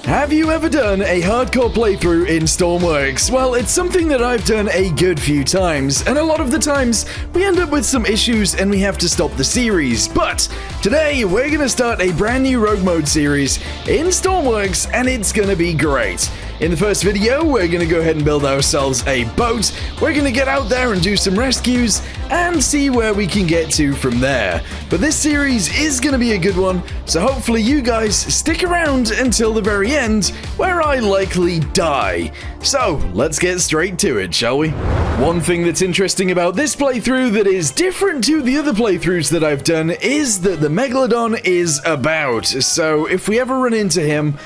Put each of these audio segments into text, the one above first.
Have you ever done a hardcore playthrough in Stormworks? Well, it's something that I've done a good few times, and a lot of the times we end up with some issues and we have to stop the series. But today we're going to start a brand new rogue mode series in Stormworks, and it's going to be great. In the first video, we're going to go ahead and build ourselves a boat. We're going to get out there and do some rescues and see where we can get to from there. But this series is going to be a good one, so hopefully you guys stick around until the very end, where I likely die. So, let's get straight to it, shall we? One thing that's interesting about this playthrough that is different to the other playthroughs that I've done is that the Megalodon is about. So, if we ever run into him,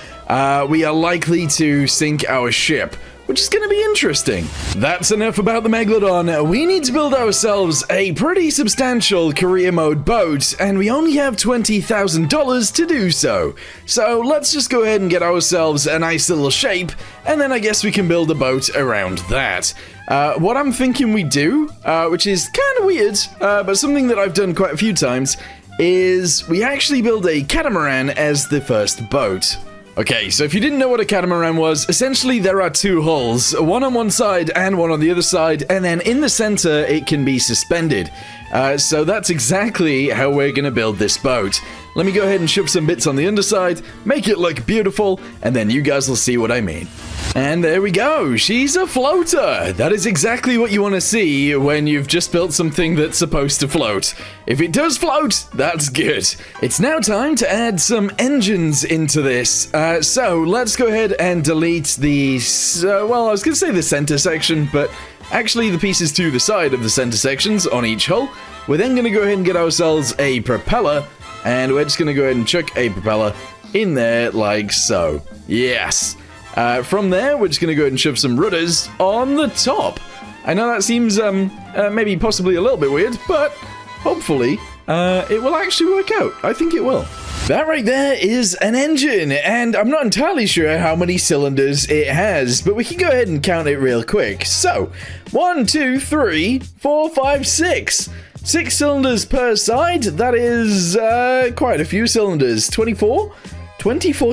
we are likely to sink our ship, which is going to be interesting. That's enough about the Megalodon. We need to build ourselves a pretty substantial career mode boat, and we only have $20,000 to do so. So let's just go ahead and get ourselves a nice little shape, and then I guess we can build a boat around that. What I'm thinking we do, which is kind of weird, but something that I've done quite a few times, is we actually build a catamaran as the first boat. Okay, so if you didn't know what a catamaran was, essentially there are two hulls, one on one side and one on the other side, and then in the center it can be suspended. So that's exactly how we're going to build this boat. Let me go ahead and shove some bits on the underside, make it look beautiful, and then you guys will see what I mean. And there we go, she's a floater! That is exactly what you want to see when you've just built something that's supposed to float. If it does float, that's good. It's now time to add some engines into this. So let's go ahead and delete the, well, I was going to say the center section, but actually the pieces to the side of the center sections on each hull. We're then going to go ahead and get ourselves a propeller, and we're just going to go ahead and chuck a propeller in there like so. Yes. From there, we're just going to go ahead and shove some rudders on the top. I know that seems maybe possibly a little bit weird, but hopefully it will actually work out. I think it will. That right there is an engine, and I'm not entirely sure how many cylinders it has, but we can go ahead and count it real quick. So, 1, 2, 3, 4, 5, 6. 6 cylinders per side. That is quite a few cylinders. 24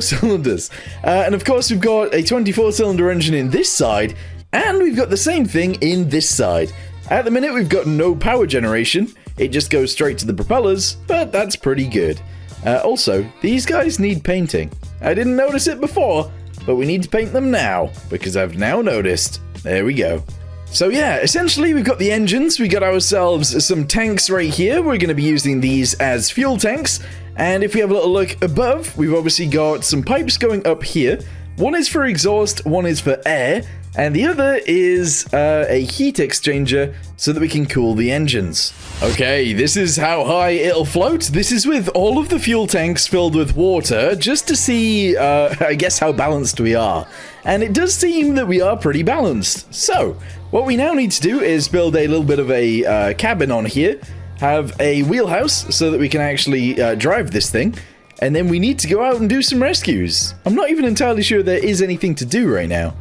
cylinders. And of course, we've got a 24-cylinder engine in this side, and we've got the same thing in this side. At the minute, we've got no power generation. It just goes straight to the propellers, but that's pretty good. Also, these guys need painting. I didn't notice it before, but we need to paint them now, because I've now noticed. There we go. So yeah, essentially we've got the engines, we got ourselves some tanks right here. We're going to be using these as fuel tanks. And if we have a little look above, we've obviously got some pipes going up here. One is for exhaust, one is for air, and the other is a heat exchanger so that we can cool the engines. Okay, this is how high it'll float. This is with all of the fuel tanks filled with water, just to see, I guess, how balanced we are. And it does seem that we are pretty balanced. So, what we now need to do is build a little bit of a cabin on here, have a wheelhouse so that we can actually drive this thing, and then we need to go out and do some rescues. I'm not even entirely sure there is anything to do right now.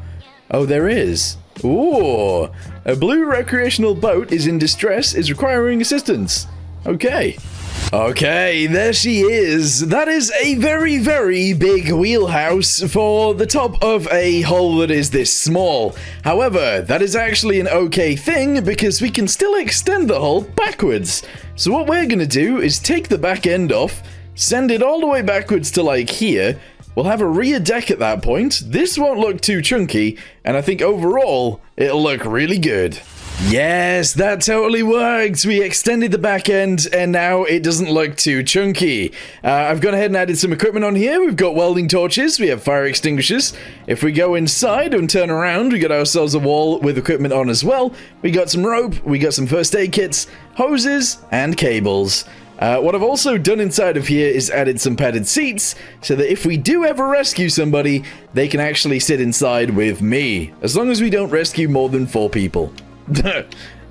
Oh, there is. Ooh, a blue recreational boat is in distress, is requiring assistance. Okay. Okay, there she is. That is a very, very big wheelhouse for the top of a hull that is this small. However, that is actually an okay thing because we can still extend the hull backwards. So what we're going to do is take the back end off, send it all the way backwards to like here. We'll have a rear deck at that point. This won't look too chunky, and I think overall, it'll look really good. Yes, that totally worked. We extended the back end, and now it doesn't look too chunky. I've gone ahead and added some equipment on here. We've got welding torches, we have fire extinguishers. If we go inside and turn around, we got ourselves a wall with equipment on as well. We got some rope, we got some first aid kits, hoses, and cables. What I've also done inside of here is added some padded seats, so that if we do ever rescue somebody, they can actually sit inside with me, as long as we don't rescue more than 4 people.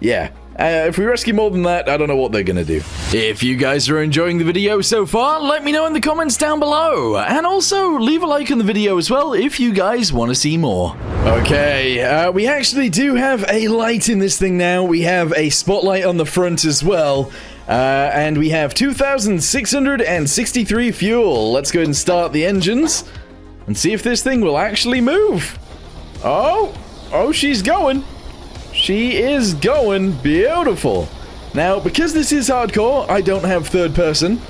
Yeah, if we rescue more than that, I don't know what they're gonna do. If you guys are enjoying the video so far, let me know in the comments down below, and also leave a like on the video as well if you guys want to see more. Okay, we actually do have a light in this thing now. We have a spotlight on the front as well. And we have 2,663 fuel. Let's go ahead and start the engines. and see if this thing will actually move. Oh, she's going. She is going. Beautiful. Now, because this is hardcore, I don't have third person,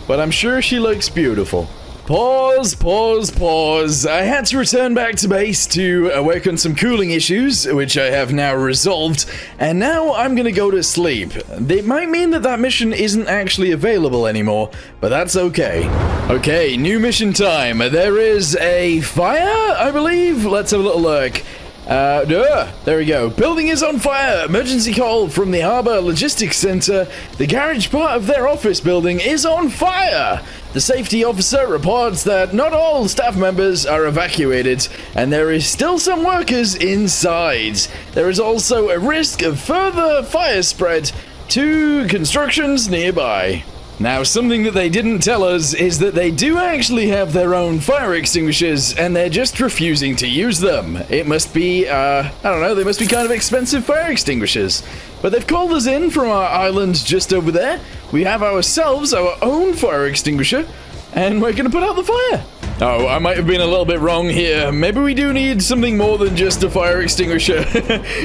but I'm sure she looks beautiful. Pause, pause, pause. I had to return back to base to work on some cooling issues, which I have now resolved, and now I'm gonna go to sleep. It might mean that that mission isn't actually available anymore, but that's okay. Okay, new mission time. There is a fire, I believe? Let's have a little look. There we go. Building is on fire. Emergency call from the Harbor Logistics Center. The garage part of their office building is on fire. The safety officer reports that not all staff members are evacuated, and there is still some workers inside. There is also a risk of further fire spread to constructions nearby. Now, something that they didn't tell us is that they do actually have their own fire extinguishers, and they're just refusing to use them. It must be, I don't know, they must be kind of expensive fire extinguishers. But they've called us in from our island just over there. We have ourselves our own fire extinguisher, and we're gonna put out the fire. Oh, I might have been a little bit wrong here. Maybe we do need something more than just a fire extinguisher.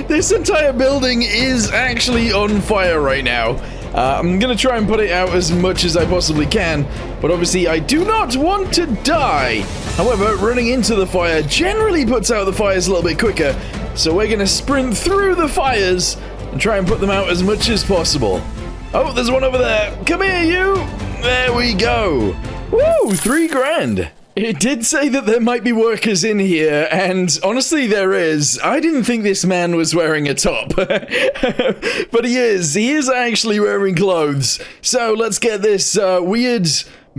This entire building is actually on fire right now. I'm gonna try and put it out as much as I possibly can, but obviously I do not want to die. However, running into the fire generally puts out the fires a little bit quicker, so we're gonna sprint through the fires and try and put them out as much as possible. Oh, there's one over there. Come here, you. There we go. Woo, 3 grand. It did say that there might be workers in here, and honestly there is. I didn't think this man was wearing a top, but he is. He is actually wearing clothes. So let's get this weird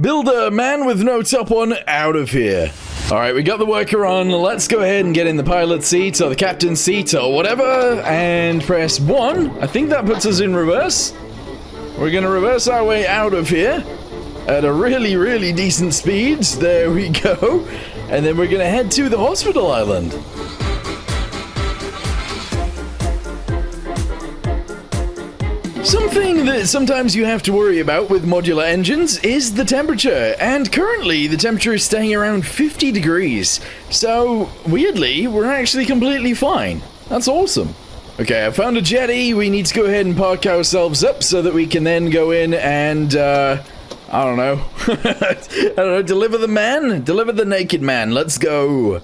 builder man with no top on out of here. Alright, we got the worker on. Let's go ahead and get in the pilot seat or the captain's seat or whatever, and press 1. I think that puts us in reverse. We're gonna reverse our way out of here at a really, really decent speed. There we go. And then we're gonna head to the hospital island. Something that sometimes you have to worry about with modular engines is the temperature, and currently the temperature is staying around 50 degrees. So, weirdly, we're actually completely fine. That's awesome. Okay, I found a jetty. We need to go ahead and park ourselves up so that we can then go in and, I don't know. Deliver the man? Deliver the naked man. Let's go.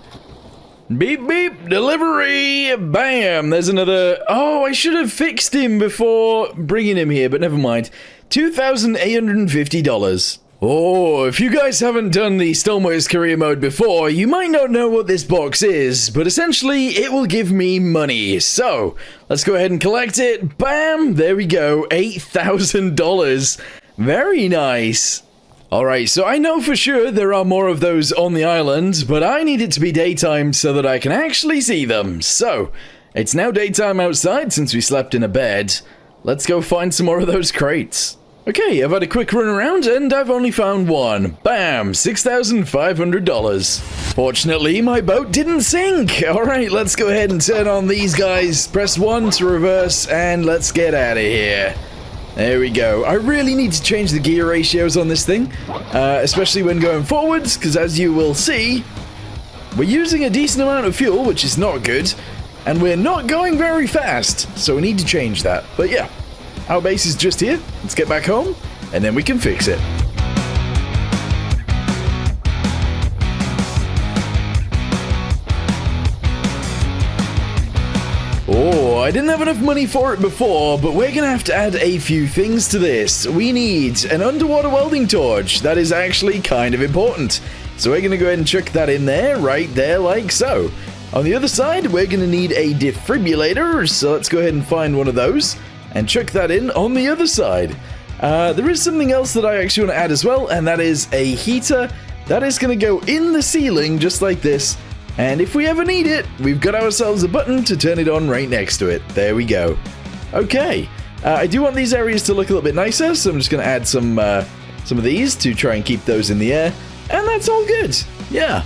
Beep, beep, delivery. Bam. There's another. Oh, I should have fixed him before bringing him here, but never mind. $2,850. Oh, if you guys haven't done the Stormworks career mode before, you might not know what this box is, but essentially it will give me money. So, let's go ahead and collect it. Bam. There we go. $8,000. Very nice. Alright, so I know for sure there are more of those on the island, but I need it to be daytime so that I can actually see them. So, it's now daytime outside since we slept in a bed. Let's go find some more of those crates. Okay, I've had a quick run around and I've only found one. Bam, $6,500. Fortunately, my boat didn't sink. Alright, let's go ahead and turn on these guys. Press 1 to reverse and let's get out of here. There we go. I really need to change the gear ratios on this thing, especially when going forwards, because as you will see, we're using a decent amount of fuel, which is not good, and we're not going very fast, so we need to change that. But yeah, our base is just here. Let's get back home, and then we can fix it. Oh, I didn't have enough money for it before, but we're gonna have to add a few things to this. We need an underwater welding torch. That is actually kind of important. So we're gonna go ahead and chuck that in there, right there, like so. On the other side, we're gonna need a defibrillator, so let's go ahead and find one of those and chuck that in on the other side. There is something else that I actually want to add as well, and that is a heater. That is gonna go in the ceiling, just like this. And if we ever need it, we've got ourselves a button to turn it on right next to it. There we go. Okay. I do want these areas to look a little bit nicer, so I'm just going to add some of these to try and keep those in the air. And that's all good. Yeah.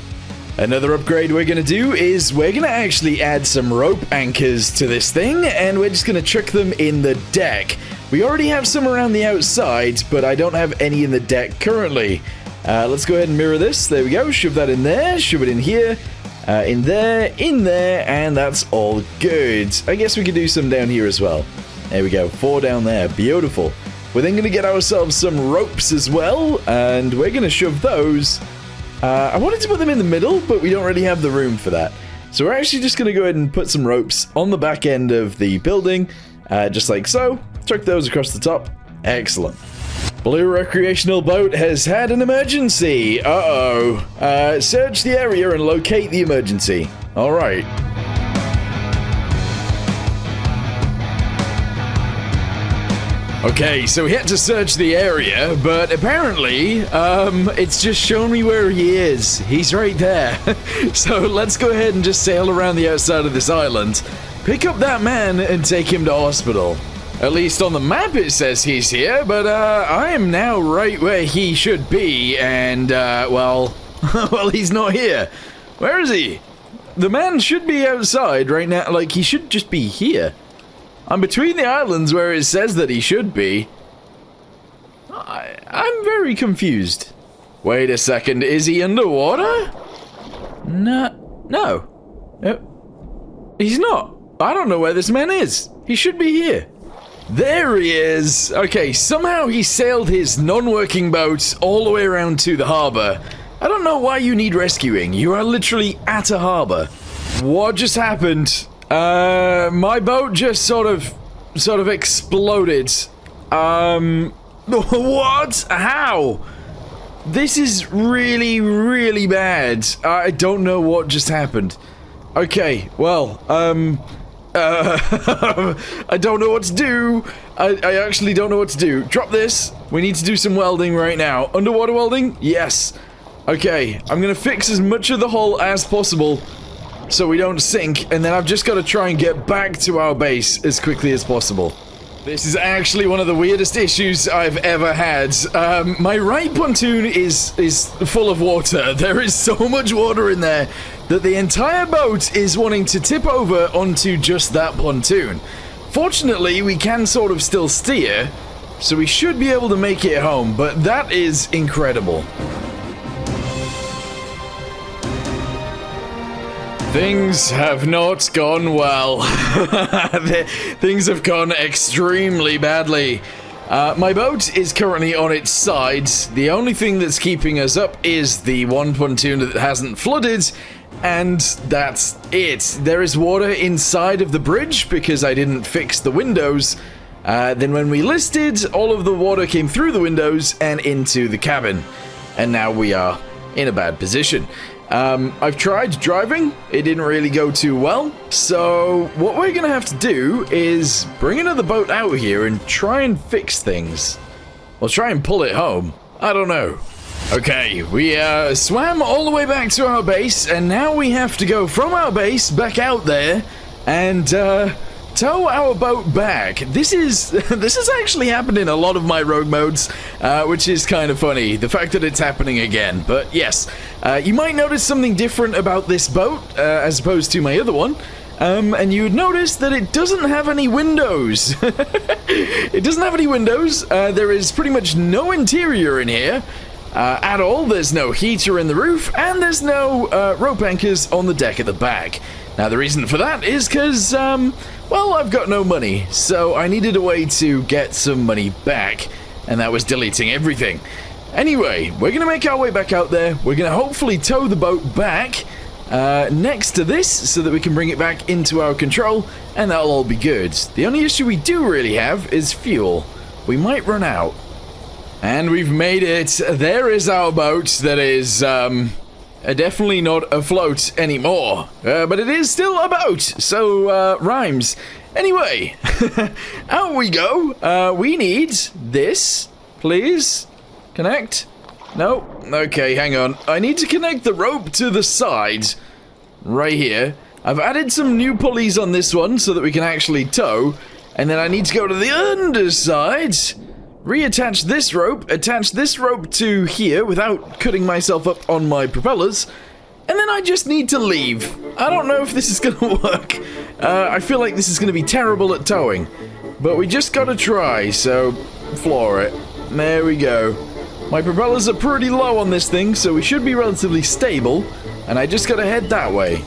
Another upgrade we're going to do is we're going to actually add some rope anchors to this thing, and we're just going to chuck them in the deck. We already have some around the outside, but I don't have any in the deck currently. Let's go ahead and mirror this. There we go. Shove that in there. Shove it in here. In there, and that's all good. I guess we could do some down here as well. There we go. 4 down there. Beautiful. We're then going to get ourselves some ropes as well, and we're going to shove those. I wanted to put them in the middle, but we don't really have the room for that. So we're actually just going to go ahead and put some ropes on the back end of the building, just like so. Chuck those across the top. Excellent. Blue recreational boat has had an emergency. Uh-oh. Search the area and locate the emergency. All right. Okay, so we had to search the area, but apparently, it's just shown me where he is. He's right there. So let's go ahead and just sail around the outside of this island, pick up that man, and take him to hospital. At least on the map it says he's here, but I am now right where he should be, and, well, well, he's not here. Where is he? The man should be outside right now, like, he should just be here. I'm between the islands where it says that he should be. I'm very confused. Wait a second, is he underwater? No. He's not. I don't know where this man is. He should be here. There he is. Okay, somehow he sailed his non-working boat all the way around to the harbor. I don't know why you need rescuing. You are literally at a harbor. What just happened? My boat just sort of exploded. What? How? This is really, really bad. I don't know what just happened. Okay, well, I don't know what to do. I actually don't know what to do. Drop this. We need to do some welding right now. Underwater welding? Yes. Okay, I'm gonna fix as much of the hull as possible so we don't sink, and then I've just got to try and get back to our base as quickly as possible. This is actually one of the weirdest issues I've ever had. My right pontoon is full of water. There is so much water in there that the entire boat is wanting to tip over onto just that pontoon. Fortunately, we can sort of still steer, so we should be able to make it home, but that is incredible. Things have not gone well. Things have gone extremely badly. My boat is currently on its side. The only thing that's keeping us up is the one pontoon that hasn't flooded, and that's it. There is water inside of the bridge because I didn't fix the windows. Then when we listed, all of the water came through the windows and into the cabin. And now we are in a bad position. I've tried driving, it didn't really go too well, so what we're gonna have to do is bring another boat out here and try and fix things. We'll try and pull it home. I don't know. Okay, we swam all the way back to our base, and now we have to go from our base back out there and tow our boat back. This is actually happened in a lot of my rogue modes, which is kind of funny, the fact that it's happening again. But yes, you might notice something different about this boat as opposed to my other one, and you would notice that it doesn't have any windows. It doesn't have any windows. There is pretty much no interior in here at all. There's no heater in the roof, and there's no rope anchors on the deck at the back. Now, the reason for that is because, well, I've got no money, so I needed a way to get some money back, and that was deleting everything. Anyway, we're going to make our way back out there. We're going to hopefully tow the boat back next to this so that we can bring it back into our control, and that'll all be good. The only issue we do really have is fuel. We might run out. And we've made it. There is our boat that is, definitely not afloat anymore, but it is still a boat, so rhymes. Anyway, out we go. We need this, please. Connect. No. Okay, hang on. I need to connect the rope to the side, right here. I've added some new pulleys on this one so that we can actually tow, and then I need to go to the underside. Reattach this rope, attach this rope to here without cutting myself up on my propellers, and then I just need to leave. I don't know if this is gonna work. I feel like this is gonna be terrible at towing, but we just gotta try, so floor it. There we go. My propellers are pretty low on this thing, so we should be relatively stable. And I just gotta head that way.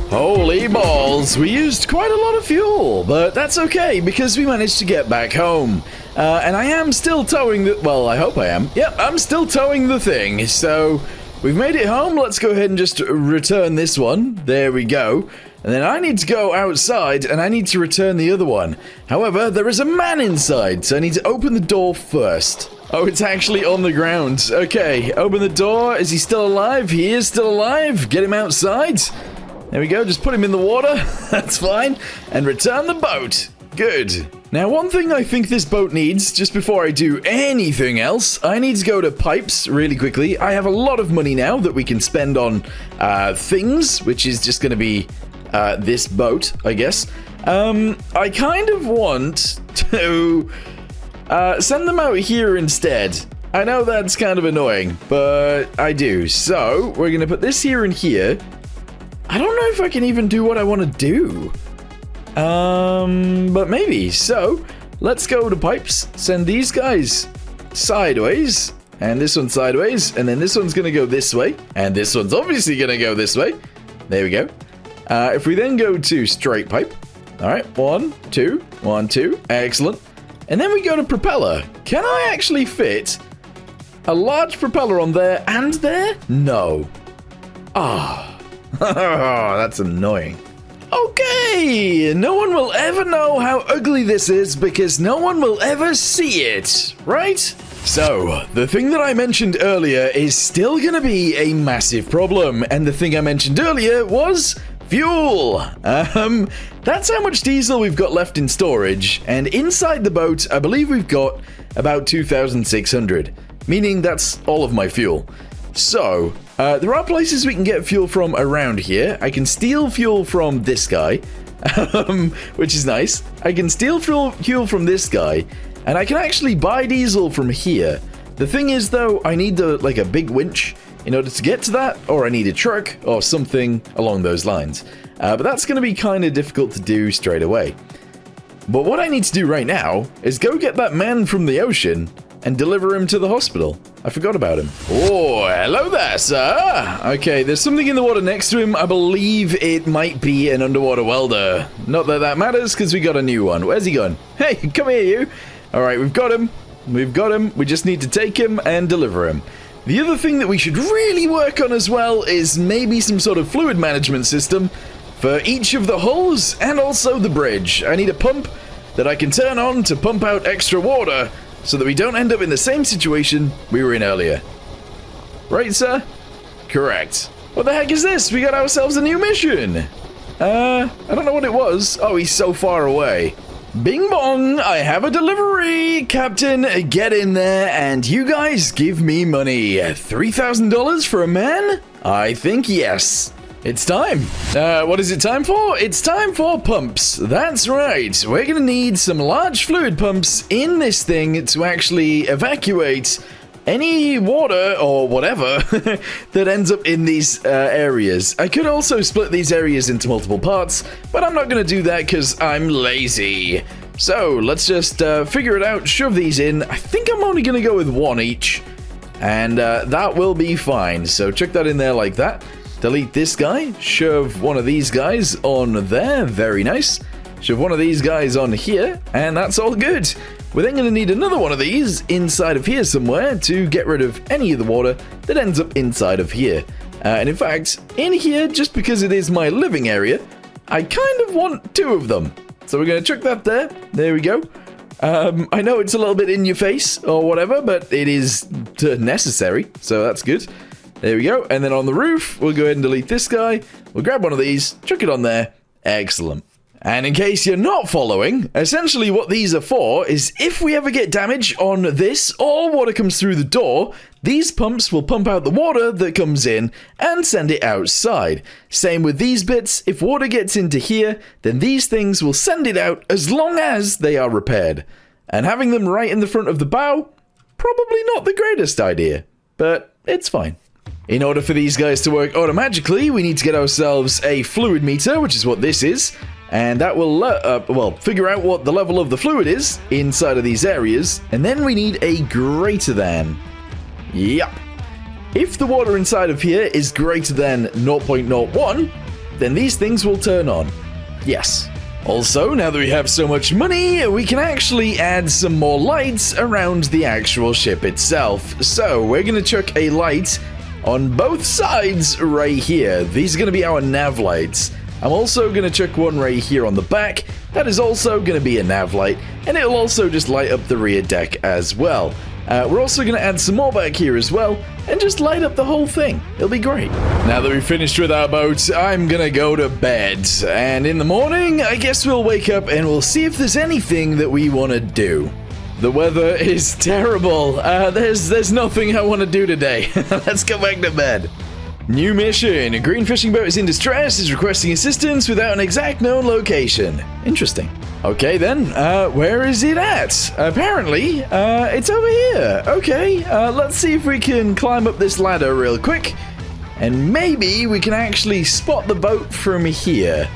Holy balls, we used quite a lot of fuel, but that's okay because we managed to get back home. And I am still towing the... well, I hope I am. Yep, I'm still towing the thing, so we've made it home. Let's go ahead and just return this one. There we go. And then I need to go outside and I need to return the other one. However, there is a man inside, so I need to open the door first. Oh, it's actually on the ground. Okay, open the door. Is he still alive? He is still alive. Get him outside. There we go, just put him in the water, that's fine, and return the boat. Good. Now, one thing I think this boat needs, just before I do anything else, I need to go to pipes really quickly. I have a lot of money now that we can spend on things, which is just going to be this boat, I guess. I kind of want to send them out here instead. I know that's kind of annoying, but I do. So, we're going to put this here and here. I don't know if I can even do what I want to do. But maybe. So, let's go to pipes. Send these guys sideways. And this one sideways. And then this one's going to go this way. And this one's obviously going to go this way. There we go. If we then go to straight pipe. Alright, 1, 2, 1, 2. Excellent. And then we go to propeller. Can I actually fit a large propeller on there and there? No. Ah. That's annoying. Okay, no one will ever know how ugly this is because no one will ever see it, right? So, the thing that I mentioned earlier is still gonna be a massive problem, and the thing I mentioned earlier was fuel. That's how much diesel we've got left in storage, and inside the boat, I believe we've got about 2,600, meaning that's all of my fuel. So, there are places we can get fuel from around here. I can steal fuel from this guy, which is nice. I can steal fuel from this guy, and I can actually buy diesel from here. The thing is, though, I need like a big winch in order to get to that, or I need a truck or something along those lines. But that's going to be kind of difficult to do straight away. But what I need to do right now is go get that man from the ocean and deliver him to the hospital. I forgot about him. Oh, hello there, sir. Okay, there's something in the water next to him. I believe it might be an underwater welder. Not that that matters, because we got a new one. Where's he gone? Hey, come here, you. All right, we've got him. We've got him. We just need to take him and deliver him. The other thing that we should really work on as well is maybe some sort of fluid management system for each of the hulls and also the bridge. I need a pump that I can turn on to pump out extra water so that we don't end up in the same situation we were in earlier. Right, sir? Correct. What the heck is this? We got ourselves a new mission. I don't know what it was. Oh, he's so far away. Bing bong, I have a delivery. Captain, get in there and you guys give me money. $3,000 for a man? I think yes. It's time. What is it time for? It's time for pumps. That's right. We're gonna need some large fluid pumps in this thing to actually evacuate any water or whatever that ends up in these areas. I could also split these areas into multiple parts, but I'm not gonna do that because I'm lazy. So let's just figure it out, shove these in. I think I'm only gonna go with one each, and that will be fine. So chuck that in there like that. Delete this guy, shove one of these guys on there, very nice. Shove one of these guys on here, and that's all good. We're then going to need another one of these inside of here somewhere to get rid of any of the water that ends up inside of here. And in fact, in here, just because it is my living area, I kind of want two of them. So we're going to chuck that there. There we go. I know it's a little bit in your face or whatever, but it is necessary, so that's good. There we go. And then on the roof, we'll go ahead and delete this guy. We'll grab one of these, chuck it on there. Excellent. And in case you're not following, essentially what these are for is if we ever get damage on this or water comes through the door, these pumps will pump out the water that comes in and send it outside. Same with these bits. If water gets into here, then these things will send it out as long as they are repaired. And having them right in the front of the bow, probably not the greatest idea, but it's fine. In order for these guys to work automatically, we need to get ourselves a fluid meter, which is what this is. And that will, figure out what the level of the fluid is inside of these areas. And then we need a greater than. Yep. If the water inside of here is greater than 0.01, then these things will turn on. Yes. Also, now that we have so much money, we can actually add some more lights around the actual ship itself. So, we're going to chuck a light on both sides right here. These are going to be our nav lights. I'm also going to chuck one right here on the back. That is also going to be a nav light, and it'll also just light up the rear deck as well. We're also going to add some more back here as well, and just light up the whole thing. It'll be great. Now that we've finished with our boat, I'm going to go to bed. And in the morning, I guess we'll wake up and we'll see if there's anything that we want to do. The weather is terrible. There's nothing I want to do today. Let's go back to bed. New mission. A green fishing boat is in distress, is requesting assistance without an exact known location. Interesting. Okay then, where is it at? Apparently, it's over here. Okay, let's see if we can climb up this ladder real quick. And maybe we can actually spot the boat from here.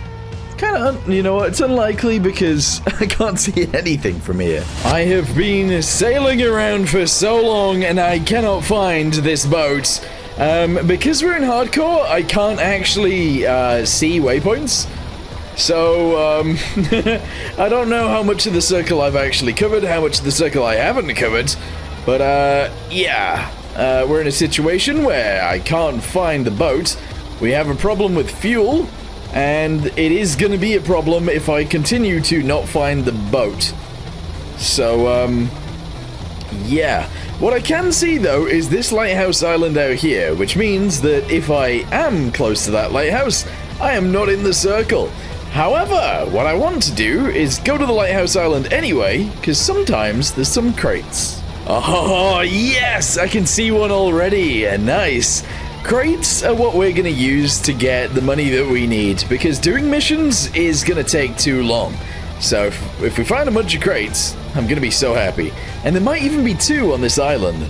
You know what, it's unlikely because I can't see anything from here. I have been sailing around for so long and I cannot find this boat. Because we're in hardcore, I can't actually see waypoints. So, I don't know how much of the circle I've actually covered, how much of the circle I haven't covered. But, yeah, we're in a situation where I can't find the boat. We have a problem with fuel, and it is going to be a problem if I continue to not find the boat. So, yeah. What I can see, though, is this lighthouse island out here, which means that if I am close to that lighthouse, I am not in the circle. However, what I want to do is go to the lighthouse island anyway, because sometimes there's some crates. Oh, yes! I can see one already. Nice. Crates are what we're going to use to get the money that we need, because doing missions is going to take too long. So if we find a bunch of crates, I'm going to be so happy. And there might even be 2 on this island.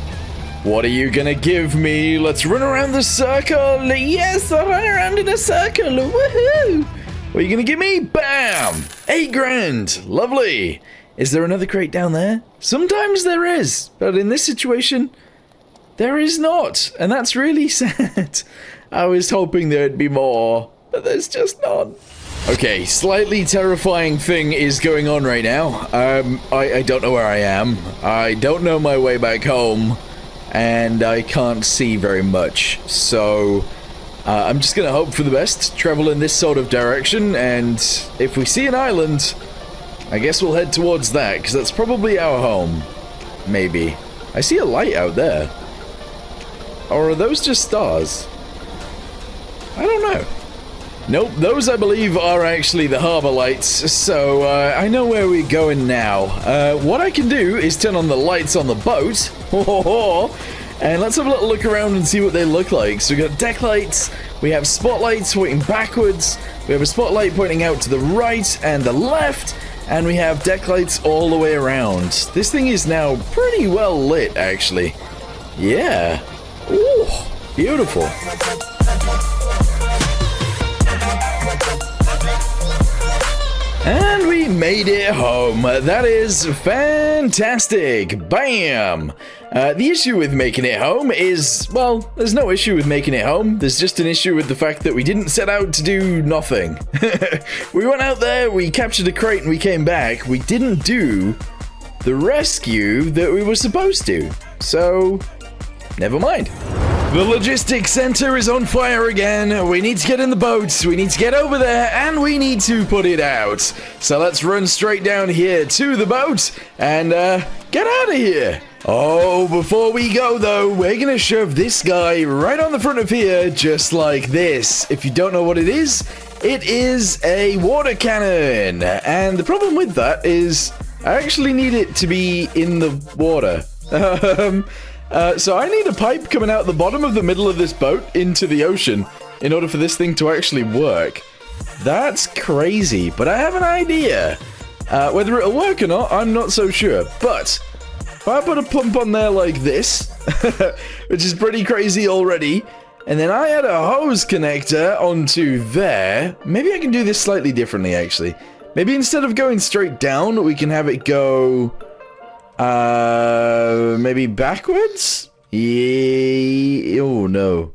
What are you going to give me? Let's run around the circle. Yes, I'll run around in a circle. Woohoo! What are you going to give me? Bam! 8 grand. Lovely. Is there another crate down there? Sometimes there is, but in this situation, there is not. And that's really sad. I was hoping there'd be more, but there's just none. Okay, slightly terrifying thing is going on right now. I don't know where I am. I don't know my way back home. And I can't see very much. So, I'm just gonna hope for the best, travel in this sort of direction, and if we see an island, I guess we'll head towards that, because that's probably our home. Maybe. I see a light out there. Or are those just stars? I don't know. Nope, those I believe are actually the harbor lights, so I know where we're going now. What I can do is turn on the lights on the boat, and let's have a little look around and see what they look like. So we've got deck lights, we have spotlights pointing backwards, we have a spotlight pointing out to the right and the left, and we have deck lights all the way around. This thing is now pretty well lit, actually. Yeah. Ooh, beautiful. And we made it home. That is fantastic. Bam! The issue with making it home is, well, there's no issue with making it home. There's just an issue with the fact that we didn't set out to do nothing. We went out there, we captured a crate, and we came back. We didn't do the rescue that we were supposed to. So, never mind. The logistics center is on fire again. We need to get in the boats, we need to get over there, and we need to put it out. So let's run straight down here to the boat and get out of here. Oh, before we go though, we're gonna shove this guy right on the front of here, just like this. If you don't know what it is a water cannon. And the problem with that is I actually need it to be in the water. So I need a pipe coming out the bottom of the middle of this boat into the ocean in order for this thing to actually work. That's crazy, but I have an idea. Whether it'll work or not, I'm not so sure. But If I put a pump on there like this, which is pretty crazy already, and then I add a hose connector onto there, maybe I can do this slightly differently, actually. Maybe instead of going straight down, we can have it go, maybe backwards? Yeah, oh no.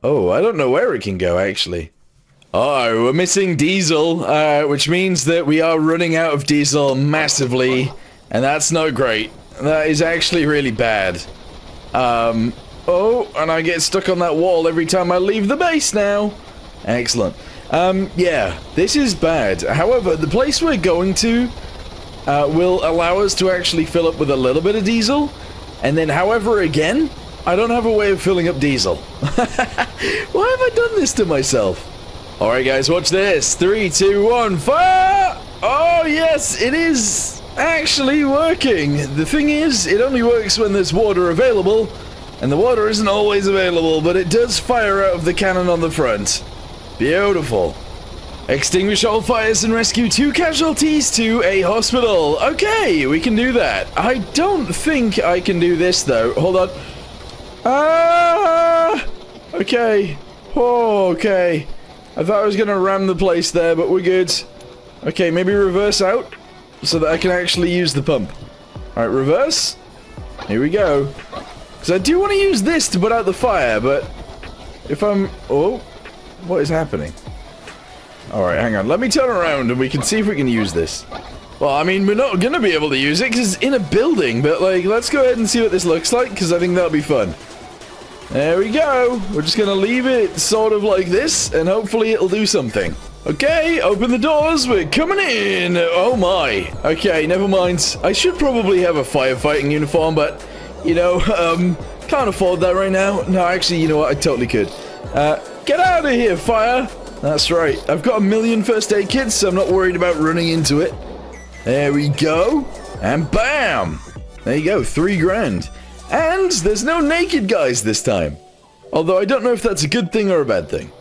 Oh, I don't know where it can go, actually. Oh, we're missing diesel, which means that we are running out of diesel massively, and that's not great. That is actually really bad. Oh, and I get stuck on that wall every time I leave the base now. Excellent. Yeah, this is bad. However, the place we're going to will allow us to actually fill up with a little bit of diesel, and then, however, again, I don't have a way of filling up diesel. Why have I done this to myself? Alright guys, watch this. 3, 2, 1, fire! Oh yes, it is actually working. The thing is, it only works when there's water available, and the water isn't always available, but it does fire out of the cannon on the front. Beautiful. Extinguish all fires and rescue 2 casualties to a hospital. Okay, we can do that. I don't think I can do this though. Hold on. Ah! Okay. Oh, okay. I thought I was going to ram the place there, but we're good. Okay, maybe reverse out so that I can actually use the pump. Alright, reverse. Here we go. Because I do want to use this to put out the fire, but if I'm... Oh, what is happening? Alright, hang on. Let me turn around and we can see if we can use this. Well, I mean, we're not going to be able to use it because it's in a building, but, like, let's go ahead and see what this looks like, because I think that'll be fun. There we go. We're just going to leave it sort of like this, and hopefully it'll do something. Okay, open the doors. We're coming in. Oh, my. Okay, never mind. I should probably have a firefighting uniform, but, you know, can't afford that right now. No, actually, you know what? I totally could. Get out of here, fire. That's right. I've got a million first aid kits, so I'm not worried about running into it. There we go. And bam. There you go. 3 grand. And there's no naked guys this time. Although I don't know if that's a good thing or a bad thing.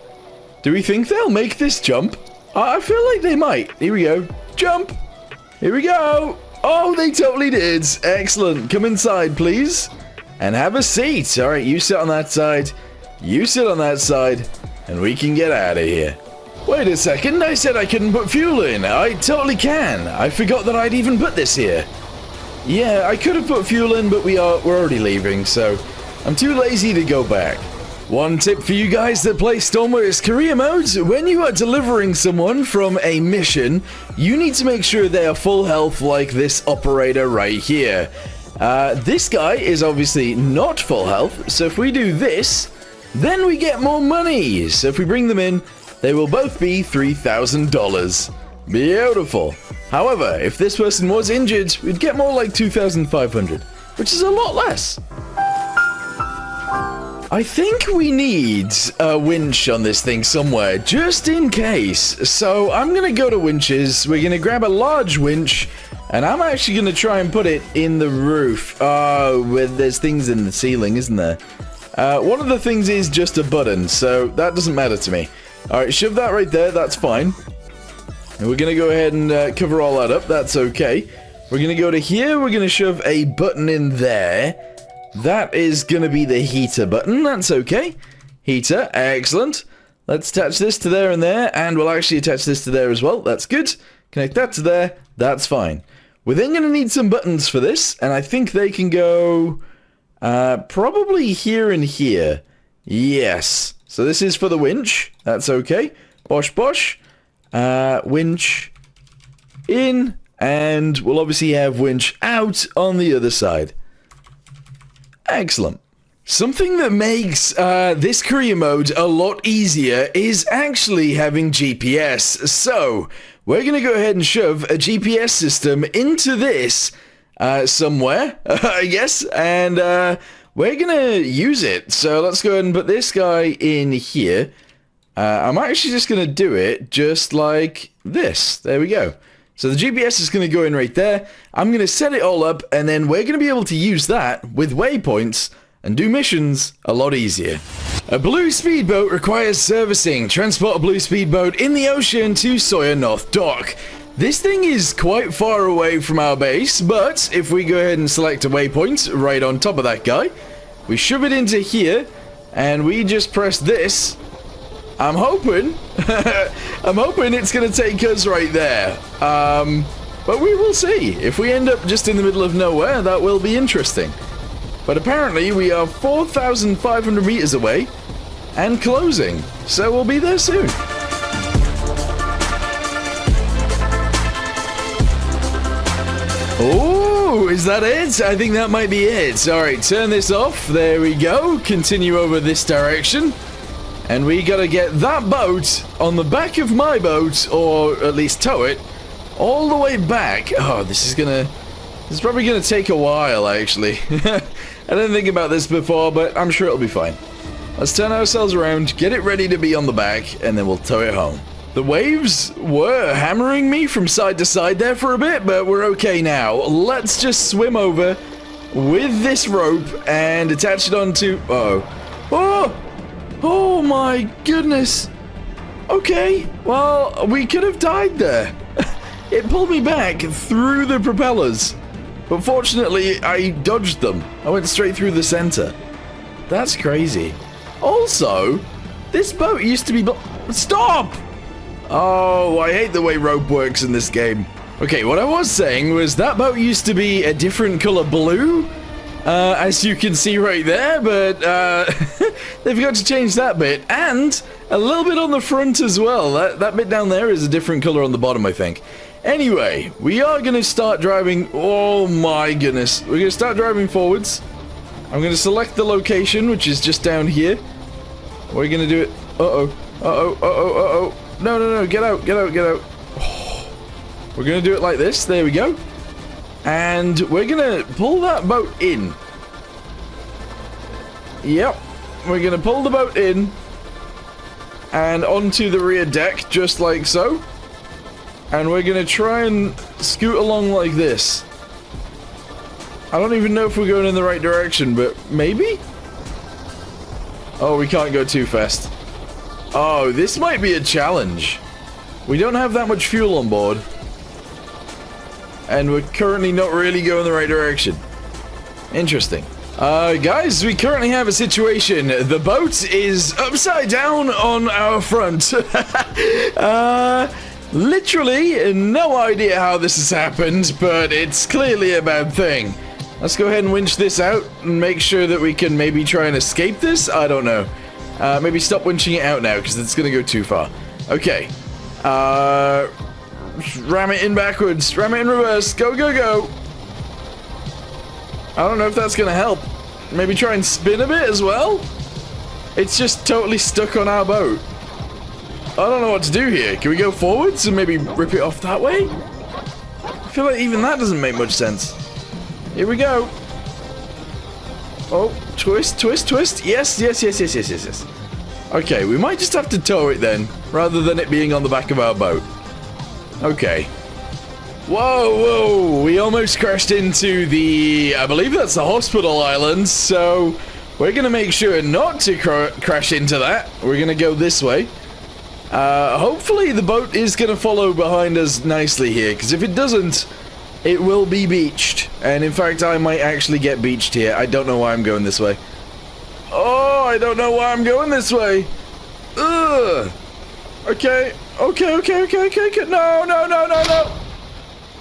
Do we think they'll make this jump? I feel like they might. Here we go. Jump. Here we go. Oh, they totally did. Excellent. Come inside, please. And have a seat. All right, you sit on that side. You sit on that side. And we can get out of here. Wait a second. I said I couldn't put fuel in. I totally can. I forgot that I'd even put this here. Yeah, I could have put fuel in, but we're already leaving, so I'm too lazy to go back. One tip for you guys that play Stormworks career mode: when you are delivering someone from a mission, you need to make sure they are full health like this operator right here. This guy is obviously not full health, so if we do this, then we get more money. So if we bring them in, they will both be $3,000. Beautiful. However, if this person was injured, we'd get more like 2,500, which is a lot less. I think we need a winch on this thing somewhere, just in case. So I'm going to go to winches. We're going to grab a large winch, and I'm actually going to try and put it in the roof. Oh, where there's things in the ceiling, isn't there? One of the things is just a button, so that doesn't matter to me. Alright, shove that right there. That's fine. And we're going to go ahead and cover all that up. That's okay. We're going to go to here. We're going to shove a button in there. That is going to be the heater button. That's okay. Heater. Excellent. Let's attach this to there and there. And we'll actually attach this to there as well. That's good. Connect that to there. That's fine. We're then going to need some buttons for this. And I think they can go probably here and here. Yes. So this is for the winch. That's okay. Bosh bosh. Winch in, and we'll obviously have winch out on the other side. Excellent. Something that makes this career mode a lot easier is actually having GPS. So we're going to go ahead and shove a GPS system into this somewhere, I guess, and we're going to use it. So let's go ahead and put this guy in here. I'm actually just going to do it just like this. There we go. So the GPS is going to go in right there. I'm going to set it all up, and then we're going to be able to use that with waypoints and do missions a lot easier. A blue speedboat requires servicing. Transport a blue speedboat in the ocean to Sawyer North Dock. This thing is quite far away from our base, but if we go ahead and select a waypoint right on top of that guy, we shove it into here, and we just press this. I'm hoping, I'm hoping it's going to take us right there. But we will see. If we end up just in the middle of nowhere, that will be interesting. But apparently we are 4,500 meters away and closing, so we'll be there soon. Oh, is that it? I think that might be it. Alright, turn this off. There we go. Continue over this direction. And we gotta get that boat on the back of my boat, or at least tow it, all the way back. Oh, this is probably gonna take a while, actually. I didn't think about this before, but I'm sure it'll be fine. Let's turn ourselves around, get it ready to be on the back, and then we'll tow it home. The waves were hammering me from side to side there for a bit, but we're okay now. Let's just swim over with this rope and attach it onto... Oh my goodness. Okay, well, we could have died there. It pulled me back through the propellers, but fortunately, I dodged them. I went straight through the center. That's crazy. Also, this boat used to be... Stop! Oh, I hate the way rope works in this game. Okay, what I was saying was that boat used to be a different color blue, as you can see right there, but they've got to change that bit, and a little bit on the front as well. That bit down there is a different color on the bottom, I think. Anyway, we are going to start driving. Oh my goodness. We're going to start driving forwards. I'm going to select the location, which is just down here. We're going to do it. Uh-oh. Uh-oh. Uh-oh. Uh-oh. No, no, no. Get out. Get out. Get out. Oh. We're going to do it like this. There we go. And we're going to pull that boat in. Yep. We're going to pull the boat in. And onto the rear deck, just like so. And we're going to try and scoot along like this. I don't even know if we're going in the right direction, but maybe? Oh, we can't go too fast. Oh, this might be a challenge. We don't have that much fuel on board. And we're currently not really going the right direction. Interesting. Guys, we currently have a situation. The boat is upside down on our front. Literally no idea how this has happened, but it's clearly a bad thing. Let's go ahead and winch this out and make sure that we can maybe try and escape this. I don't know. Maybe stop winching it out now because it's going to go too far. Okay. Ram it in backwards. Ram it in reverse. Go, go, go. I don't know if that's going to help. Maybe try and spin a bit as well? It's just totally stuck on our boat. I don't know what to do here. Can we go forwards and maybe rip it off that way? I feel like even that doesn't make much sense. Here we go. Oh, twist, twist, twist. Yes, yes, yes, yes, yes, yes, yes. Okay, we might just have to tow it then, rather than it being on the back of our boat. Okay. Whoa, whoa. We almost crashed into the... I believe that's the hospital island, so we're going to make sure not to crash into that. We're going to go this way. Hopefully the boat is going to follow behind us nicely here, because if it doesn't, it will be beached. And in fact, I might actually get beached here. I don't know why I'm going this way. Oh, I don't know why I'm going this way. Ugh. Okay. Okay, okay, okay, okay, okay. No, no, no, no, no.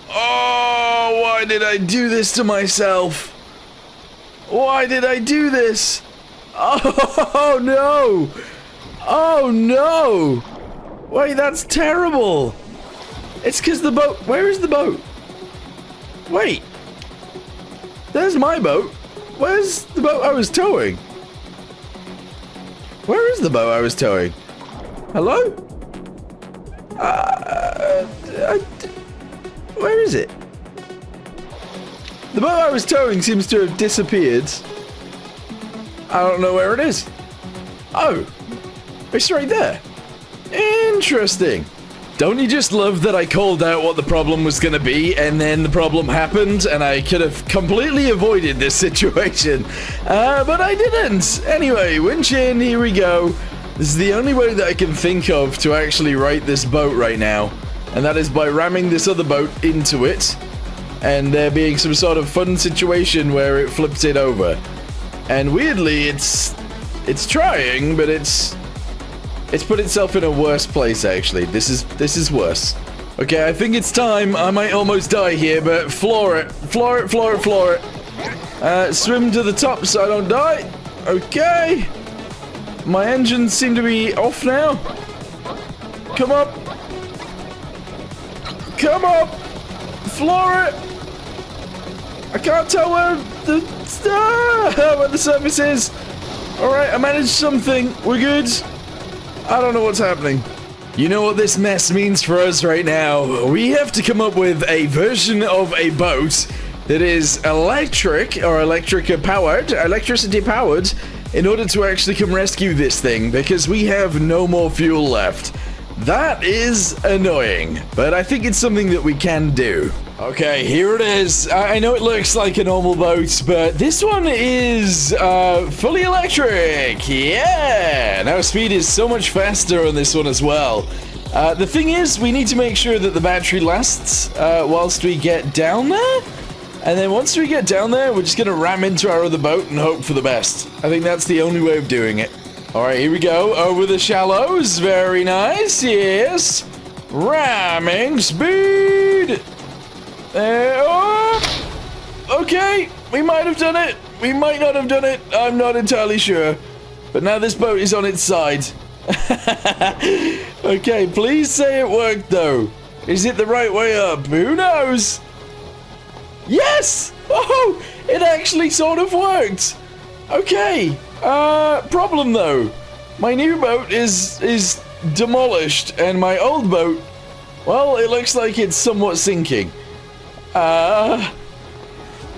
Oh, why did I do this to myself? Why did I do this? Oh, no. Oh, no. Wait, that's terrible. It's because the boat... Where is the boat? Wait. There's my boat. Where's the boat I was towing? Where is the boat I was towing? Hello? Where is it? The boat I was towing seems to have disappeared. I don't know where it is. Oh. It's right there. Interesting. Don't you just love that I called out what the problem was going to be, and then the problem happened, and I could have completely avoided this situation. But I didn't. Anyway, winch in, here we go. This is the only way that I can think of to actually right this boat right now. and that is by ramming this other boat into it, and there being some sort of fun situation where it flips it over. And weirdly, it's trying, but it's put itself in a worse place, actually. This is worse. Okay, I think it's time. I might almost die here, but floor it. Floor it, floor it, floor it. Swim to the top so I don't die. Okay. My engines seem to be off now. Come up. Come up. Floor it. I can't tell where the surface is. Alright, I managed something. We're good. I don't know what's happening. You know what this mess means for us right now? We have to come up with a version of a boat that is electricity powered, in order to actually come rescue this thing, because we have no more fuel left. That is annoying, but I think it's something that we can do. Okay, here it is. I know it looks like a normal boat, but this one is fully electric. Yeah! Now speed is so much faster on this one as well. The thing is, we need to make sure that the battery lasts whilst we get down there. And then once we get down there, we're just going to ram into our other boat and hope for the best. I think that's the only way of doing it. Alright, here we go. Over the shallows. Very nice. Yes. Ramming speed. Okay, we might have done it. We might not have done it. I'm not entirely sure. But now this boat is on its side. Okay, please say it worked though. Is it the right way up? Who knows? Yes! Oh, it actually sort of worked. Okay. Problem though. My new boat is demolished, and my old boat, well, it looks like it's somewhat sinking. I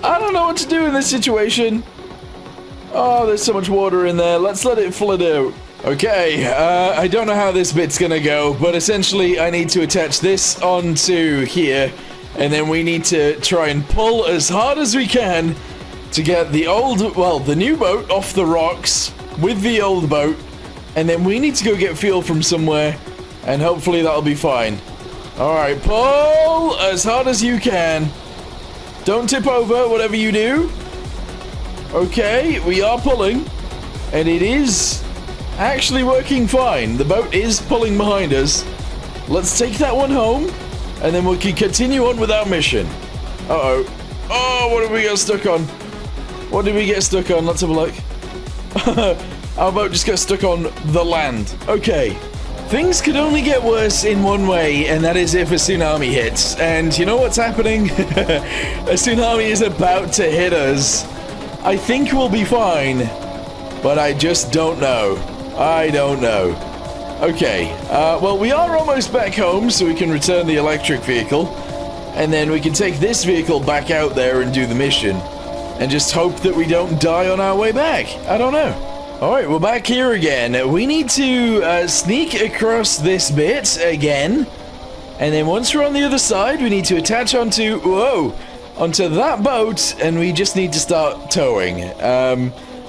don't know what to do in this situation. Oh, there's so much water in there. Let's let it flood out. Okay, I don't know how this bit's gonna go, but essentially I need to attach this onto here, and then we need to try and pull as hard as we can to get the new boat off the rocks with the old boat, and then we need to go get fuel from somewhere, and hopefully that'll be fine. Alright, pull as hard as you can. Don't tip over, whatever you do. Okay, we are pulling, and it is actually working fine. The boat is pulling behind us. Let's take that one home, and then we can continue on with our mission. Uh-oh. Oh, what did we get stuck on? What did we get stuck on? Let's have a look. Our boat just got stuck on the land. Okay. Things could only get worse in one way, and that is if a tsunami hits. And you know what's happening? A tsunami is about to hit us. I think we'll be fine, but I just don't know. I don't know. Okay, well, we are almost back home, so we can return the electric vehicle, and then we can take this vehicle back out there and do the mission, and just hope that we don't die on our way back. I don't know. Alright, we're back here again. We need to sneak across this bit again, and then once we're on the other side, we need to attach onto that boat, and we just need to start towing.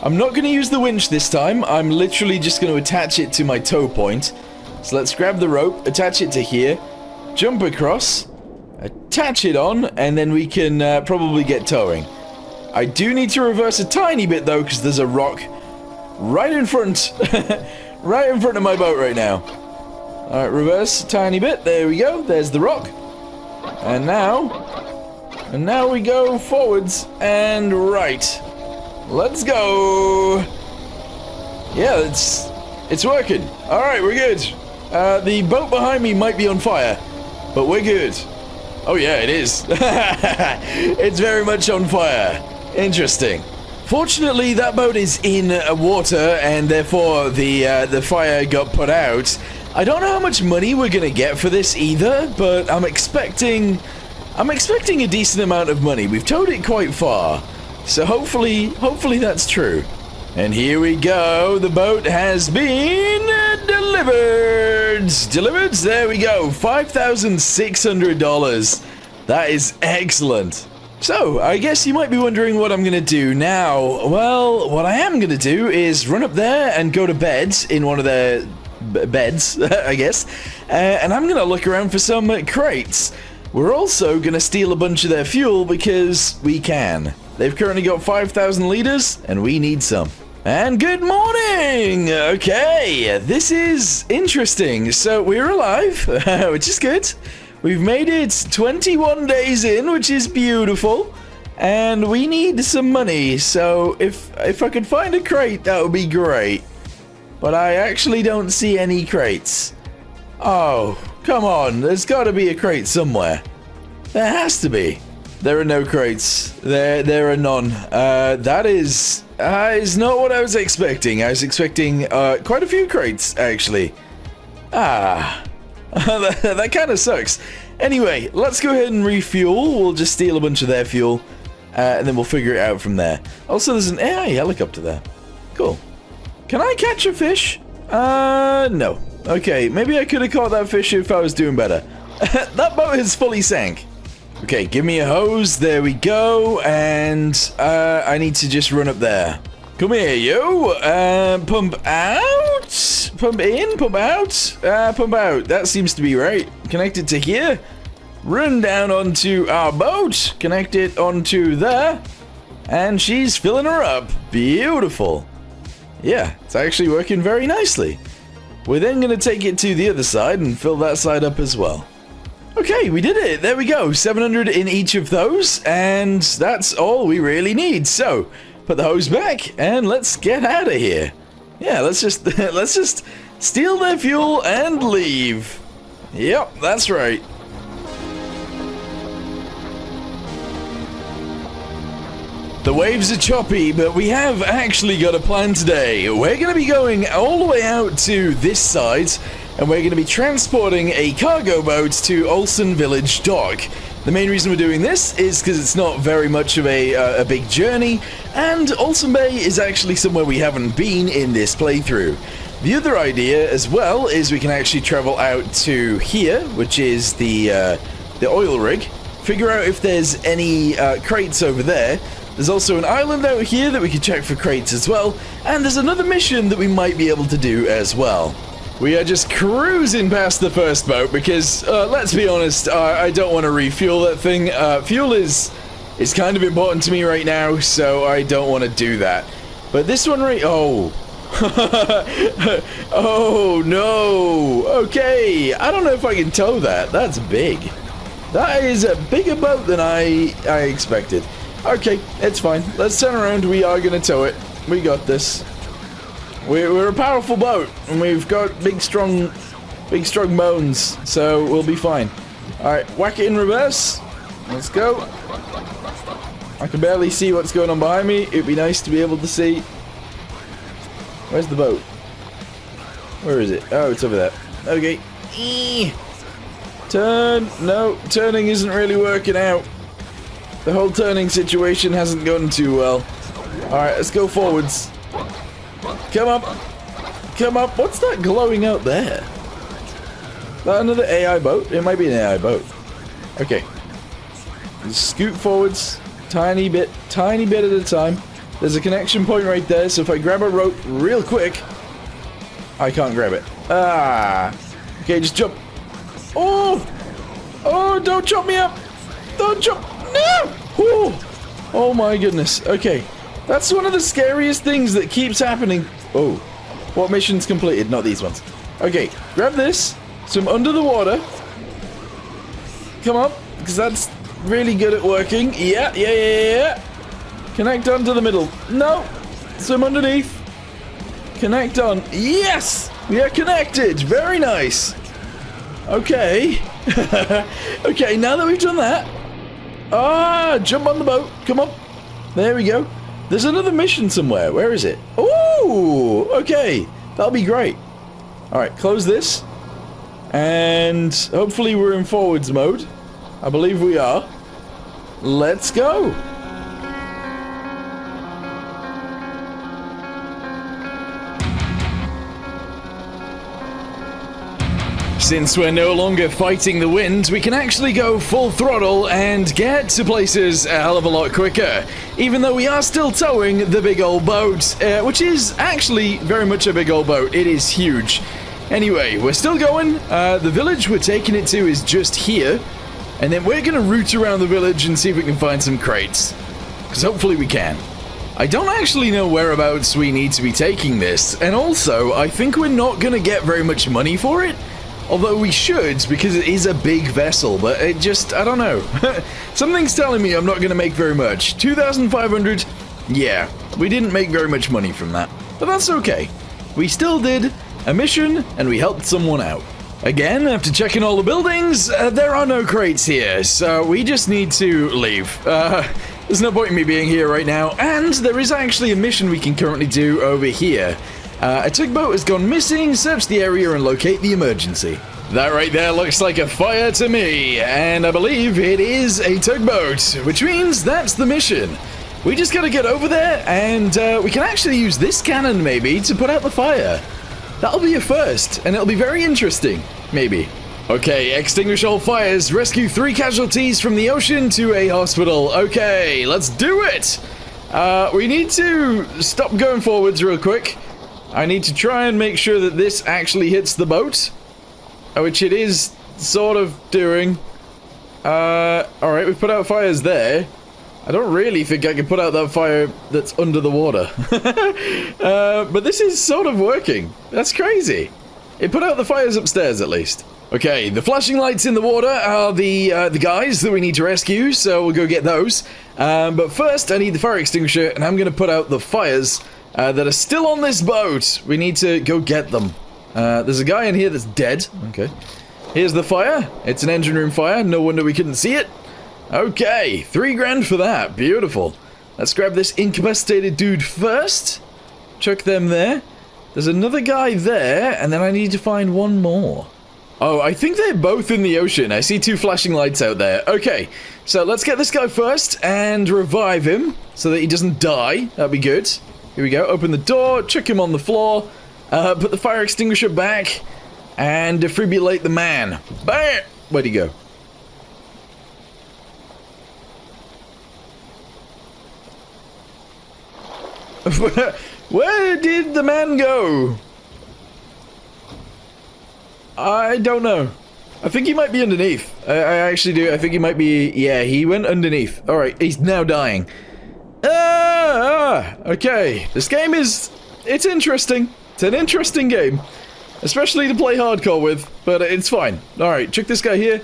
I'm not going to use the winch this time. I'm literally just going to attach it to my tow point. So let's grab the rope, attach it to here, jump across, attach it on, and then we can probably get towing. I do need to reverse a tiny bit though, because there's a rock right in front, right in front of my boat right now. Alright, reverse a tiny bit. There we go. There's the rock. And now we go forwards and right. Let's go. Yeah, it's working. Alright, we're good. The boat behind me might be on fire, but we're good. Oh yeah, it is. It's very much on fire. Interesting. Fortunately, that boat is in water, and therefore the fire got put out. I don't know how much money we're gonna get for this either, but I'm expecting a decent amount of money. We've towed it quite far, so hopefully that's true. And here we go. The boat has been delivered. Delivered. There we go. $5,600. That is excellent. So, I guess you might be wondering what I'm going to do now. Well, what I am going to do is run up there and go to bed in one of their beds, I guess. and I'm gonna look around for some crates. We're also gonna steal a bunch of their fuel because we can. They've currently got 5,000 liters, and we need some. And good morning! Okay, this is interesting. So we're alive, which is good. We've made it 21 days in, which is beautiful. And we need some money, so if I could find a crate, that would be great. But I actually don't see any crates. Oh, come on, there's gotta be a crate somewhere. There has to be. There are no crates. There are none. That is not what I was expecting. I was expecting quite a few crates, actually. That kind of sucks. Anyway, let's go ahead and refuel. We'll just steal a bunch of their fuel, and then we'll figure it out from there. Also, there's an AI helicopter there. Cool. Can I catch a fish? No. Okay, maybe I could have caught that fish if I was doing better. That boat is fully sank. Okay, give me a hose. There we go. And I need to just run up there. Come here, you. Pump out. Pump in. Pump out. Pump out. That seems to be right. Connect it to here. Run down onto our boat. Connect it onto there. And she's filling her up. Beautiful. Yeah, it's actually working very nicely. We're then going to take it to the other side and fill that side up as well. Okay, we did it. There we go. 700 in each of those, and that's all we really need. So, put the hose back, and let's get out of here. Yeah, let's just steal their fuel and leave. Yep, that's right. The waves are choppy, but we have actually got a plan today. We're going to be going all the way out to this side, and we're going to be transporting a cargo boat to Olsen Village Dock. The main reason we're doing this is because it's not very much of a big journey, and Olsen Bay is actually somewhere we haven't been in this playthrough. The other idea as well is we can actually travel out to here, which is the oil rig, figure out if there's any crates over there. There's also an island out here that we can check for crates as well, and there's another mission that we might be able to do as well. We are just cruising past the first boat because, let's be honest, I don't want to refuel that thing. Fuel is kind of important to me right now, so I don't want to do that. But this one right... Oh. Oh, no. Okay, I don't know if I can tow that. That's big. That is a bigger boat than I expected. Okay, it's fine. Let's turn around. We are going to tow it. We got this. We're a powerful boat, and we've got big strong bones, so we'll be fine. Alright, whack it in reverse. Let's go. I can barely see what's going on behind me. It'd be nice to be able to see. Where's the boat? Where is it? Oh, it's over there. Okay. Turn. No, turning isn't really working out. The whole turning situation hasn't gone too well. Alright, let's go forwards. Come up. Come up. What's that glowing out there? Is that another AI boat? It might be an AI boat. Okay. Just scoot forwards. Tiny bit at a time. There's a connection point right there, so if I grab a rope real quick... I can't grab it. Okay, just jump. Oh! Oh, don't jump me up! Don't jump! No! Oh my goodness. Okay. That's one of the scariest things that keeps happening. Oh. What mission's completed? Not these ones. Okay. Grab this. Swim under the water. Come up. Because that's really good at working. Yeah. Connect onto the middle. No. Swim underneath. Connect on. Yes! We are connected. Very nice. Okay. Okay, now that we've done that. Jump on the boat. Come on. There we go. There's another mission somewhere. Where is it? Oh, okay. That'll be great. All right, close this. And hopefully we're in forwards mode. I believe we are. Let's go. Since we're no longer fighting the wind, we can actually go full throttle and get to places a hell of a lot quicker. Even though we are still towing the big old boat, which is actually very much a big old boat. It is huge. Anyway, we're still going. The village we're taking it to is just here. And then we're going to route around the village and see if we can find some crates. Because hopefully we can. I don't actually know whereabouts we need to be taking this. And also, I think we're not going to get very much money for it. Although we should, because it is a big vessel. But it just, I don't know. Something's telling me I'm not going to make very much. 2,500? Yeah, we didn't make very much money from that. But that's okay. We still did a mission, and we helped someone out. Again, after checking all the buildings, there are no crates here, so we just need to leave. There's no point in me being here right now, and there is actually a mission we can currently do over here. A tugboat has gone missing, search the area and locate the emergency. That right there looks like a fire to me, and I believe it is a tugboat, which means that's the mission. We just gotta get over there, and we can actually use this cannon, maybe, to put out the fire. That'll be a first, and it'll be very interesting, maybe. Okay, extinguish all fires, rescue 3 casualties from the ocean to a hospital. Okay, let's do it! We need to stop going forwards real quick. I need to try and make sure that this actually hits the boat, which it is sort of doing. Alright, we've put out fires there. I don't really think I can put out that fire that's under the water. But this is sort of working. That's crazy. It put out the fires upstairs, at least. Okay, the flashing lights in the water are the guys that we need to rescue, so we'll go get those. But first, I need the fire extinguisher, and I'm going to put out the fires that are still on this boat. We need to go get them. There's a guy in here that's dead. Okay. Here's the fire. It's an engine room fire. No wonder we couldn't see it. Okay, 3 grand for that. Beautiful. Let's grab this incapacitated dude first. Chuck them there. There's another guy there, and then I need to find one more. Oh, I think they're both in the ocean. I see 2 flashing lights out there. Okay, so let's get this guy first and revive him so that he doesn't die. That'd be good. Here we go. Open the door, chuck him on the floor, put the fire extinguisher back, and defibrillate the man. Bam! Where'd he go? Where did the man go? I don't know. I think he might be underneath. I actually do. I think he might be... Yeah, he went underneath. Alright, he's now dying. Okay. This game is... It's interesting. It's an interesting game. Especially to play hardcore with, but it's fine. Alright, chuck this guy here.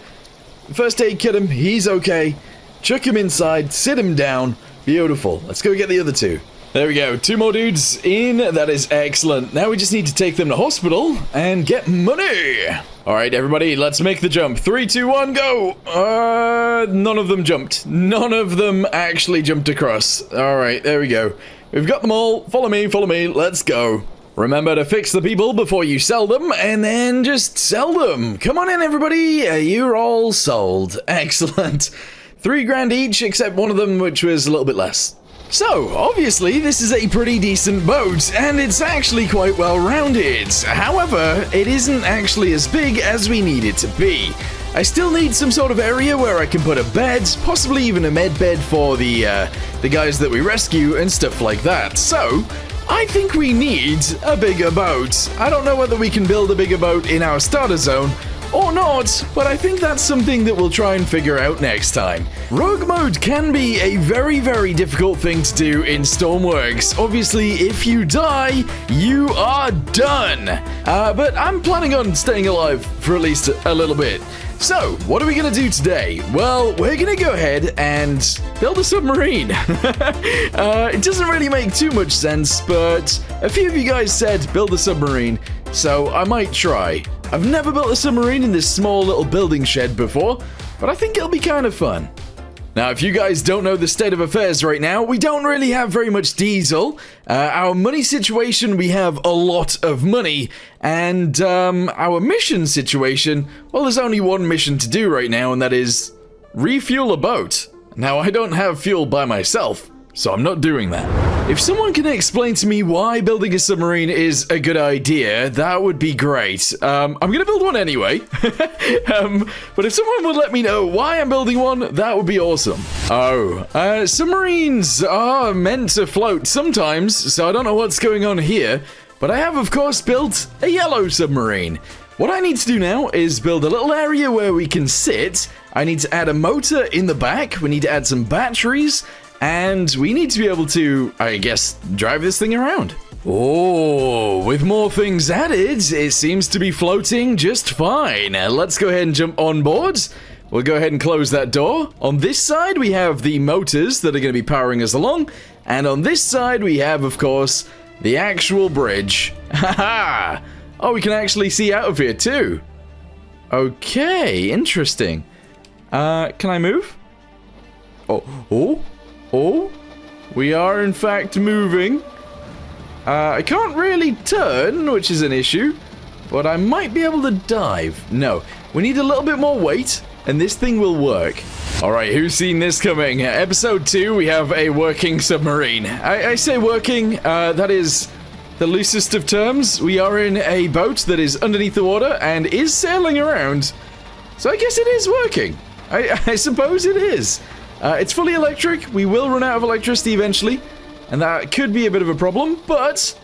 First aid kit him. He's okay. Chuck him inside. Sit him down. Beautiful. Let's go get the other 2. There we go, 2 more dudes in, that is excellent. Now we just need to take them to hospital and get money. All right, everybody, let's make the jump. 3, 2, 1, go. None of them jumped. None of them actually jumped across. All right, there we go. We've got them all. Follow me, let's go. Remember to fix the people before you sell them, and then just sell them. Come on in, everybody, you're all sold. Excellent. 3 grand each, except one of them, which was a little bit less. So, obviously, this is a pretty decent boat, and it's actually quite well-rounded. However, it isn't actually as big as we need it to be. I still need some sort of area where I can put a bed, possibly even a med bed for the guys that we rescue and stuff like that. So, I think we need a bigger boat. I don't know whether we can build a bigger boat in our starter zone, or not, but I think that's something that we'll try and figure out next time. Rogue mode can be a very, very difficult thing to do in Stormworks. Obviously, if you die, you are done. But I'm planning on staying alive for at least a little bit. So, what are we going to do today? Well, we're going to go ahead and build a submarine. It doesn't really make too much sense, but a few of you guys said build a submarine, so I might try. I've never built a submarine in this small little building shed before, but I think it'll be kind of fun. Now, if you guys don't know the state of affairs right now, we don't really have very much diesel. Our money situation, we have a lot of money. And our mission situation, well, there's only one mission to do right now, and that is refuel a boat. Now, I don't have fuel by myself, so I'm not doing that. If someone can explain to me why building a submarine is a good idea, that would be great. I'm gonna build one anyway. But if someone would let me know why I'm building one, that would be awesome. Submarines are meant to float sometimes, so I don't know what's going on here. But I have, of course, built a yellow submarine. What I need to do now is build a little area where we can sit. I need to add a motor in the back. We need to add some batteries. And we need to be able to, I guess, drive this thing around. Oh, with more things added, it seems to be floating just fine. Let's go ahead and jump on board. We'll go ahead and close that door. On this side, we have the motors that are going to be powering us along. And on this side, we have, of course, the actual bridge. Haha! Oh, we can actually see out of here, too. Okay, interesting. Can I move? Oh, we are, in fact, moving. I can't really turn, which is an issue, but I might be able to dive. No, we need a little bit more weight, and this thing will work. Alright, who's seen this coming? Episode 2, we have a working submarine. I say working, that is the loosest of terms. We are in a boat that is underneath the water and is sailing around. So I guess it is working. I suppose it is. It's fully electric. We will run out of electricity eventually. And that could be a bit of a problem, but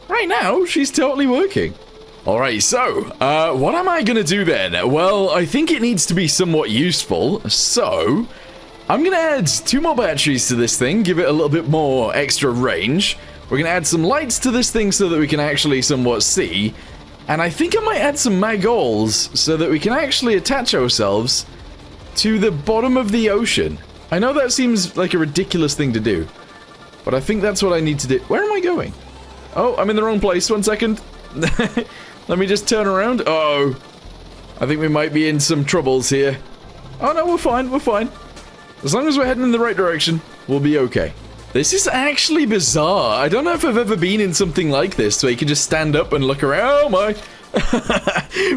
right now, she's totally working. Alright, so, what am I gonna do then? Well, I think it needs to be somewhat useful, so I'm gonna add 2 more batteries to this thing, give it a little bit more extra range. We're gonna add some lights to this thing so that we can actually somewhat see. And I think I might add some maggols so that we can actually attach ourselves to the bottom of the ocean. I know that seems like a ridiculous thing to do, but I think that's what I need to do. Where am I going? Oh, I'm in the wrong place. 1 second. Let me just turn around. Oh, I think we might be in some troubles here. Oh no, we're fine, we're fine. As long as we're heading in the right direction, we'll be okay. This is actually bizarre. I don't know if I've ever been in something like this where you can just stand up and look around. Oh my.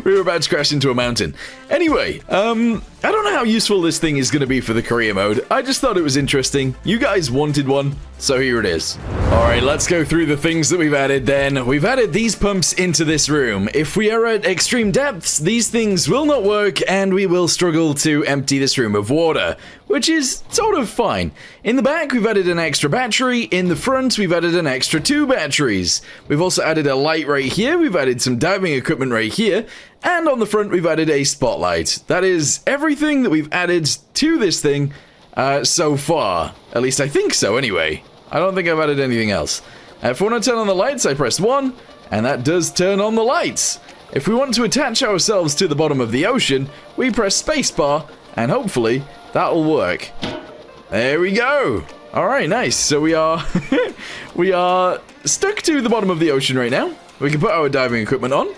We were about to crash into a mountain. Anyway, I don't know how useful this thing is going to be for the career mode. I just thought it was interesting. You guys wanted one, so here it is. Alright, let's go through the things that we've added then. We've added these pumps into this room. If we are at extreme depths, these things will not work and we will struggle to empty this room of water, which is sort of fine. In the back, we've added an extra battery. In the front, we've added an extra 2 batteries. We've also added a light right here. We've added some diving equipment right here. And on the front, we've added a spotlight. That is everything that we've added to this thing so far. At least I think so, anyway. I don't think I've added anything else. If we want to turn on the lights, I press 1, and that does turn on the lights. If we want to attach ourselves to the bottom of the ocean, we press spacebar, and hopefully that'll work. There we go. All right, nice. So we are we are stuck to the bottom of the ocean right now. We can put our diving equipment on.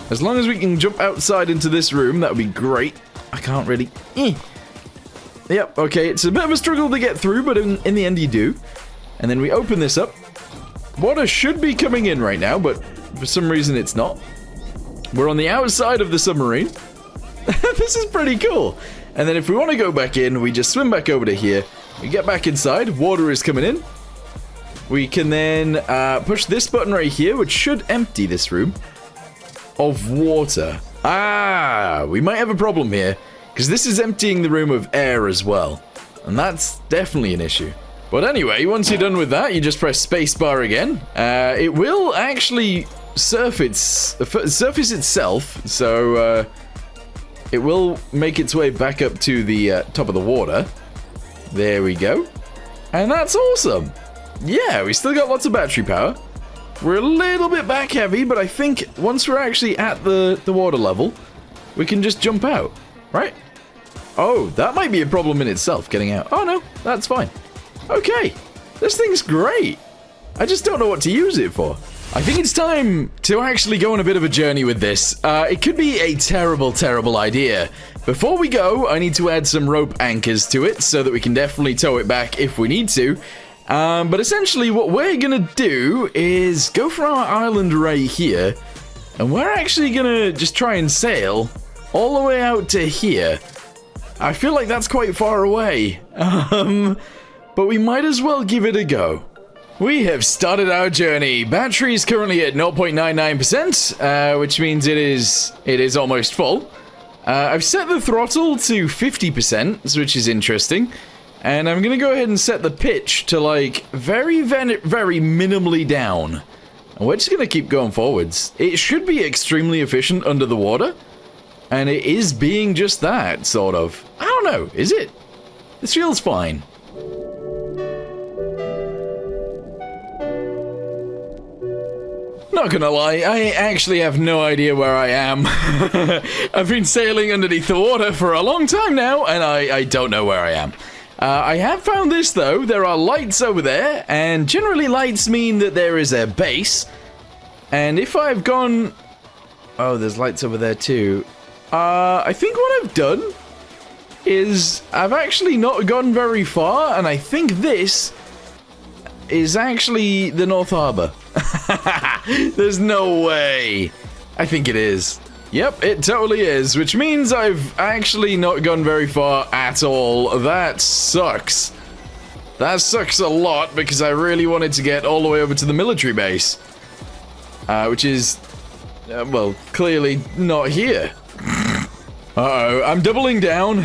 As long as we can jump outside into this room, that would be great. I can't really. Yep. Okay, it's a bit of a struggle to get through, but in the end you do. And then we open this up. Water should be coming in right now, but for some reason it's not. We're on the outside of the submarine. This is pretty cool. And then if we want to go back in, we just swim back over to here. We get back inside. Water is coming in. We can then push this button right here, which should empty this room of water. Ah, we might have a problem here, because this is emptying the room of air as well. And that's definitely an issue. But anyway, once you're done with that, you just press spacebar again. It will actually surface itself, so it will make its way back up to the top of the water. There we go. And that's awesome. Yeah, we still got lots of battery power. We're a little bit back heavy, but I think once we're actually at the water level, we can just jump out, right? Oh, that might be a problem in itself, getting out. Oh no, that's fine. Okay, this thing's great. I just don't know what to use it for. I think it's time to actually go on a bit of a journey with this. It could be a terrible, terrible idea. Before we go, I need to add some rope anchors to it so that we can definitely tow it back if we need to. But essentially what we're gonna do is go for our island right here, and we're actually gonna just try and sail all the way out to here. I feel like that's quite far away, but we might as well give it a go. We have started our journey. Battery is currently at 0.99%, which means it is almost full. I've set the throttle to 50%, which is interesting. And I'm going to go ahead and set the pitch to, like, very minimally down. And we're just gonna keep going forwards. It should be extremely efficient under the water. And it is being just that, sort of. I don't know, is it? This feels fine. Not gonna lie, I actually have no idea where I am. I've been sailing underneath the water for a long time now, and I don't know where I am. I have found this, though. There are lights over there, and generally lights mean that there is a base. And if I've gone... Oh, there's lights over there, too. I think what I've done is I've actually not gone very far, and I think this is actually the North Harbor. There's no way. I think it is. Yep, it totally is, which means I've actually not gone very far at all. That sucks. That sucks a lot, because I really wanted to get all the way over to the military base. Which is, well, clearly not here. Uh-oh, I'm doubling down.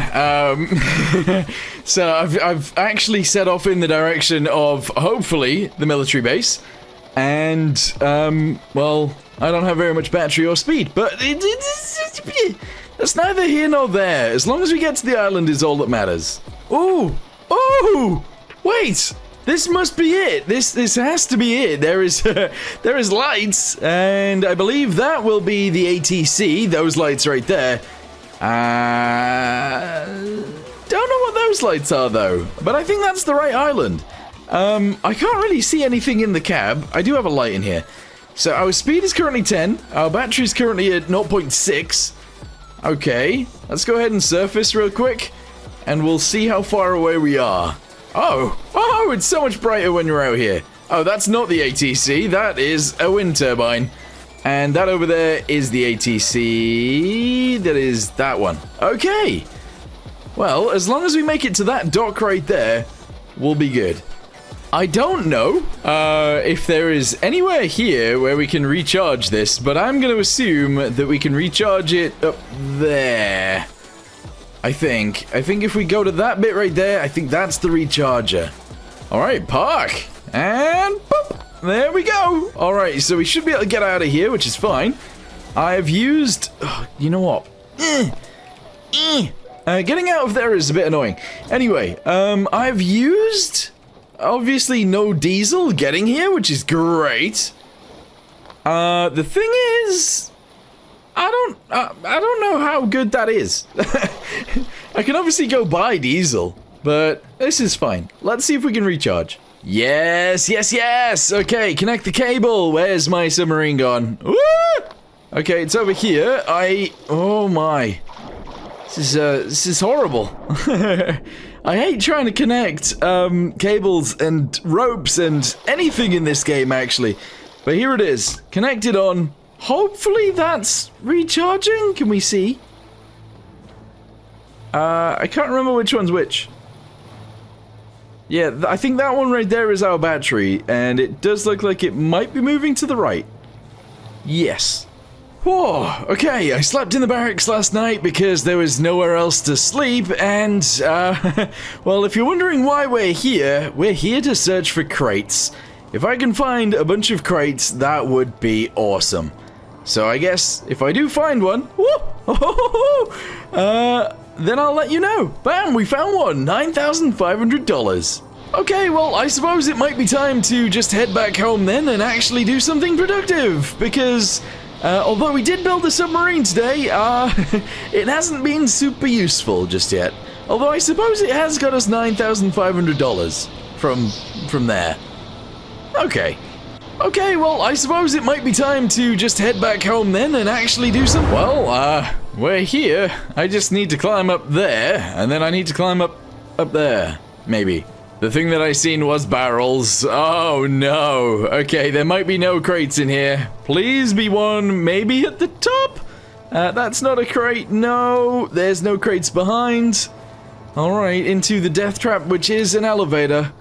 So I've actually set off in the direction of, hopefully, the military base. And, well, I don't have very much battery or speed, but that's neither here nor there. As long as we get to the island is all that matters. Ooh! Oh! Wait! This must be it. This has to be it. There is lights, and I believe that will be the ATC. Those lights right there. Don't know what those lights are though, but I think that's the right island. I can't really see anything in the cab. I do have a light in here. So our speed is currently 10. Our battery is currently at 0.6. Okay, let's go ahead and surface real quick, and we'll see how far away we are. Oh, it's so much brighter when you're out here. Oh, that's not the ATC. That is a wind turbine. And that over there is the ATC. That is that one. Okay. Well, as long as we make it to that dock right there, we'll be good. I don't know if there is anywhere here where we can recharge this, but I'm going to assume that we can recharge it up there. I think if we go to that bit right there, I think that's the recharger. All right, park. And boop. There we go. All right, so we should be able to get out of here, which is fine. I've used... Oh, you know what? Getting out of there is a bit annoying. Anyway, I've used... Obviously, no diesel getting here, which is great. The thing is... I don't know how good that is. I can obviously go buy diesel, but this is fine. Let's see if we can recharge. Yes. Okay, connect the cable. Where's my submarine gone? Woo! Okay, it's over here. Oh my. This is horrible. I hate trying to connect cables and ropes and anything in this game, actually. But here it is. Connected on. Hopefully that's recharging. Can we see? I can't remember which one's which. Yeah, I think that one right there is our battery, and it does look like it might be moving to the right. Yes. Whoa, okay, I slept in the barracks last night because there was nowhere else to sleep, and, well, if you're wondering why we're here to search for crates. If I can find a bunch of crates, that would be awesome. So I guess if I do find one, then I'll let you know. Bam, we found one, $9,500. Okay, well, I suppose it might be time to just head back home then and actually do something productive, because although we did build a submarine today, it hasn't been super useful just yet. Although I suppose it has got us $9,500 from there. Okay, well, I suppose it might be time to just head back home then and actually do some... Well, we're here. I just need to climb up there, and then I need to climb up there, maybe. The thing that I seen was barrels. Oh, no. Okay, there might be no crates in here. Please be one, maybe at the top? That's not a crate. No, there's no crates behind. All right, into the death trap, which is an elevator.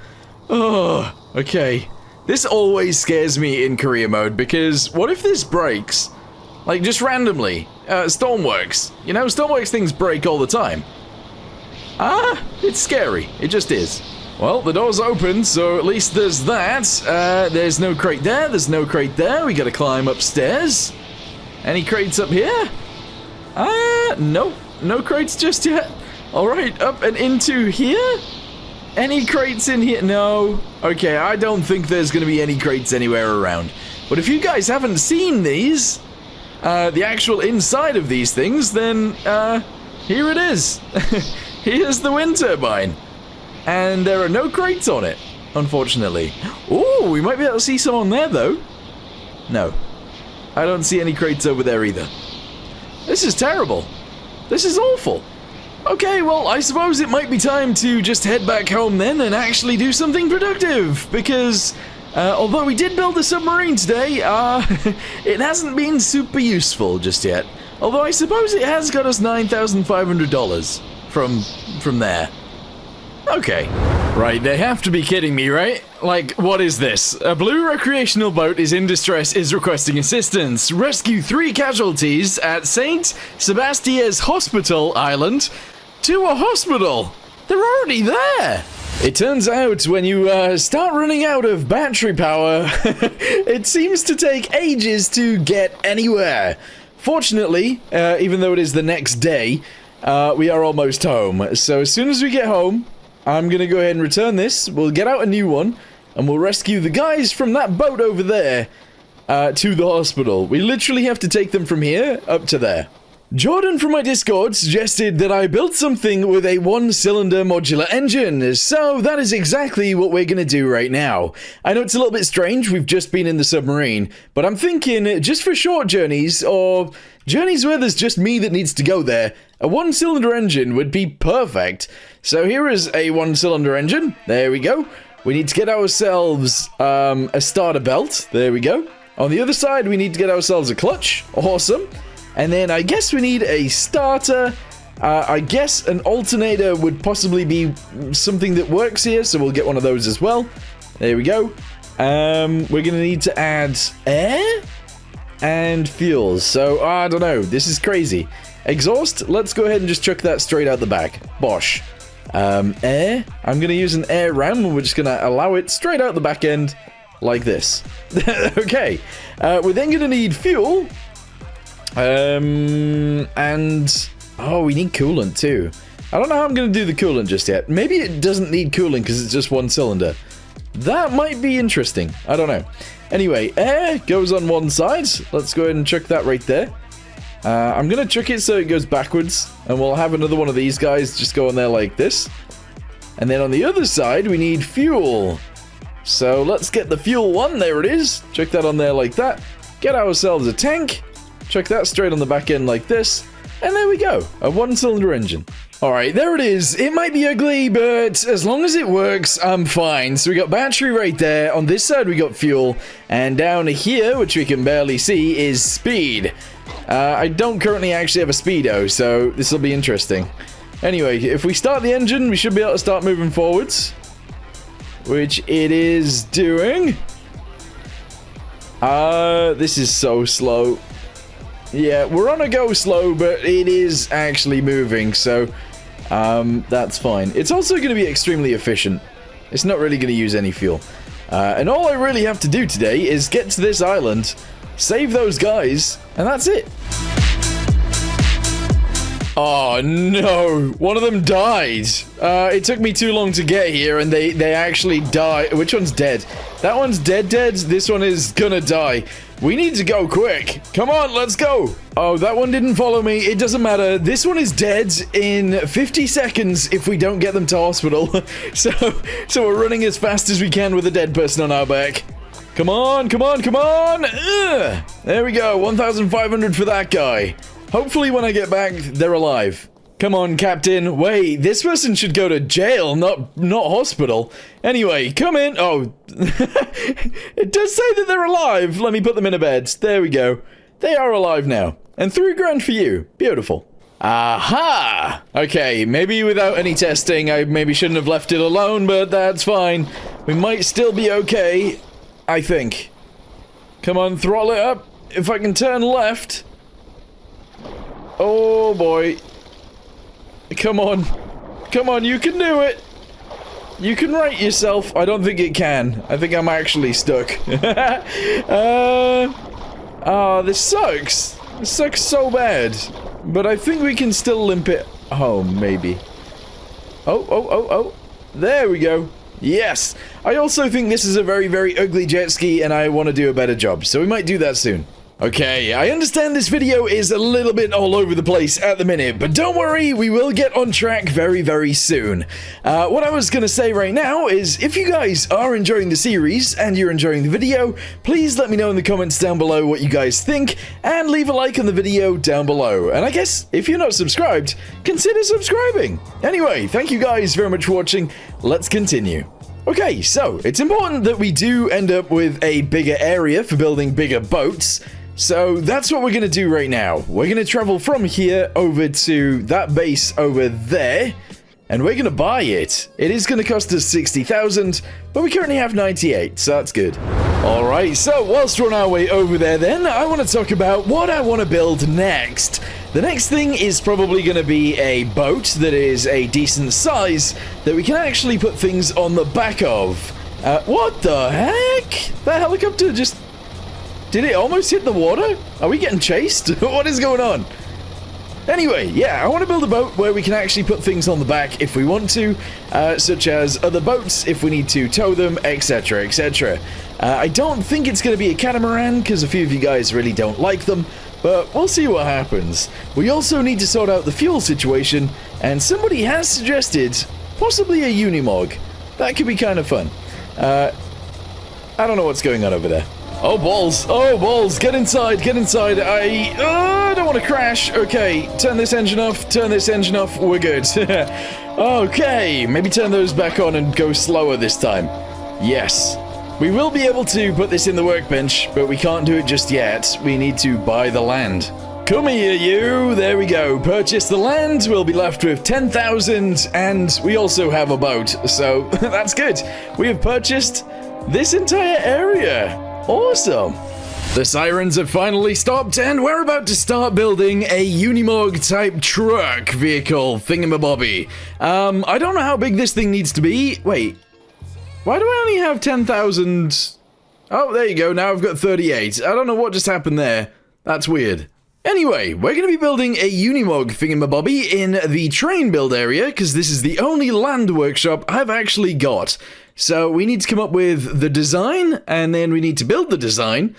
Oh, okay. This always scares me in career mode, because what if this breaks? Like, just randomly. Stormworks. You know, Stormworks things break all the time. It's scary. It just is. Well, the door's open, so at least there's that. There's no crate there, there's no crate there. We gotta climb upstairs. Any crates up here? Nope. No crates just yet. Alright, up and into here? Any crates in here? No. Okay, I don't think there's gonna be any crates anywhere around. But if you guys haven't seen these, the actual inside of these things, then, here it is. Here's the wind turbine. And there are no crates on it, unfortunately. Ooh, we might be able to see some on there, though. No. I don't see any crates over there either. This is terrible. This is awful. Okay, well, I suppose it might be time to just head back home then and actually do something productive, because although we did build a submarine today, it hasn't been super useful just yet. Although I suppose it has got us $9,500 from there. Okay. Right, they have to be kidding me, right? Like, what is this? A blue recreational boat is in distress, is requesting assistance. Rescue 3 casualties at St. Sebastian's Hospital Island to a hospital. They're already there. It turns out when you start running out of battery power, it seems to take ages to get anywhere. Fortunately, even though it is the next day, we are almost home. So as soon as we get home, I'm gonna go ahead and return this, we'll get out a new one, and we'll rescue the guys from that boat over there to the hospital. We literally have to take them from here up to there. Jordan from my Discord suggested that I build something with a one-cylinder modular engine, so that is exactly what we're gonna do right now. I know it's a little bit strange, we've just been in the submarine, but I'm thinking just for short journeys, or journeys where there's just me that needs to go there, a one-cylinder engine would be perfect. So here is a one-cylinder engine, there we go. We need to get ourselves a starter belt, there we go. On the other side we need to get ourselves a clutch, awesome. And then I guess we need a starter. I guess an alternator would possibly be something that works here, so we'll get one of those as well. There we go. We're going to need to add air and fuel. So, I don't know. This is crazy. Exhaust, let's go ahead and just chuck that straight out the back. Bosh. Air, I'm going to use an air ram, and we're just going to allow it straight out the back end like this. Okay. We're then going to need fuel. And oh, we need coolant too. I don't know how I'm gonna do the coolant just yet. Maybe it doesn't need coolant because it's just one cylinder. That might be interesting. I don't know. Anyway, air goes on one side. Let's go ahead and chuck that right there. I'm gonna chuck it so it goes backwards, and we'll have another one of these guys just go on there like this. And then on the other side we need fuel. So let's get the fuel one. There it is. Chuck that on there like that. Get ourselves a tank. Chuck that straight on the back end like this, and there we go, a one-cylinder engine. Alright, there it is. It might be ugly, but as long as it works, I'm fine. So we got battery right there, on this side we got fuel, and down here, which we can barely see, is speed. I don't currently actually have a speedo, so this will be interesting. Anyway, if we start the engine, we should be able to start moving forwards, which it is doing. This is so slow. Yeah, we're on a go slow, but it is actually moving, so that's fine. It's also going to be extremely efficient. It's not really going to use any fuel. And all I really have to do today is get to this island, save those guys, and that's it. Oh no, one of them died. It took me too long to get here and they actually died. Which one's dead? That one's dead. This one is gonna die. We need to go quick. Come on, let's go. Oh, that one didn't follow me. It doesn't matter. This one is dead in 50 seconds if we don't get them to hospital. So we're running as fast as we can with a dead person on our back. Come on, come on, come on. Ugh. There we go, 1,500 for that guy. Hopefully when I get back, they're alive. Come on, Captain. Wait, this person should go to jail, not hospital. Anyway, come in. Oh, it does say that they're alive. Let me put them in a bed. There we go. They are alive now. And $3 for you. Beautiful. Aha! Okay, maybe without any testing, I maybe shouldn't have left it alone, but that's fine. We might still be okay, I think. Come on, throttle it up. If I can turn left... Oh boy. Come on. Come on, you can do it. You can right yourself. I don't think it can. I think I'm actually stuck. Oh, this sucks. This sucks so bad. But I think we can still limp it home, maybe. Oh. There we go. Yes. I also think this is a very, very ugly jet ski, and I want to do a better job. So we might do that soon. Okay, I understand this video is a little bit all over the place at the minute, but don't worry, we will get on track very, very soon. What I was going to say right now is, if you guys are enjoying the series and you're enjoying the video, please let me know in the comments down below what you guys think, and leave a like on the video down below. And I guess, if you're not subscribed, consider subscribing. Anyway, thank you guys very much for watching. Let's continue. Okay, so it's important that we do end up with a bigger area for building bigger boats. So that's what we're going to do right now. We're going to travel from here over to that base over there, and we're going to buy it. It is going to cost us 60,000, but we currently have 98, so that's good. Alright, so whilst we're on our way over there then, I want to talk about what I want to build next. The next thing is probably going to be a boat that is a decent size that we can actually put things on the back of. What the heck? That helicopter just... Did it almost hit the water? Are we getting chased? What is going on? Anyway, yeah, I want to build a boat where we can actually put things on the back if we want to, such as other boats if we need to tow them, etc, etc. I don't think it's going to be a catamaran because a few of you guys really don't like them, but we'll see what happens. We also need to sort out the fuel situation, and somebody has suggested possibly a Unimog. That could be kind of fun. I don't know what's going on over there. Oh, balls. Oh, balls. Get inside. Get inside. I don't want to crash. Okay. Turn this engine off. Turn this engine off. We're good. Okay. Maybe turn those back on and go slower this time. Yes. We will be able to put this in the workbench, but we can't do it just yet. We need to buy the land. Come here, you. There we go. Purchase the land. We'll be left with 10,000, and we also have a boat. So that's good. We have purchased this entire area. Awesome! The sirens have finally stopped, and we're about to start building a Unimog type truck vehicle thingamabobby. I don't know how big this thing needs to be. Wait, why do I only have 10,000? Oh, there you go, now I've got 38. I don't know what just happened there. That's weird. Anyway, we're going to be building a Unimog thingamabobby in the train build area, because this is the only land workshop I've actually got. So we need to come up with the design, and then we need to build the design,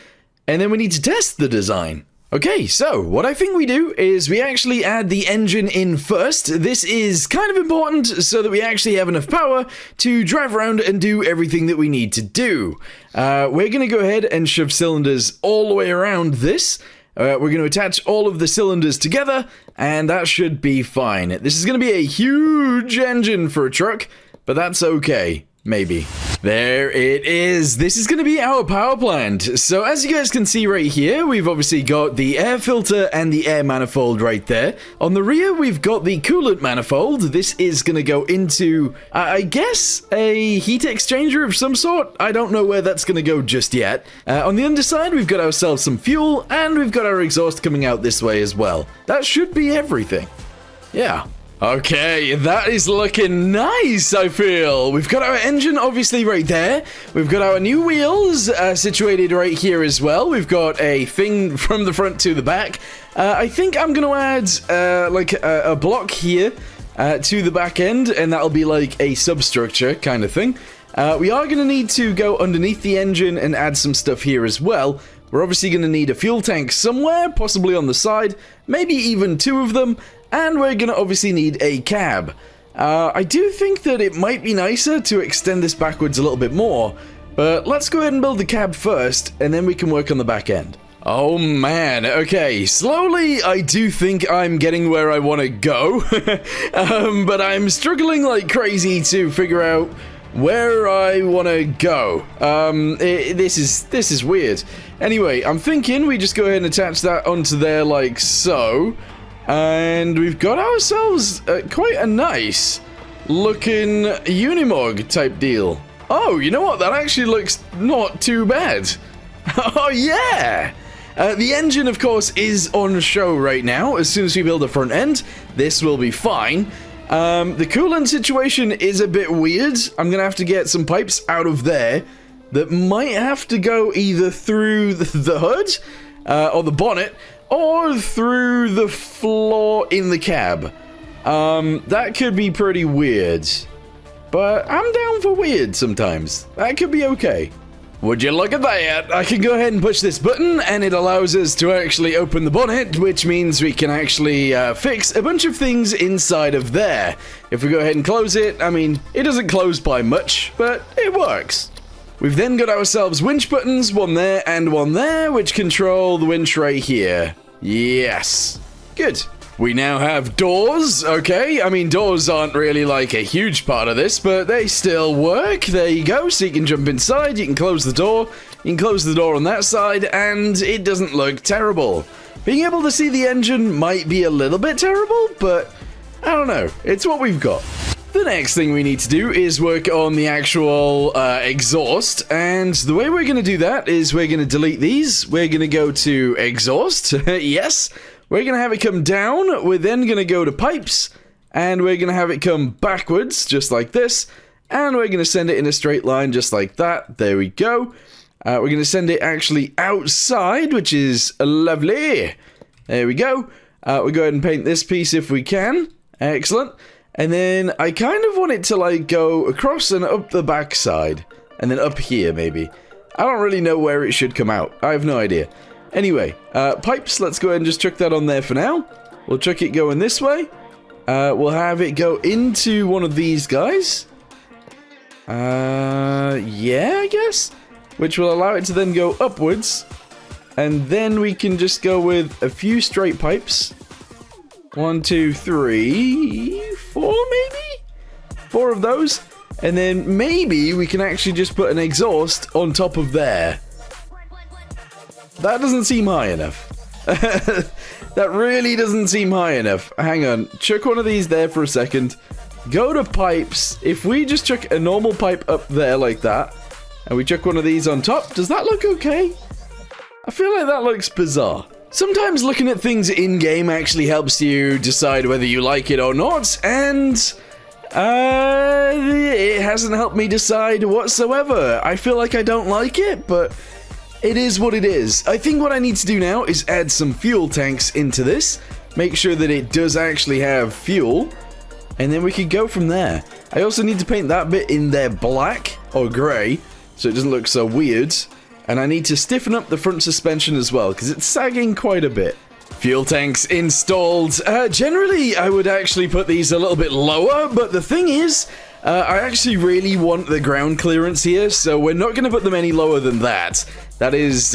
and then we need to test the design. Okay, so what I think we do is we actually add the engine in first. This is kind of important so that we actually have enough power to drive around and do everything that we need to do. We're going to go ahead and shove cylinders all the way around this. We're going to attach all of the cylinders together, and that should be fine. This is going to be a huge engine for a truck, but that's okay. Maybe. There it is. This is going to be our power plant. So as you guys can see right here, we've obviously got the air filter and the air manifold right there. On the rear, we've got the coolant manifold. This is going to go into, I guess, a heat exchanger of some sort. I don't know where that's going to go just yet. On the underside, we've got ourselves some fuel, and we've got our exhaust coming out this way as well. That should be everything. Yeah. Okay, that is looking nice, I feel. We've got our engine obviously right there. We've got our new wheels situated right here as well. We've got a thing from the front to the back. I think I'm going to add like a block here to the back end, and that'll be like a substructure kind of thing. We are going to need to go underneath the engine and add some stuff here as well. We're obviously going to need a fuel tank somewhere, possibly on the side, maybe even two of them. And we're going to obviously need a cab. I do think that it might be nicer to extend this backwards a little bit more, but let's go ahead and build the cab first, and then we can work on the back end. Oh man, okay, slowly I do think I'm getting where I want to go, but I'm struggling like crazy to figure out where I want to go. This is weird. Anyway, I'm thinking we just go ahead and attach that onto there like so. And we've got ourselves quite a nice looking Unimog type deal. Oh, you know what? That actually looks not too bad. Oh, yeah. The engine, of course, is on show right now. As soon as we build a front end, this will be fine. The coolant situation is a bit weird. I'm gonna have to get some pipes out of there that might have to go either through the hood, or the bonnet, or through the floor in the cab. That could be pretty weird. But I'm down for weird sometimes. That could be okay. Would you look at that? I can go ahead and push this button, and it allows us to actually open the bonnet, which means we can actually fix a bunch of things inside of there. If we go ahead and close it, I mean, it doesn't close by much, but it works. We've then got ourselves winch buttons, one there and one there, which control the winch right here. Yes. Good. We now have doors, okay? I mean, doors aren't really like a huge part of this, but they still work. There you go, so you can jump inside, you can close the door, you can close the door on that side, and it doesn't look terrible. Being able to see the engine might be a little bit terrible, but I don't know. It's what we've got. The next thing we need to do is work on the actual exhaust, and the way we're going to do that is we're going to delete these. We're going to go to exhaust, yes. We're going to have it come down, we're then going to go to pipes, and we're going to have it come backwards, just like this, and we're going to send it in a straight line, just like that. There we go. We're going to send it actually outside, which is lovely. There we go. We'll go ahead and paint this piece if we can. Excellent. And then I kind of want it to like go across and up the back side, and then up here maybe. I don't really know where it should come out. I have no idea. Anyway, pipes, let's go ahead and just chuck that on there for now. We'll chuck it going this way. We'll have it go into one of these guys. Yeah, I guess. Which will allow it to then go upwards. And then we can just go with a few straight pipes. 1, 2, 3, 4 maybe? 4 of those. And then maybe we can actually just put an exhaust on top of there. That doesn't seem high enough. That really doesn't seem high enough. Hang on. Chuck one of these there for a second. Go to pipes. If we just chuck a normal pipe up there like that, and we chuck one of these on top, does that look okay? I feel like that looks bizarre. Sometimes looking at things in-game actually helps you decide whether you like it or not, and it hasn't helped me decide whatsoever. I feel like I don't like it, but it is what it is. I think what I need to do now is add some fuel tanks into this, make sure that it does actually have fuel, and then we can go from there. I also need to paint that bit in there black or grey, so it doesn't look so weird. And I need to stiffen up the front suspension as well, because it's sagging quite a bit. Fuel tanks installed. Generally, I would actually put these a little bit lower, but the thing is, I actually really want the ground clearance here, so we're not going to put them any lower than that. That is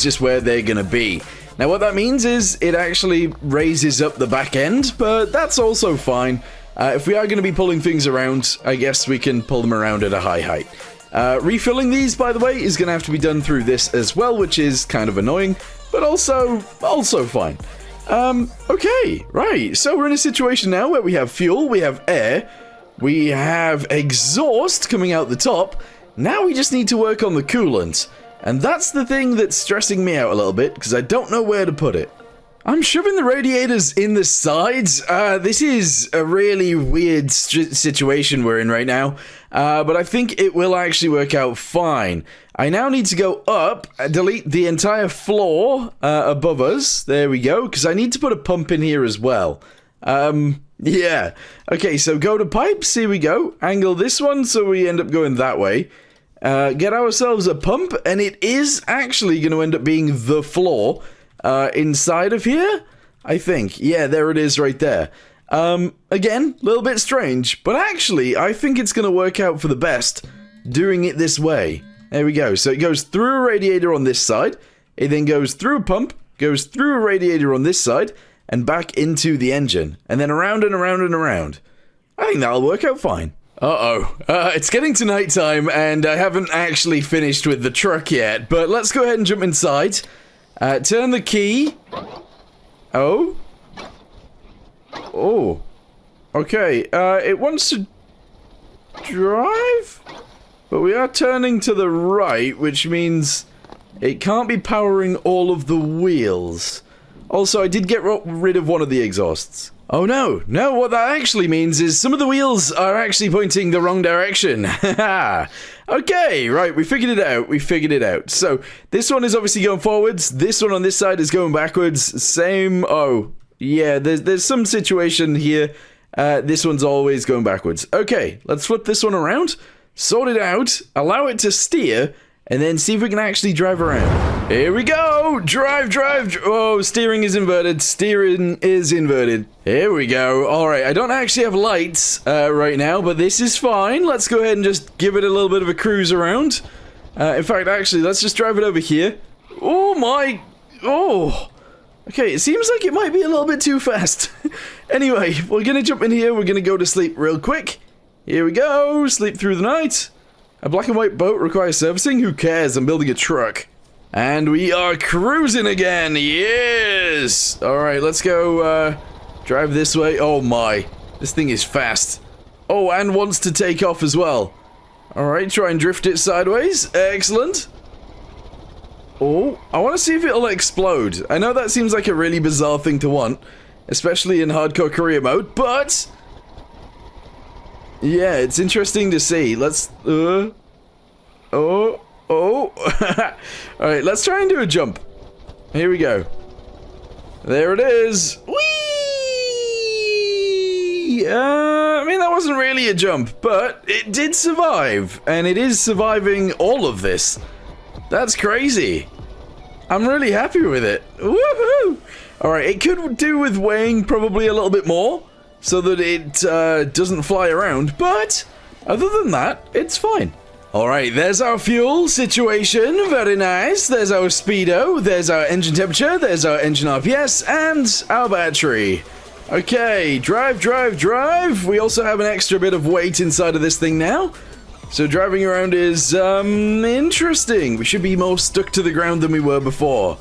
just where they're going to be. Now, what that means is it actually raises up the back end, but that's also fine. If we are going to be pulling things around, I guess we can pull them around at a high height. Refilling these, by the way, is going to have to be done through this as well, which is kind of annoying, but also fine. Okay, right, so we're in a situation now where we have fuel, we have air, we have exhaust coming out the top. Now we just need to work on the coolant, and that's the thing that's stressing me out a little bit, because I don't know where to put it. I'm shoving the radiators in the sides. This is a really weird situation we're in right now, but I think it will actually work out fine. I now need to go up, delete the entire floor above us. There we go, because I need to put a pump in here as well. Yeah. Okay, so go to pipes, here we go. Angle this one so we end up going that way. Get ourselves a pump, and it is actually going to end up being the floor. Inside of here, I think. Yeah, there it is right there. Again, a little bit strange, but actually, I think it's going to work out for the best doing it this way. There we go. So it goes through a radiator on this side, it then goes through a pump, goes through a radiator on this side, and back into the engine, and then around and around and around. I think that'll work out fine. It's getting to nighttime, and I haven't actually finished with the truck yet, but let's go ahead and jump inside. Turn the key. Oh. Okay, it wants to drive? But we are turning to the right, which means it can't be powering all of the wheels. Also, I did get rid of one of the exhausts. Oh no, no, what that actually means is some of the wheels are actually pointing the wrong direction. Okay, right, we figured it out, So, this one is obviously going forwards, this one on this side is going backwards, same, oh, yeah, there's some situation here, this one's always going backwards. Okay, let's flip this one around, sort it out, allow it to steer, and then see if we can actually drive around. Here we go! Drive! Oh, steering is inverted. Here we go. Alright, I don't actually have lights right now, but this is fine. Let's go ahead and just give it a little bit of a cruise around. In fact, actually, let's just drive it over here. Oh my... Oh! Okay, it seems like it might be a little bit too fast. Anyway, we're gonna jump in here. We're gonna go to sleep real quick. Here we go. Sleep through the night. A black and white boat requires servicing? Who cares? I'm building a truck. And we are cruising again. Yes! Alright, let's go drive this way. Oh my. This thing is fast. Oh, and wants to take off as well. Alright, try and drift it sideways. Excellent. Oh, I want to see if it'll explode. I know that seems like a really bizarre thing to want, especially in hardcore career mode, but... yeah, it's interesting to see. Let's... Oh. Alright, let's try and do a jump. Here we go. There it is. Whee! I mean, that wasn't really a jump, but it did survive. And it is surviving all of this. That's crazy. I'm really happy with it. Woohoo! Alright, it could do with weighing probably a little bit more, so that it doesn't fly around, but other than that, it's fine. Alright, there's our fuel situation, very nice. There's our speedo, there's our engine temperature, there's our engine RPS, and our battery. Okay, drive. We also have an extra bit of weight inside of this thing now. So driving around is, interesting. We should be more stuck to the ground than we were before.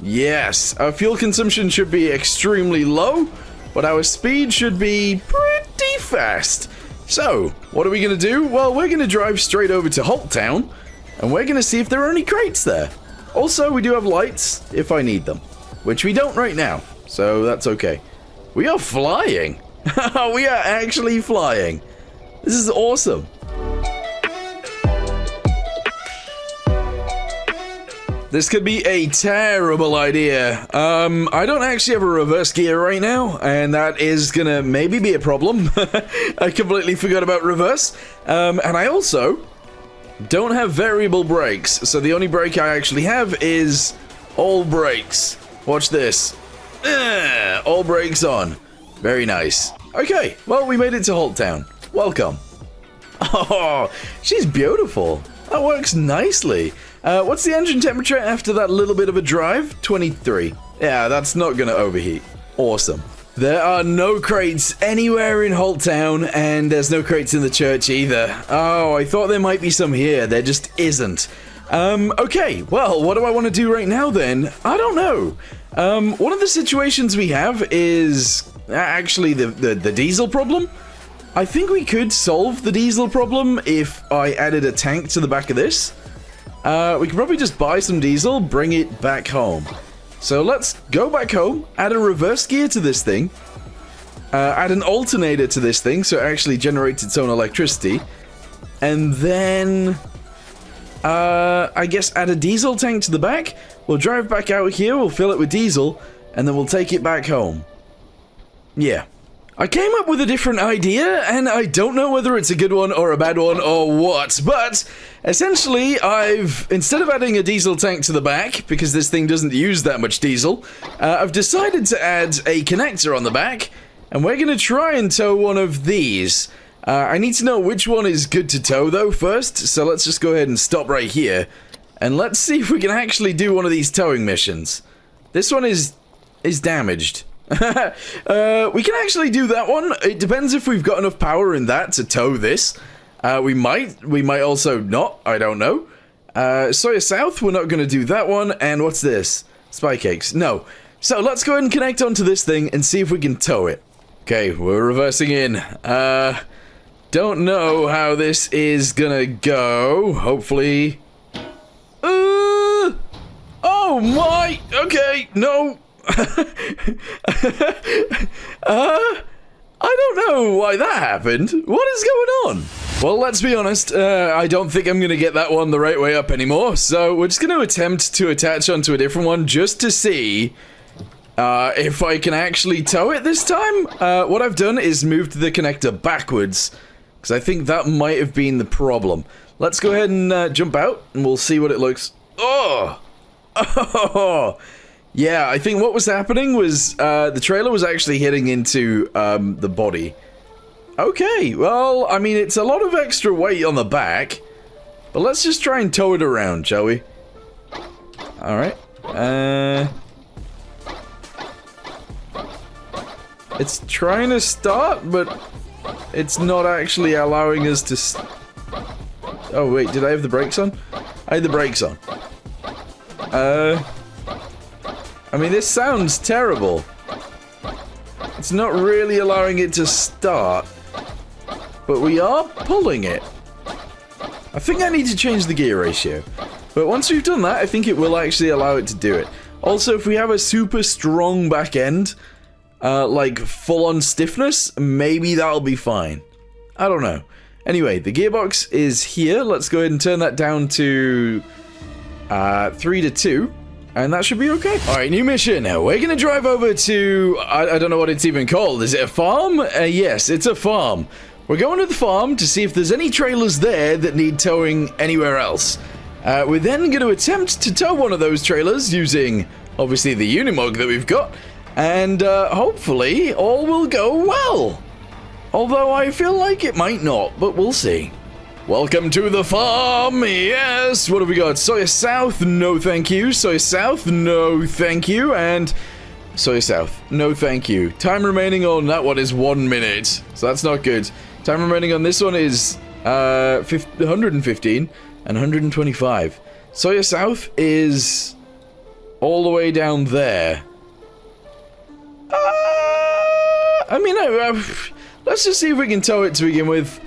Yes, our fuel consumption should be extremely low, but our speed should be pretty fast. So, what are we going to do? Well, we're going to drive straight over to Halt Town, and we're going to see if there are any crates there. Also, we do have lights, if I need them, which we don't right now, so that's okay. We are flying. We are actually flying. This is awesome. This could be a terrible idea. I don't actually have a reverse gear right now, and that is gonna maybe be a problem. I completely forgot about reverse. And I also don't have variable brakes, so the only brake I actually have is all brakes. Watch this. All brakes on. Very nice. Okay, well, we made it to Halt Town. Welcome. Oh, she's beautiful. That works nicely. What's the engine temperature after that little bit of a drive? 23. Yeah, that's not gonna overheat. Awesome. There are no crates anywhere in Halt Town, and there's no crates in the church either. Oh, I thought there might be some here. There just isn't. Okay, well, what do I want to do right now then? I don't know. One of the situations we have is actually the diesel problem. I think we could solve the diesel problem if I added a tank to the back of this. We could probably just buy some diesel, bring it back home. So let's go back home, add a reverse gear to this thing, add an alternator to this thing so it actually generates its own electricity, and then, I guess add a diesel tank to the back. We'll drive back out here, we'll fill it with diesel, and then we'll take it back home. Yeah. I came up with a different idea, and I don't know whether it's a good one or a bad one or what, but essentially instead of adding a diesel tank to the back, because this thing doesn't use that much diesel, I've decided to add a connector on the back, and we're going to try and tow one of these. I need to know which one is good to tow though first, so let's just go ahead and stop right here, and let's see if we can actually do one of these towing missions. This one is damaged. We can actually do that one. It depends if we've got enough power in that to tow this. We might also not, I don't know. Sawyer South, we're not going to do that one. And what's this? Spy cakes. No. So let's go ahead and connect onto this thing and see if we can tow it. Okay, we're reversing in. Don't know how this is gonna go. Hopefully. Oh my! Okay, no! I don't know why that happened. What is going on? Well, let's be honest, I don't think I'm gonna get that one the right way up anymore, so we're just gonna attempt to attach onto a different one just to see if I can actually tow it this time. What I've done is moved the connector backwards, because I think that might have been the problem. Let's go ahead and jump out, and we'll see what it looks... Oh! Oh! Yeah, I think what was happening was the trailer was actually hitting into the body. Okay, well, I mean, it's a lot of extra weight on the back, but let's just try and tow it around, shall we? Alright. It's trying to start, but it's not actually allowing us to... Oh, wait, did I have the brakes on? I had the brakes on. I mean, this sounds terrible. It's not really allowing it to start, but we are pulling it. I think I need to change the gear ratio, but once we've done that, I think it will actually allow it to do it. Also, if we have a super strong back end, like full-on stiffness, maybe that'll be fine. I don't know. Anyway, the gearbox is here. Let's go ahead and turn that down to 3 to 2. And that should be okay. Alright, new mission. We're gonna drive over to... I don't know what it's even called. Is it a farm? Yes, it's a farm. We're going to the farm to see if there's any trailers there that need towing anywhere else. We're then going to attempt to tow one of those trailers using, obviously, the Unimog that we've got. And hopefully, all will go well. Although I feel like it might not, but we'll see. Welcome to the farm, yes! What have we got? Soya South, no thank you. Soya South, no thank you. And Soya South, no thank you. Time remaining on that one is 1 minute, so that's not good. Time remaining on this one is 115 and 125. Soya South is all the way down there. I mean, let's just see if we can tow it to begin with.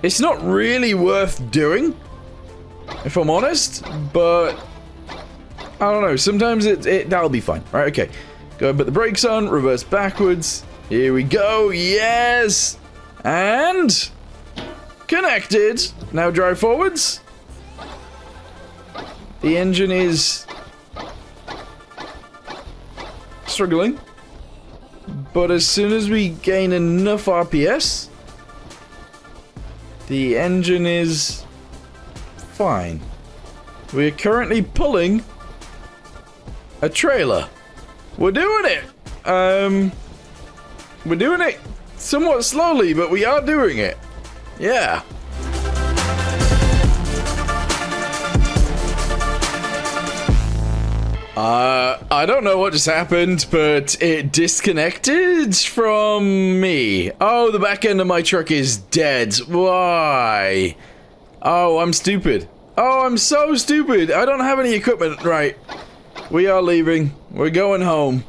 It's not really worth doing, if I'm honest, but I don't know, sometimes that'll be fine. All right, okay. Go ahead and put the brakes on, reverse backwards. Here we go, yes! And connected. Now drive forwards. The engine is struggling, but as soon as we gain enough RPS, the engine is fine. We're currently pulling a trailer. We're doing it. We're doing it somewhat slowly, but we are doing it. Yeah. I don't know what just happened, but it disconnected from me. Oh, the back end of my truck is dead. Why? Oh, I'm stupid. Oh, I'm so stupid. I don't have any equipment. Right. We are leaving. We're going home.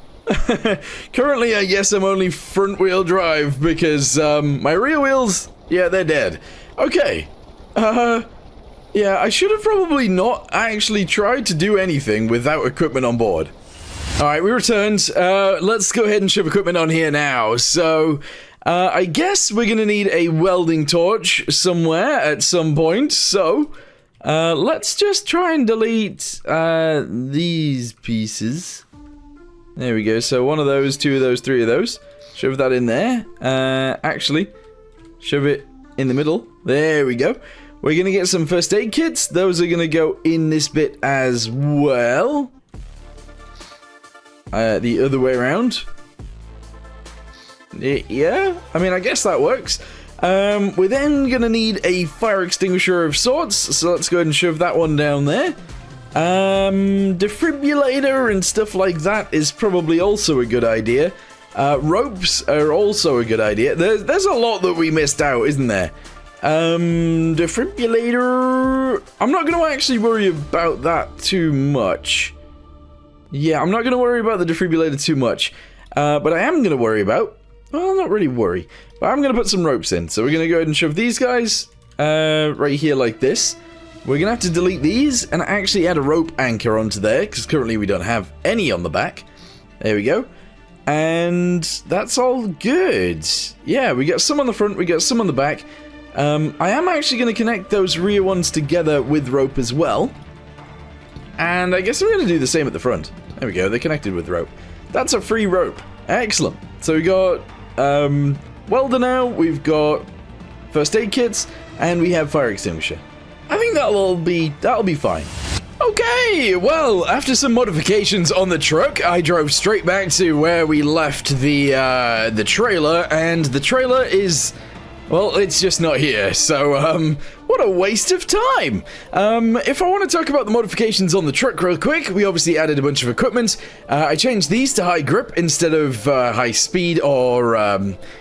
Currently, I guess I'm only front wheel drive because, my rear wheels, yeah, they're dead. Okay. Yeah, I should have probably not actually tried to do anything without equipment on board. Alright, we returned. Let's go ahead and shove equipment on here now. So, I guess we're gonna need a welding torch somewhere at some point. So, let's just try and delete these pieces. There we go. So, one of those, two of those, three of those. Shove that in there. Actually, shove it in the middle. There we go. We're going to get some first aid kits. Those are going to go in this bit as well. The other way around. Yeah, I mean, I guess that works. We're then going to need a fire extinguisher of sorts. So let's go ahead and shove that one down there. Defibrillator and stuff like that is probably also a good idea. Ropes are also a good idea. There's a lot that we missed out, isn't there? Defibrillator. I'm not going to actually worry about that too much. Yeah, I'm not going to worry about the defibrillator too much. But I am going to worry about... Well, not really worry. But I'm going to put some ropes in. So we're going to go ahead and shove these guys right here like this. we're going to have to delete these and actually add a rope anchor onto there, because currently we don't have any on the back. There we go. And that's all good. Yeah, we got some on the front, we got some on the back. I am actually going to connect those rear ones together with rope as well. And I guess we're going to do the same at the front. There we go, they're connected with rope. That's a free rope. Excellent. So we got welder now, we've got first aid kits, and we have fire extinguisher. I think that'll be fine. Okay, well, after some modifications on the truck, I drove straight back to where we left the trailer, and the trailer is, well, it's just not here, so, what a waste of time! If I want to talk about the modifications on the truck real quick, we obviously added a bunch of equipment. I changed these to high grip instead of high speed or,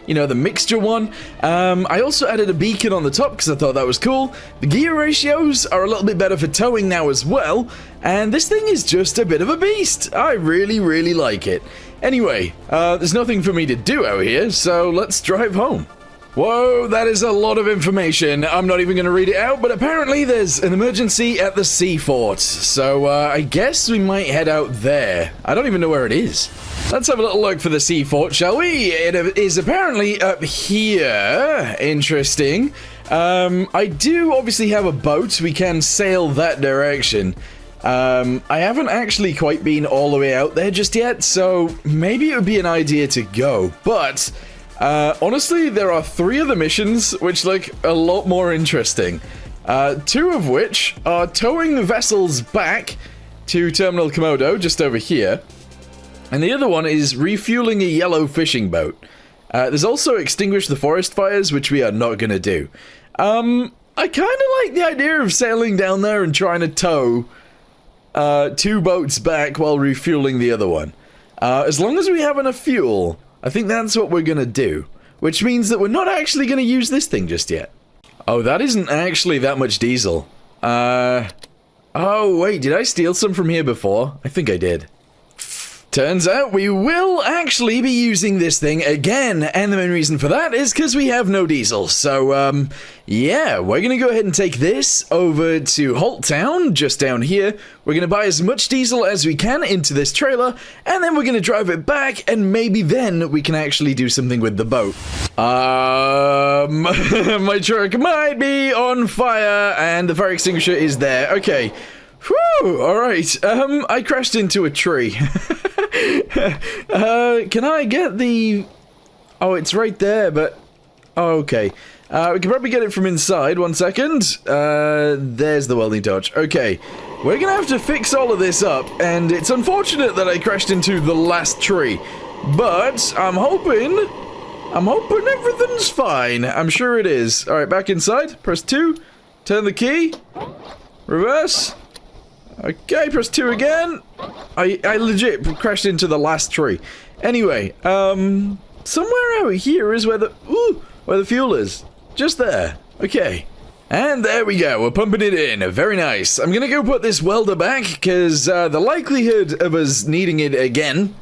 you know, the mixture one. I also added a beacon on the top because I thought that was cool. The gear ratios are a little bit better for towing now as well, and this thing is just a bit of a beast. I really, really like it. Anyway, there's nothing for me to do out here, so let's drive home. Whoa, that is a lot of information. I'm not even going to read it out, but apparently there's an emergency at the sea fort. So, I guess we might head out there. I don't even know where it is. Let's have a little look for the sea fort, shall we? It is apparently up here. Interesting. I do obviously have a boat. We can sail that direction. I haven't actually quite been all the way out there just yet, so maybe it would be an idea to go, but honestly, there are 3 of the missions which look a lot more interesting. 2 of which are towing vessels back to Terminal Komodo, just over here. And the other one is refueling a yellow fishing boat. There's also extinguish the forest fires, which we are not going to do. I kind of like the idea of sailing down there and trying to tow 2 boats back while refueling the other one. As long as we have enough fuel, I think that's what we're gonna do, which means that we're not actually gonna use this thing just yet. Oh, that isn't actually that much diesel. Oh wait, did I steal some from here before? I think I did. Turns out we will actually be using this thing again, and the main reason for that is because we have no diesel. So, yeah, we're going to go ahead and take this over to Holt Town, just down here. We're going to buy as much diesel as we can into this trailer, and then we're going to drive it back, and maybe then we can actually do something with the boat. My truck might be on fire, and the fire extinguisher is there. Okay. Whew, alright, I crashed into a tree. Can I get the... Oh, it's right there, but... Oh, okay. We can probably get it from inside, 1 second. There's the welding torch. Okay, we're gonna have to fix all of this up, and it's unfortunate that I crashed into the last tree. But, I'm hoping everything's fine. I'm sure it is. Alright, back inside, press 2, turn the key, reverse. Okay, press 2 again. I legit crashed into the last tree. Anyway, somewhere out here is where the fuel is. Just there. Okay. And there we go, we're pumping it in. Very nice. I'm gonna go put this welder back, because the likelihood of us needing it again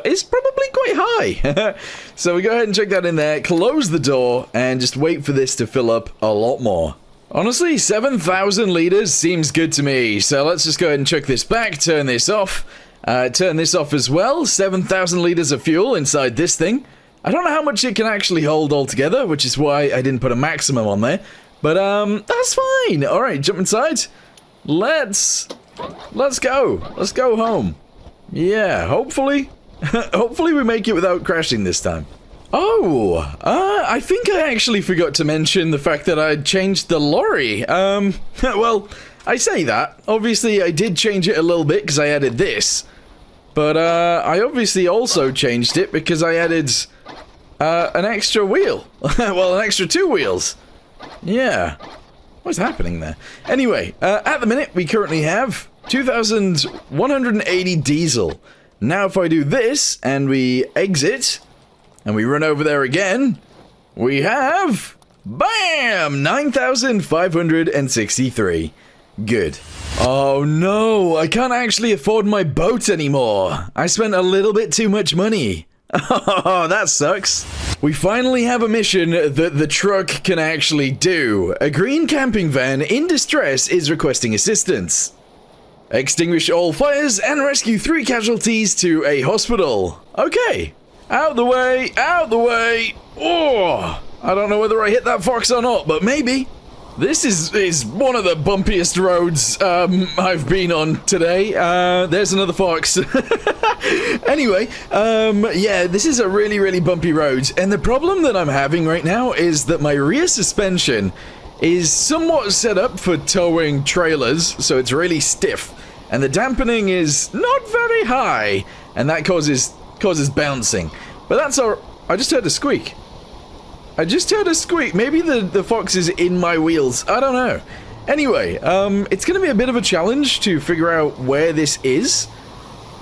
is probably quite high. So we go ahead and check that in there, close the door, and just wait for this to fill up a lot more. Honestly, 7,000 liters seems good to me, so let's just go ahead and chuck this back, turn this off as well. 7,000 liters of fuel inside this thing. I don't know how much it can actually hold altogether, which is why I didn't put a maximum on there, but that's fine. Alright, jump inside. Let's go. Let's go home. Yeah, hopefully we make it without crashing this time. Oh, I think I actually forgot to mention the fact that I changed the lorry. Well, I say that. Obviously, I did change it a little bit because I added this. But, I obviously also changed it because I added, an extra wheel. Well, an extra 2 wheels. Yeah. What's happening there? Anyway, at the minute, we currently have 2,180 diesel. Now, if I do this, and we exit... and we run over there again, we have, bam, 9,563. Good. Oh no, I can't actually afford my boat anymore. I spent a little bit too much money. Oh, that sucks. We finally have a mission that the truck can actually do. A green camping van in distress is requesting assistance. Extinguish all fires and rescue 3 casualties to a hospital. Okay. Out the way, out the way. Oh, I don't know whether I hit that fox or not, but maybe. This is one of the bumpiest roads I've been on today. There's another fox. Anyway, yeah, this is a really, really bumpy road. And the problem that I'm having right now is that my rear suspension is somewhat set up for towing trailers, so it's really stiff. And the dampening is not very high, and that causes bouncing. But that's all. I just heard a squeak. Maybe the fox is in my wheels. I don't know. Anyway, it's going to be a bit of a challenge to figure out where this is.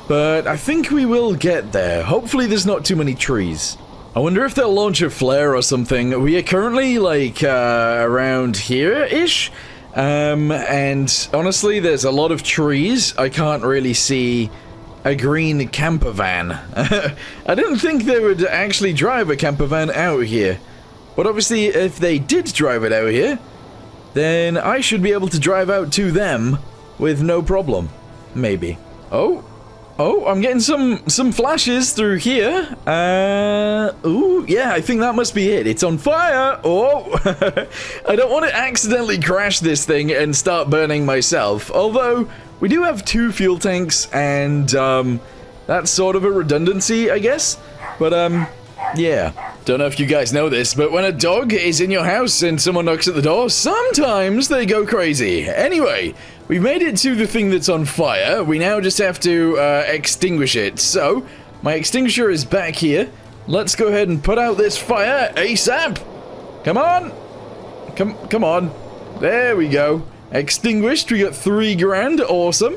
But I think we will get there. Hopefully there's not too many trees. I wonder if they'll launch a flare or something. We are currently, like, around here-ish. And honestly, there's a lot of trees. I can't really see a green camper van. I didn't think they would actually drive a camper van out here. But obviously, if they did drive it out here, then I should be able to drive out to them with no problem. Maybe. Oh, I'm getting some flashes through here. Ooh, yeah, I think that must be it. It's on fire. Oh, I don't want to accidentally crash this thing and start burning myself. Although, we do have 2 fuel tanks, and that's sort of a redundancy, I guess. But, yeah. Don't know if you guys know this, but when a dog is in your house and someone knocks at the door, sometimes they go crazy. Anyway, we've made it to the thing that's on fire. We now just have to extinguish it. So, my extinguisher is back here. Let's go ahead and put out this fire ASAP. Come on. Come on. There we go. Extinguished. We got 3 grand. Awesome.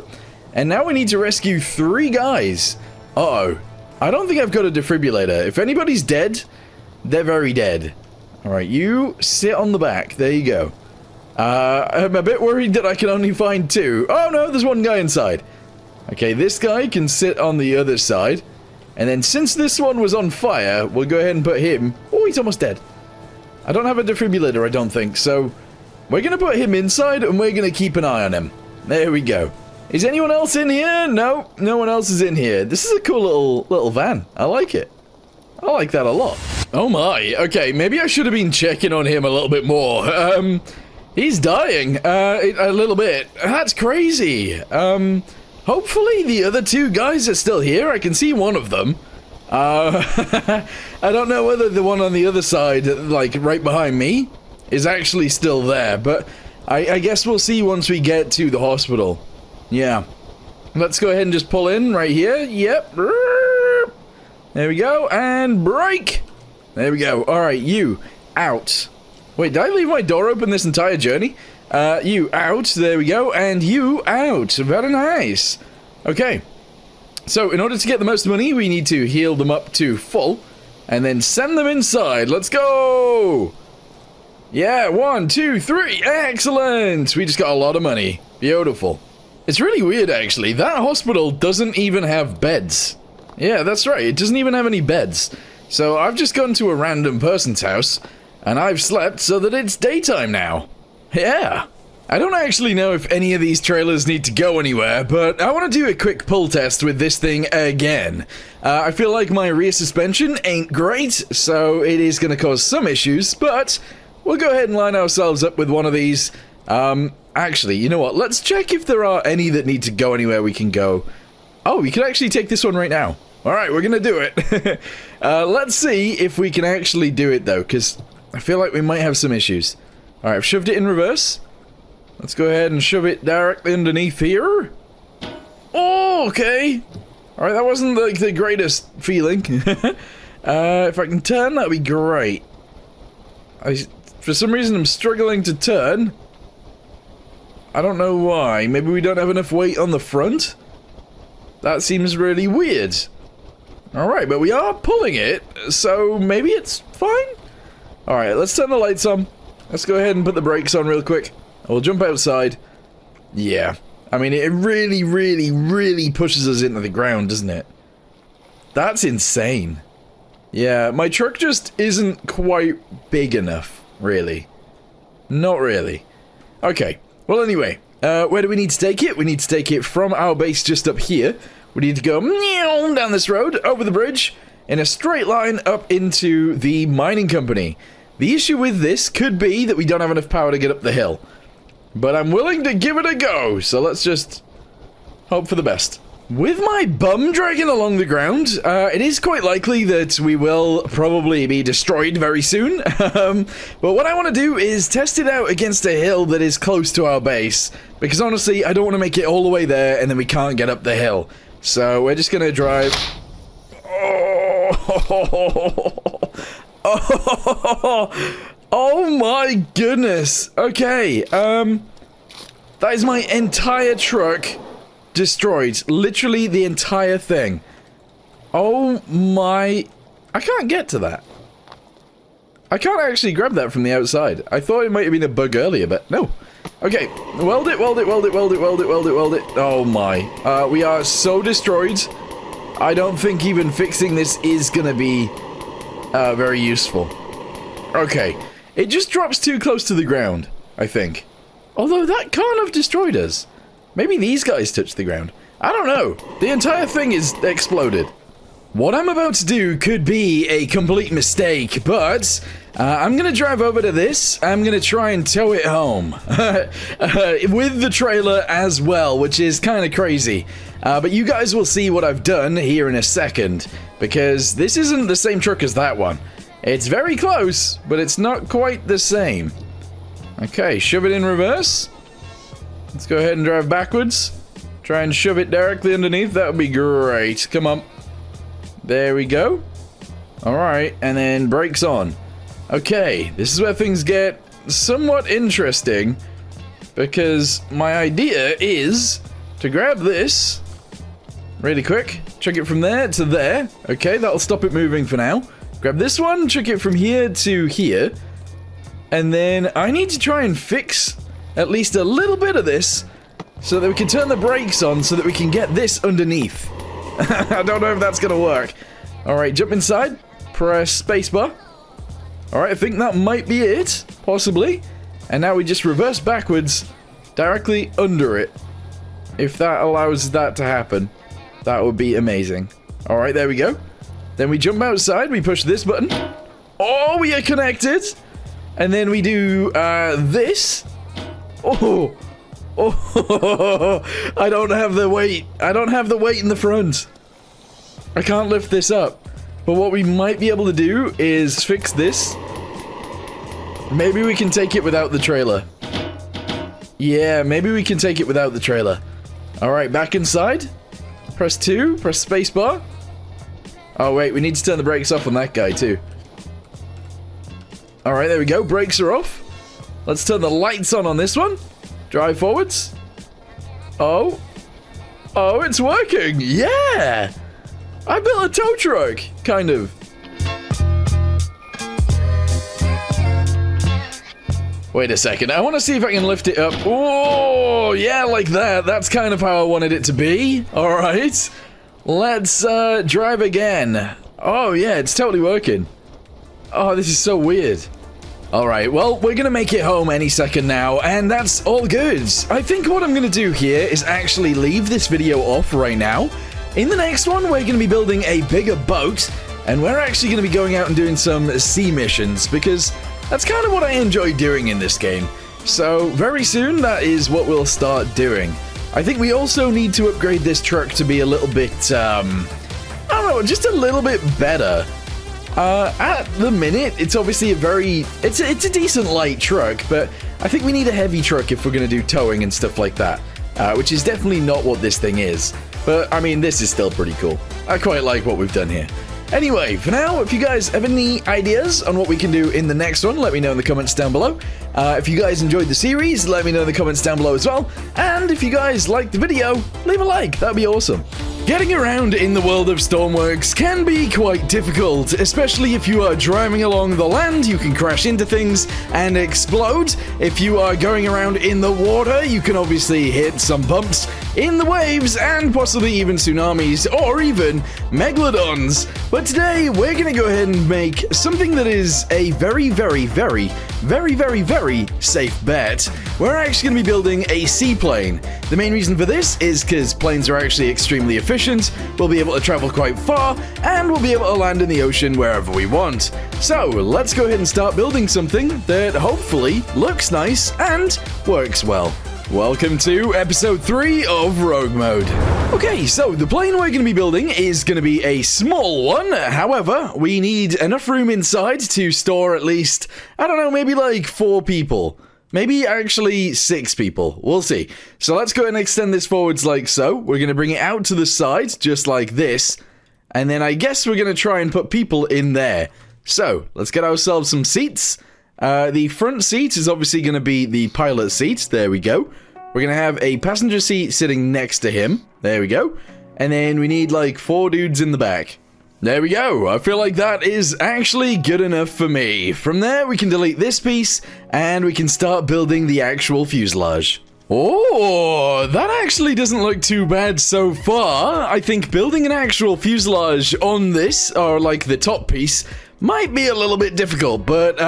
And now we need to rescue 3 guys. Uh-oh. I don't think I've got a defibrillator. If anybody's dead, they're very dead. Alright, you sit on the back. There you go. I'm a bit worried that I can only find 2. Oh no, there's 1 guy inside. Okay, this guy can sit on the other side. And then since this one was on fire, we'll go ahead and put him... Oh, he's almost dead. I don't have a defibrillator, I don't think. So, we're going to put him inside and we're going to keep an eye on him. There we go. Is anyone else in here? No, no one else is in here. This is a cool little van. I like it. I like that a lot. Oh my. Okay, maybe I should have been checking on him a little bit more. He's dying. A little bit. That's crazy. Hopefully the other 2 guys are still here. I can see one of them. I don't know whether the one on the other side, like right behind me, is actually still there, but I guess we'll see once we get to the hospital. Yeah. Let's go ahead and just pull in right here. Yep. There we go. And brake. There we go. Alright, you. Out. Wait, did I leave my door open this entire journey? You out. There we go. And you out. Very nice. Okay. So, in order to get the most money, we need to heal them up to full. And then send them inside. Let's go! Yeah, 1, 2, 3. Excellent! We just got a lot of money. Beautiful. It's really weird, actually. That hospital doesn't even have beds. Yeah, that's right. It doesn't even have any beds. So I've just gone to a random person's house, and I've slept so that it's daytime now. Yeah. I don't actually know if any of these trailers need to go anywhere, but I want to do a quick pull test with this thing again. I feel like my rear suspension ain't great, so it is going to cause some issues, but we'll go ahead and line ourselves up with one of these. Actually, you know what? Let's check if there are any that need to go anywhere we can go. Oh, we can actually take this one right now. Alright, we're gonna do it. Let's see if we can actually do it, though, because I feel like we might have some issues. Alright, I've shoved it in reverse. Let's go ahead and shove it directly underneath here. Oh, okay. Alright, that wasn't like the greatest feeling. If I can turn, that'd be great. For some reason, I'm struggling to turn. I don't know why. Maybe we don't have enough weight on the front? That seems really weird. Alright, but we are pulling it, so maybe it's fine? Alright, let's turn the lights on. Let's go ahead and put the brakes on real quick. We'll jump outside. Yeah. I mean, it really pushes us into the ground, doesn't it? That's insane. Yeah, my truck just isn't quite big enough, really. Not really. Okay, well anyway, where do we need to take it? We need to take it from our base just up here. We need to go down this road, over the bridge, in a straight line up into the mining company. The issue with this could be that we don't have enough power to get up the hill. But I'm willing to give it a go, so let's just hope for the best. With my bum dragging along the ground, it is quite likely that we will probably be destroyed very soon. But what I want to do is test it out against a hill that is close to our base. Because honestly, I don't want to make it all the way there and then we can't get up the hill. So we're just going to drive... Oh my goodness. Okay, that is my entire truck destroyed. Literally the entire thing. Oh my... I can't get to that. I can't actually grab that from the outside. I thought it might have been a bug earlier, but no. Okay, weld it, weld it, weld it, weld it, weld it, weld it, weld it. Oh my. We are so destroyed. I don't think even fixing this is gonna be very useful. Okay. It just drops too close to the ground, I think. Although that can't have destroyed us. Maybe these guys touched the ground. I don't know. The entire thing is exploded. What I'm about to do could be a complete mistake, but I'm going to drive over to this. I'm going to try and tow it home. With the trailer as well, which is kind of crazy. But you guys will see what I've done here in a second, because this isn't the same truck as that one. It's very close, but it's not quite the same. Okay, shove it in reverse. Let's go ahead and drive backwards. Try and shove it directly underneath. That would be great. Come on. There we go. Alright, and then brakes on. Okay, this is where things get somewhat interesting. Because my idea is to grab this really quick. Chuck it from there to there. Okay, that'll stop it moving for now. Grab this one, chuck it from here to here. And then I need to try and fix at least a little bit of this so that we can turn the brakes on so that we can get this underneath. I don't know if that's going to work. Alright, jump inside. Press spacebar. Alright, I think that might be it. Possibly. And now we just reverse backwards directly under it. If that allows that to happen, that would be amazing. Alright, there we go. Then we jump outside, we push this button. Oh, we are connected. And then we do this. Oh, I don't have the weight. I don't have the weight in the front. I can't lift this up. But what we might be able to do is fix this. Maybe we can take it without the trailer. Yeah, maybe we can take it without the trailer. Alright, back inside. Press 2, press spacebar. Oh wait, we need to turn the brakes off on that guy too. Alright, there we go, brakes are off. Let's turn the lights on this one. Drive forwards. Oh. Oh, it's working, yeah! I built a tow truck, kind of. Wait a second, I want to see if I can lift it up. Oh, yeah, like that. That's kind of how I wanted it to be. Alright. Let's drive again. Oh, yeah, it's totally working. Oh, this is so weird. Alright, well, we're gonna make it home any second now, and that's all good. I think what I'm gonna do here is actually leave this video off right now. In the next one, we're gonna be building a bigger boat, and we're actually gonna be going out and doing some sea missions, because that's kind of what I enjoy doing in this game. So, very soon, that is what we'll start doing. I think we also need to upgrade this truck to be a little bit, I don't know, just a little bit better. At the minute, it's obviously it's a decent light truck, but I think we need a heavy truck if we're going to do towing and stuff like that, which is definitely not what this thing is. But, I mean, this is still pretty cool. I quite like what we've done here. Anyway, for now, if you guys have any ideas on what we can do in the next one, let me know in the comments down below. If you guys enjoyed the series, let me know in the comments down below as well. And if you guys liked the video, leave a like, that'd be awesome. Getting around in the world of Stormworks can be quite difficult, especially if you are driving along the land, you can crash into things and explode. If you are going around in the water, you can obviously hit some bumps. in the waves and possibly even tsunamis or even megalodons. But today we're going to go ahead and make something that is a very safe bet. We're actually going to be building a seaplane. The main reason for this is because planes are actually extremely efficient, we'll be able to travel quite far, and we'll be able to land in the ocean wherever we want. So let's go ahead and start building something that hopefully looks nice and works well. Welcome to episode 3 of Rogue Mode. Okay, so the plane we're going to be building is going to be a small one. However, we need enough room inside to store at least, I don't know, maybe like 4 people. Maybe actually 6 people. We'll see. So let's go ahead and extend this forwards like so. We're going to bring it out to the side, just like this. And then I guess we're going to try and put people in there. So, let's get ourselves some seats. The front seat is obviously going to be the pilot seat. There we go. We're going to have a passenger seat sitting next to him. There we go. And then we need like 4 dudes in the back. There we go. I feel like that is actually good enough for me. From there, we can delete this piece and we can start building the actual fuselage. Oh, that actually doesn't look too bad so far. I think building an actual fuselage on this, or like the top piece, might be a little bit difficult, but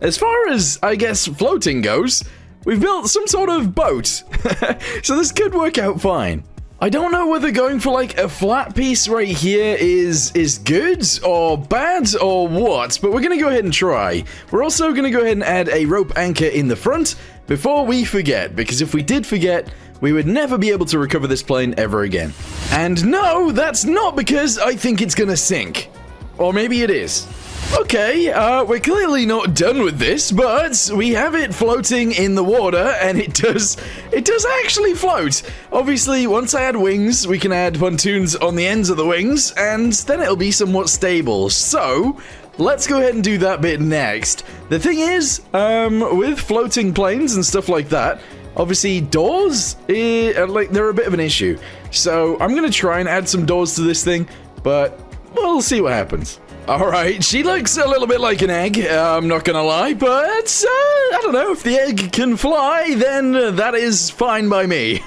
as far as, I guess, floating goes, we've built some sort of boat. So this could work out fine. I don't know whether going for like a flat piece right here is good or bad or what, but we're going to go ahead and try. We're also going to go ahead and add a rope anchor in the front before we forget, because if we did forget, we would never be able to recover this plane ever again. And no, that's not because I think it's going to sink. Or maybe it is. Okay, we're clearly not done with this, but we have it floating in the water, and it does actually float. Obviously, once I add wings, we can add pontoons on the ends of the wings, and then it'll be somewhat stable. So, let's go ahead and do that bit next. The thing is, with floating planes and stuff like that, obviously doors, they're a bit of an issue. So, I'm going to try and add some doors to this thing, but we'll see what happens. Alright, she looks a little bit like an egg, I'm not gonna lie, but, I don't know, if the egg can fly, then that is fine by me.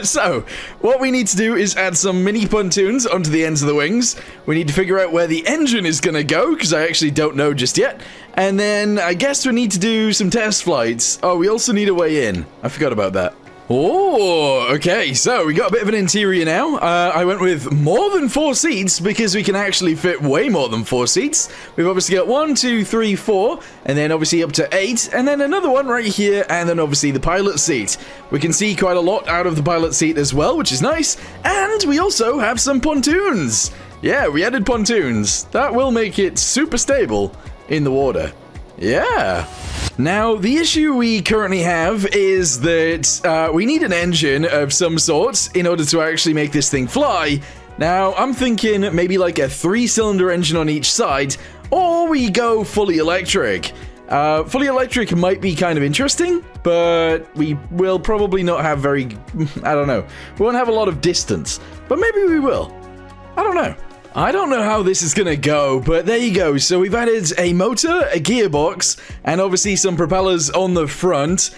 So, what we need to do is add some mini pontoons onto the ends of the wings. We need to figure out where the engine is gonna go, because I actually don't know just yet. And then, I guess we need to do some test flights. Oh, we also need a way in. I forgot about that. Oh, okay, so we got a bit of an interior now. I went with more than 4 seats because we can actually fit way more than 4 seats. We've obviously got 1, 2, 3, 4, and then obviously up to 8, and then another one right here, and then obviously the pilot seat. We can see quite a lot out of the pilot seat as well, which is nice, and we also have some pontoons. Yeah, we added pontoons. That will make it super stable in the water. Yeah. Now, the issue we currently have is that we need an engine of some sort in order to actually make this thing fly. Now, I'm thinking maybe like a 3-cylinder engine on each side, or we go fully electric. Fully electric might be kind of interesting, but we will probably not have very, I don't know. We won't have a lot of distance, but maybe we will. I don't know. I don't know how this is gonna go, but there you go. So we've added a motor, a gearbox, and obviously some propellers on the front.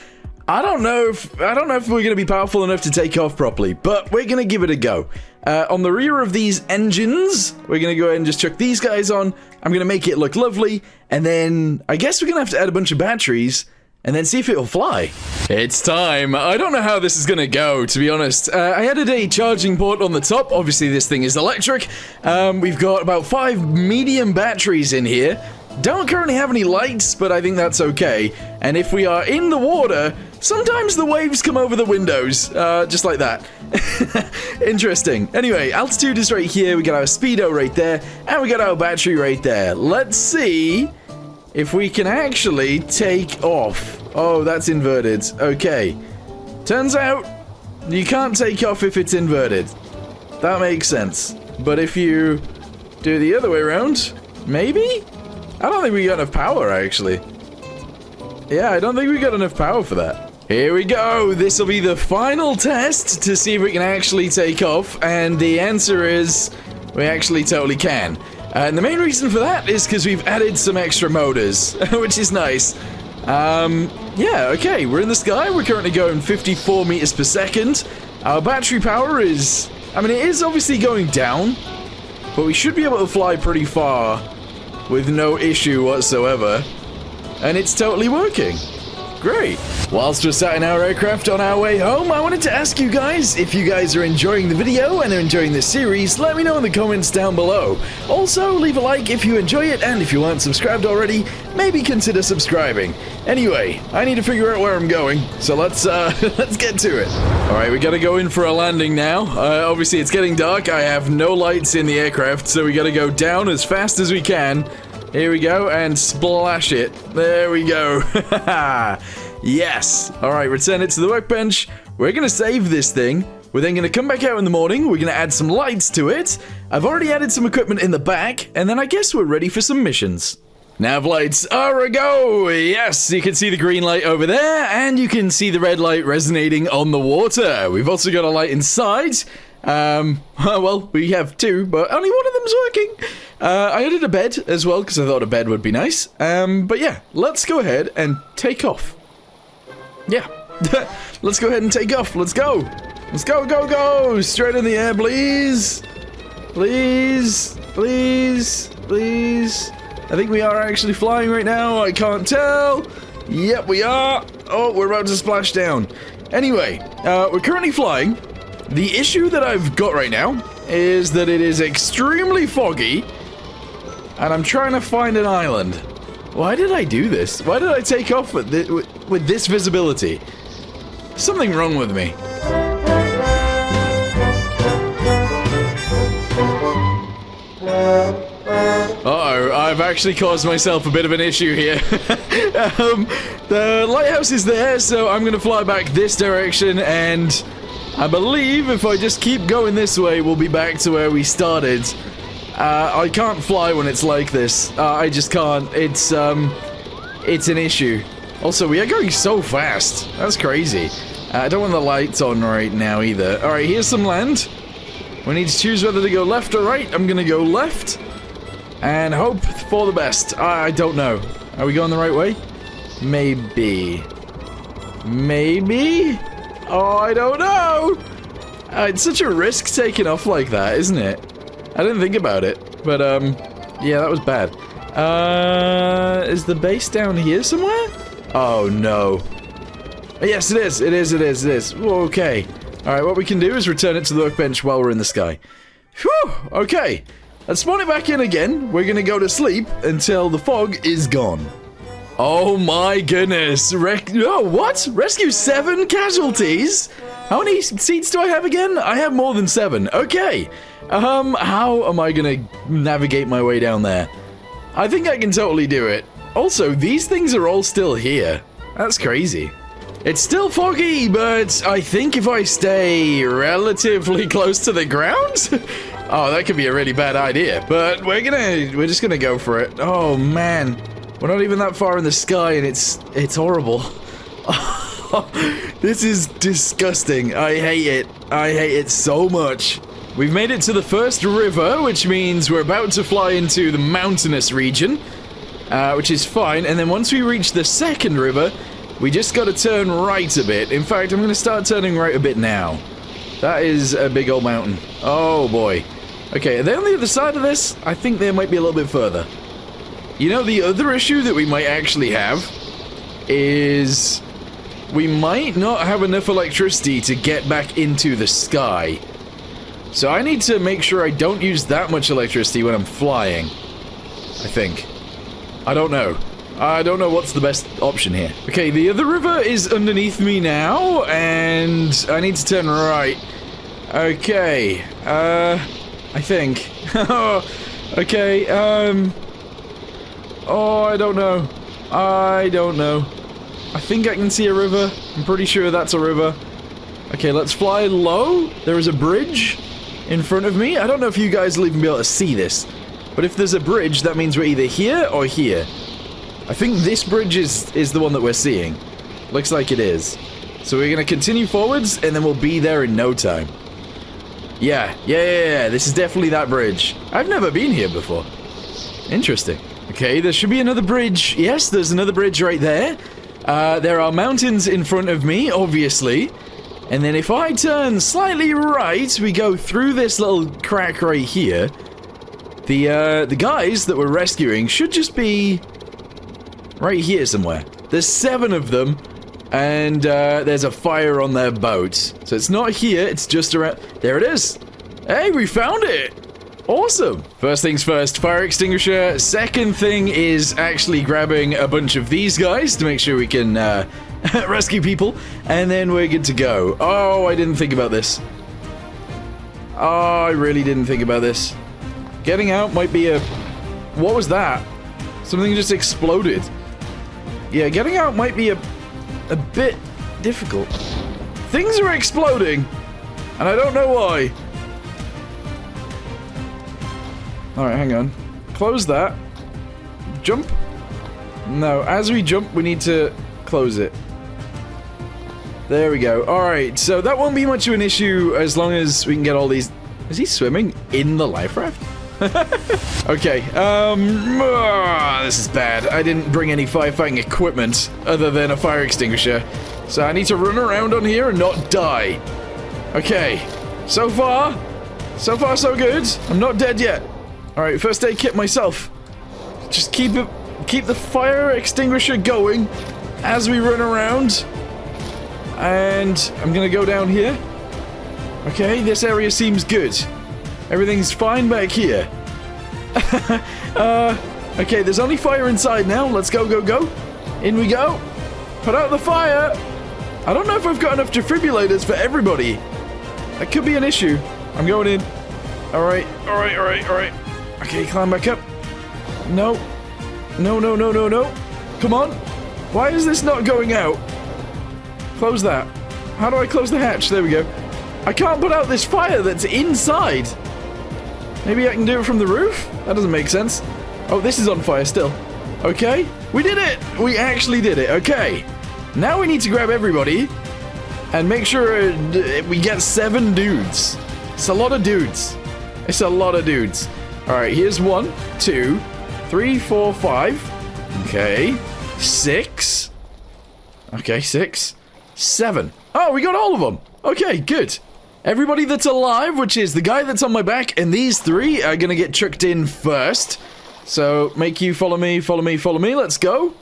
I don't know if we're gonna be powerful enough to take off properly, but we're gonna give it a go. On the rear of these engines, we're gonna go ahead and just chuck these guys on. I'm gonna make it look lovely, and then I guess we're gonna have to add a bunch of batteries and then see if it'll fly. It's time. I don't know how this is gonna go, to be honest. I added a charging port on the top. Obviously, this thing is electric. We've got about 5 medium batteries in here. Don't currently have any lights, but I think that's okay. And if we are in the water, sometimes the waves come over the windows, just like that. Interesting. Anyway, altitude is right here. We got our speedo right there, and we got our battery right there. Let's see if we can actually take off. Oh, that's inverted. Okay. Turns out, you can't take off if it's inverted. That makes sense. But if you do it the other way around, maybe? I don't think we got enough power, actually. Yeah, I don't think we got enough power for that. Here we go. This will be the final test to see if we can actually take off. And the answer is, we actually totally can. And the main reason for that is because we've added some extra motors, which is nice. Yeah, okay, we're in the sky. We're currently going 54 meters per second. Our battery power is... I mean, it is obviously going down, but we should be able to fly pretty far with no issue whatsoever. And it's totally working. Great. Whilst we're sat in our aircraft on our way home, I wanted to ask you guys, if you guys are enjoying the video and are enjoying this series, let me know in the comments down below. Also, leave a like if you enjoy it, and if you aren't subscribed already, maybe consider subscribing. Anyway, I need to figure out where I'm going, so let's get to it. Alright, we gotta go in for a landing now. Obviously it's getting dark, I have no lights in the aircraft, so we gotta go down as fast as we can. Here we go, and splash it. There we go. Yes. Alright, return it to the workbench. We're gonna save this thing. We're then gonna come back out in the morning. We're gonna add some lights to it. I've already added some equipment in the back, and then I guess we're ready for some missions. Nav lights are a go! Yes, you can see the green light over there, and you can see the red light resonating on the water. We've also got a light inside. Well, we have two, but only one of them's working. I added a bed as well, because I thought a bed would be nice. But yeah, let's go ahead and take off. Yeah, let's go ahead and take off. Let's go. Let's go, go, go! Straight in the air, please. Please, please, please. I think we are actually flying right now. I can't tell. Yep, we are. Oh, we're about to splash down. Anyway, we're currently flying. The issue that I've got right now is that it is extremely foggy, and I'm trying to find an island. Why did I do this? Why did I take off with this visibility? Something wrong with me. Uh-oh, I've actually caused myself a bit of an issue here. The lighthouse is there, so I'm gonna fly back this direction, and I believe if I just keep going this way, we'll be back to where we started. I can't fly when it's like this. I just can't. It's an issue. Also, we are going so fast. That's crazy. I don't want the lights on right now either. Alright, here's some land. We need to choose whether to go left or right. I'm gonna go left. And hope for the best. I don't know. Are we going the right way? Maybe. Maybe? Oh, I don't know! It's such a risk taking off like that, isn't it? I didn't think about it. But, yeah, that was bad. Is the base down here somewhere? Oh, no. Yes, it is. It is, it is, it is. Okay. Alright, what we can do is return it to the workbench while we're in the sky. Whew! Okay. Let's spawn it back in again. We're gonna go to sleep until the fog is gone. Oh my goodness. Oh, what? Rescue 7 casualties? How many seats do I have again? I have more than 7. Okay. How am I gonna navigate my way down there? I think I can totally do it. Also, these things are all still here. That's crazy. It's still foggy, but I think if I stay relatively close to the ground... Oh, that could be a really bad idea, but we're just gonna go for it. Oh, man. We're not even that far in the sky, and it's horrible. This is disgusting. I hate it. I hate it so much. We've made it to the first river, which means we're about to fly into the mountainous region, which is fine. And then once we reach the second river, we just got to turn right a bit. In fact, I'm going to start turning right a bit now. That is a big old mountain. Oh, boy. Okay, are they on the other side of this? I think they might be a little bit further. You know, the other issue that we might actually have is we might not have enough electricity to get back into the sky. So I need to make sure I don't use that much electricity when I'm flying. I think. I don't know. I don't know what's the best option here. Okay, the other river is underneath me now, and I need to turn right. Okay, I think. Okay, oh, I don't know. I don't know. I think I can see a river. I'm pretty sure that's a river. Okay, let's fly low. There is a bridge in front of me. I don't know if you guys will even be able to see this, but if there's a bridge, that means we're either here or here. I think this bridge is the one that we're seeing. Looks like it is. So we're gonna continue forwards, and then we'll be there in no time. Yeah, this is definitely that bridge. I've never been here before. Interesting. Okay, there should be another bridge. Yes, there's another bridge right there. There are mountains in front of me, obviously. And then if I turn slightly right, we go through this little crack right here. The guys that we're rescuing should just be right here somewhere. There's 7 of them, and there's a fire on their boat. So it's not here, it's just around... There it is! Hey, we found it! Awesome! First things first, fire extinguisher. Second thing is actually grabbing a bunch of these guys to make sure we can rescue people. And then we're good to go. Oh, I didn't think about this. Oh, I really didn't think about this. Getting out might be a... What was that? Something just exploded. Yeah, getting out might be a bit difficult. Things are exploding, and I don't know why. Alright, hang on. Close that. Jump. No, as we jump, we need to close it. There we go. Alright, so that won't be much of an issue as long as we can get all these... Is he swimming in the life raft? Okay, this is bad. I didn't bring any firefighting equipment other than a fire extinguisher. So I need to run around on here and not die. Okay, so far so good. I'm not dead yet. Alright, first aid kit myself. Just keep the fire extinguisher going as we run around. And I'm gonna go down here. Okay, this area seems good. Everything's fine back here. Okay, there's only fire inside now. Let's go, go, go. In we go. Put out the fire. I don't know if I've got enough defibrillators for everybody. That could be an issue. I'm going in. Alright, alright, alright, alright. Okay, climb back up. No. No, no, no, no, no. Come on. Why is this not going out? Close that. How do I close the hatch? There we go. I can't put out this fire that's inside. Maybe I can do it from the roof? That doesn't make sense. Oh, this is on fire still. Okay. We did it! We actually did it. Okay. Now we need to grab everybody and make sure we get 7 dudes. It's a lot of dudes. It's a lot of dudes. Alright, here's 1, 2, 3, 4, 5. Okay. 6. Okay, 6. 7. Oh, we got all of them. Okay, good. Everybody that's alive, which is the guy that's on my back, and these 3 are gonna get chucked in first. So, make you follow me, follow me, follow me. Let's go.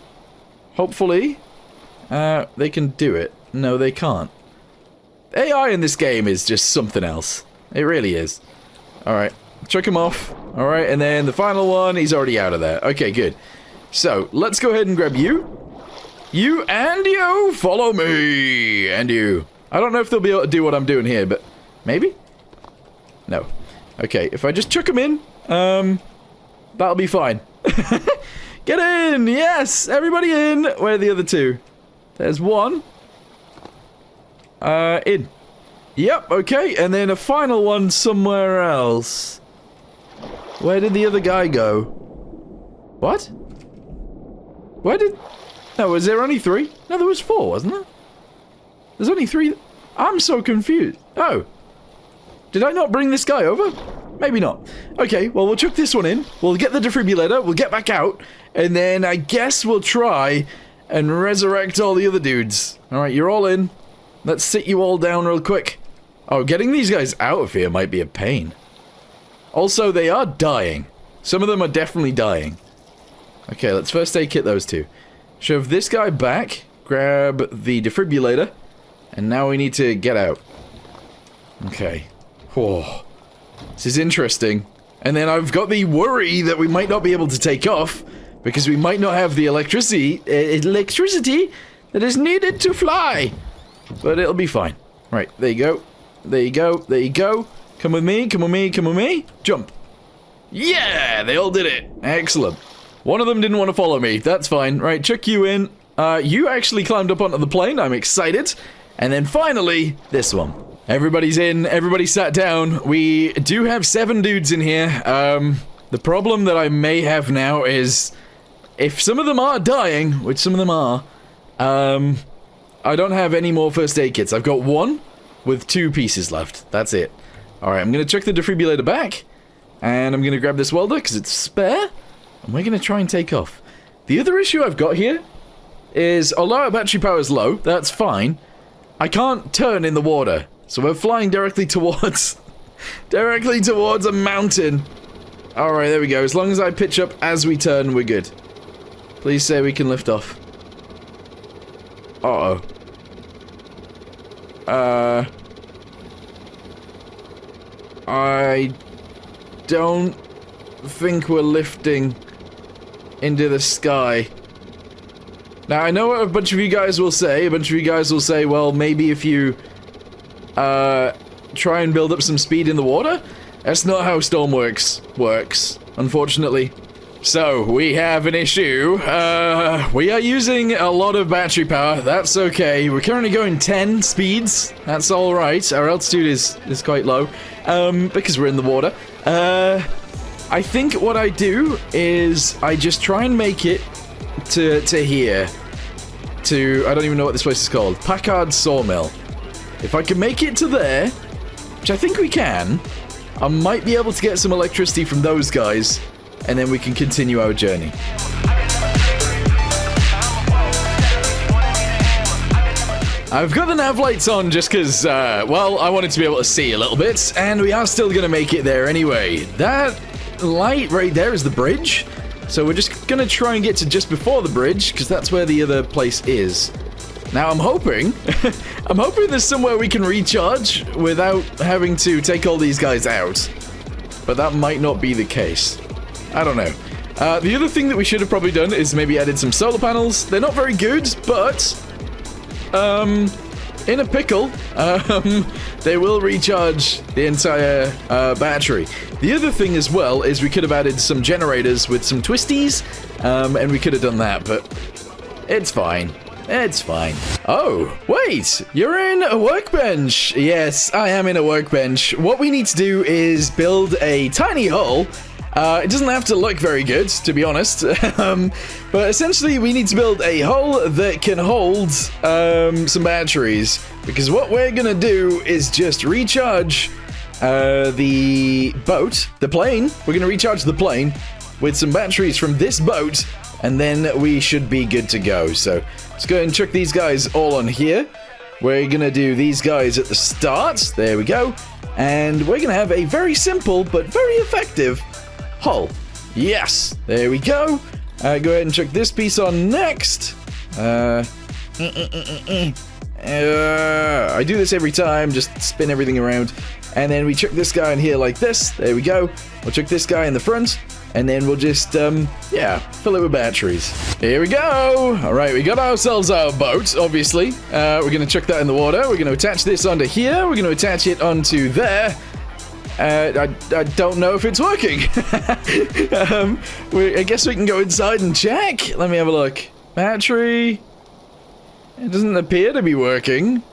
Hopefully, they can do it. No, they can't. AI in this game is just something else. It really is. Alright, chuck him off. Alright, and then the final one, he's already out of there. Okay, good. So, let's go ahead and grab you. You and you, follow me. And you. I don't know if they'll be able to do what I'm doing here, but maybe? No. Okay, if I just chuck them in, that'll be fine. Get in! Yes! Everybody in! Where are the other 2? There's 1. In. Yep, okay, and then a final one somewhere else. Where did the other guy go? What? Where did... No, was there only 3? No, there was 4, wasn't there? There's only 3... I'm so confused. Oh. Did I not bring this guy over? Maybe not. Okay, well, we'll chuck this one in. We'll get the defibrillator. We'll get back out. And then I guess we'll try and resurrect all the other dudes. Alright, you're all in. Let's sit you all down real quick. Oh, getting these guys out of here might be a pain. Also, they are dying. Some of them are definitely dying. Okay, let's first aid kit those 2. Shove this guy back. Grab the defibrillator. And now we need to get out. Okay. Whoa. This is interesting. And then I've got the worry that we might not be able to take off because we might not have the electricity that is needed to fly. But it'll be fine. Right, there you go. There you go. There you go. Come with me, come with me, come with me. Jump. Yeah, they all did it. Excellent. One of them didn't want to follow me. That's fine. Right, chuck you in. You actually climbed up onto the plane. I'm excited. And then finally, this one. Everybody's in, everybody sat down. We do have 7 dudes in here. The problem that I may have now is, if some of them are dying, which some of them are, I don't have any more first aid kits. I've got 1 with 2 pieces left. That's it. Alright, I'm gonna chuck the defibrillator back, and I'm gonna grab this welder, because it's spare, and we're gonna try and take off. The other issue I've got here is, although our battery power is low, that's fine, I can't turn in the water. So we're flying directly towards... directly towards a mountain. Alright, there we go. As long as I pitch up as we turn, we're good. Please say we can lift off. Uh-oh. I don't think we're lifting into the sky. Now, I know what a bunch of you guys will say. A bunch of you guys will say, well, maybe if you, try and build up some speed in the water? That's not how Stormworks works, unfortunately. So, we have an issue. We are using a lot of battery power. That's okay. We're currently going 10 speeds. That's alright. Our altitude is quite low, because we're in the water. I think what I do is I just try and make it to here. To, I don't even know what this place is called. Packard Sawmill. If I can make it to there, which I think we can, I might be able to get some electricity from those guys, and then we can continue our journey. I've got the nav lights on just because, well, I wanted to be able to see a little bit, and we are still going to make it there anyway. That light right there is the bridge, so we're just going to try and get to just before the bridge, because that's where the other place is. Now, I'm hoping, I'm hoping there's somewhere we can recharge without having to take all these guys out, but that might not be the case. I don't know. The other thing that we should have probably done is maybe added some solar panels. They're not very good, but in a pickle, they will recharge the entire battery. The other thing as well is we could have added some generators with some twisties, and we could have done that, but it's fine. It's fine. Oh, wait, you're in a workbench. Yes, I am in a workbench. What we need to do is build a tiny hull. It doesn't have to look very good, to be honest. But essentially, we need to build a hull that can hold some batteries. Because what we're gonna do is just recharge the boat, the plane. We're gonna recharge the plane with some batteries from this boat, and then we should be good to go. So let's go ahead and chuck these guys all on here. We're gonna do these guys at the start. There we go. And we're gonna have a very simple but very effective hull. Yes, there we go. Go ahead and chuck this piece on next. I do this every time, just spin everything around. And then we chuck this guy in here like this. There we go. We'll chuck this guy in the front. And then we'll just, yeah, fill it with batteries. Here we go! Alright, we got ourselves our boat, obviously. We're gonna chuck that in the water. We're gonna attach this onto here. We're gonna attach it onto there. I don't know if it's working. I guess we can go inside and check. Let me have a look. Battery. It doesn't appear to be working.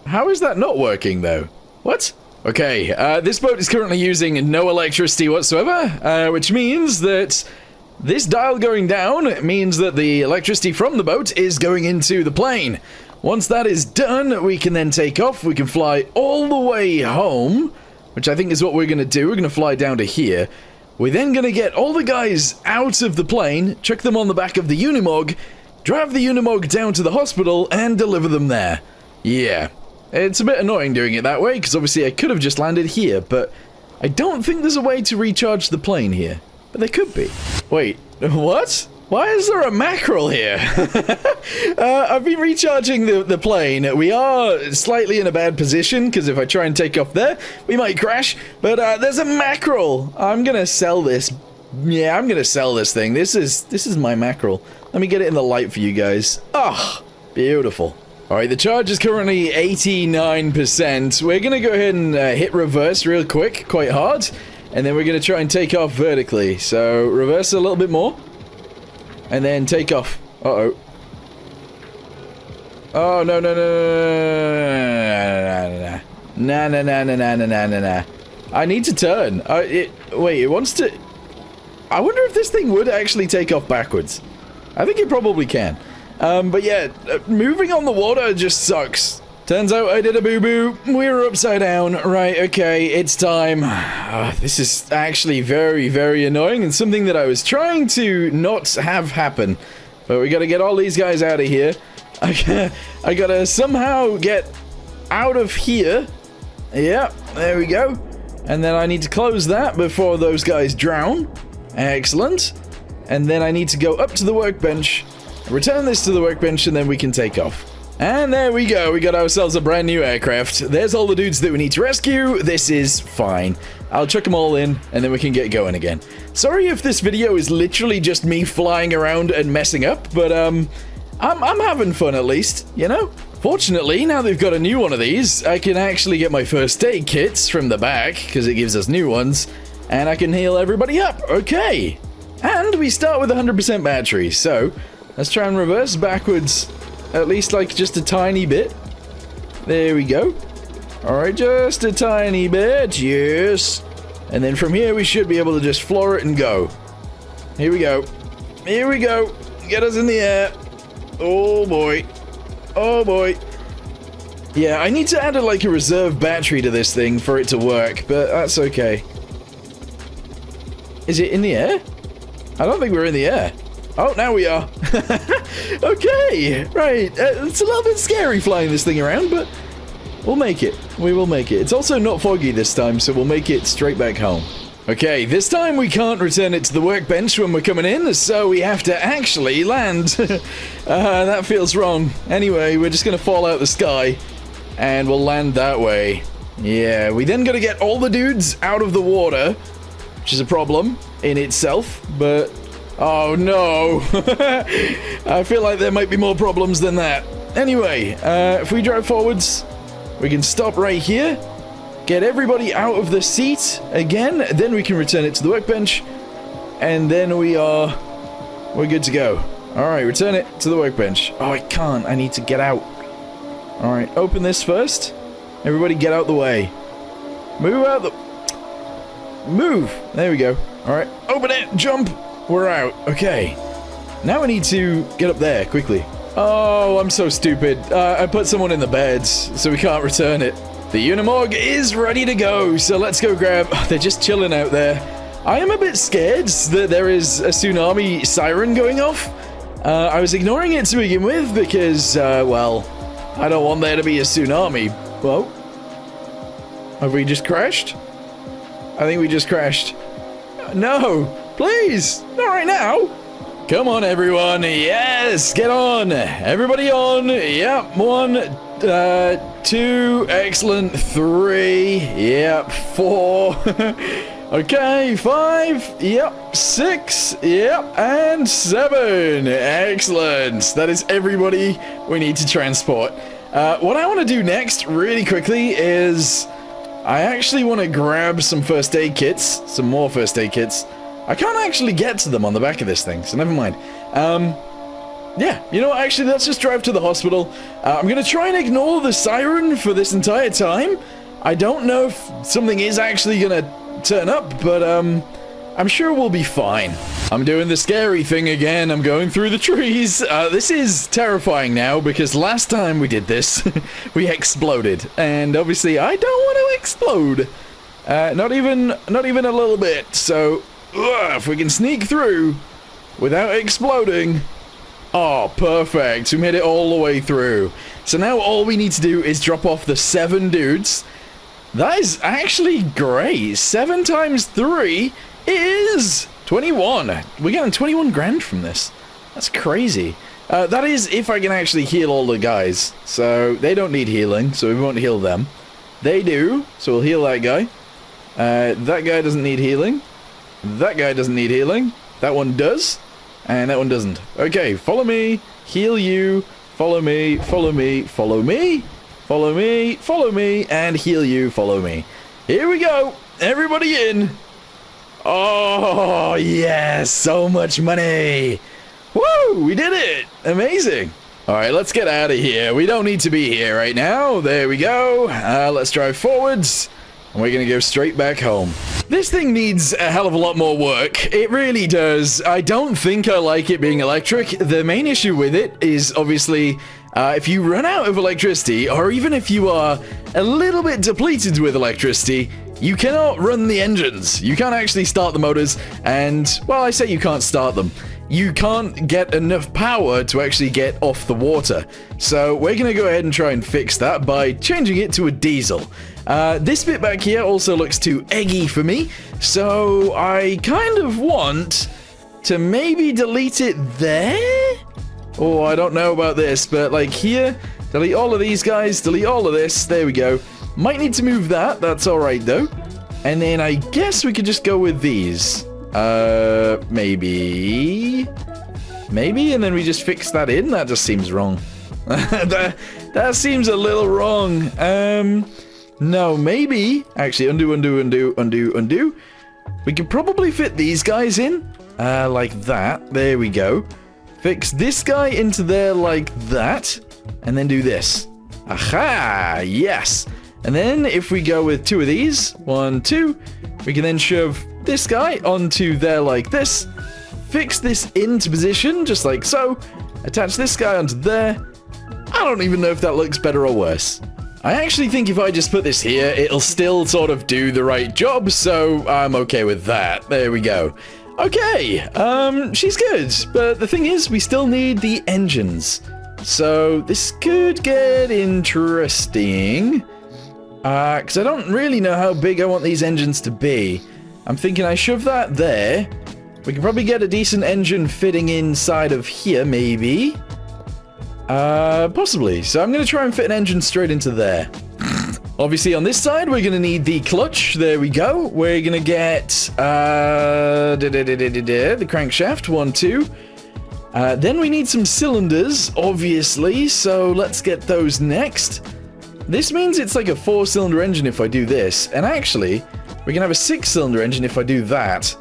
How is that not working, though? What? Okay, this boat is currently using no electricity whatsoever, which means that this dial going down means that the electricity from the boat is going into the plane. Once that is done, we can then take off. We can fly all the way home, which I think is what we're going to do. We're going to fly down to here. We're then going to get all the guys out of the plane, chuck them on the back of the Unimog, drive the Unimog down to the hospital, and deliver them there. Yeah. It's a bit annoying doing it that way, because obviously I could have just landed here, but I don't think there's a way to recharge the plane here. But there could be. Wait, what? Why is there a mackerel here? I've been recharging the plane. We are slightly in a bad position, because if I try and take off there, we might crash. But there's a mackerel. I'm gonna sell this. Yeah, I'm gonna sell this thing. This is my mackerel. Let me get it in the light for you guys. Oh, beautiful. Alright, the charge is currently 89%. We're going to go ahead and hit reverse real quick, quite hard. And then we're going to try and take off vertically. So, reverse a little bit more. And then take off. Uh-oh. Oh, no, no, no, no, no, no, no, no, no, no, no, no, no. I need to turn. Wait, it wants to... I wonder if this thing would actually take off backwards. I think it probably can. But yeah, moving on the water just sucks. Turns out I did a boo-boo. We're upside down. Right, okay, it's time. This is actually very, very annoying and something that I was trying to not have happen. But we gotta get all these guys out of here. I gotta somehow get out of here. Yeah, there we go. And then I need to close that before those guys drown. Excellent. And then I need to go up to the workbench, return this to the workbench, and then we can take off. And there we go. We got ourselves a brand new aircraft. There's all the dudes that we need to rescue. This is fine. I'll chuck them all in, and then we can get going again. Sorry if this video is literally just me flying around and messing up, but I'm having fun at least, you know? Fortunately, now they've got a new one of these, I can actually get my first aid kits from the back, because it gives us new ones, and I can heal everybody up. Okay. And we start with 100% battery, so let's try and reverse backwards, at least like just a tiny bit. There we go. Alright, just a tiny bit, yes. And then from here we should be able to just floor it and go. Here we go. Here we go. Get us in the air. Oh boy. Oh boy. Yeah, I need to add like a reserve battery to this thing for it to work, but that's okay. Is it in the air? I don't think we're in the air. Oh, now we are. Okay, right. It's a little bit scary flying this thing around, but we'll make it. We will make it. It's also not foggy this time, so we'll make it straight back home. Okay, this time we can't return it to the workbench when we're coming in, so we have to actually land. That feels wrong. Anyway, we're just going to fall out the sky, and we'll land that way. Yeah, we then got to get all the dudes out of the water, which is a problem in itself, but oh no. I feel like there might be more problems than that. Anyway, if we drive forwards, we can stop right here, get everybody out of the seat again, then we can return it to the workbench, and then we're good to go. Alright, return it to the workbench. Oh, I can't. I need to get out. Alright, open this first. Everybody get out the way. Move out the... Move! There we go. Alright, open it! Jump! We're out. Okay. Now we need to get up there, quickly. Oh, I'm so stupid. I put someone in the beds, so we can't return it. The Unimog is ready to go, so let's go grab... Oh, they're just chilling out there. I am a bit scared that there is a tsunami siren going off. I was ignoring it to begin with because, well, I don't want there to be a tsunami. Whoa. Have we just crashed? I think we just crashed. No, please, not right now. Come on, everyone. Yes, get on. Everybody on. Yep, 1, 2, excellent. 3, yep, 4. Okay, 5, yep, 6, yep, and 7. Excellent. That is everybody we need to transport. What I want to do next, really quickly, is I actually want to grab some first aid kits, some more first aid kits. I can't actually get to them on the back of this thing, so never mind. Yeah, you know what, actually, let's just drive to the hospital. I'm going to try and ignore the siren for this entire time. I don't know if something is actually going to turn up, but I'm sure we'll be fine. I'm doing the scary thing again. I'm going through the trees. This is terrifying now because last time we did this, we exploded, and obviously I don't want to explode. Not even a little bit. So if we can sneak through without exploding. Oh, perfect. We made it all the way through. So now all we need to do is drop off the 7 dudes. That is actually great. 7 times 3 is 21. We're getting 21 grand from this. That's crazy. That is if I can actually heal all the guys. So they don't need healing, so we won't heal them. They do, so we'll heal that guy. That guy doesn't need healing. That guy doesn't need healing. That one does. And that one doesn't. Okay, follow me. Heal you. Follow me. Follow me. Follow me. Follow me, follow me, and heal you, follow me. Here we go. Everybody in. Oh, yes. So much money. Woo, we did it. Amazing. All right, let's get out of here. We don't need to be here right now. There we go. Let's drive forwards. And we're going to go straight back home. This thing needs a hell of a lot more work. It really does. I don't think I like it being electric. The main issue with it is obviously... if you run out of electricity, or even if you are a little bit depleted with electricity, you cannot run the engines. You can't actually start the motors, and, well, I say you can't start them. you can't get enough power to actually get off the water. So we're going to go ahead and try and fix that by changing it to a diesel. This bit back here also looks too eggy for me, so I kind of want to maybe delete it there? Oh, I don't know about this, but like here, delete all of these guys, delete all of this, there we go. Might need to move that, that's alright though. And then I guess we could just go with these. Maybe, and then we just fix that in? That just seems wrong. that seems a little wrong. No, maybe, actually, undo. We could probably fit these guys in, like that, there we go. Fix this guy into there like that, and then do this. Aha, yes. And then if we go with 2 of these, 1, 2, we can then shove this guy onto there like this, fix this into position, just like so, attach this guy onto there. I don't even know if that looks better or worse. I actually think if I just put this here, it'll still sort of do the right job, so I'm okay with that. There we go. Okay, she's good, but the thing is, we still need the engines. So this could get interesting, because I don't really know how big I want these engines to be. I'm thinking I shove that there. We can probably get a decent engine fitting inside of here, maybe. Possibly. So I'm going to try and fit an engine straight into there. Obviously, on this side, we're going to need the clutch. There we go. We're going to get the crankshaft. 1, 2. Then we need some cylinders, obviously. So let's get those next. This means it's like a 4-cylinder engine if I do this. And actually, we can have a 6-cylinder engine if I do that.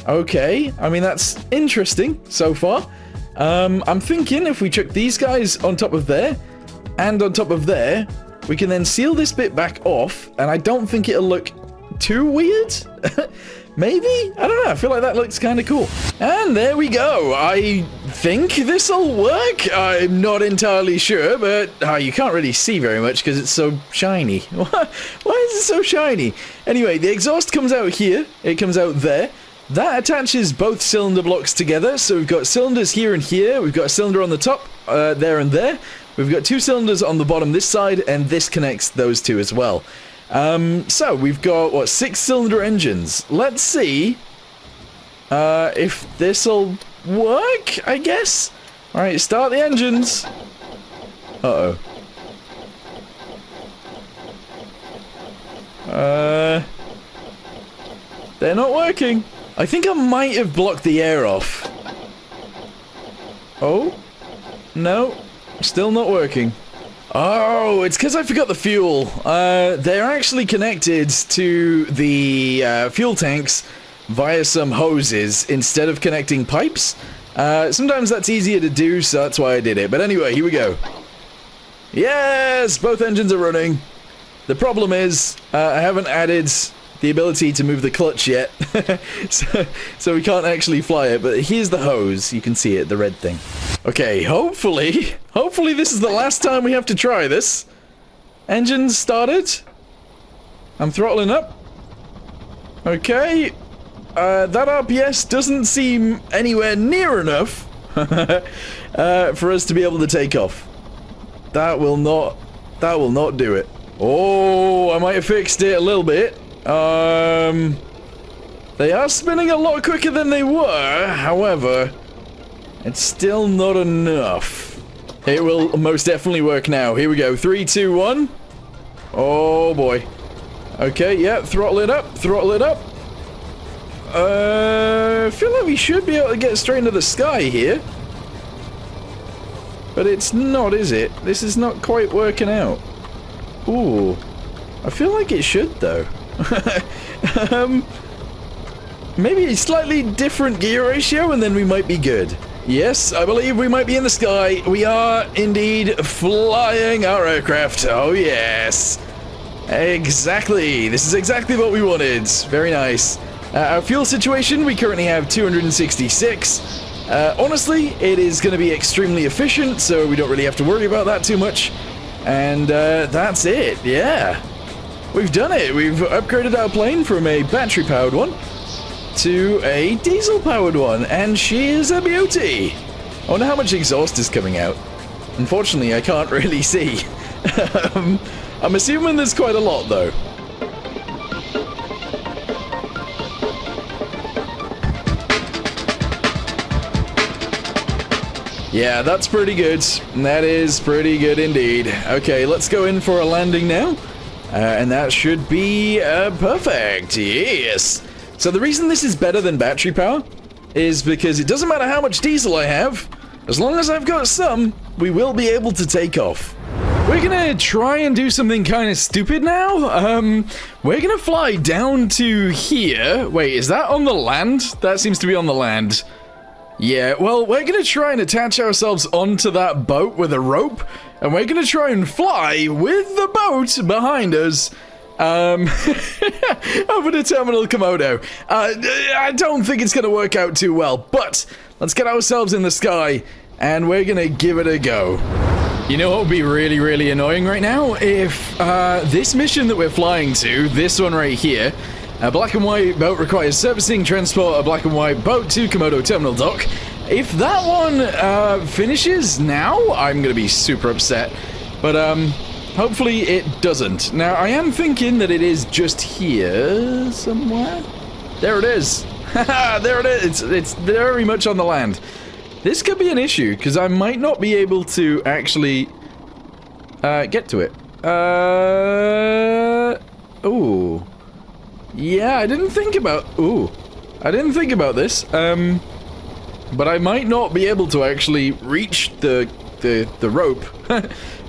Okay, I mean, that's interesting so far. I'm thinking if we chuck these guys on top of there, and on top of there, we can then seal this bit back off, and I don't think it'll look too weird? Maybe? I don't know, I feel like that looks kind of cool. And there we go. I think this'll work. I'm not entirely sure, but you can't really see very much because it's so shiny. Why is it so shiny? Anyway, the exhaust comes out here. It comes out there. That attaches both cylinder blocks together, so we've got cylinders here and here. We've got a cylinder on the top, there and there. We've got 2 cylinders on the bottom this side, and this connects those 2 as well. So we've got, what, 6-cylinder engines. Let's see if this'll work, I guess. Alright, start the engines. Uh-oh. They're not working. I think I might have blocked the air off. Oh? No. Still not working. Oh, it's because I forgot the fuel. They're actually connected to the fuel tanks via some hoses instead of connecting pipes. Sometimes that's easier to do, so that's why I did it. But anyway, here we go. Yes! Both engines are running. The problem is, I haven't added the ability to move the clutch yet, so we can't actually fly it, but here's the hose. You can see it, the red thing. Okay, hopefully this is the last time we have to try this. Engines started. I'm throttling up. Okay, that RPS doesn't seem anywhere near enough for us to be able to take off. That will not do it. Oh, I might have fixed it a little bit. They are spinning a lot quicker than they were, however, it's still not enough. It will most definitely work now. Here we go. 3, 2, 1. Oh boy. Okay, yeah, throttle it up, throttle it up. I feel like we should be able to get straight into the sky here. But it's not, is it? This is not quite working out. Ooh. I feel like it should, though. Maybe a slightly different gear ratio and then we might be good. Yes, I believe we might be in the sky. We are indeed flying our aircraft. Oh yes. Exactly. This is exactly what we wanted. Very nice. Our fuel situation, we currently have 266. Honestly, it is going to be extremely efficient, so we don't really have to worry about that too much. And that's it, yeah. We've done it. We've upgraded our plane from a battery-powered one to a diesel-powered one, and she is a beauty. I wonder how much exhaust is coming out. Unfortunately, I can't really see. I'm assuming there's quite a lot, though. Yeah, that's pretty good. That is pretty good indeed. Okay, let's go in for a landing now. And that should be perfect. Yes. So the reason this is better than battery power is because it doesn't matter how much diesel I have, as long as I've got some, we will be able to take off. We're gonna try and do something kind of stupid now. We're gonna fly down to here. Wait, is that on the land? That seems to be on the land. Yeah, well, we're gonna try and attach ourselves onto that boat with a rope, and we're gonna try and fly with the boat behind us. Over to Terminal Komodo. I don't think it's gonna work out too well, but let's get ourselves in the sky, and we're gonna give it a go. You know what would be really, really annoying right now? If this mission that we're flying to, this one right here, a black and white boat requires servicing, transport a black and white boat to Komodo Terminal Dock. If that one finishes now, I'm going to be super upset. But hopefully it doesn't. Now, I am thinking that it is just here somewhere. There it is. Haha, there it is. It's very much on the land. This could be an issue, because I might not be able to actually get to it. Ooh. Yeah, I didn't think about... Ooh. I didn't think about this. But I might not be able to actually reach the rope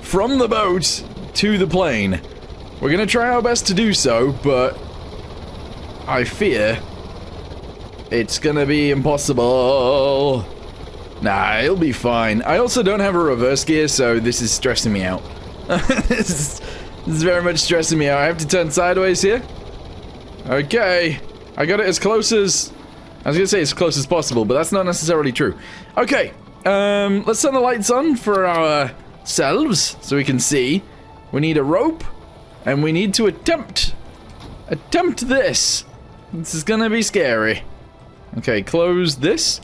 from the boat to the plane. We're gonna try our best to do so, but I fear it's gonna be impossible. Nah, it'll be fine. I also don't have a reverse gear, so this is stressing me out. This is very much stressing me out. I have to turn sideways here. Okay, I got it as close as... I was gonna say as close as possible, but that's not necessarily true. Okay, let's turn the lights on for ourselves so we can see. We need a rope, and we need to attempt this. This is gonna be scary. Okay, close this.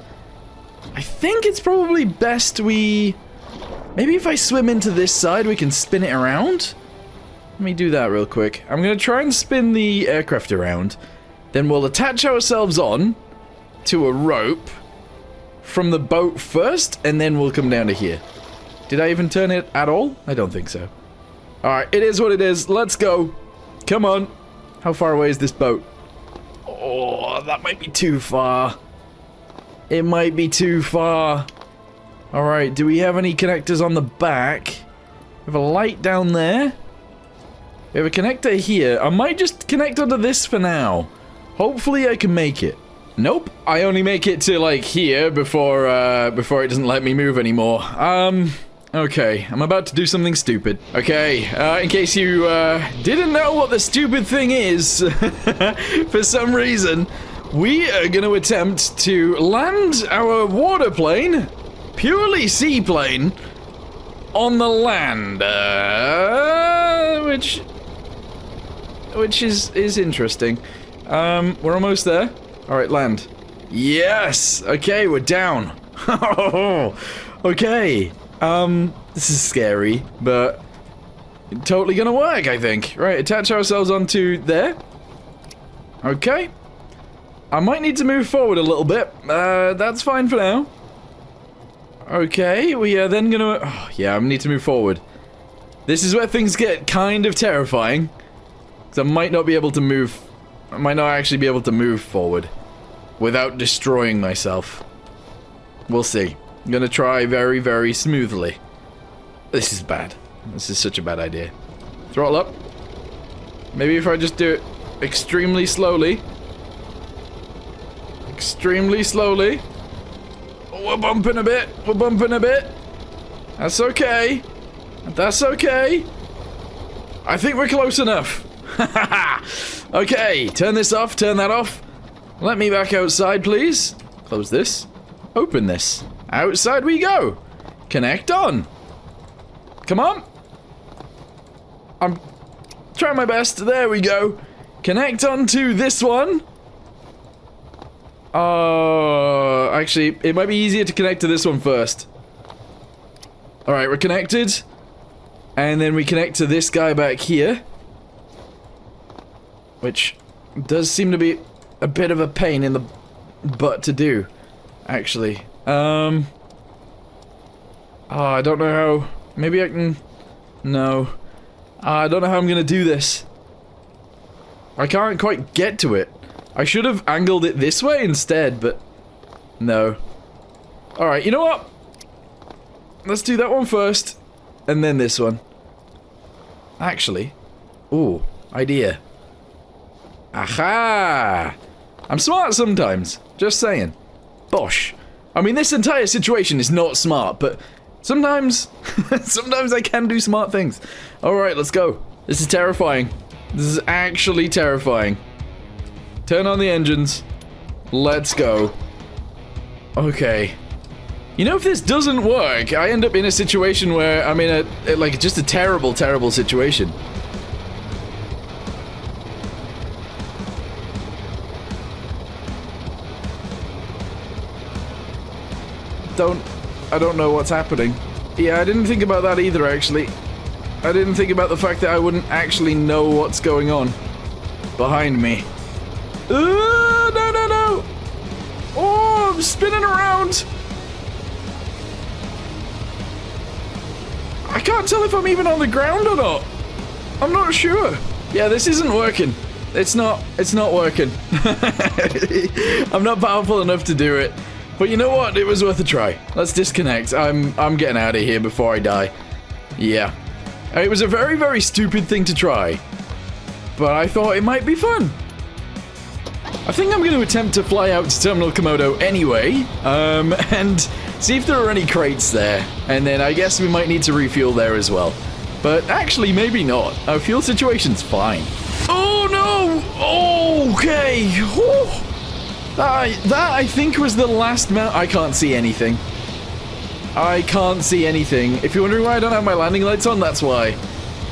I think it's probably best we... Maybe if I swim into this side, we can spin it around? Let me do that real quick. I'm gonna try and spin the aircraft around. Then we'll attach ourselves on to a rope from the boat first, and then we'll come down to here. Did I even turn it at all? I don't think so. Alright, it is what it is. Let's go. Come on. How far away is this boat? Oh, that might be too far. It might be too far. Alright, do we have any connectors on the back? We have a light down there. We have a connector here. I might just connect onto this for now. Hopefully I can make it. Nope, I only make it to like here before it doesn't let me move anymore. Okay, I'm about to do something stupid. Okay, in case you didn't know what the stupid thing is, for some reason, we are going to attempt to land our water plane, purely seaplane, on the land, which is interesting. We're almost there. All right, land. Yes. Okay, we're down. Okay. This is scary, but totally gonna work, I think. Right, attach ourselves onto there. Okay. I might need to move forward a little bit. That's fine for now. Okay, we are then gonna... Oh, yeah, I need to move forward. This is where things get kind of terrifying. Because I might not be able to move... I might not actually be able to move forward without destroying myself. We'll see. I'm gonna try very, very smoothly. This is bad. This is such a bad idea. Throttle up. Maybe if I just do it extremely slowly. Extremely slowly. We're bumping a bit. We're bumping a bit. That's okay. That's okay. I think we're close enough. Okay, turn this off, turn that off. Let me back outside, please. Close this. Open this. Outside we go. Connect on. Come on. I'm trying my best. There we go. Connect onto this one. Actually, it might be easier to connect to this one first. Alright, we're connected. And then we connect to this guy back here. Which does seem to be a bit of a pain in the butt to do, actually. Oh, I don't know how... Maybe I can... No. I don't know how I'm gonna do this. I can't quite get to it. I should have angled it this way instead, but... No. Alright, you know what? Let's do that one first, and then this one. Actually... Ooh, idea. Aha! I'm smart sometimes, just saying. Bosh. I mean, this entire situation is not smart, but sometimes... sometimes I can do smart things. Alright, let's go. This is terrifying. This is actually terrifying. Turn on the engines. Let's go. Okay. You know, if this doesn't work, I end up in a situation where I'm in a like, just a terrible, terrible situation. I don't know what's happening. Yeah, I didn't think about that either, actually. I didn't think about the fact that I wouldn't actually know what's going on behind me. No, no, no! Oh, I'm spinning around! I can't tell if I'm even on the ground or not. I'm not sure. Yeah, this isn't working. It's not working. I'm not powerful enough to do it. But you know what? It was worth a try. Let's disconnect. I'm getting out of here before I die. Yeah. It was a very, very stupid thing to try. But I thought it might be fun. I think I'm going to attempt to fly out to Terminal Komodo anyway, and see if there are any crates there. And then I guess we might need to refuel there as well. But actually, maybe not. Our fuel situation's fine. Oh no! Okay! Oh. That I think was the last mount. I can't see anything. I can't see anything. If you're wondering why I don't have my landing lights on, that's why.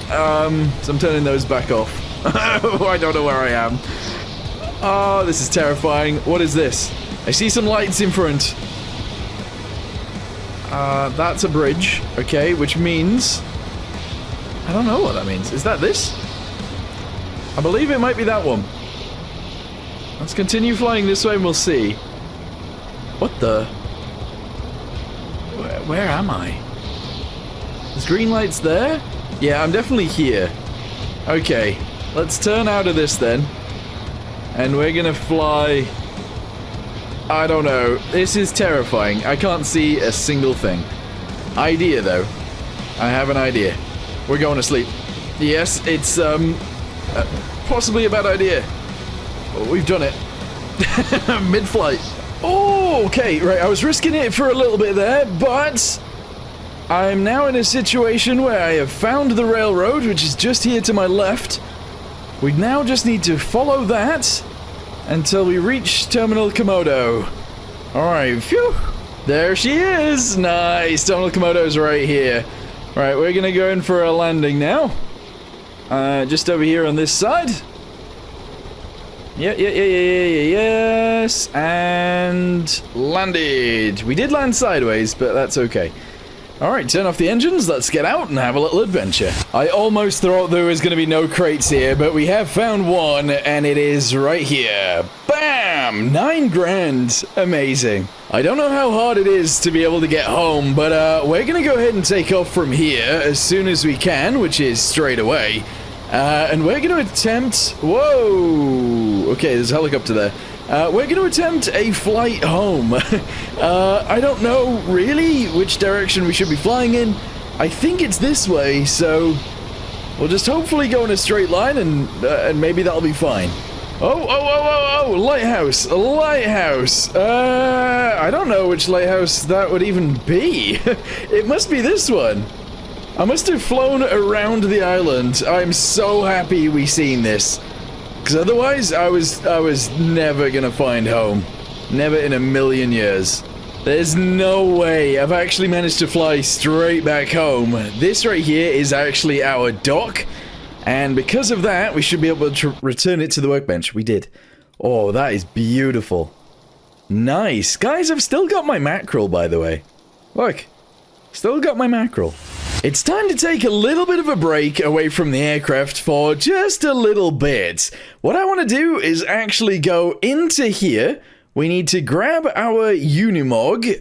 So I'm turning those back off. I don't know where I am. Oh, this is terrifying. What is this? I see some lights in front. That's a bridge. Okay, which means... I don't know what that means. Is that this? I believe it might be that one. Let's continue flying this way and we'll see. What the... Where am I? There's green lights there? Yeah, I'm definitely here. Okay, let's turn out of this then. And we're gonna fly... I don't know. This is terrifying. I can't see a single thing. Idea, though. I have an idea. We're going to sleep. Yes, it's, possibly a bad idea. Oh, we've done it. Mid-flight. Oh, okay, right, I was risking it for a little bit there, but I'm now in a situation where I have found the railroad, which is just here to my left. We now just need to follow that until we reach Terminal Komodo. Alright, phew. There she is. Nice, Terminal Komodo's right here. Right, we're gonna go in for a landing now. Just over here on this side. Yes, and landed. We did land sideways, but that's okay. Alright, turn off the engines, let's get out and have a little adventure. I almost thought there was going to be no crates here, but we have found one, and it is right here. Bam! 9 grand. Amazing. I don't know how hard it is to be able to get home, but we're going to go ahead and take off from here as soon as we can, which is straight away. And we're going to attempt... Whoa! Okay, there's a helicopter there. We're going to attempt a flight home. I don't know really which direction we should be flying in. I think it's this way, so we'll just hopefully go in a straight line and maybe that'll be fine. Oh, lighthouse, a lighthouse. I don't know which lighthouse that would even be. It must be this one. I must have flown around the island. I'm so happy we seen this. Because otherwise, I was never gonna find home. Never in a million years. There's no way I've actually managed to fly straight back home. This right here is actually our dock. And because of that, we should be able to return it to the workbench. We did. Oh, that is beautiful. Nice. Guys, I've still got my mackerel, by the way. Look. Still got my mackerel. It's time to take a little bit of a break away from the aircraft for just a little bit. What I want to do is actually go into here. We need to grab our Unimog,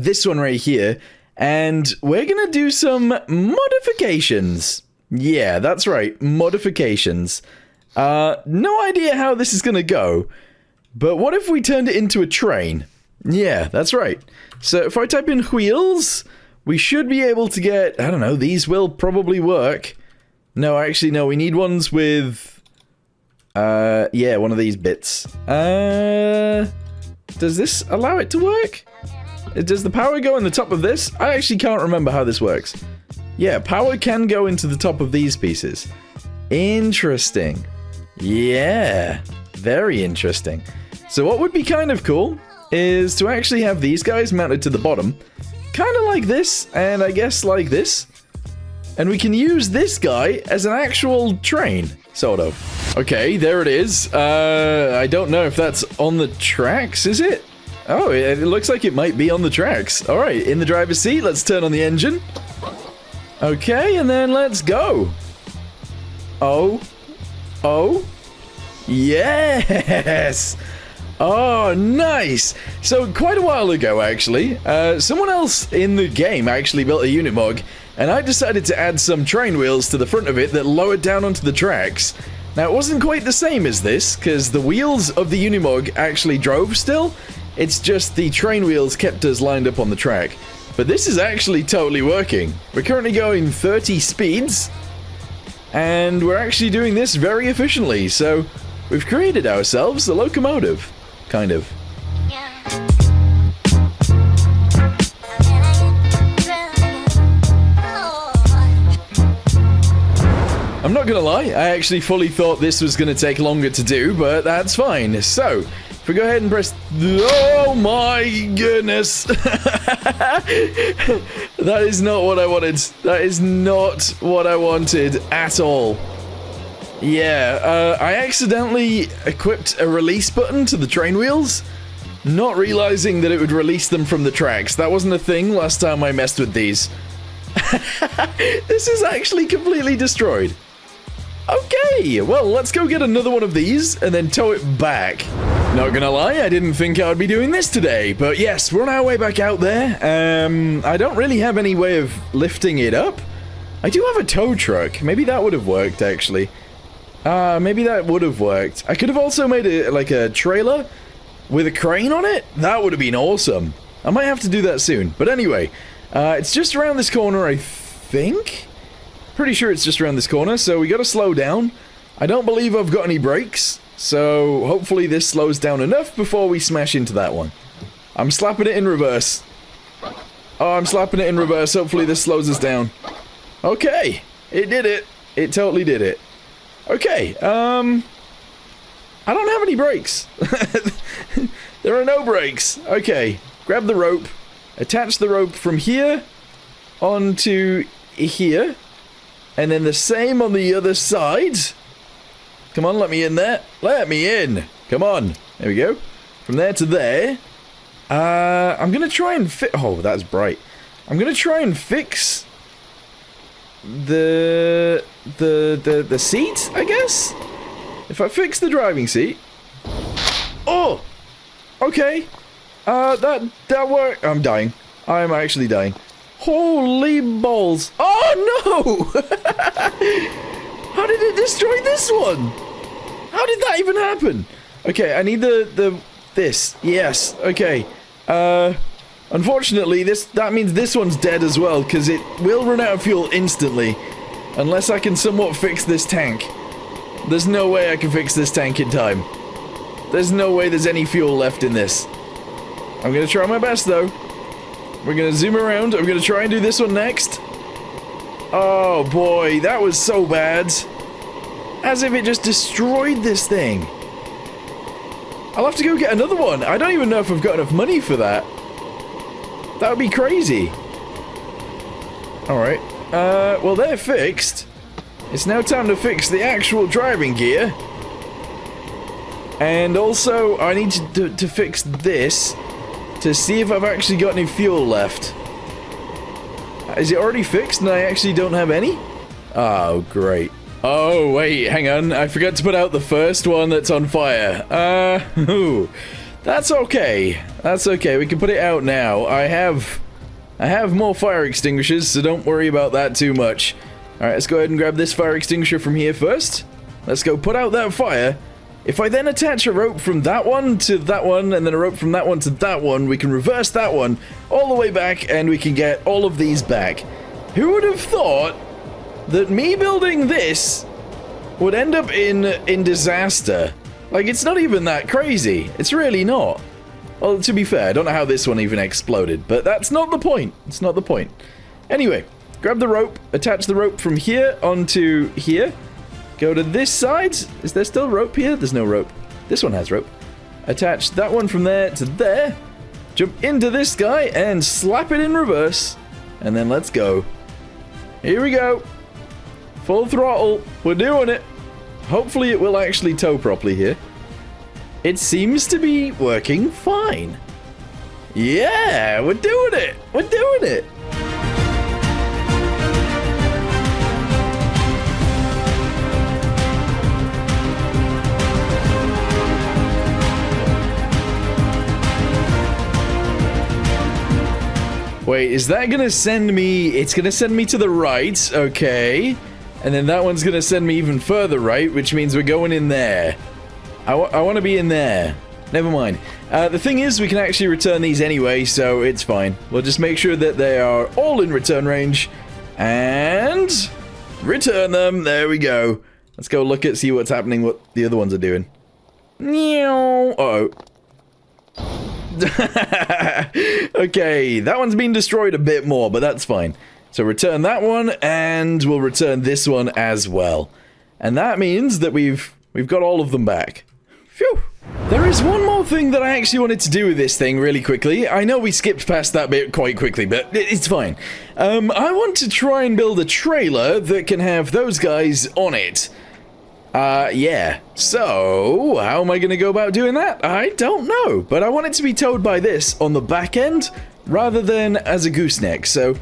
this one right here, and we're going to do some modifications. Yeah, that's right, modifications. No idea how this is going to go, but what if we turned it into a train? Yeah, that's right. So if I type in wheels, we should be able to get, I don't know, these will probably work. No, actually, no, we need ones with, yeah, one of these bits. Does this allow it to work? Does the power go in the top of this? I actually can't remember how this works. Yeah, power can go into the top of these pieces. Interesting. Yeah, very interesting. So what would be kind of cool is to actually have these guys mounted to the bottom. Kind of like this, and I guess like this. And we can use this guy as an actual train, sort of. Okay, there it is. I don't know if that's on the tracks, is it? Oh, it looks like it might be on the tracks. All right, in the driver's seat, let's turn on the engine. Okay, and then let's go. Oh. Yes! Oh, nice! So, quite a while ago, actually, someone else in the game actually built a Unimog, and I decided to add some train wheels to the front of it that lowered down onto the tracks. Now, it wasn't quite the same as this, because the wheels of the Unimog actually drove still. It's just the train wheels kept us lined up on the track. But this is actually totally working. We're currently going 30 speeds, and we're actually doing this very efficiently, so we've created ourselves a locomotive, kind of. I'm not gonna lie, I actually fully thought this was gonna take longer to do, but that's fine. So, if we go ahead and press... Oh my goodness! That is not what I wanted. That is not what I wanted at all. Yeah, I accidentally equipped a release button to the train wheels, not realizing that it would release them from the tracks. That wasn't a thing last time I messed with these. This is actually completely destroyed. Okay, well, let's go get another one of these and then tow it back. Not gonna lie, I didn't think I would be doing this today, but yes, we're on our way back out there. I don't really have any way of lifting it up. I do have a tow truck. Maybe that would have worked, actually. Maybe that would have worked. I could have also made it like a trailer with a crane on it. That would have been awesome. I might have to do that soon. But anyway, it's just around this corner, I think. Pretty sure it's just around this corner, so we gotta slow down. I don't believe I've got any brakes, so hopefully this slows down enough before we smash into that one. I'm slapping it in reverse. Oh, I'm slapping it in reverse. Hopefully this slows us down. Okay, it did it. It totally did it. Okay, I don't have any brakes. There are no brakes. Okay, grab the rope, attach the rope from here onto here, and then the same on the other side. Come on, let me in there. Let me in. Come on. There we go. From there to there. I'm gonna try and oh, that's bright. I'm gonna try and fix the seat, I guess? If I fix the driving seat. Oh! Okay. That worked. I'm dying. I'm actually dying. Holy balls. Oh no! How did it destroy this one? How did that even happen? Okay, I need this. Yes. Okay. Unfortunately, that means this one's dead as well, because it will run out of fuel instantly. Unless I can somewhat fix this tank. There's no way I can fix this tank in time. There's no way there's any fuel left in this. I'm gonna try my best, though. We're gonna zoom around. I'm gonna try and do this one next. Oh boy, that was so bad. As if it just destroyed this thing. I'll have to go get another one. I don't even know if I've got enough money for that. That would be crazy. Alright. Well, they're fixed. It's now time to fix the actual driving gear. And also, I need to fix this to see if I've actually got any fuel left. Is it already fixed and I actually don't have any? Oh, great. Oh, wait, hang on. I forgot to put out the first one that's on fire. That's okay. That's okay. We can put it out now. I have more fire extinguishers, so don't worry about that too much. All right, let's go ahead and grab this fire extinguisher from here first. Let's go put out that fire. If I then attach a rope from that one to that one, and then a rope from that one to that one, we can reverse that one all the way back, and we can get all of these back. Who would have thought that me building this would end up in disaster? Like, it's not even that crazy. It's really not. Well, to be fair, I don't know how this one even exploded, but that's not the point. It's not the point. Anyway, grab the rope, attach the rope from here onto here. Go to this side. Is there still rope here? There's no rope. This one has rope. Attach that one from there to there. Jump into this guy and slap it in reverse. And then let's go. Here we go. Full throttle. We're doing it. Hopefully it will actually tow properly here. It seems to be working fine. Yeah, we're doing it. We're doing it. Wait, is that gonna send me... It's gonna send me to the right, okay. And then that one's gonna send me even further right, which means we're going in there. I want to be in there. Never mind. The thing is, we can actually return these anyway, so it's fine. We'll just make sure that they are all in return range. And... return them. There we go. Let's go look at, see what's happening, what the other ones are doing. Uh-oh. Okay, that one's been destroyed a bit more, but that's fine. So return that one, and we'll return this one as well. And that means that we've got all of them back. Phew. There is one more thing that I actually wanted to do with this thing really quickly. I know we skipped past that bit quite quickly, but it's fine. I want to try and build a trailer that can have those guys on it. Yeah. So, how am I going to go about doing that? I don't know, but I want it to be towed by this on the back end rather than as a gooseneck. So,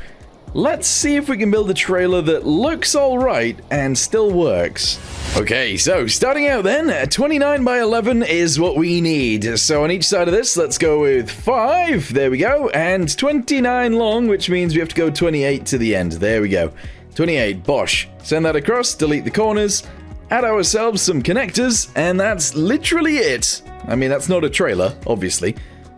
let's see if we can build a trailer that looks alright and still works. Okay, so starting out then, 29 by 11 is what we need. So on each side of this, let's go with 5, there we go, and 29 long, which means we have to go 28 to the end. There we go. 28, bosh. Send that across, delete the corners, add ourselves some connectors, and that's literally it. I mean, that's not a trailer, obviously,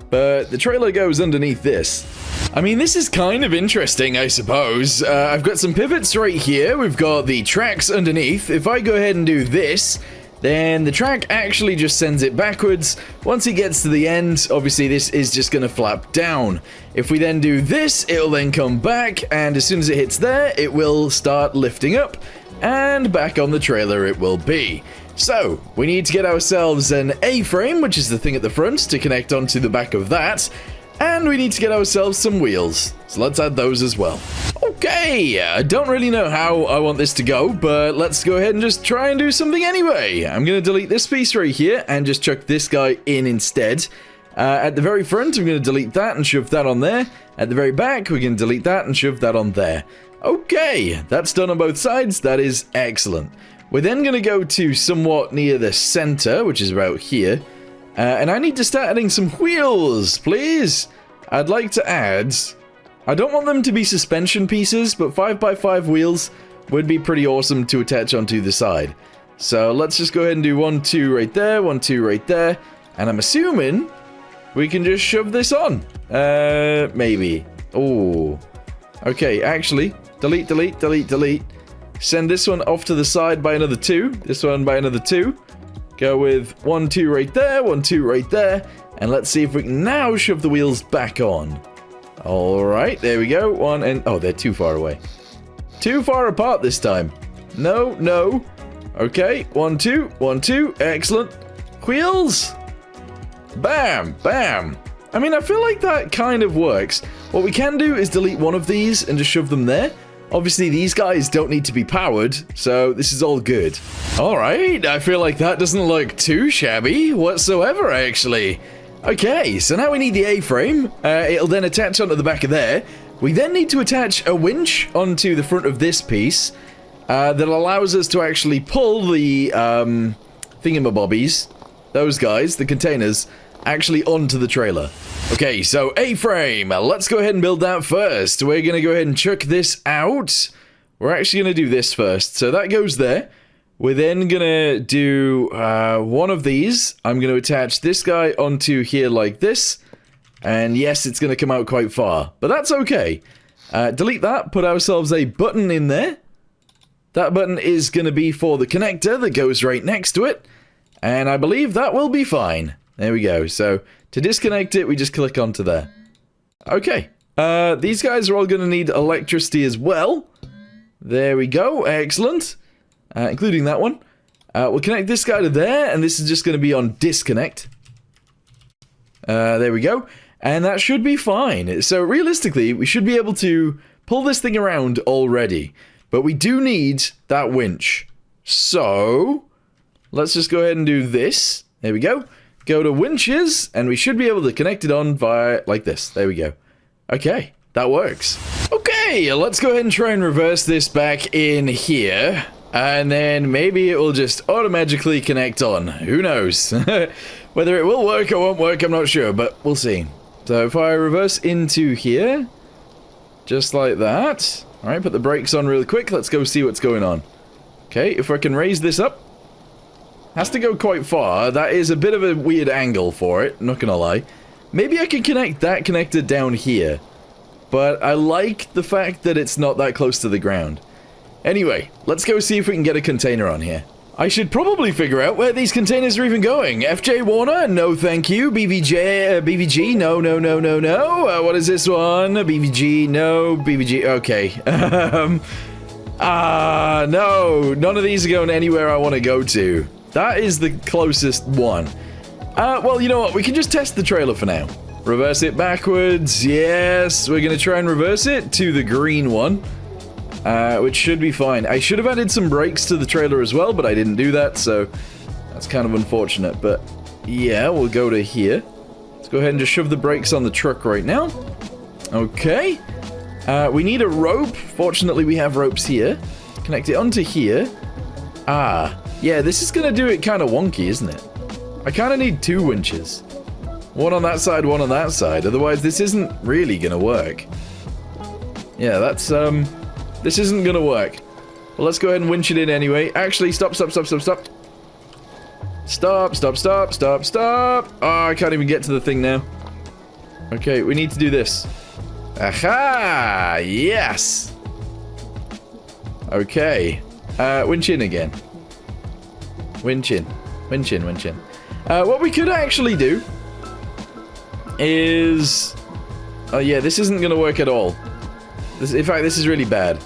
but the trailer goes underneath this. I mean, this is kind of interesting, I suppose. I've got some pivots right here. We've got the tracks underneath. If I go ahead and do this, then the track actually just sends it backwards. Once it gets to the end, obviously this is just going to flap down. If we then do this, it'll then come back, and as soon as it hits there, it will start lifting up, and back on the trailer it will be. So, we need to get ourselves an A-frame, which is the thing at the front, to connect onto the back of that. And we need to get ourselves some wheels. So let's add those as well. Okay, I don't really know how I want this to go, but let's go ahead and just try and do something anyway. I'm going to delete this piece right here and just chuck this guy in instead. At the very front, I'm going to delete that and shove that on there. At the very back, we're going to delete that and shove that on there. Okay, that's done on both sides. That is excellent. We're then going to go to somewhat near the center, which is about here. And I need to start adding some wheels, please. I'd like to add... I don't want them to be suspension pieces, but 5x5 wheels would be pretty awesome to attach onto the side. So let's just go ahead and do 1, 2 right there, 1, 2 right there. And I'm assuming we can just shove this on. Maybe. Oh. Okay, actually, delete, delete, delete, delete. Send this one off to the side by another 2. This one by another 2. Go with 1, 2 right there, 1, 2 right there, and let's see if we can now shove the wheels back on. Alright, there we go. 1 and... oh, they're too far away. Too far apart this time. No, no. Okay, 1, 2, 1, 2. Excellent. Wheels. Bam, bam. I mean, I feel like that kind of works. What we can do is delete one of these and just shove them there Obviously, these guys don't need to be powered, so this is all good. All right, I feel like that doesn't look too shabby whatsoever, actually. Okay, so now we need the A-frame. It'll then attach onto the back of there. We then need to attach a winch onto the front of this piece that allows us to actually pull the thingamabobbies, those guys, the containers, actually onto the trailer. Okay, so A-frame. Let's go ahead and build that first. We're going to go ahead and chuck this out. We're actually going to do this first. So that goes there. We're then going to do one of these. I'm going to attach this guy onto here like this. And yes, it's going to come out quite far, but that's okay. Delete that, put ourselves a button in there. That button is going to be for the connector that goes right next to it. And I believe that will be fine. There we go. So to disconnect it, we just click onto there. Okay. These guys are all going to need electricity as well. There we go. Excellent. Including that one. We'll connect this guy to there, and this is just going to be on disconnect. There we go. And that should be fine. So realistically, we should be able to pull this thing around already. But we do need that winch. So let's just go ahead and do this. There we go. Go to winches, and we should be able to connect it on via like this. There we go. Okay, that works. Okay, let's go ahead and try and reverse this back in here. And then maybe it will just automatically connect on. Who knows? Whether it will work or won't work, I'm not sure, but we'll see. So if I reverse into here, just like that. All right, put the brakes on really quick. Let's go see what's going on. Okay, if I can raise this up. Has to go quite far. That is a bit of a weird angle for it, not gonna lie. Maybe I can connect that connector down here. But I like the fact that it's not that close to the ground. Anyway, let's go see if we can get a container on here. I should probably figure out where these containers are even going. FJ Warner, no thank you. BVG, no, no, no, no, no. What is this one? BVG, no. BVG, okay. No. None of these are going anywhere I want to go to. That is the closest one. Well, you know what? We can just test the trailer for now. Reverse it backwards. Yes, we're going to try and reverse it to the green one. Which should be fine. I should have added some brakes to the trailer as well, but I didn't do that, so that's kind of unfortunate. But yeah, we'll go to here. Let's go ahead and just shove the brakes on the truck right now. Okay. We need a rope. Fortunately, we have ropes here. Connect it onto here. Yeah, this is going to do it kind of wonky, isn't it? I kind of need two winches. One on that side, one on that side. Otherwise, this isn't really going to work. Yeah, that's, this isn't going to work. Well, let's go ahead and winch it in anyway. Actually, stop. Stop. Oh, I can't even get to the thing now. Okay, we need to do this. Aha! Yes! Okay. Winch in again. Winch in. What we could actually do is... Oh yeah, this isn't going to work at all. In fact, this is really bad.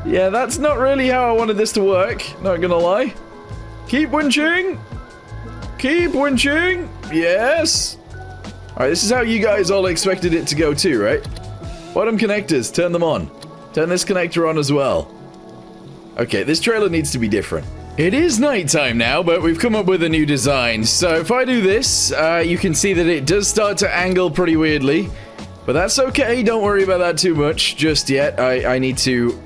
Yeah, that's not really how I wanted this to work. Not gonna lie. Keep winching. Yes. Alright, this is how you guys all expected it to go too, right? Bottom connectors, turn them on. Turn this connector on as well. Okay, this trailer needs to be different. It is nighttime now, but we've come up with a new design. So if I do this, you can see that it does start to angle pretty weirdly. But that's okay, don't worry about that too much just yet. I need to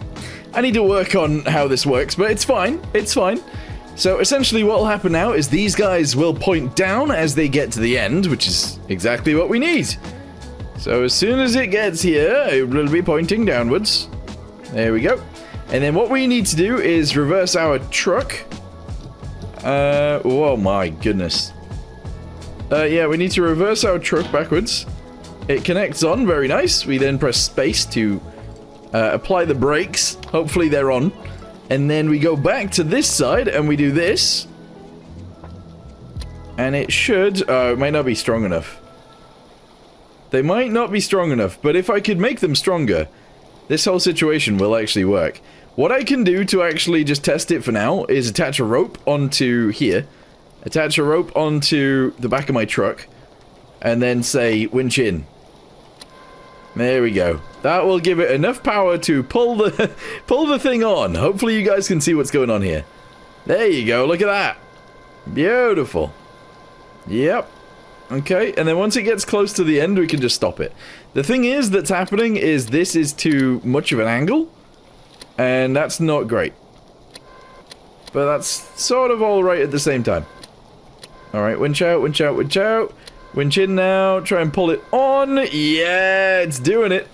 work on how this works, but it's fine. So essentially what will happen now is these guys will point down as they get to the end, which is exactly what we need. So as soon as it gets here, it will be pointing downwards. There we go. And then what we need to do is reverse our truck. Oh my goodness. Yeah, we need to reverse our truck backwards. It connects on, very nice. We then press space to apply the brakes. Hopefully they're on. And then we go back to this side and we do this. And it should... it might not be strong enough. They might not be strong enough, but if I could make them stronger, this whole situation will actually work. What I can do to actually just test it for now is attach a rope onto here. Attach a rope onto the back of my truck. And then say, winch in. There we go. That will give it enough power to pull the pull the thing on. Hopefully you guys can see what's going on here. There you go. Look at that. Beautiful. Yep. Okay, and then once it gets close to the end, we can just stop it. The thing is that's happening is this is too much of an angle, and that's not great. But that's sort of all right at the same time. All right, winch out, winch out, winch out. Winch in now, try and pull it on. Yeah, it's doing it.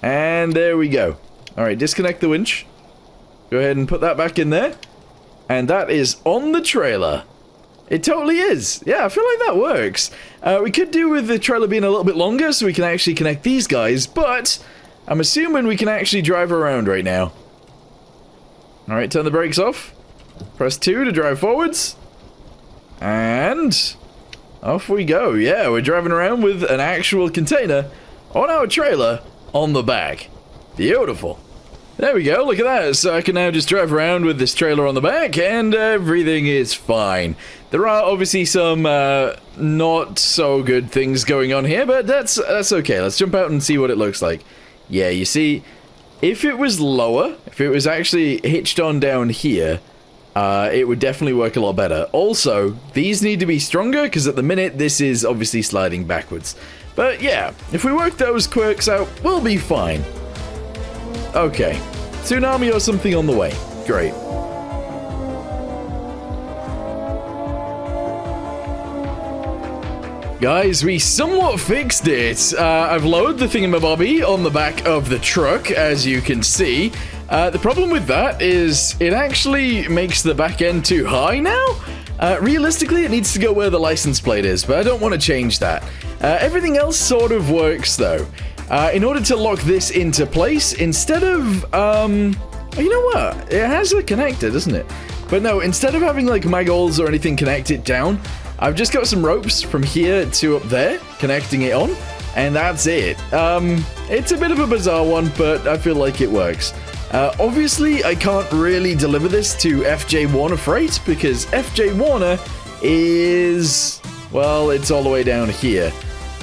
And there we go. All right, disconnect the winch. Go ahead and put that back in there. And that is on the trailer. It totally is. Yeah, I feel like that works. We could do with the trailer being a little bit longer so we can actually connect these guys, but I'm assuming we can actually drive around right now. All right, turn the brakes off. Press 2 to drive forwards. And off we go. Yeah, we're driving around with an actual container on our trailer on the back. Beautiful. There we go, look at that. So I can now just drive around with this trailer on the back and everything is fine. There are obviously some not so good things going on here, but that's okay. Let's jump out and see what it looks like. Yeah, you see, if it was lower, if it was actually hitched on down here, it would definitely work a lot better. Also, these need to be stronger because at the minute this is obviously sliding backwards. But yeah, if we work those quirks out, we'll be fine. Okay, tsunami or something on the way. Great. Guys, we somewhat fixed it. I've lowered the thingamabobby on the back of the truck, as you can see. The problem with that is it actually makes the back end too high now. Realistically, it needs to go where the license plate is, but I don't want to change that. Everything else sort of works, though. In order to lock this into place, instead of, you know what? It has a connector, doesn't it? But no, instead of having, like, maggols or anything connect it down, I've just got some ropes from here to up there, connecting it on, and that's it. It's a bit of a bizarre one, but I feel like it works. Obviously, I can't really deliver this to FJ Warner Freight, because FJ Warner is, well, it's all the way down here.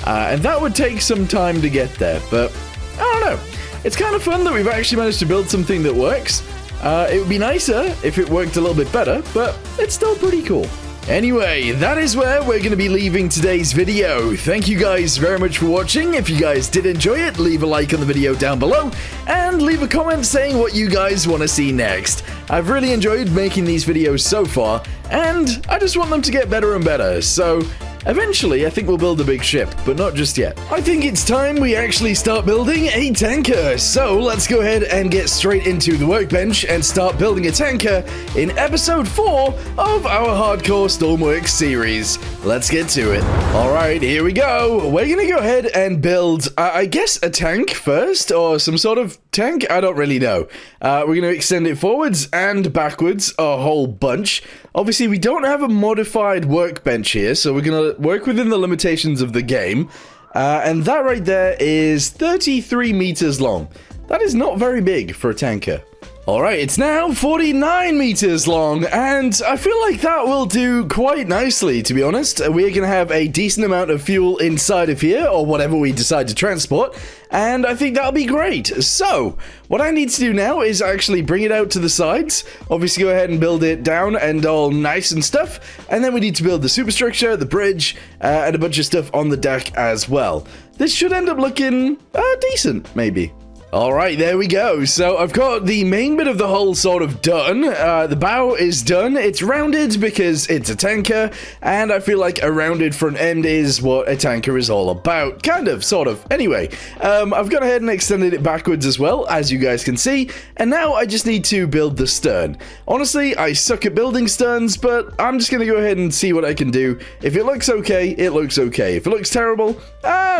And that would take some time to get there, but I don't know. It's kind of fun that we've actually managed to build something that works. It would be nicer if it worked a little bit better, but it's still pretty cool. Anyway, that is where we're going to be leaving today's video. Thank you guys very much for watching. If you guys did enjoy it, leave a like on the video down below, and leave a comment saying what you guys want to see next. I've really enjoyed making these videos so far, and I just want them to get better and better, so eventually, I think we'll build a big ship, but not just yet. I think it's time we actually start building a tanker. So let's go ahead and get straight into the workbench and start building a tanker in episode 4 of our Hardcore Stormworks series. Let's get to it. All right, here we go. We're gonna go ahead and build, I guess, a tank first, or some sort of tank? I don't really know. We're gonna extend it forwards and backwards a whole bunch. Obviously, we don't have a modified workbench here, so we're gonna work within the limitations of the game. And that right there is 33 meters long. That is not very big for a tanker. Alright, it's now 49 meters long, and I feel like that will do quite nicely, to be honest. We're going to have a decent amount of fuel inside of here, or whatever we decide to transport, and I think that'll be great. So, what I need to do now is actually bring it out to the sides, obviously go ahead and build it down and all nice and stuff, and then we need to build the superstructure, the bridge, and a bunch of stuff on the deck as well. This should end up looking decent, maybe. Alright, there we go. So I've got the main bit of the hull sort of done. The bow is done. It's rounded because it's a tanker, and I feel like a rounded front end is what a tanker is all about. Kind of, sort of. Anyway, I've gone ahead and extended it backwards as well, as you guys can see, and now I just need to build the stern. Honestly, I suck at building sterns, but I'm just going to go ahead and see what I can do. If it looks okay, it looks okay. If it looks terrible,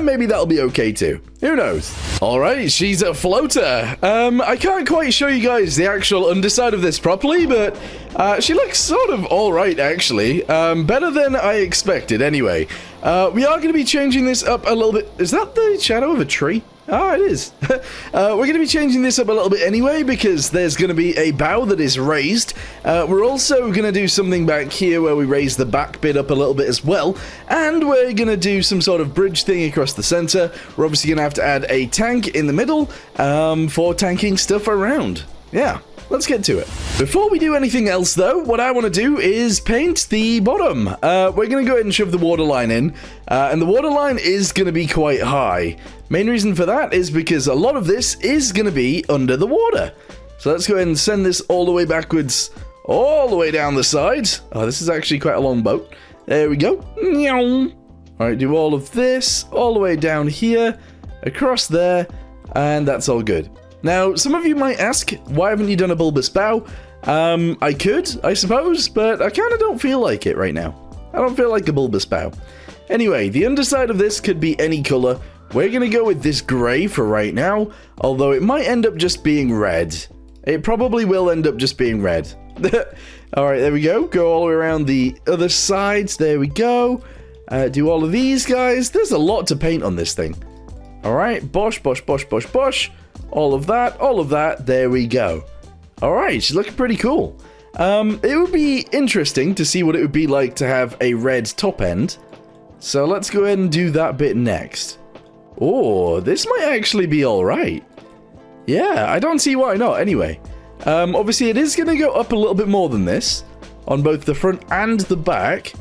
maybe that'll be okay too. Who knows? Alright, she's a floater. I can't quite show you guys the actual underside of this properly, but she looks sort of alright, actually. Better than I expected, anyway. We are going to be changing this up a little bit. Is that the shadow of a tree? Oh, it is. We're going to be changing this up a little bit anyway, because there's going to be a bow that is raised. We're also going to do something back here where we raise the back bit up a little bit as well. And we're going to do some sort of bridge thing across the center. We're obviously going to have to add a tank in the middle for tanking stuff around. Yeah. Let's get to it. Before we do anything else, though, what I want to do is paint the bottom. We're going to go ahead and shove the water line in, and the water line is going to be quite high. Main reason for that is because a lot of this is going to be under the water. So let's go ahead and send this all the way backwards, all the way down the side. Oh, this is actually quite a long boat. There we go. All right, do all of this, all the way down here, across there, and that's all good. Now, some of you might ask, why haven't you done a bulbous bow? I could, I suppose, but I kind of don't feel like it right now. I don't feel like a bulbous bow. Anyway, the underside of this could be any color. We're going to go with this gray for right now, although it might end up just being red. It probably will end up just being red. Alright, there we go. Go all the way around the other sides. There we go. Do all of these guys. There's a lot to paint on this thing. Alright, bosh, bosh, bosh, bosh, bosh. All of that, there we go. Alright, she's looking pretty cool. It would be interesting to see what it would be like to have a red top end. So let's go ahead and do that bit next. Oh, this might actually be alright. Yeah, I don't see why not, anyway. Obviously it is going to go up a little bit more than this, on both the front and the back.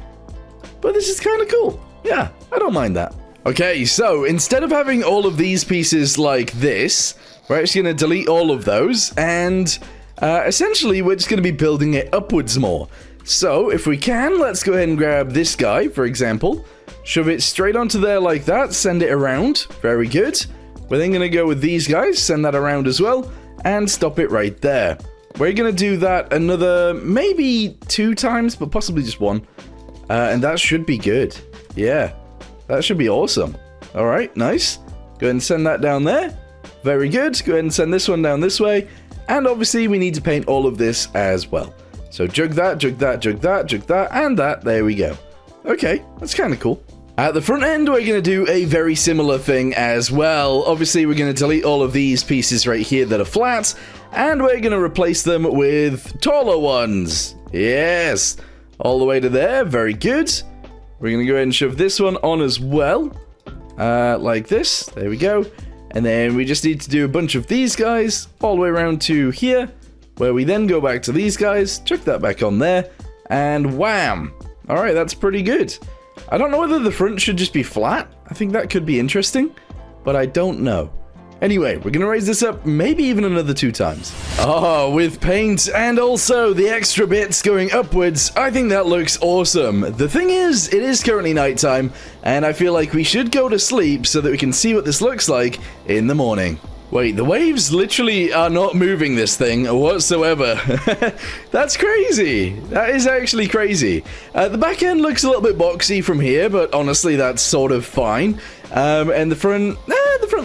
But this is kind of cool. Yeah, I don't mind that. Okay, so instead of having all of these pieces like this, we're actually going to delete all of those, and essentially we're just going to be building it upwards more. So if we can, let's go ahead and grab this guy, for example, shove it straight onto there like that, send it around. Very good. We're then going to go with these guys, send that around as well, and stop it right there. We're going to do that another, maybe 2 times, but possibly just 1. And that should be good. Yeah. That should be awesome. Alright, nice. Go ahead and send that down there. Very good. Go ahead and send this one down this way. And obviously we need to paint all of this as well. So jug that, jug that, jug that, jug that, and that. There we go. Okay, that's kind of cool. At the front end, we're going to do a very similar thing as well. Obviously, we're going to delete all of these pieces right here that are flat. And we're going to replace them with taller ones. Yes. All the way to there. Very good. We're going to go ahead and shove this one on as well, like this. There we go. And then we just need to do a bunch of these guys all the way around to here, where we then go back to these guys, chuck that back on there, and wham! Alright, that's pretty good. I don't know whether the front should just be flat. I think that could be interesting, but I don't know. Anyway, we're going to raise this up maybe even another 2 times. Oh, with paint and also the extra bits going upwards, I think that looks awesome. The thing is, it is currently nighttime, and I feel like we should go to sleep so that we can see what this looks like in the morning. Wait, the waves literally are not moving this thing whatsoever. That's crazy. That is actually crazy. The back end looks a little bit boxy from here, but honestly, that's sort of fine. And the front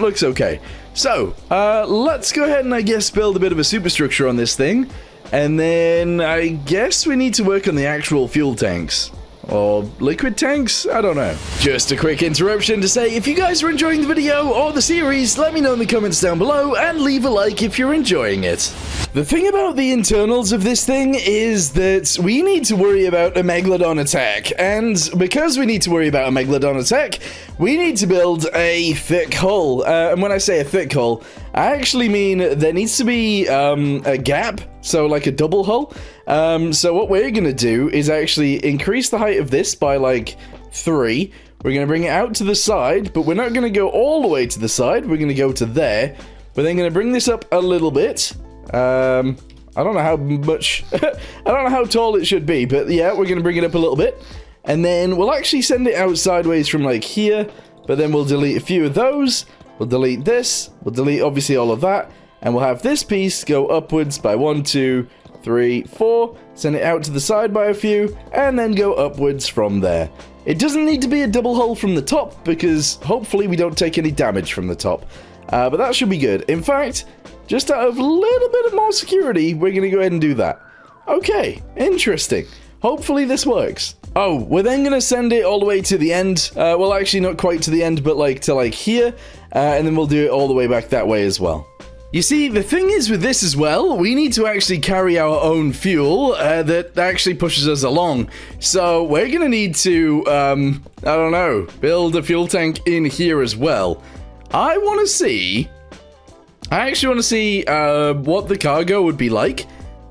looks okay. So, let's go ahead and I guess build a bit of a superstructure on this thing. And then I guess we need to work on the actual fuel tanks. Or liquid tanks? I don't know. Just a quick interruption to say, if you guys are enjoying the video or the series, let me know in the comments down below and leave a like if you're enjoying it. The thing about the internals of this thing is that we need to worry about a Megalodon attack, and because we need to worry about a Megalodon attack, we need to build a thick hull. And when I say a thick hull, I actually mean there needs to be a gap, so like a double hull. So what we're going to do is actually increase the height of this by like 3. We're going to bring it out to the side, but we're not going to go all the way to the side. We're going to go to there. We're then going to bring this up a little bit. I don't know how much, I don't know how tall it should be, but yeah, we're going to bring it up a little bit. And then we'll actually send it out sideways from like here, but then we'll delete a few of those. We'll delete this. We'll delete obviously all of that. And we'll have this piece go upwards by 1, 2, 3, 4. Send it out to the side by a few, and then go upwards from there. It doesn't need to be a double hull from the top, because hopefully we don't take any damage from the top. But that should be good. In fact, just out of a little bit of more security, we're going to go ahead and do that. Okay, interesting. Hopefully this works. Oh, we're then going to send it all the way to the end. Well, actually, not quite to the end, but like to like here. And then we'll do it all the way back that way as well. You see, the thing is with this as well, we need to actually carry our own fuel that actually pushes us along. So we're going to need to, I don't know, build a fuel tank in here as well. I actually want to see what the cargo would be like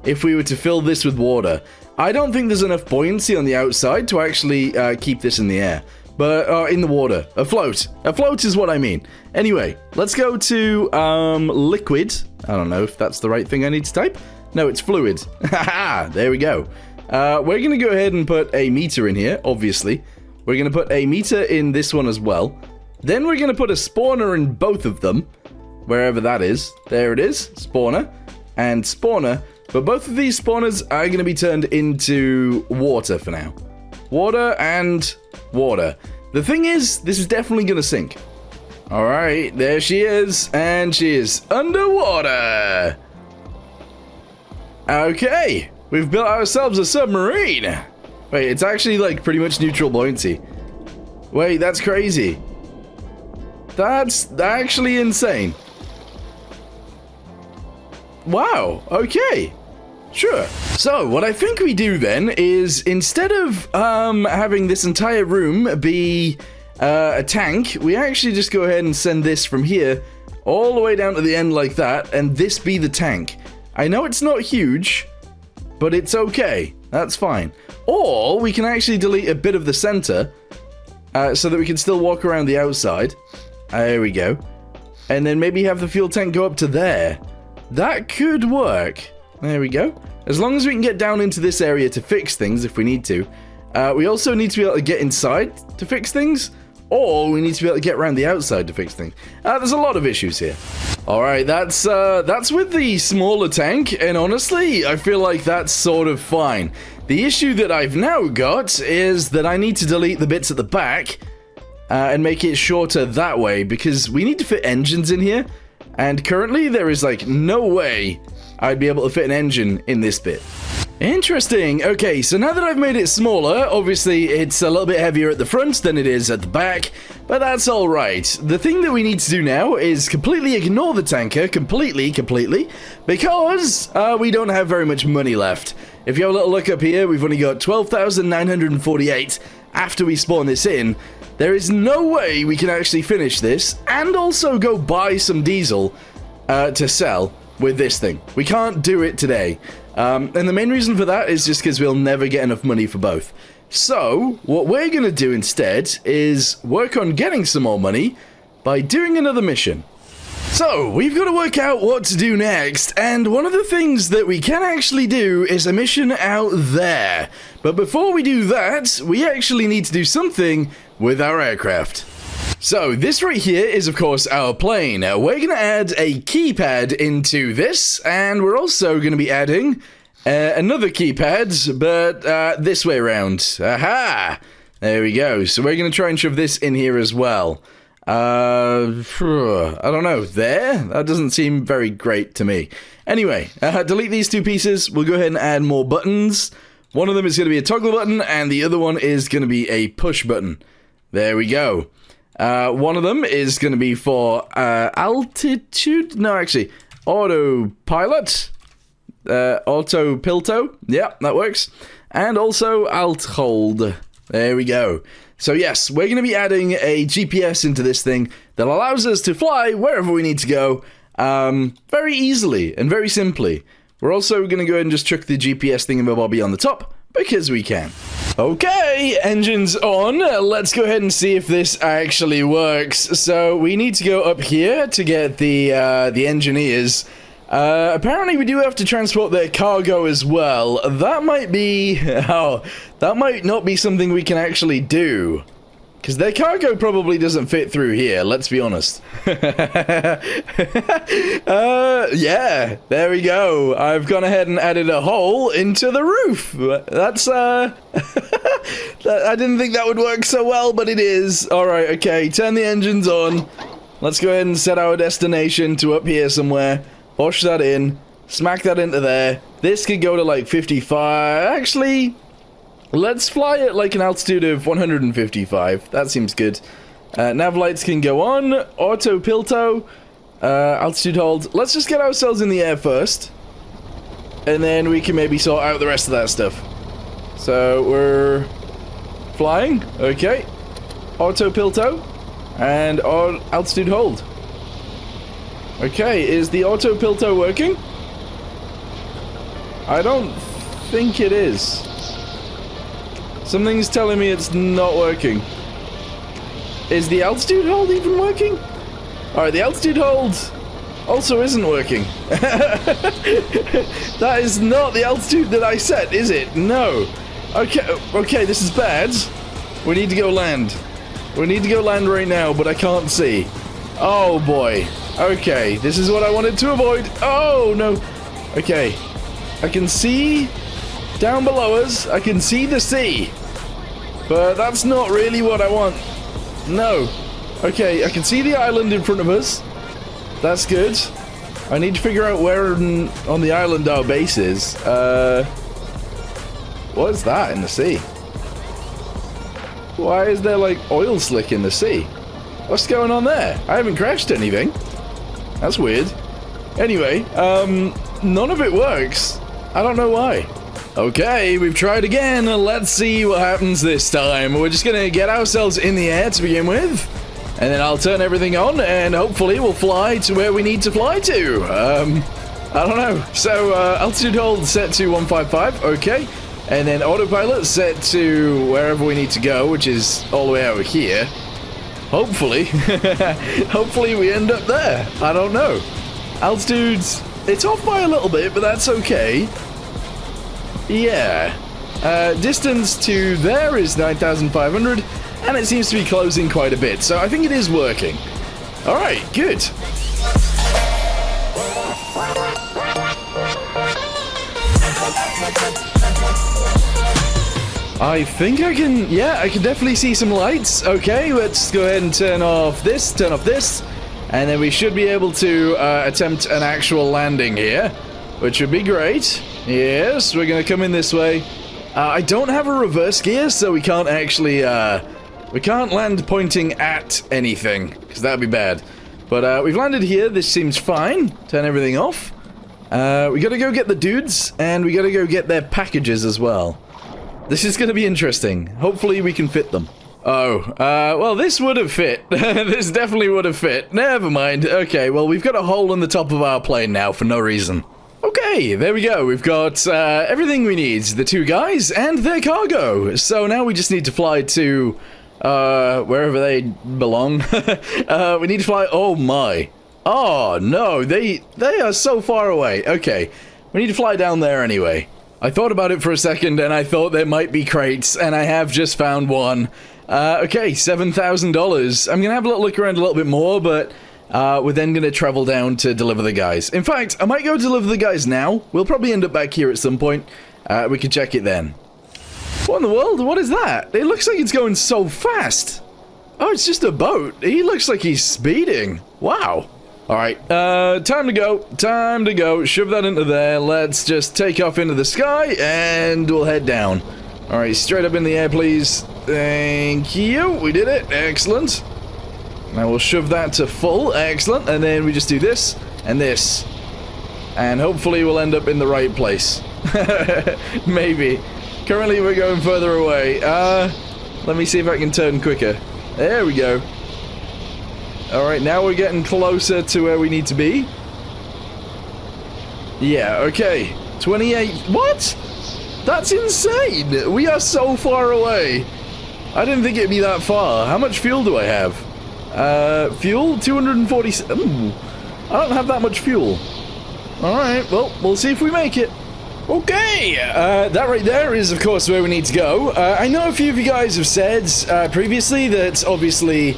if we were to fill this with water. I don't think there's enough buoyancy on the outside to actually keep this in the air. But, in the water. Afloat. Afloat is what I mean. Anyway, let's go to, liquid. I don't know if that's the right thing I need to type. No, it's fluid. Haha, there we go. We're gonna go ahead and put a meter in here, obviously. We're gonna put a meter in this one as well. Then we're gonna put a spawner in both of them. Wherever that is. There it is. Spawner. And spawner. But both of these spawners are gonna be turned into water for now. Water and water. The thing is, this is definitely gonna sink. Alright, there she is, and she is underwater. Okay, we've built ourselves a submarine. Wait, it's actually like pretty much neutral buoyancy. Wait, that's crazy. That's actually insane. Wow, okay. Sure. So, what I think we do then is, instead of having this entire room be a tank, we actually just go ahead and send this from here all the way down to the end like that, and this be the tank. I know it's not huge, but it's okay. That's fine. Or, we can actually delete a bit of the center, so that we can still walk around the outside. There we go. And then maybe have the fuel tank go up to there. That could work. There we go. As long as we can get down into this area to fix things if we need to. We also need to be able to get inside to fix things. Or we need to be able to get around the outside to fix things. There's a lot of issues here. Alright, that's with the smaller tank. And honestly, I feel like that's sort of fine. The issue that I've now got is that I need to delete the bits at the back. And make it shorter that way. Because we need to fit engines in here. And currently there is like no way I'd be able to fit an engine in this bit. Interesting. Okay, so now that I've made it smaller, obviously it's a little bit heavier at the front than it is at the back, but that's all right. The thing that we need to do now is completely ignore the tanker, completely, because we don't have very much money left. If you have a little look up here, we've only got 12,948 after we spawn this in. There is no way we can actually finish this and also go buy some diesel to sell with this thing. We can't do it today. And the main reason for that is just because we'll never get enough money for both. So, what we're going to do instead is work on getting some more money by doing another mission. So, we've got to work out what to do next, and one of the things that we can actually do is a mission out there. But before we do that, we actually need to do something with our aircraft. So, this right here is, of course, our plane. We're going to add a keypad into this, and we're also going to be adding another keypad, but this way around. Aha! There we go. So, we're going to try and shove this in here as well. I don't know. There? That doesn't seem very great to me. Anyway, delete these two pieces. We'll go ahead and add more buttons. One of them is going to be a toggle button, and the other one is going to be a push button. There we go. One of them is going to be for altitude. No, actually, autopilot. Autopilto. Yeah, that works. And also alt hold. There we go. So yes, we're going to be adding a GPS into this thing that allows us to fly wherever we need to go very easily and very simply. We're also going to go ahead and just chuck the GPS thingamabobby on the top because we can. Okay, engines on. Let's go ahead and see if this actually works. So we need to go up here to get the engineers. Apparently we do have to transport their cargo as well. That might be... Oh, that might not be something we can actually do. Because their cargo probably doesn't fit through here, let's be honest. Yeah, there we go. I've gone ahead and added a hole into the roof. That's, I didn't think that would work so well, but it is. Alright, okay, turn the engines on. Let's go ahead and set our destination to up here somewhere. Push that in. Smack that into there. This could go to like 55. Actually, Let's fly at like an altitude of 155. That seems good. Nav lights can go on. Auto Pilto. Altitude hold. Let's just get ourselves in the air first. And then we can maybe sort out the rest of that stuff. So we're flying. Okay. Auto Pilto. And altitude hold. Okay, is the Auto Pilto working? I don't think it is. Something's telling me it's not working. Is the altitude hold even working? Alright, the altitude hold also isn't working. That is not the altitude that I set, is it? No. Okay, this is bad. We need to go land. We need to go land right now, but I can't see. Oh boy. Okay, this is what I wanted to avoid. Oh no. Okay. I can see down below us. I can see the sea. But that's not really what I want. No. Okay, I can see the island in front of us. That's good. I need to figure out where on the island our base is. What is that in the sea? Why is there like oil slick in the sea? What's going on there? I haven't crashed anything. That's weird. Anyway, none of it works. I don't know why. Okay, we've tried again. Let's see what happens this time. We're just gonna get ourselves in the air to begin with. And then I'll turn everything on and hopefully we'll fly to where we need to fly to. I don't know. So, altitude hold set to 155. Okay. And then autopilot set to wherever we need to go, which is all the way over here. Hopefully. Hopefully we end up there. I don't know. Altitude's... it's off by a little bit, but that's okay. Yeah. Distance to there is 9,500, and it seems to be closing quite a bit, so I think it is working. Alright, good. I think I can, yeah, I can definitely see some lights. Okay, let's go ahead and turn off this, and then we should be able to attempt an actual landing here, which would be great. Yes, we're gonna come in this way. I don't have a reverse gear, so we can't actually, we can't land pointing at anything, because that would be bad. But we've landed here, this seems fine. Turn everything off. We gotta go get the dudes, and we gotta go get their packages as well. This is gonna be interesting. Hopefully we can fit them. Oh, well this would have fit. This definitely would have fit. Never mind. Okay, well we've got a hole in the top of our plane now for no reason. Okay, there we go. We've got everything we need. The two guys and their cargo. So now we just need to fly to wherever they belong. We need to fly. Oh my. Oh no, they are so far away. Okay, we need to fly down there anyway. I thought about it for a second and I thought there might be crates, and I have just found one. Okay, $7,000. I'm gonna have a little look around a little bit more, but we're then gonna travel down to deliver the guys. In fact, I might go deliver the guys now. We'll probably end up back here at some point. We can check it then. What in the world? What is that? It looks like it's going so fast. Oh, it's just a boat. He looks like he's speeding. Wow. Alright, time to go. Time to go. Shove that into there. Let's just take off into the sky, and we'll head down. Alright, straight up in the air, please. Thank you. We did it. Excellent. Now we'll shove that to full. Excellent. And then we just do this, and this. And hopefully we'll end up in the right place. Maybe. Currently we're going further away. Let me see if I can turn quicker. There we go. Alright, now we're getting closer to where we need to be. Yeah, okay. 28... What? That's insane! We are so far away. I didn't think it'd be that far. How much fuel do I have? Fuel? 240... Ooh, I don't have that much fuel. Alright, well, we'll see if we make it. Okay, that right there is, of course, where we need to go. I know a few of you guys have said previously that, obviously...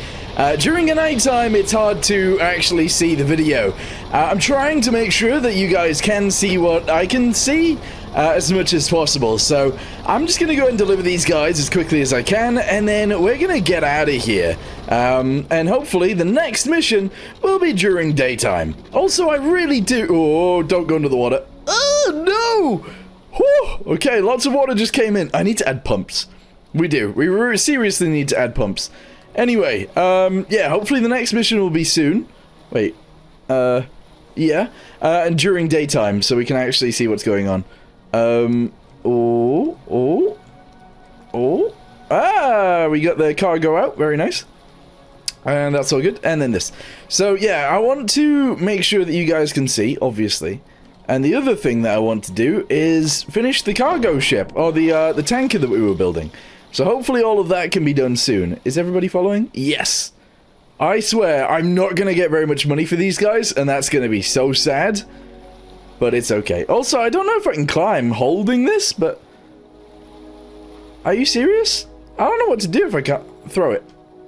during a night time, it's hard to actually see the video. I'm trying to make sure that you guys can see what I can see as much as possible. So I'm just going to go and deliver these guys as quickly as I can, and then we're going to get out of here. And hopefully the next mission will be during daytime. Also, I really do... Oh, don't go into the water. Oh, no! Whew, okay, lots of water just came in. I need to add pumps. We do. We seriously need to add pumps. Anyway, yeah, hopefully the next mission will be soon. Wait, yeah, and during daytime, so we can actually see what's going on. We got the cargo out, very nice. And that's all good, and then this. So, yeah, I want to make sure that you guys can see, obviously. And the other thing that I want to do is finish the cargo ship, or the tanker that we were building. So hopefully all of that can be done soon. Is everybody following? Yes! I swear, I'm not going to get very much money for these guys, and that's going to be so sad. But it's okay. Also, I don't know if I can climb holding this, but... Are you serious? I don't know what to do if I can't throw it.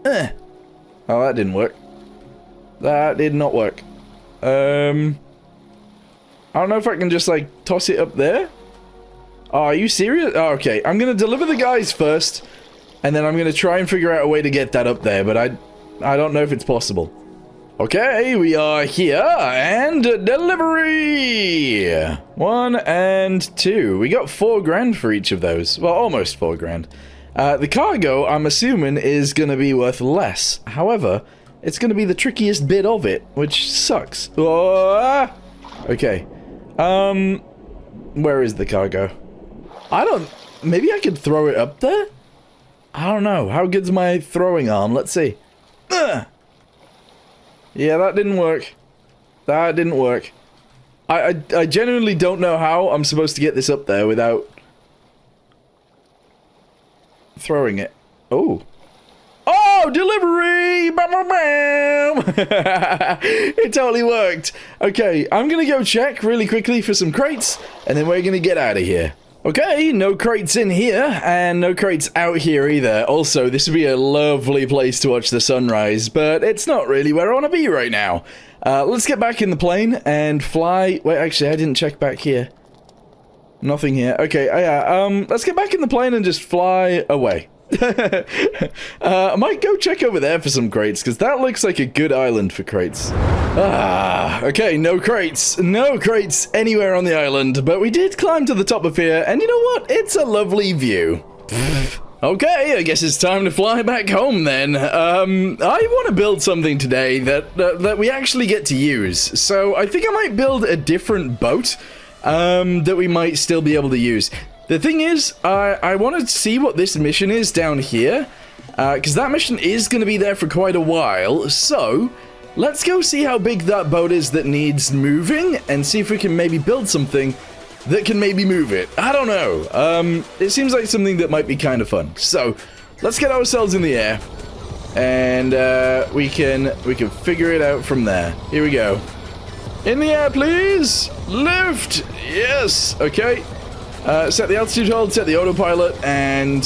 Oh, that didn't work. That did not work. I don't know if I can just, like, toss it up there. Oh, are you serious? Oh, okay. I'm going to deliver the guys first, and then I'm going to try and figure out a way to get that up there, but I don't know if it's possible. Okay, we are here, and delivery! 1 and 2. We got 4 grand for each of those. Well, almost 4 grand. The cargo, I'm assuming, is going to be worth less. However, it's going to be the trickiest bit of it, which sucks. Oh, okay. Where is the cargo? Maybe I could throw it up there? I don't know. How good's my throwing arm? Let's see. Yeah, that didn't work. That didn't work. I genuinely don't know how I'm supposed to get this up there without throwing it. Oh. Oh, delivery! Bam, bam, bam! It totally worked. Okay, I'm gonna go check really quickly for some crates, and then we're gonna get out of here. Okay, no crates in here, and no crates out here either. Also, this would be a lovely place to watch the sunrise, but it's not really where I want to be right now. Let's get back in the plane and fly... Wait, actually, I didn't check back here. Nothing here. Okay, yeah, let's get back in the plane and just fly away. I might go check over there for some crates, because that looks like a good island for crates. Okay, no crates. No crates anywhere on the island, but we did climb to the top of here, and you know what? It's a lovely view. Okay, I guess it's time to fly back home then. I want to build something today that we actually get to use, so I think I might build a different boat that we might still be able to use. The thing is, I want to see what this mission is down here, because that mission is going to be there for quite a while, so let's go see how big that boat is that needs moving, and see if we can maybe build something that can maybe move it. I don't know. It seems like something that might be kind of fun. So, let's get ourselves in the air, and we can figure it out from there. Here we go. In the air, please! Lift! Yes! Okay. Set the altitude hold, set the autopilot, and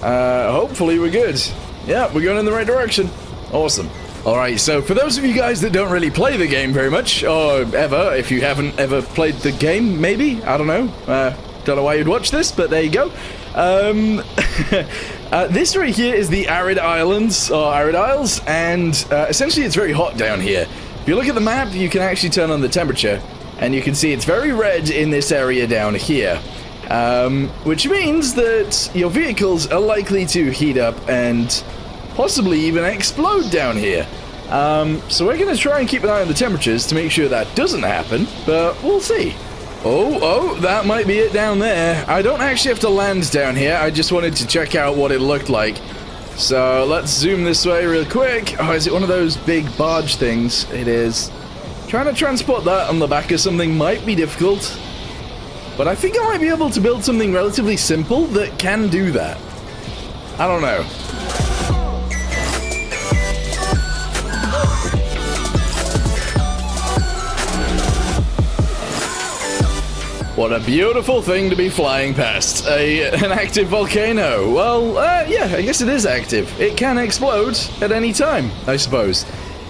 hopefully we're good. Yeah, we're going in the right direction. Awesome. Alright, so for those of you guys that don't really play the game very much, or ever, if you haven't ever played the game, maybe, I don't know. Don't know why you'd watch this, but there you go. This right here is the Arid Islands, or Arid Isles, and essentially it's very hot down here. If you look at the map, you can actually turn on the temperature, and you can see it's very red in this area down here, which means that your vehicles are likely to heat up and possibly even explode down here. So we're going to try and keep an eye on the temperatures to make sure that doesn't happen, but we'll see. Oh, that might be it down there. I don't actually have to land down here, I just wanted to check out what it looked like. So let's zoom this way real quick. Oh, is it one of those big barge things? It is. Trying to transport that on the back of something might be difficult, but I think I might be able to build something relatively simple that can do that. I don't know. What a beautiful thing to be flying past. An active volcano. Well, yeah, I guess it is active. It can explode at any time, I suppose.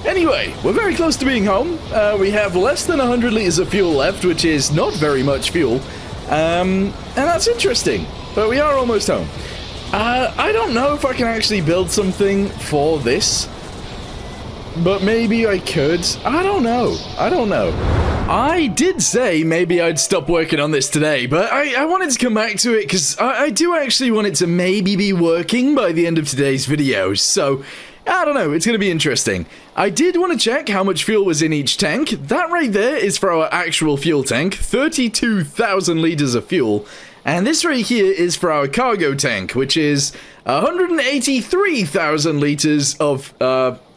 Anyway, we're very close to being home. We have less than 100 liters of fuel left, which is not very much fuel. And that's interesting, but we are almost home. I don't know if I can actually build something for this, but maybe I could. I don't know. I did say maybe I'd stop working on this today, but I wanted to come back to it because I do actually want it to maybe be working by the end of today's video, so I don't know, it's going to be interesting. I did want to check how much fuel was in each tank. That right there is for our actual fuel tank, 32,000 liters of fuel. And this right here is for our cargo tank, which is 183,000 liters of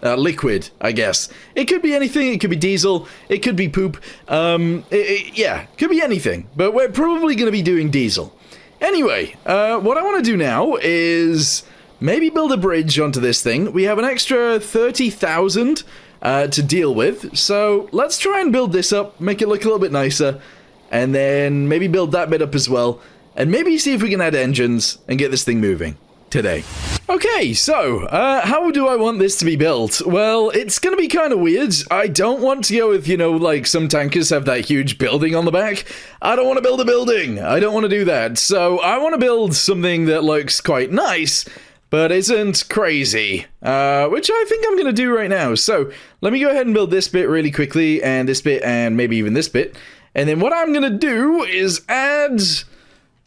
liquid, I guess. It could be anything. It could be diesel. It could be poop. Yeah, could be anything. But we're probably going to be doing diesel. Anyway, what I want to do now is maybe build a bridge onto this thing. We have an extra 30,000 to deal with. So let's try and build this up, make it look a little bit nicer, and then maybe build that bit up as well. And maybe see if we can add engines and get this thing moving today. Okay, so, how do I want this to be built? Well, it's gonna be kind of weird. I don't want to go with, you know, like some tankers have that huge building on the back. I don't want to build a building. I don't want to do that. So, I want to build something that looks quite nice, but isn't crazy, which I think I'm gonna do right now. So, let me go ahead and build this bit really quickly, and this bit, and maybe even this bit. And then what I'm gonna do is add...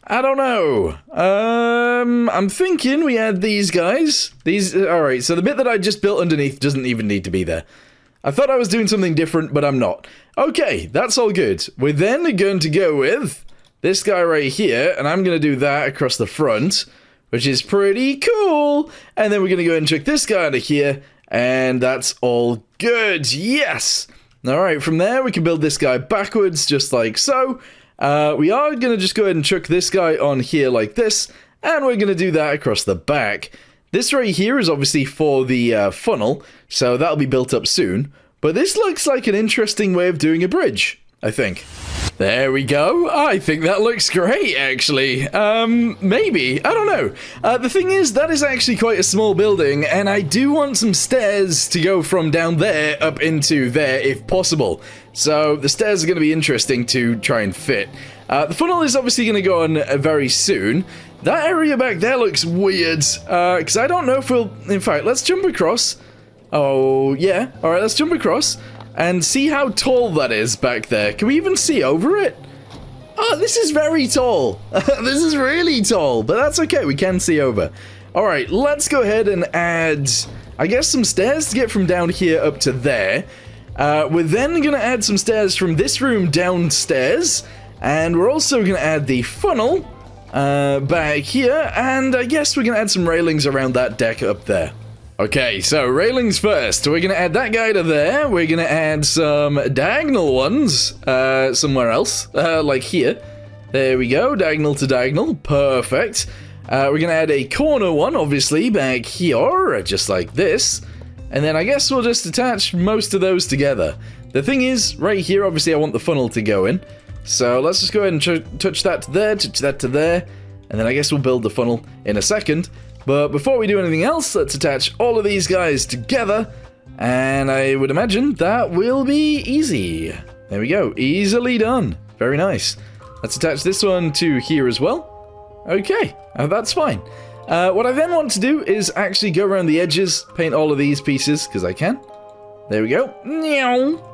I don't know. I'm thinking we add these guys. Alright, so the bit that I just built underneath doesn't even need to be there. I thought I was doing something different, but I'm not. Okay, that's all good. We're then going to go with this guy right here, and I'm going to do that across the front, which is pretty cool. And then we're going to go ahead and check this guy under here, and that's all good. Yes! Alright, from there we can build this guy backwards, just like so. We are going to just go ahead and chuck this guy on here like this, and we're going to do that across the back. This right here is obviously for the funnel, so that'll be built up soon, but this looks like an interesting way of doing a bridge, I think. There we go. I think that looks great, actually. Maybe. I don't know. The thing is, that is actually quite a small building, and I do want some stairs to go from down there up into there, if possible. So, the stairs are going to be interesting to try and fit. The funnel is obviously going to go on very soon. That area back there looks weird, because I don't know if we'll... In fact, let's jump across. Oh, yeah. Alright, let's jump across. And see how tall that is back there. Can we even see over it? Oh, this is very tall. This is really tall, but that's okay. We can see over. All right, let's go ahead and add, I guess, some stairs to get from down here up to there. We're then going to add some stairs from this room downstairs. And we're also going to add the funnel back here. And I guess we're going to add some railings around that deck up there. Okay, so railings first. We're going to add that guy to there. We're going to add some diagonal ones somewhere else, like here. There we go, diagonal to diagonal. Perfect. We're going to add a corner one, obviously, back here, just like this. And then I guess we'll just attach most of those together. The thing is, right here, obviously, I want the funnel to go in. So let's just go ahead and touch that to there, touch that to there. And then I guess we'll build the funnel in a second. But before we do anything else, let's attach all of these guys together, and I would imagine that will be easy. There we go, easily done. Very nice. Let's attach this one to here as well. Okay, that's fine. What I then want to do is actually go around the edges, paint all of these pieces, because I can. There we go.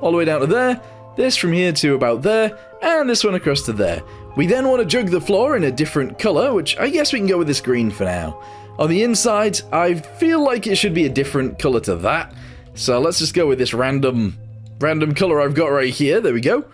All the way down to there. This from here to about there, and this one across to there. We then want to jug the floor in a different color, which I guess we can go with this green for now. On the inside, I feel like it should be a different color to that. So let's just go with this random color I've got right here. There we go.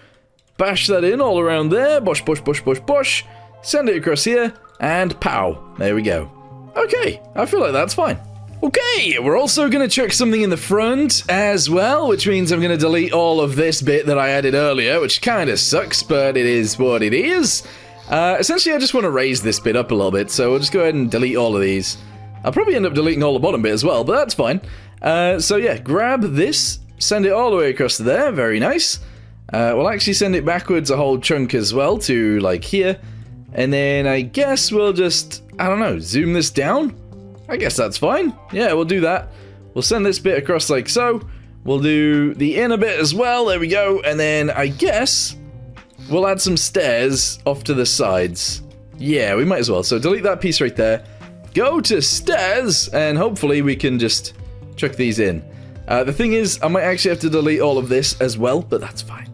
Bash that in all around there. Bosh, bosh, bosh, bosh, bosh. Send it across here. And pow. There we go. Okay, I feel like that's fine. Okay, we're also going to chuck something in the front as well, which means I'm going to delete all of this bit that I added earlier, which kind of sucks, but it is what it is. Essentially, I just want to raise this bit up a little bit, so we'll just go ahead and delete all of these. I'll probably end up deleting all the bottom bit as well, but that's fine. So yeah, grab this, send it all the way across to there, very nice. We'll actually send it backwards a whole chunk as well to, like, here. And then I guess we'll just, I don't know, zoom this down? I guess that's fine. Yeah, we'll do that. We'll send this bit across like so. We'll do the inner bit as well, there we go. And then I guess we'll add some stairs off to the sides. Yeah, we might as well. So delete that piece right there. Go to stairs, and hopefully we can just chuck these in. The thing is, I might actually have to delete all of this as well, but that's fine.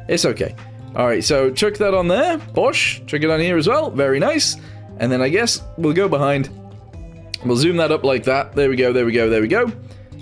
It's okay. Alright, so chuck that on there. Bosh. Chuck it on here as well. Very nice. And then I guess we'll go behind. We'll zoom that up like that. There we go, there we go, there we go.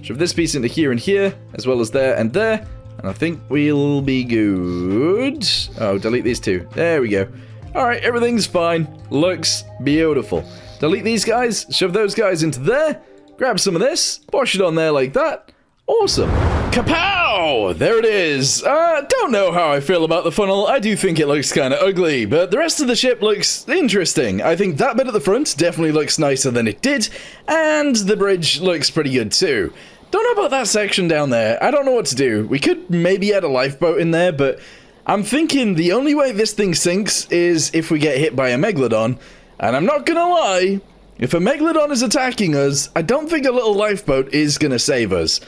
Shove this piece into here and here, as well as there and there. And I think we'll be good. Oh, delete these two. There we go. Alright, everything's fine. Looks beautiful. Delete these guys. Shove those guys into there. Grab some of this. Bosh it on there like that. Awesome. Kapow! There it is. Don't know how I feel about the funnel. I do think it looks kind of ugly, but the rest of the ship looks interesting. I think that bit at the front definitely looks nicer than it did, and the bridge looks pretty good too. Don't know about that section down there. I don't know what to do. We could maybe add a lifeboat in there, but I'm thinking the only way this thing sinks is if we get hit by a megalodon, and I'm not gonna lie, if a megalodon is attacking us, I don't think a little lifeboat is gonna save us.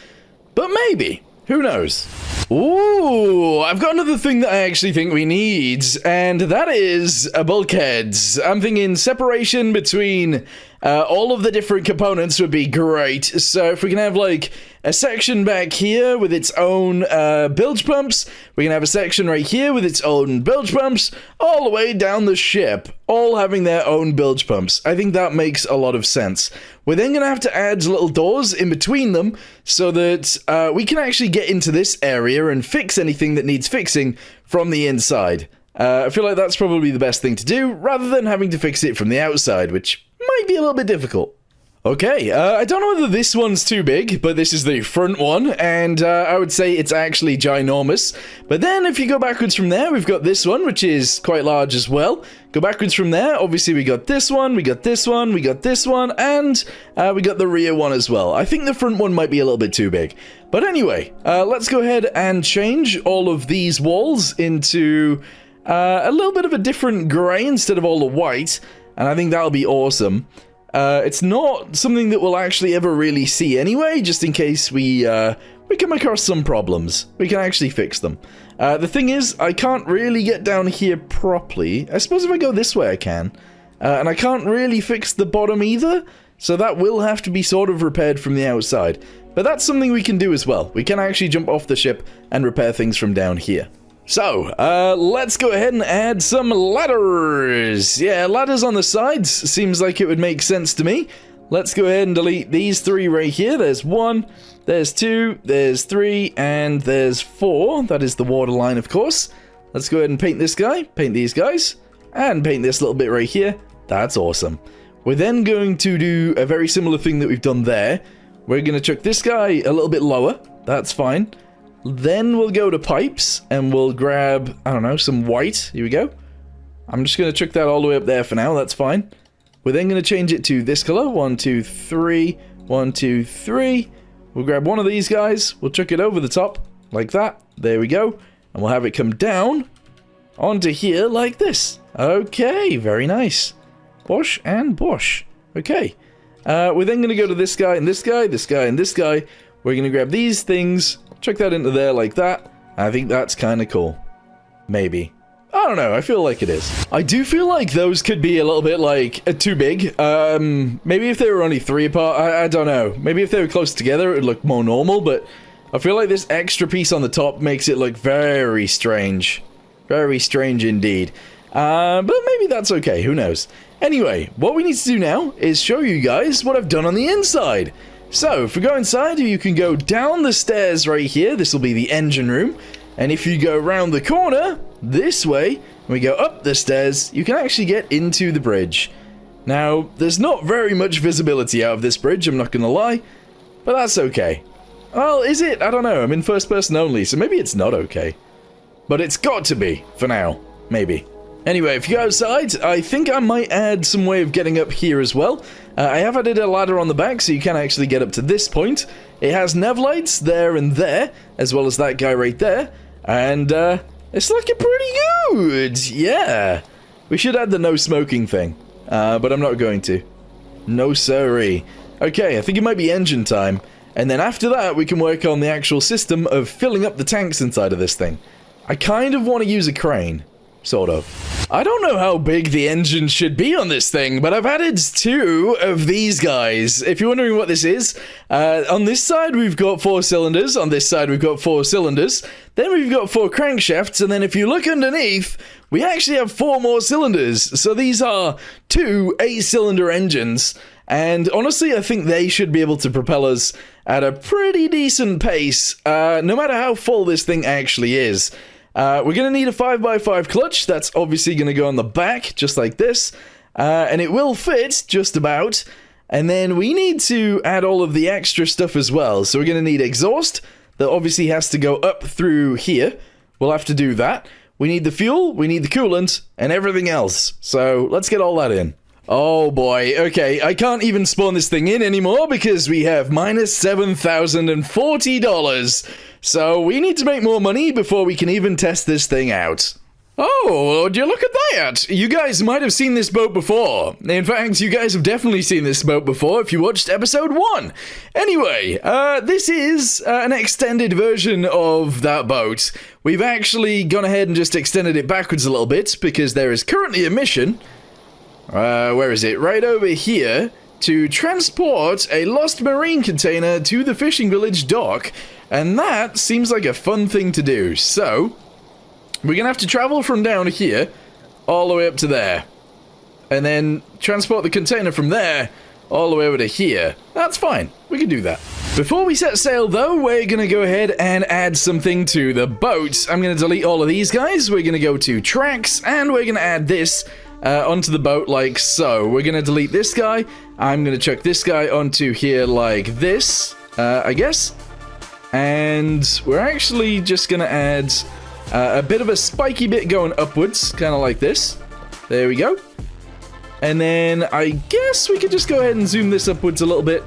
But maybe. Who knows? Ooh, I've got another thing that I actually think we need, and that is a bulkhead. I'm thinking separation between all of the different components would be great. So if we can have like a section back here with its own bilge pumps, we can have a section right here with its own bilge pumps, all the way down the ship, all having their own bilge pumps. I think that makes a lot of sense. We're then going to have to add little doors in between them so that we can actually get into this area and fix anything that needs fixing from the inside. I feel like that's probably the best thing to do, rather than having to fix it from the outside, which might be a little bit difficult. Okay, I don't know whether this one's too big, but this is the front one, and I would say it's actually ginormous. But then if you go backwards from there, we've got this one, which is quite large as well. Go backwards from there, obviously we got this one, we got this one, we got this one, and we got the rear one as well. I think the front one might be a little bit too big. But anyway, let's go ahead and change all of these walls into a little bit of a different grey instead of all the white, and I think that'll be awesome. It's not something that we'll actually ever really see anyway, just in case we come across some problems. We can actually fix them. The thing is, I can't really get down here properly. I suppose if I go this way I can. And I can't really fix the bottom either, so that will have to be sort of repaired from the outside. But that's something we can do as well. We can actually jump off the ship and repair things from down here. So, let's go ahead and add some ladders. Yeah, ladders on the sides seems like it would make sense to me. Let's go ahead and delete these three right here. There's 1, there's 2, there's 3, and there's 4. That is the water line, of course. Let's go ahead and paint this guy, paint these guys, and paint this little bit right here. That's awesome. We're then going to do a very similar thing that we've done there. We're going to chuck this guy a little bit lower. That's fine. Then we'll go to pipes, and we'll grab, I don't know, some white. Here we go. I'm just going to chuck that all the way up there for now. That's fine. We're then going to change it to this color. 1, 2, 3. 1, 2, 3. We'll grab one of these guys. We'll chuck it over the top like that. There we go. And we'll have it come down onto here like this. Okay, very nice. Bosh and bosh. Okay. We're then going to go to this guy and this guy, this guy and this guy. We're going to grab these things, chuck that into there like that. I think that's kind of cool. Maybe. I don't know, I feel like it is. I do feel like those could be a little bit, like, too big. Maybe if they were only 3 apart, I don't know. Maybe if they were close together, it would look more normal, but I feel like this extra piece on the top makes it look very strange. Very strange indeed. But maybe that's okay, who knows. Anyway, what we need to do now is show you guys what I've done on the inside. So, if we go inside, you can go down the stairs right here. This will be the engine room. And if you go around the corner, this way, and we go up the stairs, you can actually get into the bridge. Now, there's not very much visibility out of this bridge, I'm not gonna lie, but that's okay. Well, is it? I don't know, I'm in first person only, so maybe it's not okay. But it's got to be, for now. Maybe. Anyway, if you go outside, I think I might add some way of getting up here as well. I have added a ladder on the back, so you can actually get up to this point. It has nav lights there and there, as well as that guy right there. And, it's looking pretty good! Yeah! We should add the no smoking thing. But I'm not going to. No siree. Okay, I think it might be engine time. And then after that, we can work on the actual system of filling up the tanks inside of this thing. I kind of want to use a crane. Sort of. I don't know how big the engine should be on this thing, but I've added 2 of these guys. If you're wondering what this is, on this side we've got 4 cylinders, on this side we've got 4 cylinders, then we've got 4 crankshafts, and then if you look underneath, we actually have 4 more cylinders. So these are 2 8-cylinder engines, and honestly I think they should be able to propel us at a pretty decent pace, no matter how full this thing actually is. We're going to need a 5x5 clutch. That's obviously going to go on the back, just like this. And it will fit, just about. And then we need to add all of the extra stuff as well. So we're going to need exhaust. That obviously has to go up through here. We'll have to do that. We need the fuel, we need the coolant, and everything else. So let's get all that in. Oh boy, okay, I can't even spawn this thing in anymore because we have minus $7,040. So we need to make more money before we can even test this thing out. Oh, would you look at that? You guys might have seen this boat before. In fact, you guys have definitely seen this boat before if you watched episode 1. Anyway, this is an extended version of that boat. We've actually gone ahead and just extended it backwards a little bit because there is currently a mission. Where is it? Right over here, to transport a lost marine container to the fishing village dock, and that seems like a fun thing to do. So we're gonna have to travel from down here all the way up to there, and then transport the container from there all the way over to here. That's fine, we can do that. Before we set sail though, we're gonna go ahead and add something to the boat. I'm gonna delete all of these guys, we're gonna go to tracks, and we're gonna add this onto the boat like so. We're gonna delete this guy. I'm gonna chuck this guy onto here like this, I guess. And we're actually just gonna add a bit of a spiky bit going upwards, kind of like this. There we go. And then I guess we could just go ahead and zoom this upwards a little bit.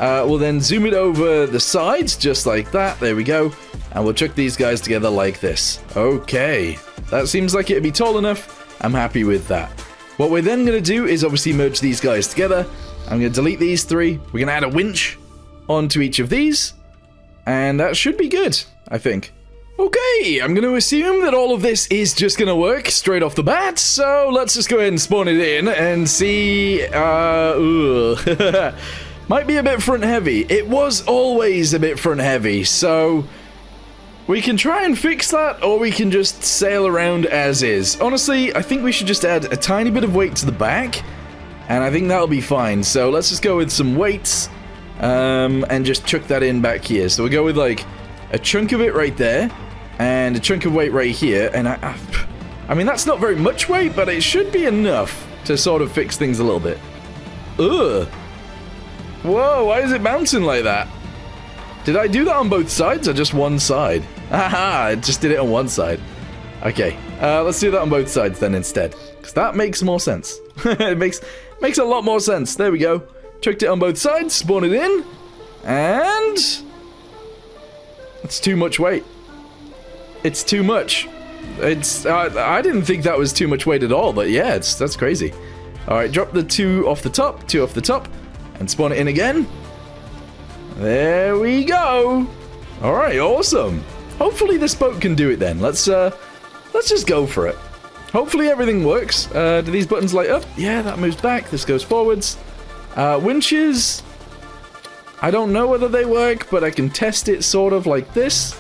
We'll then zoom it over the sides, just like that. There we go. And we'll chuck these guys together like this. Okay. That seems like it'd be tall enough. I'm happy with that. What we're then going to do is obviously merge these guys together. I'm going to delete these 3. We're going to add a winch onto each of these. And that should be good, I think. Okay, I'm going to assume that all of this is just going to work straight off the bat. So let's just go ahead and spawn it in and see. Might be a bit front heavy. It was always a bit front heavy, so we can try and fix that, or we can just sail around as is. Honestly, I think we should just add a tiny bit of weight to the back, and I think that'll be fine. So let's just go with some weights, and just chuck that in back here. So we'll go with like a chunk of it right there, and a chunk of weight right here, and I mean, that's not very much weight, but it should be enough to sort of fix things a little bit. Ugh. Whoa, why is it bouncing like that? Did I do that on both sides or just one side? Haha, I just did it on one side. Okay, let's do that on both sides then instead, because that makes more sense. It makes a lot more sense. There we go. Chucked it on both sides, spawn it in, and it's too much weight. It's too much. It's I didn't think that was too much weight at all, but yeah, that's crazy. All right, drop the 2 off the top, and spawn it in again. There we go. All right, awesome. Hopefully this boat can do it then. Let's just go for it. Hopefully everything works. Do these buttons light up? Yeah, that moves back. This goes forwards. Winches, I don't know whether they work, but I can test it sort of like this.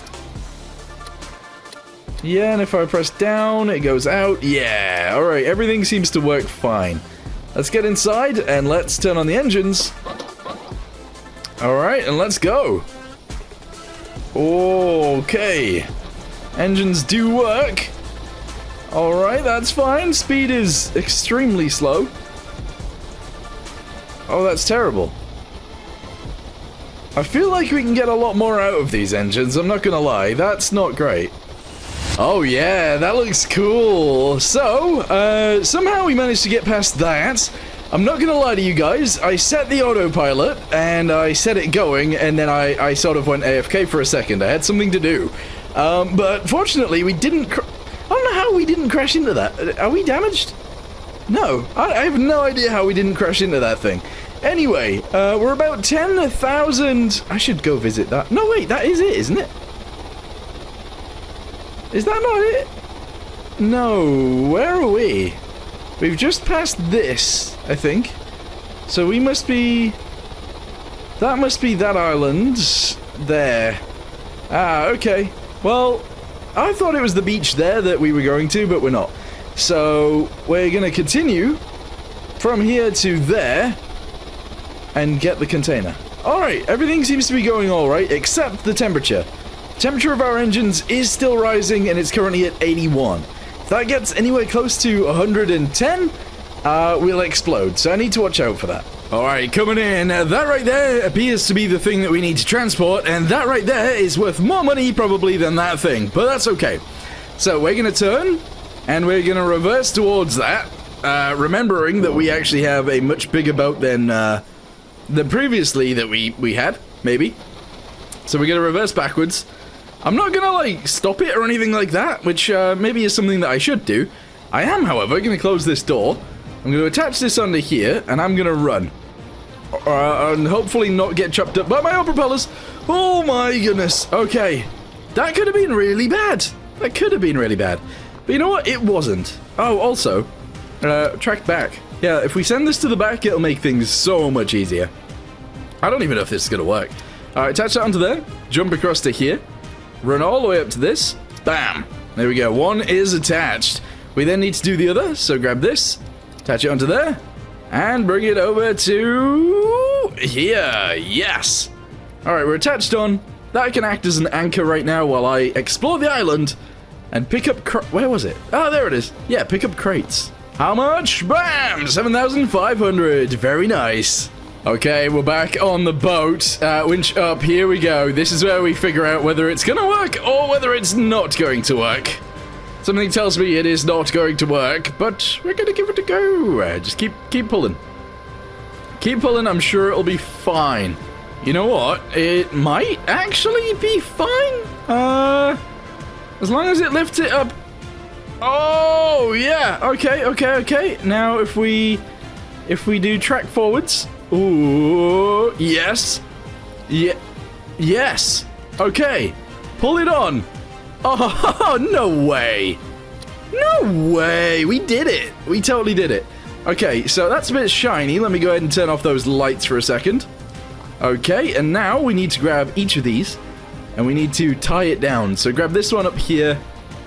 Yeah, and if I press down, it goes out. Yeah, all right, everything seems to work fine. Let's get inside and let's turn on the engines. Alright, and let's go. Okay. Engines do work. Alright, that's fine. Speed is extremely slow. Oh, that's terrible. I feel like we can get a lot more out of these engines, I'm not gonna lie. That's not great. Oh yeah, that looks cool. So, somehow we managed to get past that. I'm not gonna lie to you guys, I set the autopilot, and I set it going, and then I sort of went AFK for a second. I had something to do. But fortunately, we didn't I don't know how we didn't crash into that. Are we damaged? No, I have no idea how we didn't crash into that thing. Anyway, we're about 10,000... I should go visit that. No, wait, that is it, isn't it? Is that not it? No, where are we? We've just passed this, I think. So we must be... That must be that island there. Ah, okay. Well, I thought it was the beach there that we were going to, but we're not. So we're going to continue from here to there and get the container. Alright, everything seems to be going alright, except the temperature. Temperature of our engines is still rising, and it's currently at 81. If that gets anywhere close to 110, we'll explode, so I need to watch out for that. Alright, coming in, that right there appears to be the thing that we need to transport, and that right there is worth more money probably than that thing, but that's okay. So we're going to turn, and we're going to reverse towards that, remembering that we actually have a much bigger boat than previously that we had, maybe. So we're going to reverse backwards. I'm not going to, like, stop it or anything like that, which maybe is something that I should do. I am, however, going to close this door. I'm going to attach this under here, and I'm going to run. And hopefully not get chopped up by my own propellers. Oh my goodness. Okay. That could have been really bad. That could have been really bad. But you know what? It wasn't. Oh, also, track back. Yeah, if we send this to the back, it'll make things so much easier. I don't even know if this is going to work. Alright, attach that onto there. Jump across to here. Run all the way up to this. Bam. There we go. One is attached. We then need to do the other, so grab this. Attach it onto there, and bring it over to here. Yes. All right, we're attached on. That can act as an anchor right now while I explore the island and pick up. Where was it? Oh, there it is. Yeah, pick up crates. How much? Bam! 7,500. Very nice. Okay, we're back on the boat. Winch up. Here we go. This is where we figure out whether it's gonna work or whether it's not going to work. Something tells me it is not going to work, but we're gonna give it a go. Just keep pulling. Keep pulling, I'm sure it'll be fine. You know what? It might actually be fine. As long as it lifts it up. Oh, yeah. Okay. Now, if we do track forwards. Ooh, yes. Yeah. Yes. Okay. Pull it on. Oh, no way. No way. We did it. We totally did it. Okay, so that's a bit shiny. Let me go ahead and turn off those lights for a second. Okay, and now we need to grab each of these, and we need to tie it down. So grab this one up here,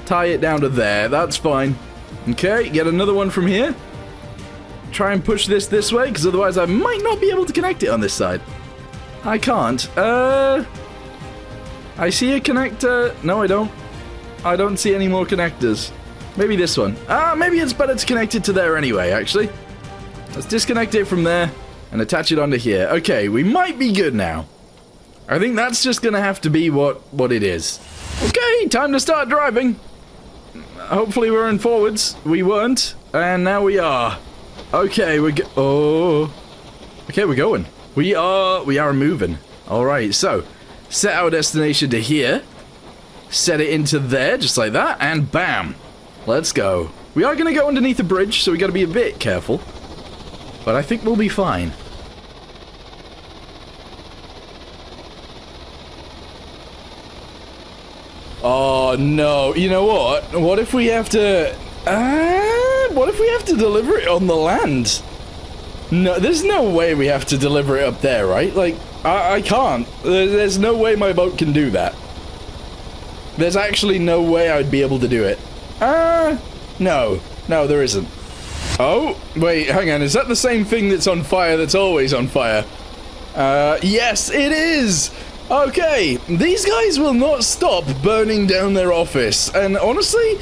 tie it down to there. That's fine. Okay, get another one from here. Try and push this way, because otherwise I might not be able to connect it on this side. I can't. I see a connector. No, I don't. I don't see any more connectors. Maybe this one. Maybe it's better to connect it to there anyway, actually. Let's disconnect it from there and attach it onto here. Okay, we might be good now. I think that's just gonna have to be what it is. Okay, time to start driving. Hopefully we're in forwards. We weren't, and now we are. Okay, okay, we're going. We are moving. All right, so set our destination to here. Set it into there, just like that, and bam. Let's go. We are going to go underneath the bridge, so we got to be a bit careful. But I think we'll be fine. Oh, no. You know what? What if we have to... what if we have to deliver it on the land? No, there's no way we have to deliver it up there, right? Like, I can't. There's no way my boat can do that. There's actually no way I'd be able to do it. No. No, there isn't. Oh, wait, hang on. Is that the same thing that's on fire that's always on fire? Yes, it is! Okay, these guys will not stop burning down their office. And honestly,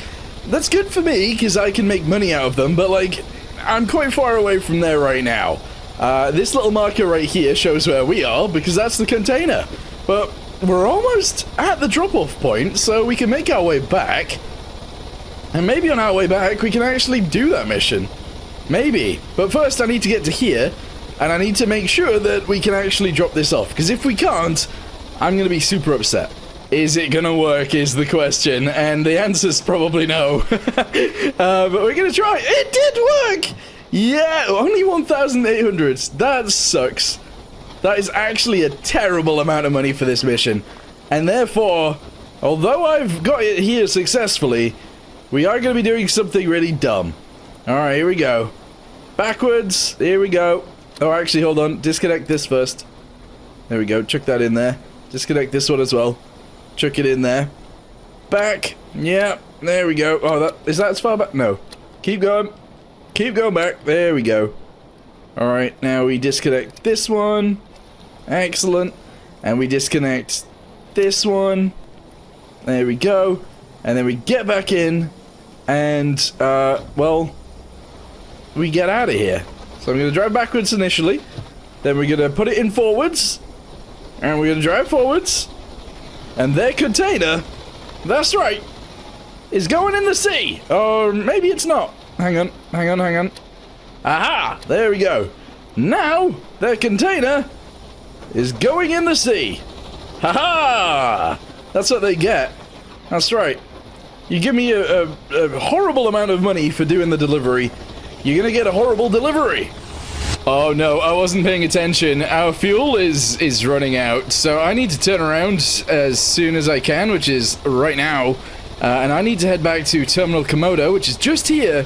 that's good for me, because I can make money out of them, but, like, I'm quite far away from there right now. This little marker right here shows where we are, because that's the container. But we're almost at the drop-off point, so we can make our way back. And maybe on our way back, we can actually do that mission. Maybe. But first, I need to get to here, and I need to make sure that we can actually drop this off. Because if we can't, I'm going to be super upset. Is it going to work, is the question. And the answer's probably no. But we're going to try. It did work! Yeah, only 1,800. That sucks. That is actually a terrible amount of money for this mission. And therefore, although I've got it here successfully, we are going to be doing something really dumb. Alright, here we go. Backwards. Here we go. Oh, actually, hold on. Disconnect this first. There we go. Chuck that in there. Disconnect this one as well. Chuck it in there. Back. Yeah. There we go. Oh, is that as far back? No. Keep going. Keep going back. There we go. Alright, now we disconnect this one. Excellent. And we disconnect this one. There we go. And then we get back in. And, well, we get out of here. So I'm going to drive backwards initially. Then we're going to put it in forwards. And we're going to drive forwards. And their container, that's right, is going in the sea. Or maybe it's not. Hang on, hang on, hang on. Aha! There we go. Now, their container is going in the sea. Ha-ha! That's what they get. That's right. You give me a horrible amount of money for doing the delivery, you're gonna get a horrible delivery. Oh no, I wasn't paying attention. Our fuel is running out, so I need to turn around as soon as I can, which is right now. And I need to head back to Terminal Komodo, which is just here,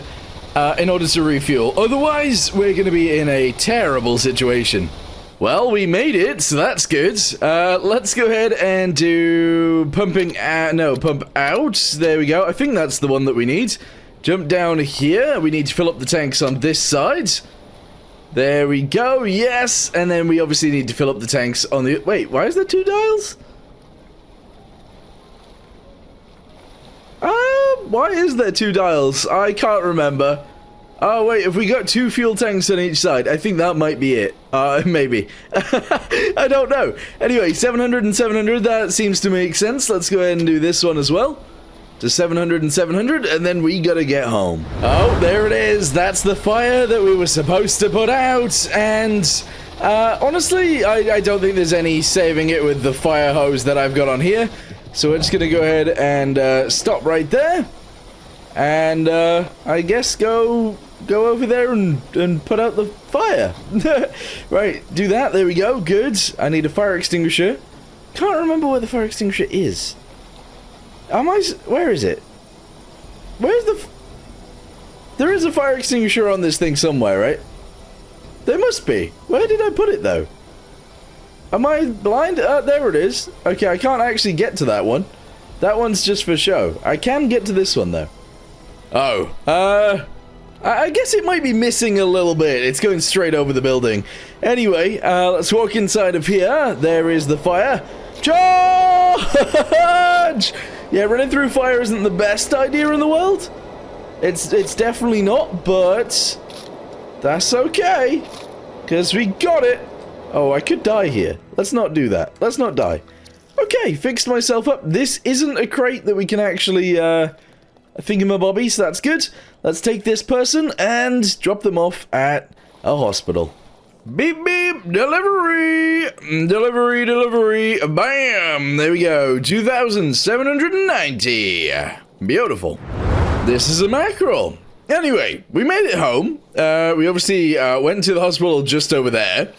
in order to refuel. Otherwise, we're gonna be in a terrible situation. Well, we made it, so that's good. Let's go ahead and do pumping out. No, pump out. There we go. I think that's the one that we need. Jump down here. We need to fill up the tanks on this side. There we go. Yes. And then we obviously need to fill up the tanks on the... Wait, why is there 2 dials? Why is there 2 dials? I can't remember. Oh, wait, if we got 2 fuel tanks on each side, I think that might be it. Maybe. I don't know. Anyway, 700 and 700, that seems to make sense. Let's go ahead and do this one as well. To 700 and 700, and then we gotta get home. Oh, there it is. That's the fire that we were supposed to put out, and... honestly, I don't think there's any saving it with the fire hose that I've got on here. So we're just gonna go ahead and stop right there. And, I guess go over there and put out the fire. Right, do that. There we go. Good. I need a fire extinguisher. Can't remember where the fire extinguisher is. Where is it? Where's the... There is a fire extinguisher on this thing somewhere, right? There must be. Where did I put it, though? Am I blind? There it is. Okay, I can't actually get to that one. That one's just for show. I can get to this one, though. Oh, I guess it might be missing a little bit. It's going straight over the building. Anyway, let's walk inside of here. There is the fire. Charge! Yeah, running through fire isn't the best idea in the world. It's definitely not, but that's okay. Because we got it. Oh, I could die here. Let's not do that. Let's not die. Okay, fixed myself up. This isn't a crate that we can actually, thingamabobby, so that's good. Let's take this person and drop them off at a hospital. Beep beep, delivery, delivery, delivery, bam, there we go, 2,790, beautiful. This is a mackerel. Anyway, we made it home. We obviously went to the hospital just over there.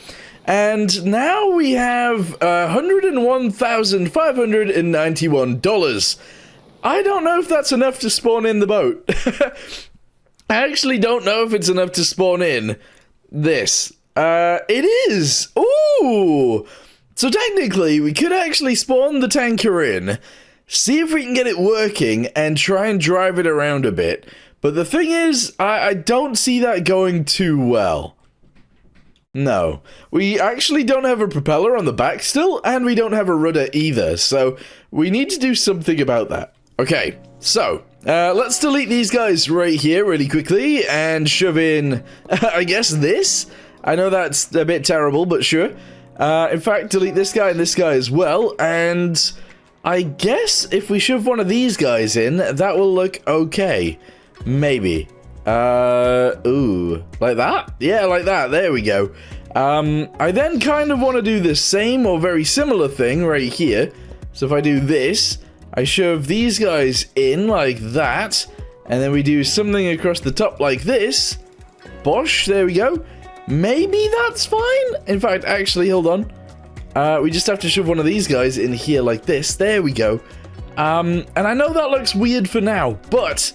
And now we have $101,591. I don't know if that's enough to spawn in the boat. I actually don't know if it's enough to spawn in this. It is. Ooh. So technically, we could actually spawn the tanker in, see if we can get it working, and try and drive it around a bit. But the thing is, I don't see that going too well. No, we actually don't have a propeller on the back still, and we don't have a rudder either, so we need to do something about that. Okay, so, let's delete these guys right here really quickly, and shove in, I guess this? I know that's a bit terrible, but sure. In fact, delete this guy and this guy as well, and I guess if we shove one of these guys in, that will look okay. Maybe. Ooh, like that? Yeah, like that. There we go. I then kind of want to do the same or very similar thing right here. So if I do this, I shove these guys in like that, and then we do something across the top like this. Bosh, there we go. Maybe that's fine. In fact, actually, hold on. We just have to shove one of these guys in here like this. There we go. And I know that looks weird for now, but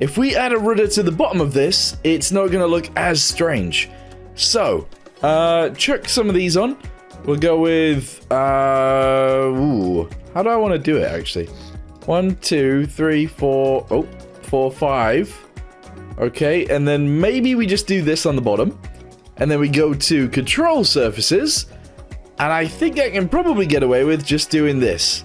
if we add a rudder to the bottom of this, it's not going to look as strange. So, chuck some of these on. We'll go with, ooh, how do I want to do it, actually? 1, 2, 3, 4, oh, 4, 5. Okay, and then maybe we just do this on the bottom. And then we go to control surfaces. And I think I can probably get away with just doing this.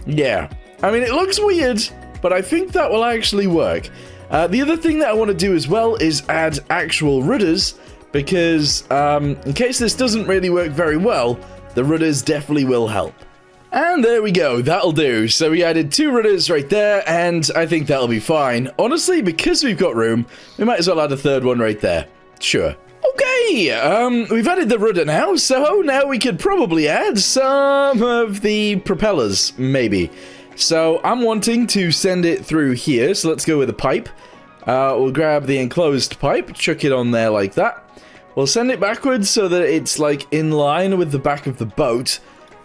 Yeah. I mean, it looks weird, but I think that will actually work. The other thing that I want to do as well is add actual rudders, because in case this doesn't really work very well, the rudders definitely will help. And there we go, that'll do. So we added 2 rudders right there, and I think that'll be fine. Honestly, because we've got room, we might as well add a 3rd one right there. Sure. Okay, we've added the rudder now, so now we could probably add some of the propellers, maybe. So I'm wanting to send it through here, so let's go with a pipe. We'll grab the enclosed pipe, chuck it on there like that. We'll send it backwards so that it's like in line with the back of the boat.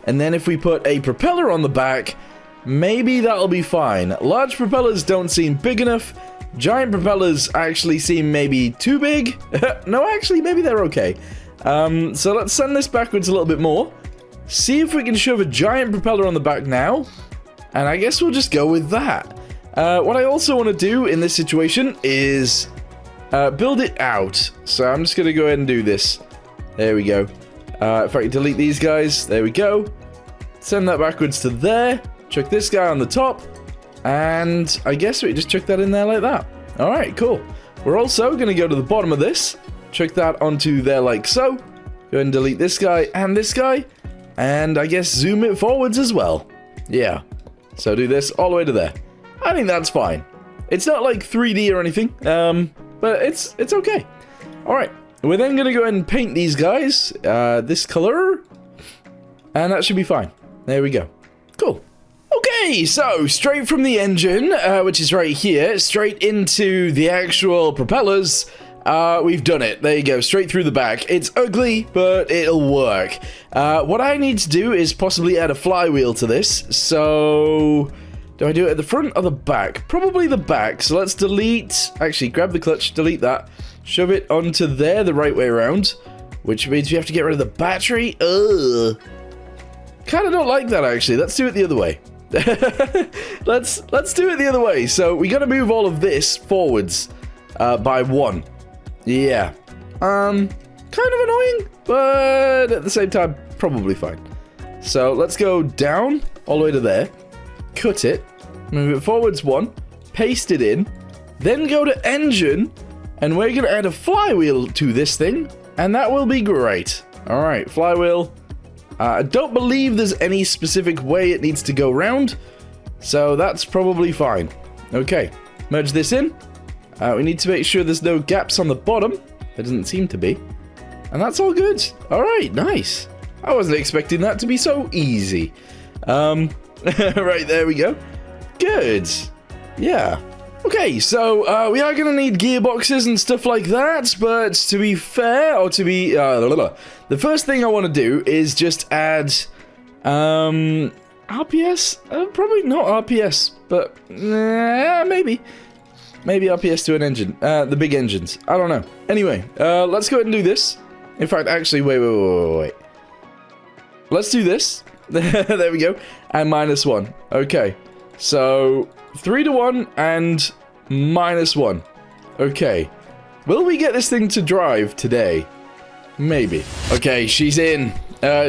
And then if we put a propeller on the back, maybe that'll be fine. Large propellers don't seem big enough. Giant propellers actually seem maybe too big. No, actually, maybe they're okay. So let's send this backwards a little bit more. See if we can shove a giant propeller on the back now. And I guess we'll just go with that. What I also want to do in this situation is build it out. So I'm just going to go ahead and do this. There we go. If I can delete these guys, there we go. Send that backwards to there. Chuck this guy on the top. And I guess we just chuck that in there like that. Alright, cool. We're also going to go to the bottom of this. Chuck that onto there like so. Go ahead and delete this guy and this guy. And I guess zoom it forwards as well. Yeah. So do this all the way to there. I think that's fine. It's not like 3D or anything. But it's okay. Alright. We're then going to go ahead and paint these guys this color, and that should be fine. There we go. Cool. Okay, so straight from the engine, which is right here, straight into the actual propellers. We've done it. There you go, straight through the back. It's ugly, but it'll work. What I need to do is possibly add a flywheel to this. So, do I do it at the front or the back? Probably the back. So let's delete, actually grab the clutch, delete that. Shove it onto there the right way around, which means we have to get rid of the battery. Ugh. Kind of don't like that, actually. Let's do it the other way. let's do it the other way. So we got to move all of this forwards by 1. Yeah. Kind of annoying, but at the same time, probably fine. So let's go down all the way to there. Cut it. Move it forwards 1. Paste it in. Then go to engine. And we're going to add a flywheel to this thing, and that will be great. All right, flywheel. I don't believe there's any specific way it needs to go round, so that's probably fine. Okay, merge this in. We need to make sure there's no gaps on the bottom. There doesn't seem to be. And that's all good. All right, nice. I wasn't expecting that to be so easy. Right, there we go. Good. Yeah. Okay, so we are going to need gearboxes and stuff like that, but to be fair, or to be... the first thing I want to do is just add... RPS? Probably not RPS, but... maybe. Maybe RPS to an engine. The big engines. I don't know. Anyway, let's go ahead and do this. In fact, actually, wait. Let's do this. There we go. And -1. Okay. So... 3 to 1 and -1. Okay. Will we get this thing to drive today? Maybe. Okay, she's in.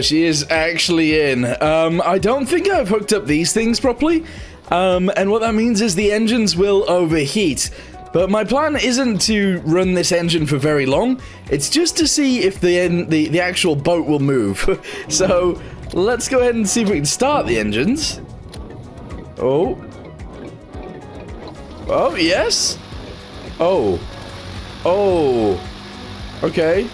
She is actually in. I don't think I've hooked up these things properly. And what that means is the engines will overheat. But my plan isn't to run this engine for very long. It's just to see if the actual boat will move. So, let's go ahead and see if we can start the engines. Oh. Oh, yes? Oh. Oh. Okay.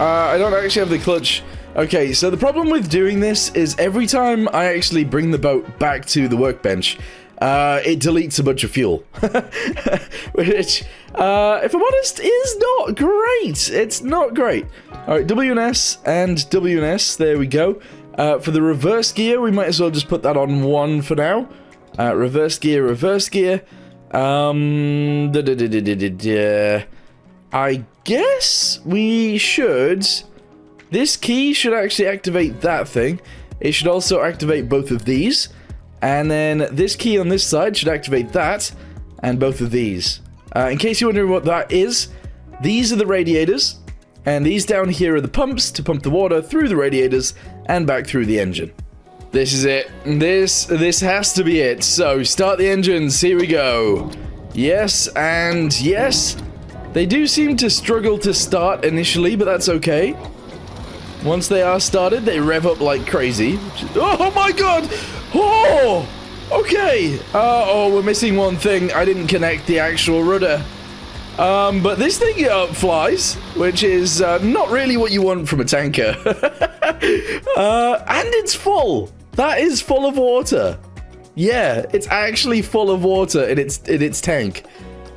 I don't actually have the clutch. Okay, so the problem with doing this is every time I actually bring the boat back to the workbench, it deletes a bunch of fuel. Which, if I'm honest, is not great. It's not great. Alright, WNS and WNS. There we go. For the reverse gear, we might as well just put that on 1 for now. Reverse gear, reverse gear. I guess we should... This key should actually activate that thing. It should also activate both of these. And then this key on this side should activate that. And both of these. In case you're wondering what that is, these are the radiators. And these down here are the pumps to pump the water through the radiators and back through the engine. This is it. This has to be it. So, start the engines. Here we go. Yes, and yes. They do seem to struggle to start initially, but that's okay. Once they are started, they rev up like crazy. Oh my god! Oh! Okay. Oh, we're missing one thing. I didn't connect the actual rudder. But this thing flies, which is not really what you want from a tanker. And it's full. That is full of water. Yeah, it's actually full of water in its tank.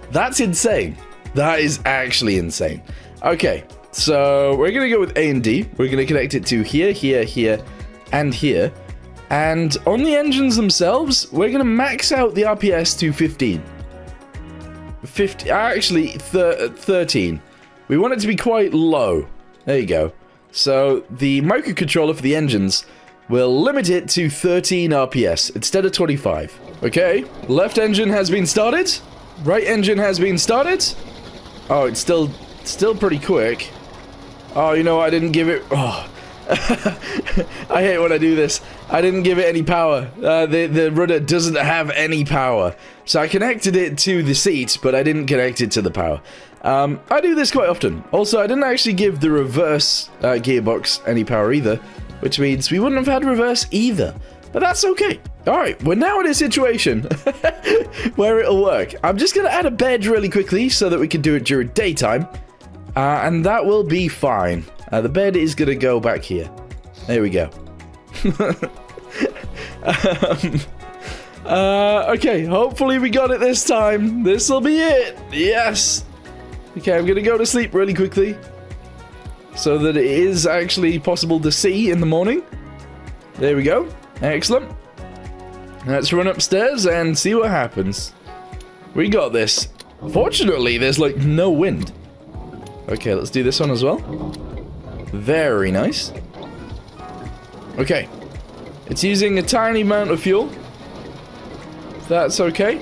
That's insane. That is actually insane. Okay, so we're going to go with A and D. We're going to connect it to here, here, here, and here. And on the engines themselves, we're going to max out the RPS to 15. 13. We want it to be quite low. There you go. So the microcontroller for the engines will limit it to 13 RPS instead of 25. Okay, left engine has been started. Right engine has been started. Oh, it's still pretty quick. Oh, you know, I didn't give it... Oh. I hate when I do this. I didn't give it any power. The rudder doesn't have any power. So I connected it to the seat, but I didn't connect it to the power. I do this quite often. Also, I didn't actually give the reverse gearbox any power either, which means we wouldn't have had reverse either. But that's okay. Alright, we're now in a situation where it'll work. I'm just going to add a bed really quickly so that we can do it during daytime. And that will be fine. The bed is going to go back here. There we go. Okay, hopefully we got it this time. This'll be it. Yes. Okay, I'm going to go to sleep really quickly so that it is actually possible to see in the morning. There we go. Excellent. Let's run upstairs and see what happens. We got this. Fortunately, there's like no wind. Okay, let's do this one as well. Very nice. Okay. It's using a tiny amount of fuel. That's okay.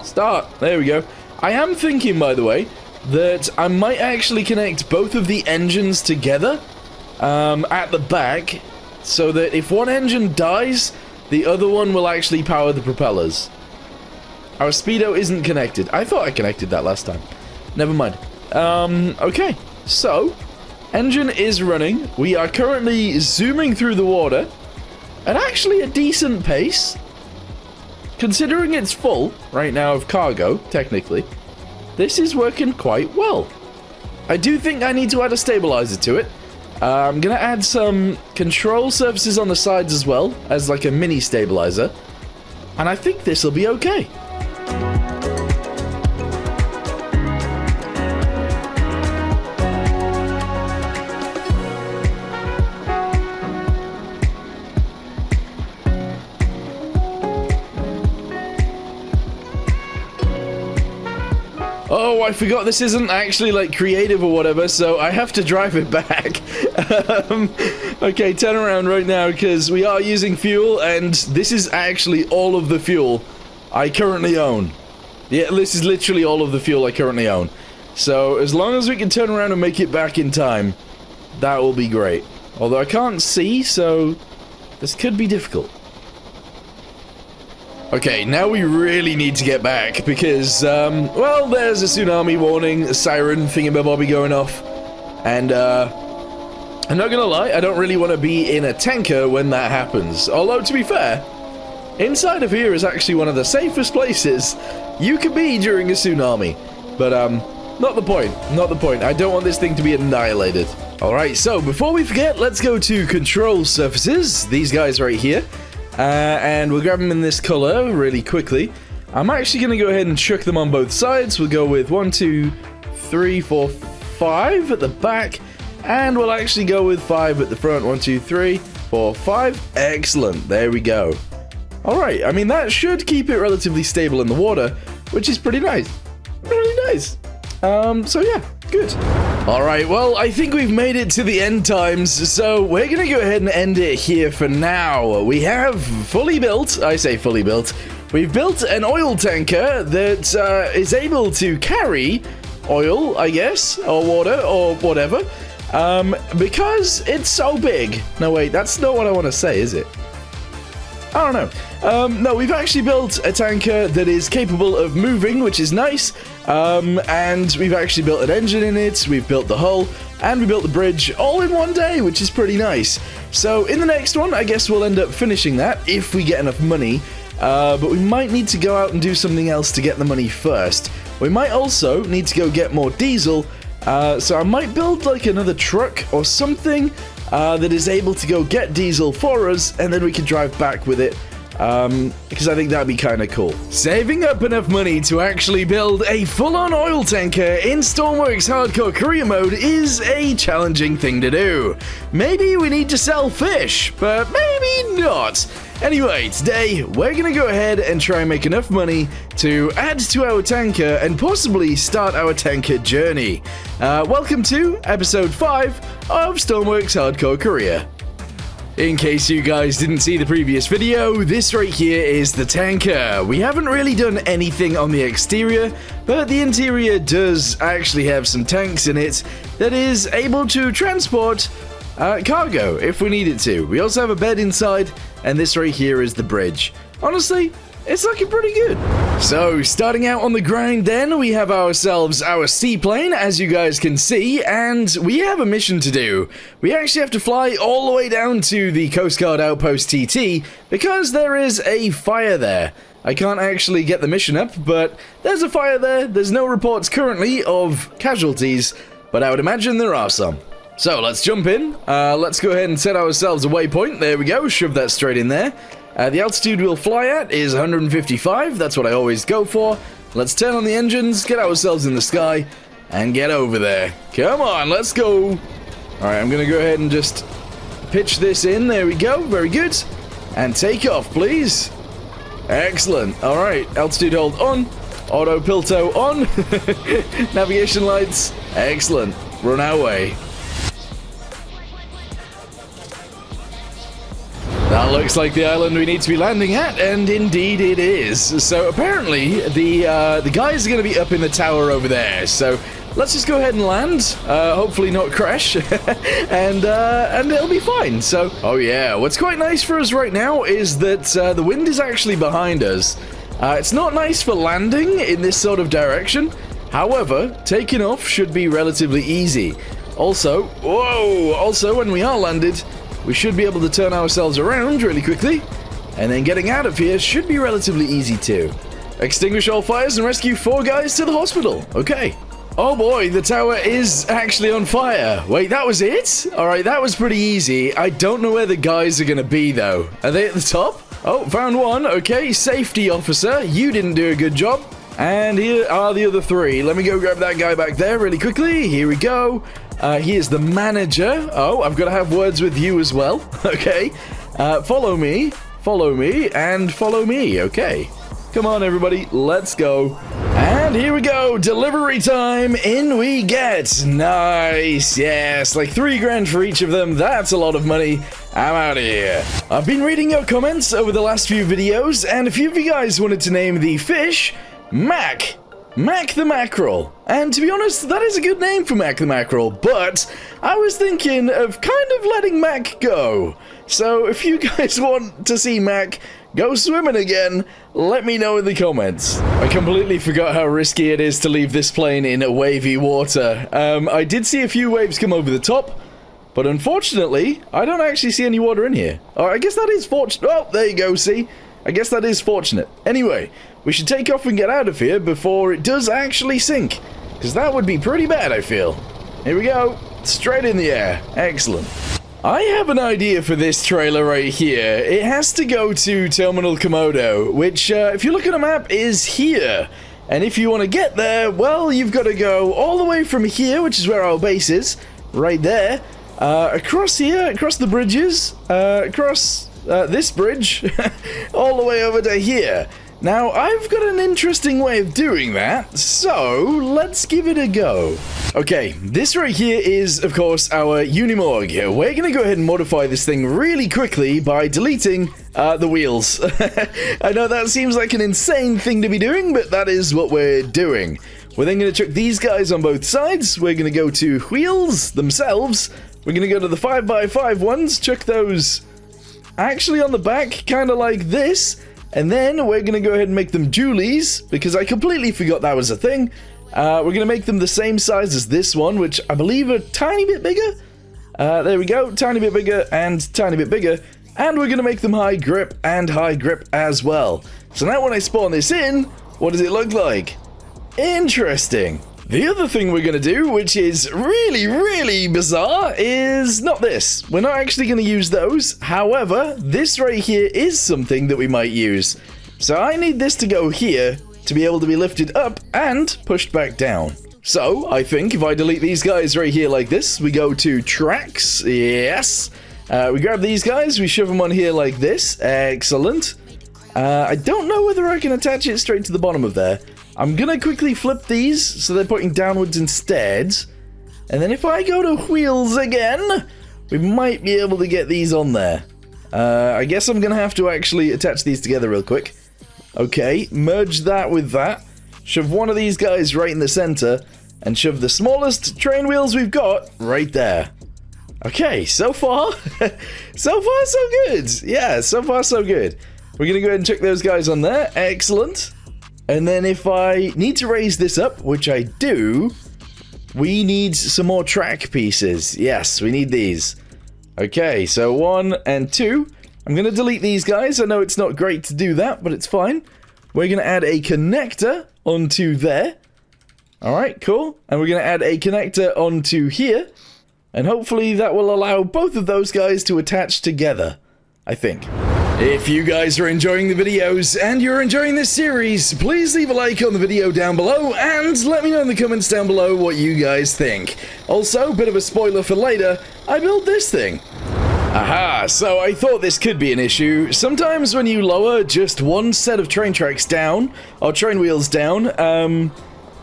Start. There we go. I am thinking, by the way, that I might actually connect both of the engines together at the back, so that if one engine dies, the other one will actually power the propellers. Our speedo isn't connected. I thought I connected that last time. Never mind. Okay. So, engine is running. We are currently zooming through the water at actually a decent pace. Considering it's full right now of cargo, technically, this is working quite well. I do think I need to add a stabilizer to it. I'm going to add some control surfaces on the sides as well, as like a mini stabilizer. And I think this will be okay. Oh, I forgot this isn't actually like creative or whatever, so I have to drive it back. Okay, turn around right now because we are using fuel, and this is actually all of the fuel I currently own. Yeah, this is literally all of the fuel I currently own. So as long as we can turn around and make it back in time, that will be great. Although I can't see, so this could be difficult. Okay, now we really need to get back because, well, there's a tsunami warning, a siren thingamabobby going off, and, I'm not gonna lie, I don't really want to be in a tanker when that happens. Although, to be fair, inside of here is actually one of the safest places you can be during a tsunami. But, not the point, not the point. I don't want this thing to be annihilated. Alright, so before we forget, let's go to control surfaces, these guys right here. And we'll grab them in this color really quickly. I'm actually going to go ahead and chuck them on both sides. We'll go with 1, 2, 3, 4, 5 at the back. And we'll actually go with 5 at the front. 1, 2, 3, 4, 5. Excellent. There we go. Alright, I mean, that should keep it relatively stable in the water, which is pretty nice. Really nice. So yeah, good. Alright, well, I think we've made it to the end times, so we're gonna go ahead and end it here for now. We have fully built, I say fully built, we've built an oil tanker that is able to carry oil, I guess, or water, or whatever, because it's so big. No, wait, that's not what I want to say, is it? I don't know. No, we've actually built a tanker that is capable of moving, which is nice, and we've actually built an engine in it, we've built the hull, and we built the bridge all in one day, which is pretty nice. So in the next one, I guess we'll end up finishing that, if we get enough money, but we might need to go out and do something else to get the money first. We might also need to go get more diesel, so I might build like another truck or something that is able to go get diesel for us, and then we can drive back with it, because I think that'd be kind of cool. Saving up enough money to actually build a full-on oil tanker in Stormworks Hardcore Career Mode is a challenging thing to do. Maybe we need to sell fish, but maybe not. Anyway, today we're gonna go ahead and try and make enough money to add to our tanker and possibly start our tanker journey. Welcome to episode 5 of Stormworks Hardcore Career. In case you guys didn't see the previous video, this right here is the tanker. We haven't really done anything on the exterior, but the interior does actually have some tanks in it that is able to transport cargo if we need it to. We also have a bed inside, and this right here is the bridge. Honestly, it's looking pretty good. So, starting out on the grind then, we have ourselves our seaplane, as you guys can see, and we have a mission to do. We actually have to fly all the way down to the Coast Guard Outpost TT, because there is a fire there. I can't actually get the mission up, but there's a fire there. There's no reports currently of casualties, but I would imagine there are some. So let's jump in, let's go ahead and set ourselves a waypoint. There we go, shove that straight in there. The altitude we'll fly at is 155, that's what I always go for. Let's turn on the engines, get ourselves in the sky, and get over there. Come on, let's go. Alright, I'm gonna go ahead and just pitch this in, there we go, very good. And take off, please. Excellent, alright, altitude hold on, auto pilto on, navigation lights, excellent, run our way. That looks like the island we need to be landing at, and indeed it is. So apparently the guys are going to be up in the tower over there. So let's just go ahead and land. Hopefully not crash, and it'll be fine. So oh yeah, what's quite nice for us right now is that the wind is actually behind us. It's not nice for landing in this sort of direction. However, taking off should be relatively easy. Also, whoa! Also, when we are landed, we should be able to turn ourselves around really quickly, and then getting out of here should be relatively easy too. Extinguish all fires and rescue 4 guys to the hospital. Okay. Oh boy, the tower is actually on fire. Wait, that was it? Alright, that was pretty easy. I don't know where the guys are gonna be though. Are they at the top? Oh, found one. Okay, safety officer, you didn't do a good job. And here are the other 3. Let me go grab that guy back there really quickly. Here we go. Here's the manager. Oh, I've got to have words with you as well. Okay. Follow me, and follow me. Okay. Come on, everybody. Let's go. And here we go. Delivery time. In we get. Nice. Yes. Like 3 grand for each of them. That's a lot of money. I'm out of here. I've been reading your comments over the last few videos, and a few of you guys wanted to name the fish Mac the Mackerel. And to be honest, that is a good name for Mac the Mackerel, but I was thinking of kind of letting Mac go. So if you guys want to see Mac go swimming again, let me know in the comments. I completely forgot how risky it is to leave this plane in a wavy water. I did see a few waves come over the top, but unfortunately, I don't actually see any water in here. Oh, I guess that is fortunate. Oh, there you go, see? I guess that is fortunate. Anyway, we should take off and get out of here before it does actually sink, because that would be pretty bad, I feel. Here we go. Straight in the air. Excellent. I have an idea for this trailer right here. It has to go to Terminal Komodo, which, if you look at a map, is here. And if you want to get there, well, you've got to go all the way from here, which is where our base is, right there, across here, across the bridges, across this bridge all the way over to here. Now, I've got an interesting way of doing that, so let's give it a go. Okay, this right here is, of course, our Unimog. We're going to go ahead and modify this thing really quickly by deleting the wheels. I know that seems like an insane thing to be doing, but that is what we're doing. We're then going to chuck these guys on both sides. We're going to go to wheels themselves. We're going to go to the 5x5 ones, chuck those actually on the back, kind of like this. And then we're going to go ahead and make them dualies, because I completely forgot that was a thing. We're going to make them the same size as this one, which I believe are a tiny bit bigger. There we go, tiny bit bigger and tiny bit bigger. And we're going to make them high grip and high grip as well. So now when I spawn this in, what does it look like? Interesting. The other thing we're going to do, which is really, really bizarre, is not this. We're not actually going to use those. However, this right here is something that we might use. So I need this to go here to be able to be lifted up and pushed back down. So I think if I delete these guys right here like this, we go to tracks. Yes. We grab these guys, we shove them on here like this. Excellent. I don't know whether I can attach it straight to the bottom of there. I'm gonna quickly flip these so they're pointing downwards instead. And then if I go to wheels again, we might be able to get these on there. I guess I'm gonna have to actually attach these together real quick. Okay, merge that with that. Shove one of these guys right in the center and shove the smallest train wheels we've got right there. Okay, so far, so good. Yeah, so far so good. We're gonna go ahead and check those guys on there. Excellent. And then if I need to raise this up, which I do, we need some more track pieces. Yes, we need these. Okay, so 1 and 2. I'm going to delete these guys. I know it's not great to do that, but it's fine. We're going to add a connector onto there. Alright, cool. And we're going to add a connector onto here. And hopefully that will allow both of those guys to attach together, I think. If you guys are enjoying the videos and you're enjoying this series, please leave a like on the video down below and let me know in the comments down below what you guys think. Also, bit of a spoiler for later, I built this thing. Aha, so I thought this could be an issue. Sometimes when you lower just one set of train tracks down, or train wheels down,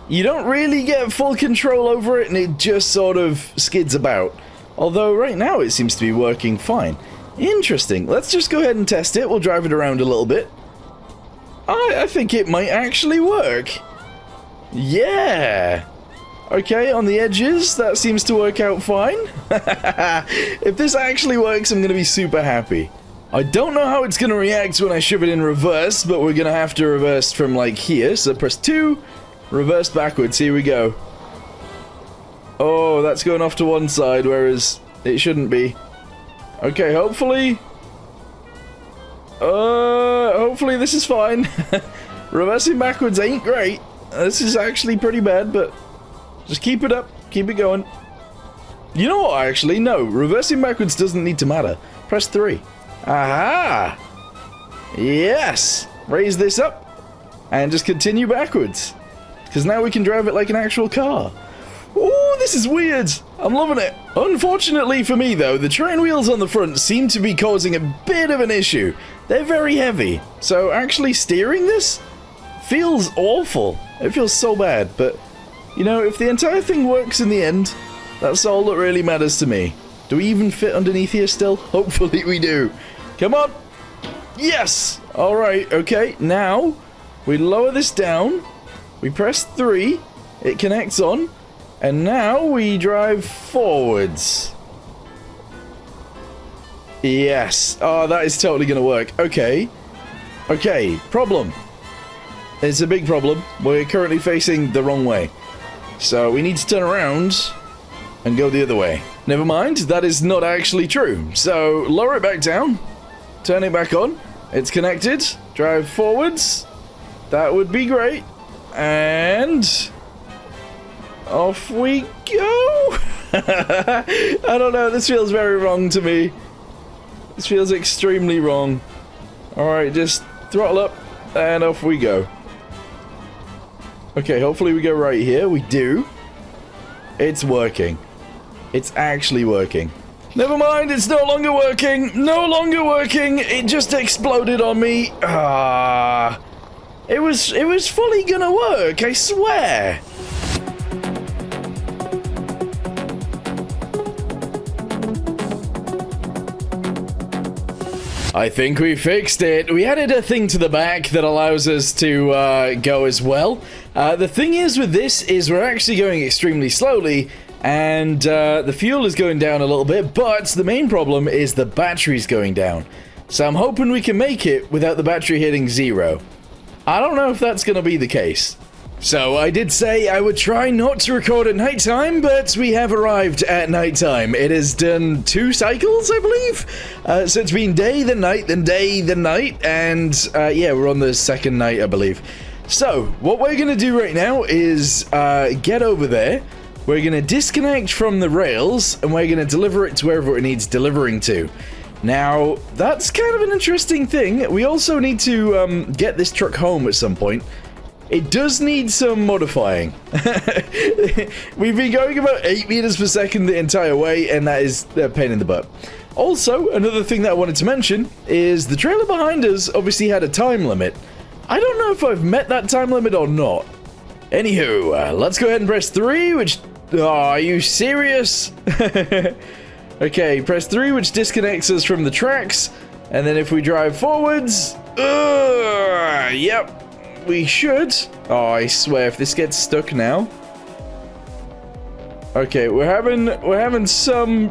you don't really get full control over it and it just sort of skids about. Although right now it seems to be working fine. Interesting. Let's just go ahead and test it. We'll drive it around a little bit. I think it might actually work. Yeah. Okay, on the edges, that seems to work out fine. If this actually works, I'm going to be super happy. I don't know how it's going to react when I shove it in reverse, but we're going to have to reverse from like here. So press 2, reverse backwards. Here we go. Oh, that's going off to one side, whereas it shouldn't be. Okay, hopefully this is fine. Reversing backwards ain't great. This is actually pretty bad, but just keep it up, keep it going. You know what, actually, no, reversing backwards doesn't need to matter. Press 3. Aha! Yes! Raise this up, and just continue backwards. Because now we can drive it like an actual car. Oh, this is weird. I'm loving it. Unfortunately for me, though, the train wheels on the front seem to be causing a bit of an issue. They're very heavy. So actually steering this feels awful. It feels so bad. But, you know, if the entire thing works in the end, that's all that really matters to me. Do we even fit underneath here still? Hopefully we do. Come on. Yes. All right. Okay. Now we lower this down. We press 3. It connects on. And now we drive forwards. Yes. Oh, that is totally going to work. Okay. Okay. Problem. It's a big problem. We're currently facing the wrong way. So we need to turn around and go the other way. Never mind. That is not actually true. So lower it back down. Turn it back on. It's connected. Drive forwards. That would be great. And off we go. I don't know, this feels very wrong to me. This feels extremely wrong. Alright, just throttle up and off we go. Okay, hopefully we go right here. We do. It's working. It's actually working. Never mind, it's no longer working. No longer working. It just exploded on me. Ah. It was fully gonna work, I swear. I think we fixed it. We added a thing to the back that allows us to go as well. The thing is with this is we're actually going extremely slowly, and the fuel is going down a little bit, but the main problem is the battery's going down. So I'm hoping we can make it without the battery hitting 0. I don't know if that's going to be the case. So I did say I would try not to record at nighttime, but we have arrived at nighttime. It has done 2 cycles, I believe. So it's been day, then night, then day, then night, and yeah, we're on the 2nd night, I believe. So what we're going to do right now is get over there. We're going to disconnect from the rails, and we're going to deliver it to wherever it needs delivering to. Now, that's kind of an interesting thing. We also need to get this truck home at some point. It does need some modifying. We've been going about 8 meters per second the entire way, and that is a pain in the butt. Also, another thing that I wanted to mention is the trailer behind us obviously had a time limit. I don't know if I've met that time limit or not. Anywho, let's go ahead and press 3, which... Oh, are you serious? Okay, press 3, which disconnects us from the tracks, and then if we drive forwards... Yep. We should. Oh, I swear, if this gets stuck now. Okay, we're having some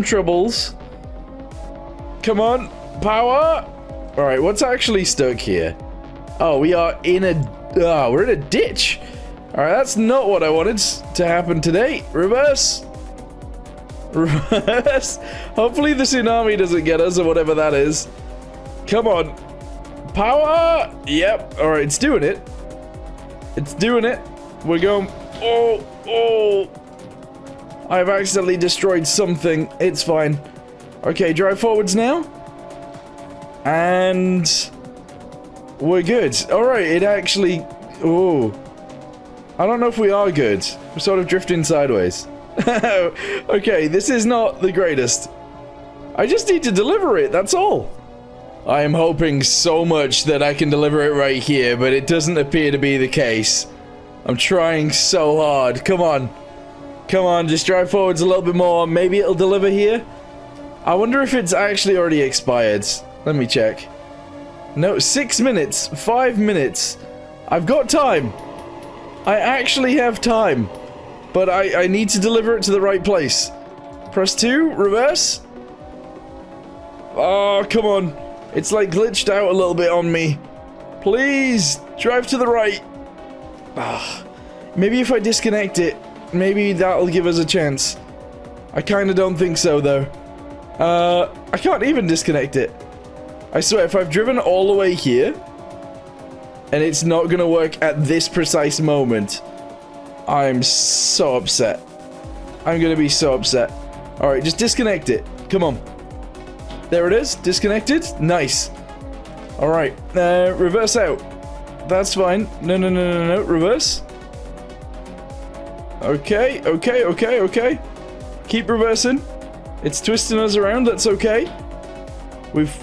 troubles. Come on, power. All right, what's actually stuck here? Oh, we are in a. Oh, we're in a ditch. All right, that's not what I wanted to happen today. Reverse. Reverse. Hopefully the tsunami doesn't get us or whatever that is. Come on. Power! Yep. Alright, it's doing it. It's doing it. We're going... Oh! I've accidentally destroyed something. It's fine. Okay, drive forwards now. And... we're good. Alright, it actually... Oh. I don't know if we are good. We're sort of drifting sideways. Okay, this is not the greatest. I just need to deliver it, that's all. I am hoping so much that I can deliver it right here, but it doesn't appear to be the case. I'm trying so hard. Come on. Come on, just drive forwards a little bit more. Maybe it'll deliver here. I wonder if it's actually already expired. Let me check. No, 6 minutes. 5 minutes. I've got time. I actually have time. But I need to deliver it to the right place. Press 2, reverse. Oh, come on. It's like glitched out a little bit on me. Please, drive to the right. Maybe if I disconnect it, maybe that'll give us a chance. I kind of don't think so, though. I can't even disconnect it. I swear, if I've driven all the way here, and it's not going to work at this precise moment, I'm so upset. I'm going to be so upset. Alright, just disconnect it. Come on. There it is, disconnected. Nice. Alright, reverse out. That's fine. No, reverse. Okay. Keep reversing. It's twisting us around, that's okay. We've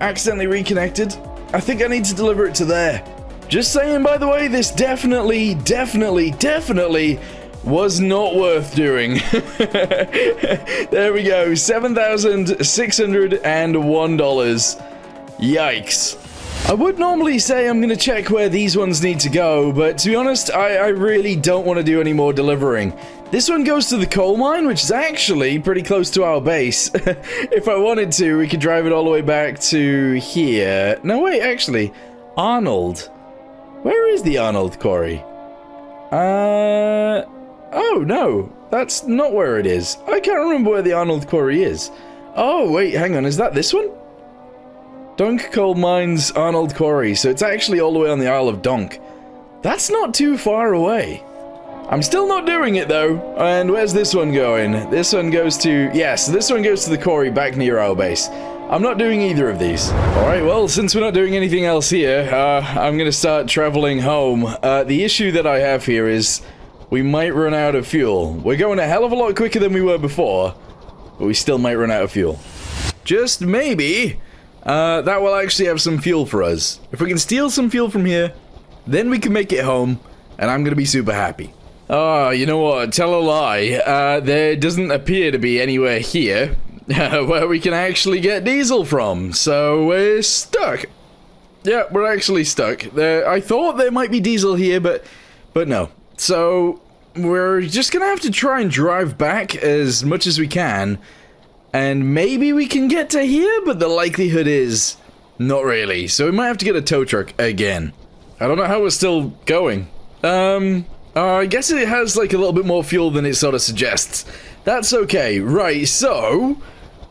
accidentally reconnected. I think I need to deliver it to there. Just saying, by the way, this definitely was not worth doing. There we go, $7,601. Yikes. I would normally say I'm going to check where these ones need to go, but to be honest, I really don't want to do any more delivering. This one goes to the coal mine, which is actually pretty close to our base. If I wanted to, we could drive it all the way back to here. No, wait, actually, Arnold. Where is the Arnold quarry? Oh, no. That's not where it is. I can't remember where the Arnold quarry is. Oh, wait, hang on. Is that this one? Dunk Coal Mines Arnold Quarry. So it's actually all the way on the Isle of Dunk. That's not too far away. I'm still not doing it, though. And where's this one going? This one goes to... Yes, this one goes to the quarry back near our base. I'm not doing either of these. Alright, well, since we're not doing anything else here, I'm going to start traveling home. The issue that I have here is... we might run out of fuel. We're going a hell of a lot quicker than we were before. but we still might run out of fuel. Just maybe, that will actually have some fuel for us. If we can steal some fuel from here, then we can make it home, and I'm gonna be super happy. Oh, you know what? Tell a lie. There doesn't appear to be anywhere here where we can actually get diesel from, so we're stuck. Yeah, we're actually stuck. I thought there might be diesel here, but no. So we're just gonna have to try and drive back as much as we can, and maybe we can get to here, but the likelihood is not really. So we might have to get a tow truck again. I don't know how we're still going. I guess it has like a little bit more fuel than it sort of suggests. That's okay. Right, so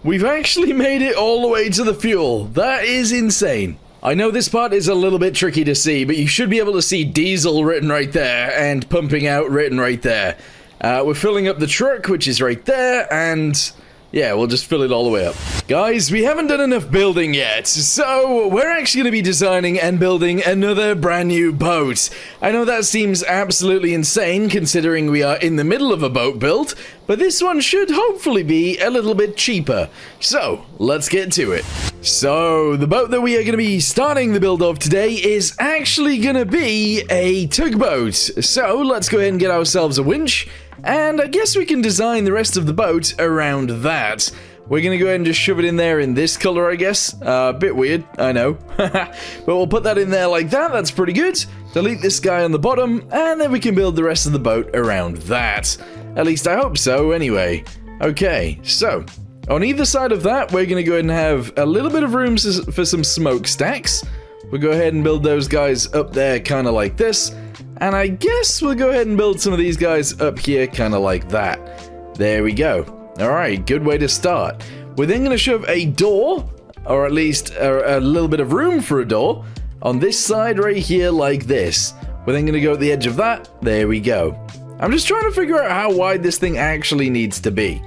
we've actually made it all the way to the fuel. That is insane. I know this part is a little bit tricky to see, but you should be able to see diesel written right there and pumping out written right there. We're filling up the truck, which is right there, and yeah, we'll just fill it all the way up. Guys, we haven't done enough building yet, so we're actually going to be designing and building another brand new boat. I know that seems absolutely insane considering we are in the middle of a boat build, but this one should hopefully be a little bit cheaper. So, let's get to it. So, the boat that we are going to be starting the build of today is actually going to be a tugboat. So, let's go ahead and get ourselves a winch. And I guess we can design the rest of the boat around that. We're going to go ahead and just shove it in there in this color, I guess. A bit weird, I know. But we'll put that in there like that. That's pretty good. Delete this guy on the bottom, and then we can build the rest of the boat around that. At least I hope so, anyway. Okay, so on either side of that, we're going to go ahead and have a little bit of room for some smokestacks. We'll go ahead and build those guys up there kind of like this. And I guess we'll go ahead and build some of these guys up here kind of like that. There we go. Alright, good way to start. We're then going to shove a door, or at least a little bit of room for a door, on this side right here like this. We're then going to go at the edge of that. There we go. I'm just trying to figure out how wide this thing actually needs to be.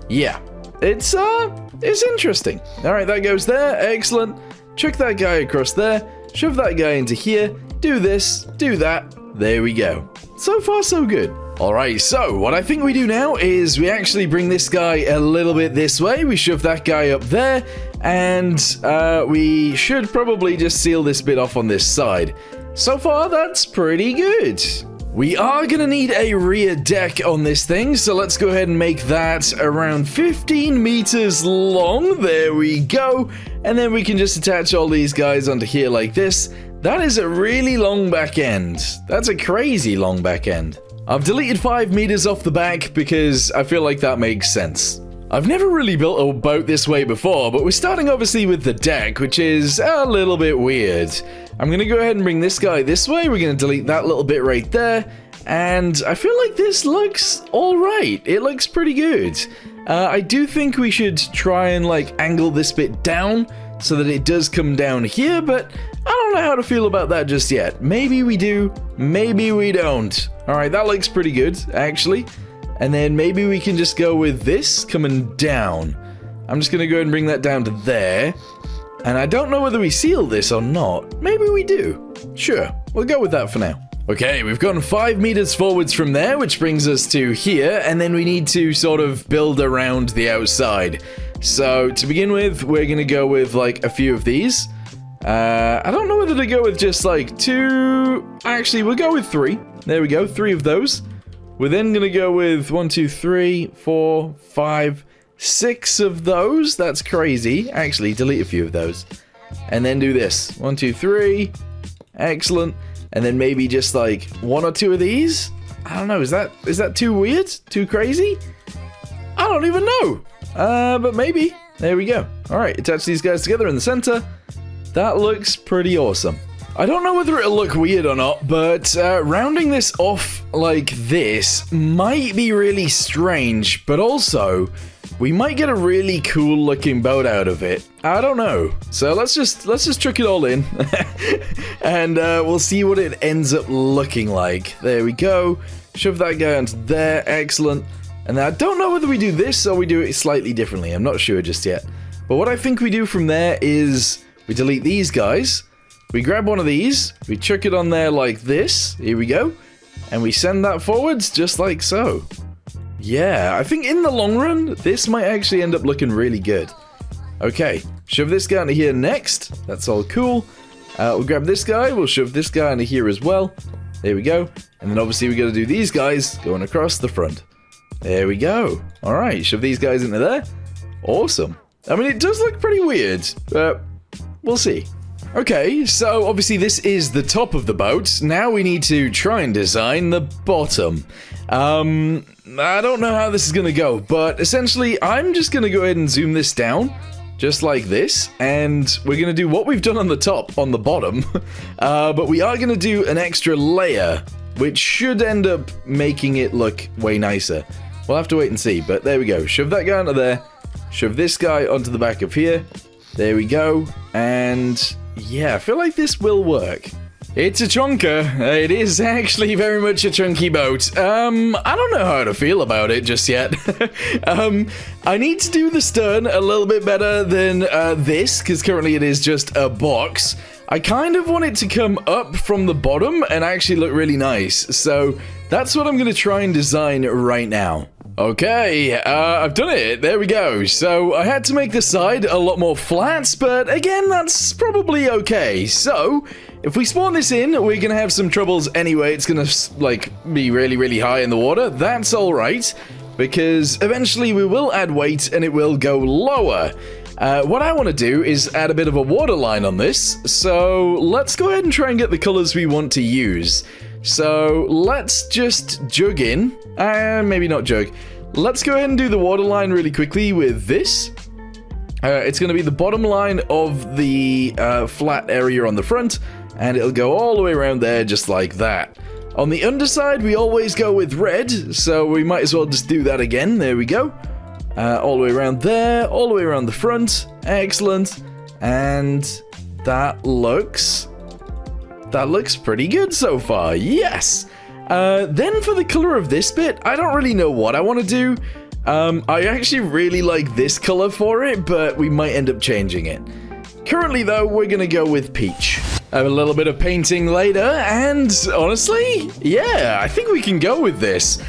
Yeah, it's interesting. Alright, that goes there. Excellent. Chuck that guy across there. Shove that guy into here. Do this. Do that. There we go. So far, so good. Alright, so what I think we do now is we actually bring this guy a little bit this way. We shove that guy up there, and we should probably just seal this bit off on this side. So far, that's pretty good. We are going to need a rear deck on this thing, so let's go ahead and make that around 15 meters long. There we go. And then we can just attach all these guys onto here like this. That is a really long back end. That's a crazy long back end. I've deleted 5 meters off the back because I feel like that makes sense. I've never really built a boat this way before, but we're starting obviously with the deck, which is a little bit weird. I'm going to go ahead and bring this guy this way. We're going to delete that little bit right there. And I feel like this looks alright. It looks pretty good. I do think we should try and like angle this bit down so that it does come down here, but I don't know how to feel about that just yet. Maybe we do, maybe we don't. Alright, that looks pretty good, actually. And then maybe we can just go with this coming down. I'm just going to go ahead and bring that down to there. And I don't know whether we seal this or not. Maybe we do. Sure, we'll go with that for now. Okay, we've gone 5 meters forwards from there, which brings us to here, and then we need to sort of build around the outside. So, to begin with, we're going to go with, like, a few of these. I don't know whether to go with just, like, 2... Actually, we'll go with 3. There we go, 3 of those. We're then going to go with 1, 2, 3, 4, 5, 6 of those. That's crazy. Actually, delete a few of those. And then do this. 1, 2, 3. Excellent. And then maybe just, like, 1 or 2 of these? I don't know, is that too weird? Too crazy? I don't even know. But maybe. There we go. Alright, attach these guys together in the center. That looks pretty awesome. I don't know whether it'll look weird or not, but rounding this off like this might be really strange, but also we might get a really cool looking boat out of it. I don't know. So let's just chuck it all in and we'll see what it ends up looking like. There we go. Shove that guy onto there. Excellent. And I don't know whether we do this or we do it slightly differently. I'm not sure just yet. But what I think we do from there is we delete these guys. We grab one of these. We chuck it on there like this. Here we go. And we send that forwards just like so. Yeah, I think in the long run, this might actually end up looking really good. Okay, shove this guy into here next. That's all cool. We'll grab this guy. We'll shove this guy into here as well. There we go. And then obviously we got to do these guys going across the front. There we go. All right, shove these guys into there. Awesome. I mean, it does look pretty weird, but we'll see. Okay, so obviously this is the top of the boat. Now we need to try and design the bottom. I don't know how this is going to go, but essentially I'm just going to go ahead and zoom this down. Just like this, and we're going to do what we've done on the top, on the bottom, but we are going to do an extra layer, which should end up making it look way nicer. We'll have to wait and see, but there we go. Shove that guy onto there, shove this guy onto the back of here, there we go, and yeah, I feel like this will work. It's a chunker. It is actually very much a chunky boat. I don't know how to feel about it just yet. I need to do the stern a little bit better than this, because currently it is just a box. I kind of want it to come up from the bottom and actually look really nice. So that's what I'm going to try and design right now. Okay, I've done it. There we go. So I had to make the side a lot more flat, but again, that's probably okay. So if we spawn this in, we're going to have some troubles anyway. It's going to, like, be really, really high in the water. That's all right, because eventually we will add weight and it will go lower. What I want to do is add a bit of a waterline on this. So let's go ahead and try and get the colors we want to use. So let's just jug in. Maybe not jug. Let's go ahead and do the waterline really quickly with this. It's going to be the bottom line of the flat area on the front. And it'll go all the way around there just like that. On the underside, we always go with red, so we might as well just do that again. There we go. All the way around there, all the way around the front. Excellent. And that looks pretty good so far. Yes. Then for the color of this bit, I don't really know what I want to do. I actually really like this color for it, but we might end up changing it. Currently, though, we're going to go with peach. I have a little bit of painting later, and honestly, yeah, I think we can go with this.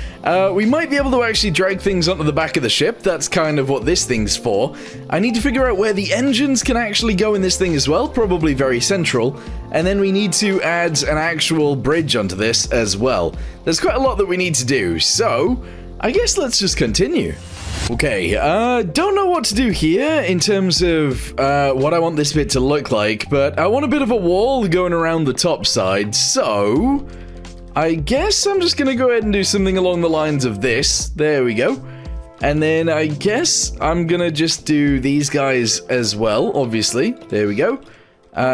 We might be able to actually drag things onto the back of the ship. That's kind of what this thing's for. I need to figure out where the engines can actually go in this thing as well, probably very central. And then we need to add an actual bridge onto this as well. There's quite a lot that we need to do, so I guess let's just continue. Okay, don't know what to do here in terms of what I want this bit to look like, but I want a bit of a wall going around the top side, so I guess I'm just going to go ahead and do something along the lines of this. There we go. And then I guess I'm going to just do these guys as well, obviously. There we go.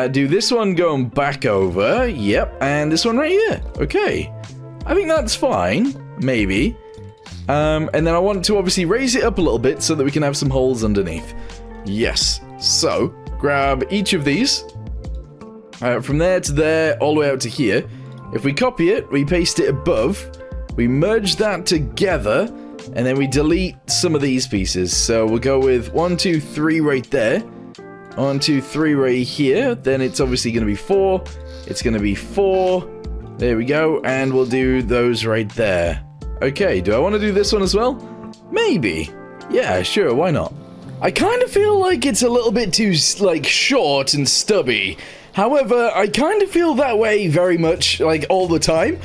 Do this one going back over, yep, and this one right here. Okay, I think that's fine, maybe. And then I want to obviously raise it up a little bit so that we can have some holes underneath. Yes. So, grab each of these. From there to there, all the way out to here. If we copy it, we paste it above. We merge that together. And then we delete some of these pieces. So we'll go with 1, 2, 3 right there. 1, 2, 3 right here. Then it's obviously going to be 4. It's going to be 4. There we go. And we'll do those right there. Okay, do I want to do this one as well? Maybe. Yeah, sure, why not? I kind of feel like it's a little bit too, like, short and stubby. However, I kind of feel that way very much, like, all the time,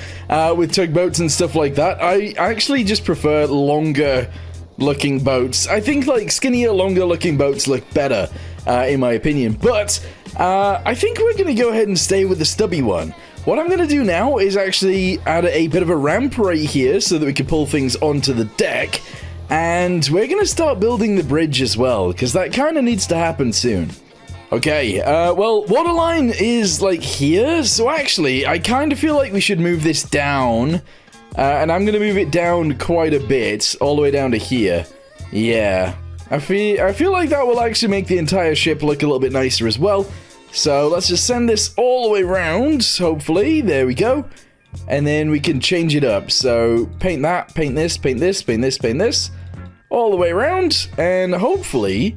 with tugboats and stuff like that. I actually just prefer longer-looking boats. I think, like, skinnier, longer-looking boats look better, in my opinion. But, I think we're going to go ahead and stay with the stubby one. What I'm going to do now is actually add a bit of a ramp right here so that we can pull things onto the deck. And we're going to start building the bridge as well, because that kind of needs to happen soon. Okay, well, waterline is like here, so actually I kind of feel like we should move this down. And I'm going to move it down quite a bit, all the way down to here. Yeah, I feel like that will actually make the entire ship look a little bit nicer as well. So let's just send this all the way around, hopefully. There we go. And then we can change it up. So paint that, paint this, paint this, paint this, paint this. All the way around. And hopefully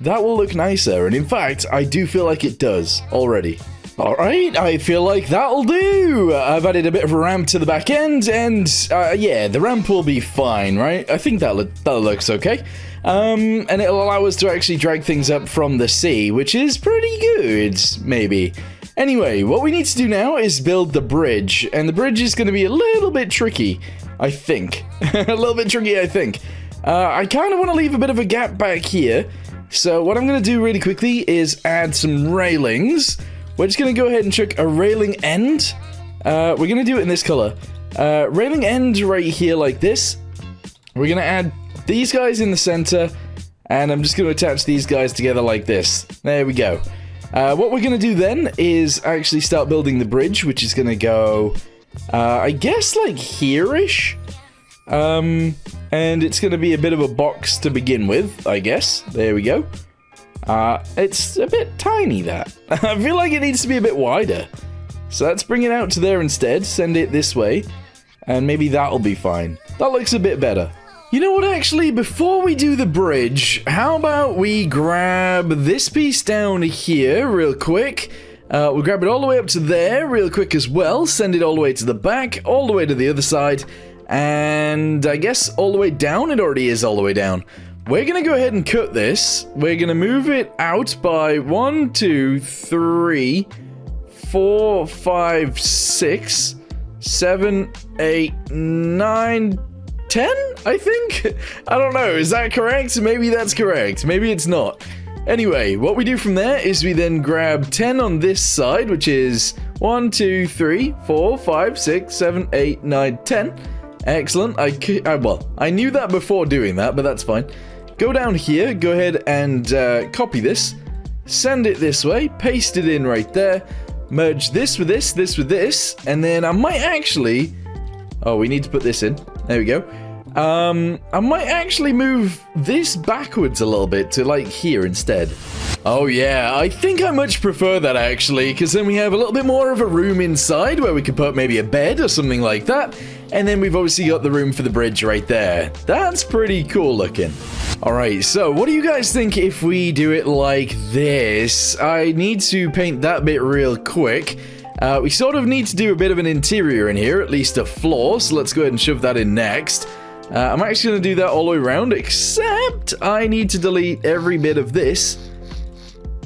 that will look nicer. And in fact, I do feel like it does already. Alright, I feel like that'll do. I've added a bit of a ramp to the back end, and yeah, the ramp will be fine, right? I think that looks okay. And it'll allow us to actually drag things up from the sea, which is pretty good, maybe. Anyway, what we need to do now is build the bridge, and the bridge is going to be a little bit tricky, I think. A little bit tricky, I think. I kind of want to leave a bit of a gap back here, so what I'm going to do really quickly is add some railings. We're just going to go ahead and chuck a railing end. We're going to do it in this color. Railing end right here like this. We're going to add these guys in the center, and I'm just going to attach these guys together like this. There we go. What we're going to do then is actually start building the bridge, which is going to go, I guess, like here-ish. And it's going to be a bit of a box to begin with, I guess. There we go. It's a bit tiny, that. I feel like it needs to be a bit wider. So let's bring it out to there instead, send it this way, and maybe that'll be fine. That looks a bit better. You know what, actually, before we do the bridge, how about we grab this piece down here real quick. We'll grab it all the way up to there real quick as well, send it all the way to the back, all the way to the other side, and I guess all the way down. It already is all the way down. We're going to go ahead and cut this. We're going to move it out by 1, 2, 3, 4, 5, 6, 7, 8, 9, 10, I think? I don't know. Is that correct? Maybe that's correct. Maybe it's not. Anyway, what we do from there is we then grab 10 on this side, which is 1, 2, 3, 4, 5, 6, 7, 8, 9, 10. Excellent. Well, I knew that before doing that, but that's fine. Go down here, go ahead and copy this, send it this way, paste it in right there, merge this with this, this with this, and then I might actually... Oh, we need to put this in. There we go. I might actually move this backwards a little bit to, like, here instead. Oh, yeah, I think I much prefer that, actually, because then we have a little bit more of a room inside where we could put maybe a bed or something like that, and then we've obviously got the room for the bridge right there. That's pretty cool looking. Alright, so what do you guys think if we do it like this? I need to paint that bit real quick. We sort of need to do a bit of an interior in here, at least a floor, so let's go ahead and shove that in next. I'm actually going to do that all the way around, except I need to delete every bit of this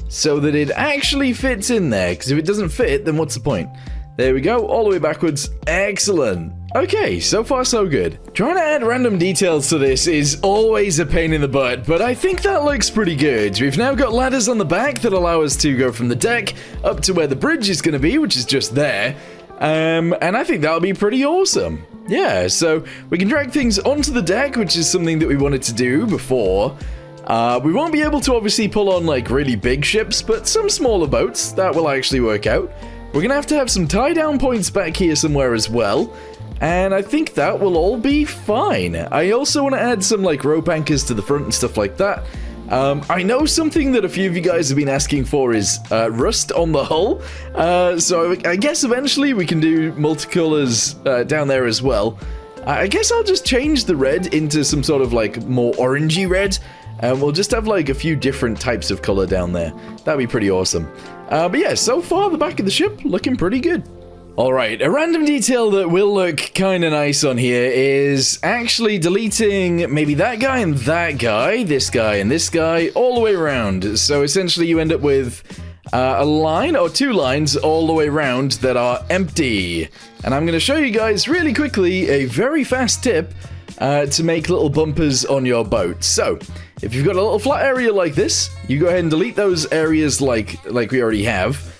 so that it actually fits in there, because if it doesn't fit, then what's the point? There we go, all the way backwards. Excellent. Okay, so far so good. Trying to add random details to this is always a pain in the butt, but I think that looks pretty good. We've now got ladders on the back that allow us to go from the deck up to where the bridge is going to be, which is just there. And I think that'll be pretty awesome. Yeah, so we can drag things onto the deck, which is something that we wanted to do before. We won't be able to obviously pull on like really big ships, but some smaller boats, that will actually work out. We're going to have some tie-down points back here somewhere as well. And I think that will all be fine. I also want to add some like rope anchors to the front and stuff like that. I know something that a few of you guys have been asking for is rust on the hull. So I guess eventually we can do multicolors down there as well. I guess I'll just change the red into some sort of like more orangey red. And we'll just have like a few different types of color down there. That'd be pretty awesome. But yeah, so far the back of the ship looking pretty good. Alright, a random detail that will look kind of nice on here is actually deleting maybe that guy and that guy, this guy and this guy, all the way around. So essentially you end up with a line or two lines all the way around that are empty. And I'm going to show you guys really quickly a very fast tip to make little bumpers on your boat. So, if you've got a little flat area like this, you go ahead and delete those areas like we already have.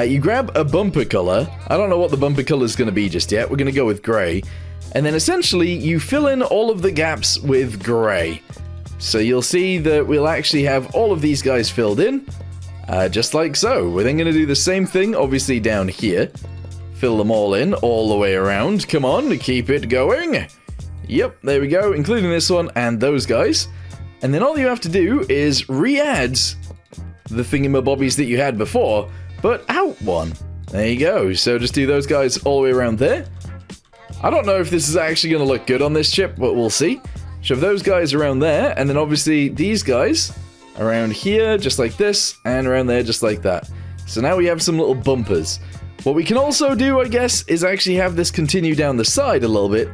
You grab a bumper color. I don't know what the bumper color is going to be just yet. We're going to go with gray. And then essentially, you fill in all of the gaps with gray. So you'll see that we'll actually have all of these guys filled in, just like so. We're then going to do the same thing, obviously, down here. Fill them all in, all the way around. Come on, keep it going. Yep, there we go, including this one and those guys. And then all you have to do is re-add the thingamabobbies that you had before, but out one. There you go. So just do those guys all the way around there. I don't know if this is actually going to look good on this ship, but we'll see. Shove those guys around there, and then obviously these guys around here, just like this, and around there, just like that. So now we have some little bumpers. What we can also do, I guess, is actually have this continue down the side a little bit.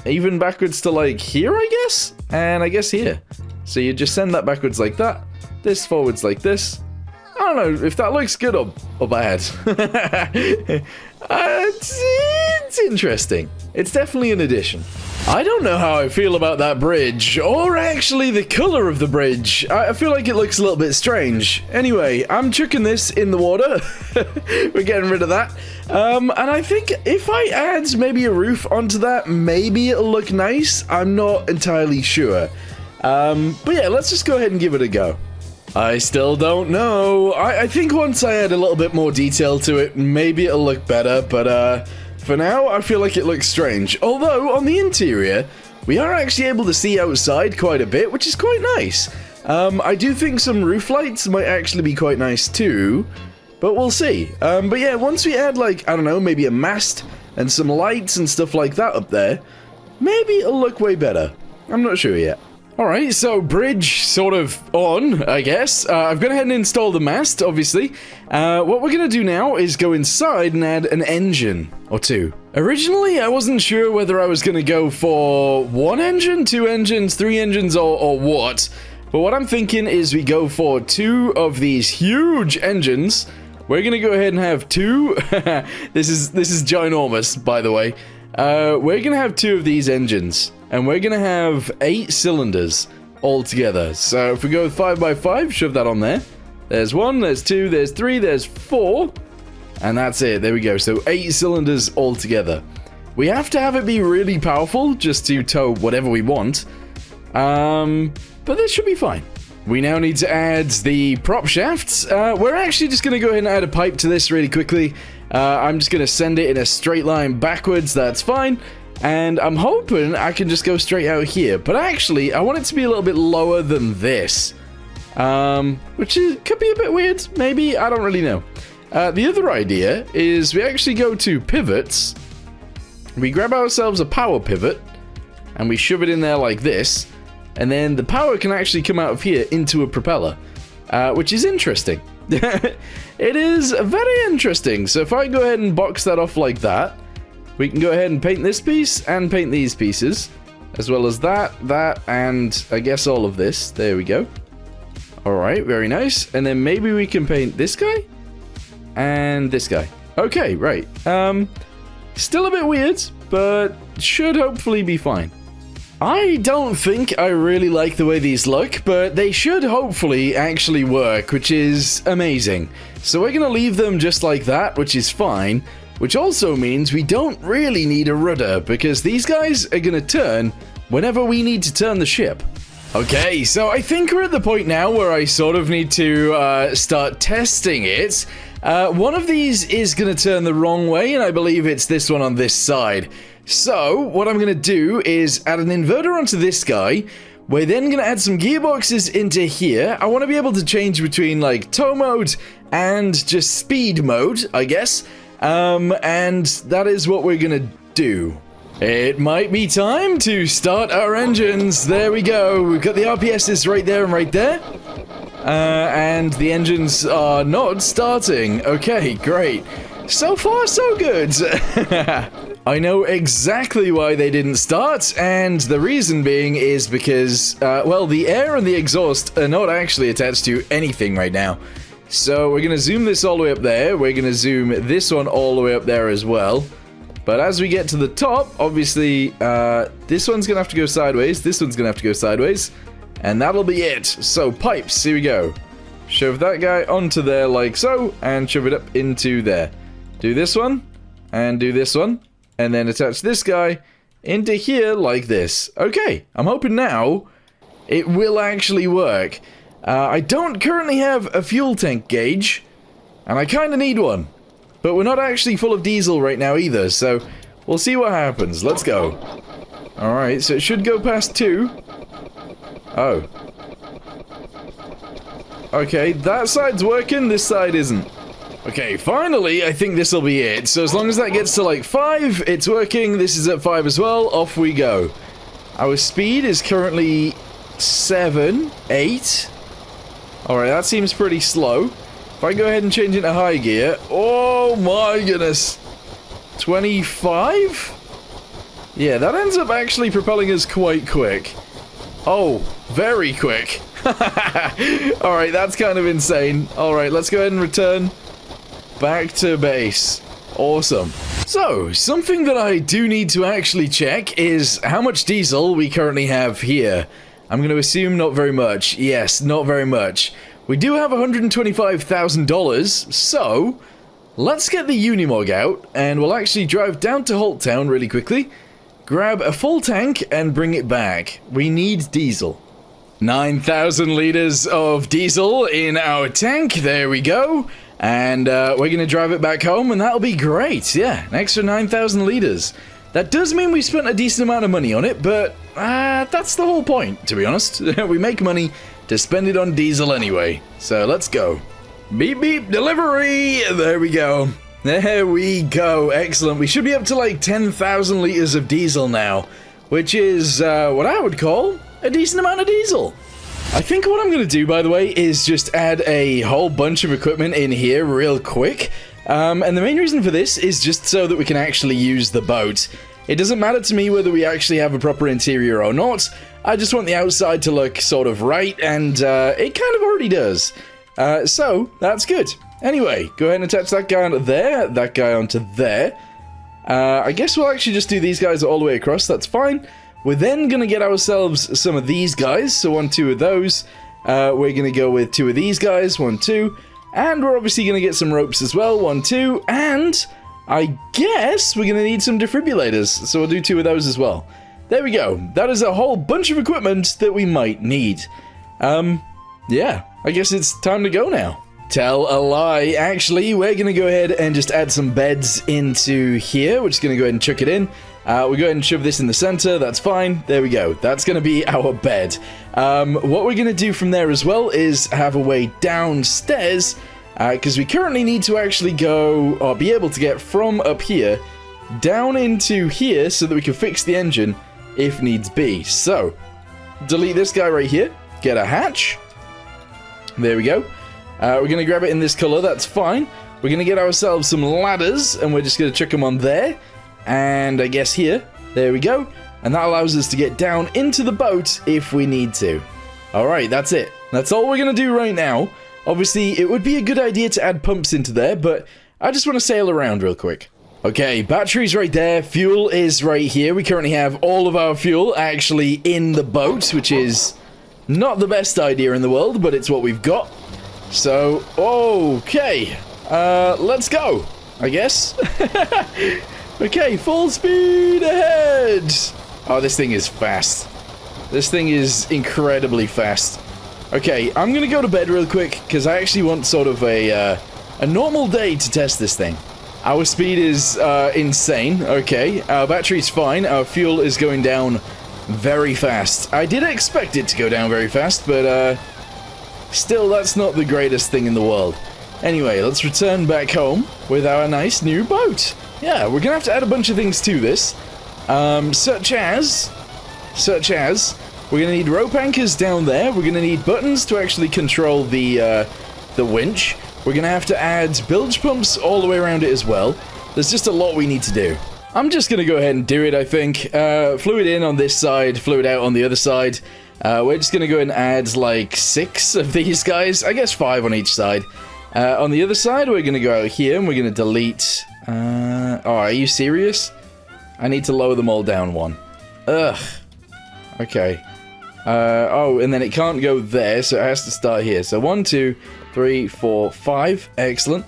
Even backwards to like here, I guess? And I guess here. So you just send that backwards like that. This forwards like this. I don't know if that looks good or bad. It's interesting. It's definitely an addition. I don't know how I feel about that bridge, or actually the color of the bridge. I feel like it looks a little bit strange. Anyway, I'm chucking this in the water. We're getting rid of that. And I think if I add maybe a roof onto that, maybe it'll look nice. I'm not entirely sure. But yeah, let's just go ahead and give it a go. I still don't know. I think once I add a little bit more detail to it, maybe it'll look better, but for now, I feel like it looks strange. Although, on the interior, we are actually able to see outside quite a bit, which is quite nice. I do think some roof lights might actually be quite nice too, but we'll see. But yeah, once we add, like, I don't know, maybe a mast and some lights and stuff like that up there, maybe it'll look way better. I'm not sure yet. Alright, so bridge sort of on, I guess. I've gone ahead and installed the mast, obviously. What we're going to do now is go inside and add an engine or two. Originally, I wasn't sure whether I was going to go for one engine, two engines, three engines, or what. But what I'm thinking is we go for two of these huge engines. We're going to go ahead and have two. This is ginormous, by the way. We're going to have two of these engines. And we're going to have 8 cylinders all together. So if we go with 5x5, shove that on there. There's 1, there's 2, there's 3, there's 4. And that's it. There we go. So 8 cylinders all together. We have to have it be really powerful just to tow whatever we want. But this should be fine. We now need to add the prop shafts. We're actually just going to go ahead and add a pipe to this really quickly. I'm just going to send it in a straight line backwards. That's fine. And I'm hoping I can just go straight out here. But actually, I want it to be a little bit lower than this. Which could be a bit weird, maybe. I don't really know. The other idea is we actually go to pivots. We grab ourselves a power pivot. And we shove it in there like this. And then the power can actually come out of here into a propeller. Which is interesting. It is very interesting. So if I go ahead and box that off like that, we can go ahead and paint this piece and paint these pieces, as well as that, and I guess all of this. There we go. Alright, very nice. And then maybe we can paint this guy and this guy. Okay, right. Still a bit weird, but should hopefully be fine. I don't think I really like the way these look, but they should hopefully actually work, which is amazing. So we're going to leave them just like that, which is fine. Which also means we don't really need a rudder, because these guys are going to turn whenever we need to turn the ship. Okay, so I think we're at the point now where I sort of need to start testing it. One of these is going to turn the wrong way, and I believe it's this one on this side. So, what I'm going to do is add an inverter onto this guy. We're then going to add some gearboxes into here. I want to be able to change between, like, tow mode and just speed mode, I guess. And that is what we're gonna do. It might be time to start our engines. There we go. We've got the RPSs right there and right there. And the engines are not starting. Okay, great. So far, so good. I know exactly why they didn't start, and the reason being is because, well, the air and the exhaust are not actually attached to anything right now. So we're going to zoom this all the way up there. We're going to zoom this one all the way up there as well. But as we get to the top, obviously, this one's going to have to go sideways. This one's going to have to go sideways. And that'll be it. So pipes, here we go. Shove that guy onto there like so, and shove it up into there. Do this one, and do this one. And then attach this guy into here like this. Okay, I'm hoping now it will actually work. I don't currently have a fuel tank gauge, and I kind of need one. But we're not actually full of diesel right now either, so we'll see what happens. Let's go. Alright, so it should go past 2. Oh. Okay, that side's working, this side isn't. Okay, finally, I think this will be it. So as long as that gets to like 5, it's working. This is at 5 as well. Off we go. Our speed is currently 7, 8. Alright, that seems pretty slow. If I go ahead and change into high gear, oh my goodness, 25? Yeah, that ends up actually propelling us quite quick. Oh, very quick. Alright, that's kind of insane. Alright, let's go ahead and return back to base. Awesome. So, something that I do need to actually check is how much diesel we currently have here. I'm going to assume not very much. Yes, not very much. We do have $125,000, so let's get the Unimog out, and we'll actually drive down to Holt Town really quickly, grab a full tank, and bring it back. We need diesel. 9,000 liters of diesel in our tank, there we go. And we're going to drive it back home, and that'll be great. Yeah, an extra 9,000 liters. That does mean we spent a decent amount of money on it, but that's the whole point, to be honest. We make money to spend it on diesel anyway. So let's go. Beep beep, delivery! There we go. There we go. Excellent. We should be up to like 10,000 liters of diesel now, which is what I would call a decent amount of diesel. I think what I'm going to do, by the way, is just add a whole bunch of equipment in here real quick. And the main reason for this is just so that we can actually use the boat. It doesn't matter to me whether we actually have a proper interior or not. I just want the outside to look sort of right, and it kind of already does. So, that's good. Anyway, go ahead and attach that guy onto there, that guy onto there. I guess we'll actually just do these guys all the way across, that's fine. We're then going to get ourselves some of these guys, so 1, 2 of those. We're going to go with 2 of these guys, 1, 2. And we're obviously going to get some ropes as well, 1, 2. And I guess we're going to need some defibrillators, so we'll do 2 of those as well. There we go. That is a whole bunch of equipment that we might need. Yeah, I guess it's time to go now. Tell a lie. Actually, we're going to go ahead and just add some beds into here. We're just going to go ahead and chuck it in. We'll go ahead and shove this in the center. That's fine. There we go. That's going to be our bed. What we're going to do from there as well is have a way downstairs, because we currently need to actually go, or be able to get from up here down into here so that we can fix the engine if needs be. So, delete this guy right here. Get a hatch. There we go. We're going to grab it in this color. That's fine. We're going to get ourselves some ladders, and we're just going to chuck them on there. And I guess here, there we go, and that allows us to get down into the boat if we need to. Alright, that's it. That's all we're going to do right now. Obviously, it would be a good idea to add pumps into there, but I just want to sail around real quick. Okay, battery's right there, fuel is right here. We currently have all of our fuel actually in the boat, which is not the best idea in the world, but it's what we've got. So, okay, let's go, I guess. Okay, full speed ahead! Oh, this thing is fast. This thing is incredibly fast. Okay, I'm gonna go to bed real quick, because I actually want sort of a normal day to test this thing. Our speed is insane. Okay, our battery's fine. Our fuel is going down very fast. I did expect it to go down very fast, but still, that's not the greatest thing in the world. Anyway, let's return back home with our nice new boat. Yeah, we're gonna have to add a bunch of things to this, such as, we're gonna need rope anchors down there. We're gonna need buttons to actually control the winch. We're gonna have to add bilge pumps all the way around it as well. There's just a lot we need to do. I'm just gonna go ahead and do it, I think. Fluid in on this side, fluid out on the other side. We're just gonna go ahead and add like 6 of these guys. I guess 5 on each side. On the other side, we're gonna go out here and we're gonna delete. Oh, are you serious? I need to lower them all down 1. Ugh. Okay. Oh, and then it can't go there, so it has to start here. So 1, 2, 3, 4, 5. Excellent.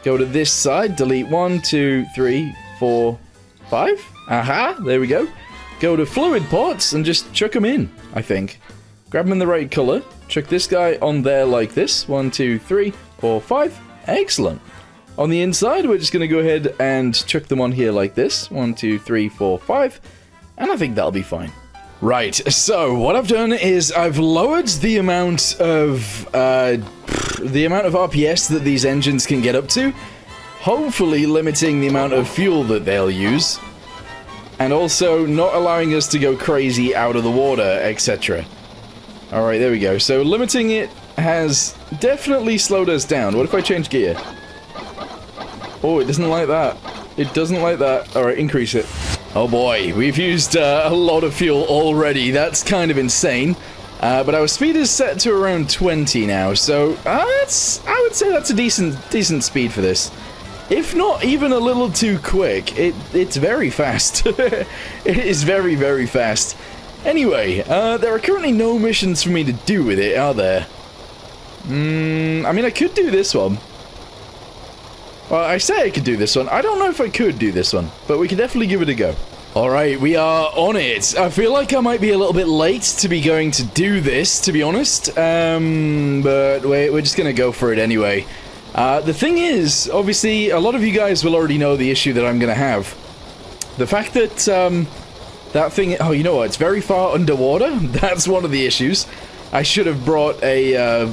Go to this side. Delete 1, 2, 3, 4, 5. Aha, there we go. Go to fluid ports and just chuck them in, I think. Grab them in the right color. Chuck this guy on there like this. 1, 2, 3, 4, 5. Excellent. On the inside, we're just going to go ahead and chuck them on here like this. 1, 2, 3, 4, 5. And I think that'll be fine. Right, so what I've done is I've lowered the amount of RPS that these engines can get up to, hopefully limiting the amount of fuel that they'll use, and also not allowing us to go crazy out of the water, etc. Alright, there we go. So limiting it has definitely slowed us down. What if I change gear? Oh, it doesn't like that. It doesn't like that. Alright, increase it. Oh boy, we've used a lot of fuel already. That's kind of insane. But our speed is set to around 20 now, so I would say that's a decent speed for this. If not even a little too quick, it's very fast. It is very, very fast. Anyway, there are currently no missions for me to do with it, are there? I mean, I could do this one. Well, I say I could do this one. I don't know if I could do this one, but we could definitely give it a go. Alright, we are on it. I feel like I might be a little bit late to be going to do this, to be honest. But we're just gonna go for it anyway. The thing is, obviously, a lot of you guys will already know the issue that I'm gonna have. The fact that, that thing... Oh, you know what? It's very far underwater. That's one of the issues. I should have brought a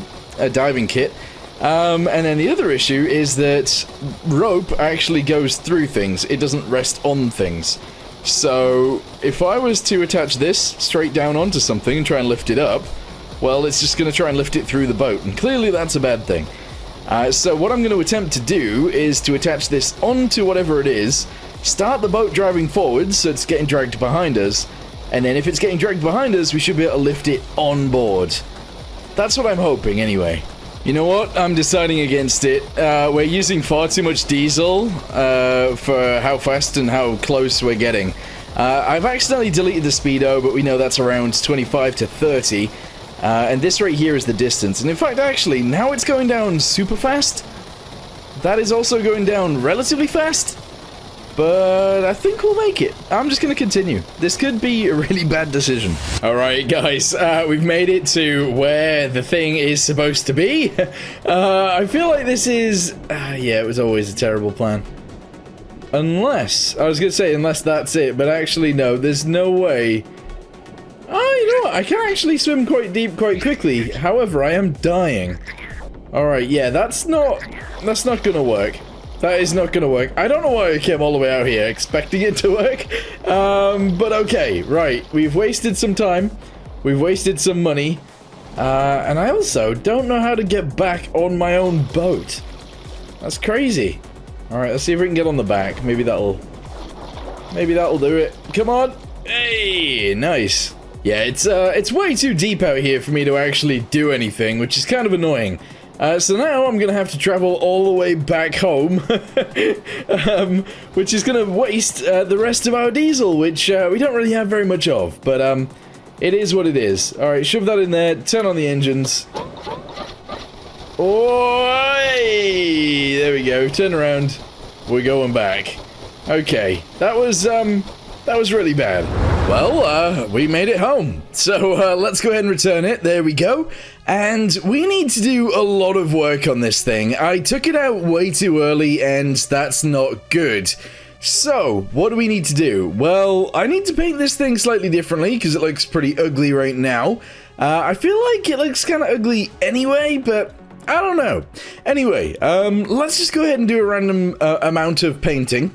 diving kit. And then the other issue is that rope actually goes through things. It doesn't rest on things. So, if I was to attach this straight down onto something and try and lift it up, well, it's just going to try and lift it through the boat, and clearly that's a bad thing. So what I'm going to attempt to do is to attach this onto whatever it is, start the boat driving forwards so it's getting dragged behind us, and then if it's getting dragged behind us, we should be able to lift it on board. That's what I'm hoping, anyway. You know what? I'm deciding against it. We're using far too much diesel for how fast and how close we're getting. I've accidentally deleted the speedo, but we know that's around 25 to 30. And this right here is the distance. And in fact, actually, now it's going down super fast. That is also going down relatively fast. But I think we'll make it. I'm just going to continue. This could be a really bad decision. Alright, guys. We've made it to where the thing is supposed to be. I feel like this is... yeah, it was always a terrible plan. Unless... I was going to say, unless that's it. But actually, no. There's no way... Oh, you know what? I can actually swim quite deep quite quickly. However, I am dying. Alright, yeah, that's not going to work. That is not going to work. I don't know why I came all the way out here expecting it to work. But okay, right. We've wasted some time. We've wasted some money. And I also don't know how to get back on my own boat. That's crazy. Alright, let's see if we can get on the back. Maybe that'll do it. Come on. Hey, nice. Yeah, it's way too deep out here for me to actually do anything, which is kind of annoying. So now I'm going to have to travel all the way back home, which is going to waste the rest of our diesel, which we don't really have very much of, but it is what it is. Alright, shove that in there, turn on the engines. Oh, hey, there we go, turn around, we're going back. Okay, that was really bad. Well, we made it home, so let's go ahead and return it. There we go. And we need to do a lot of work on this thing. I took it out way too early, and that's not good. So, what do we need to do? Well, I need to paint this thing slightly differently, because it looks pretty ugly right now. I feel like it looks kind of ugly anyway, but I don't know. Anyway, let's just go ahead and do a random amount of painting.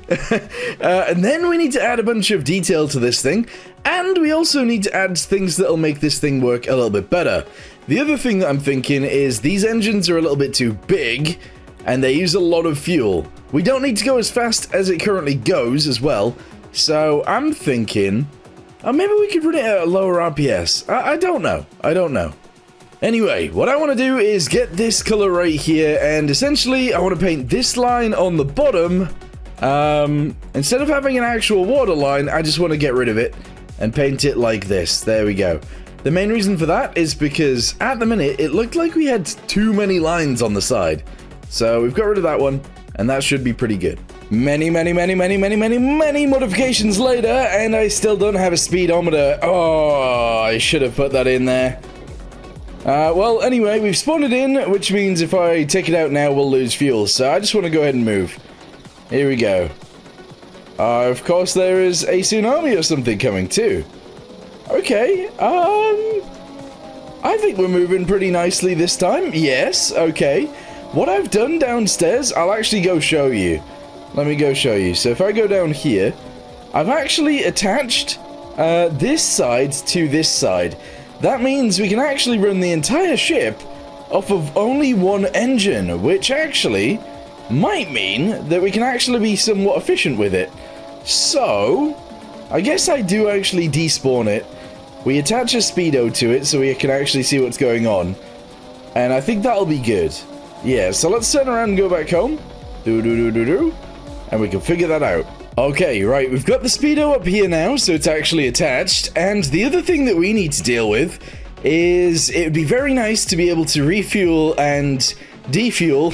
And then we need to add a bunch of detail to this thing. And we also need to add things that'll make this thing work a little bit better. The other thing that I'm thinking is these engines are a little bit too big, and they use a lot of fuel. We don't need to go as fast as it currently goes as well. So I'm thinking, maybe we could run it at a lower RPS. I don't know. I don't know. Anyway, what I want to do is get this color right here, and essentially I want to paint this line on the bottom. Instead of having an actual water line, I just want to get rid of it and paint it like this. There we go. The main reason for that is because at the minute it looked like we had too many lines on the side. So we've got rid of that one, and that should be pretty good. Many modifications later, and I still don't have a speedometer. Oh, I should have put that in there. Well, anyway, we've spawned it in, which means if I take it out now, we'll lose fuel. So I just want to go ahead and move. Here we go. Of course, there is a tsunami or something coming too. Okay, I think we're moving pretty nicely this time. Yes, okay. What I've done downstairs, I'll actually go show you. Let me go show you. So if I go down here, I've actually attached this side to this side. That means we can actually run the entire ship off of only one engine, which actually might mean that we can actually be somewhat efficient with it. So, I guess I do actually despawn it. We attach a speedo to it so we can actually see what's going on. And I think that'll be good. Yeah, so let's turn around and go back home. And we can figure that out. Okay, right, we've got the speedo up here now, so it's actually attached. And the other thing that we need to deal with is it would be very nice to be able to refuel and defuel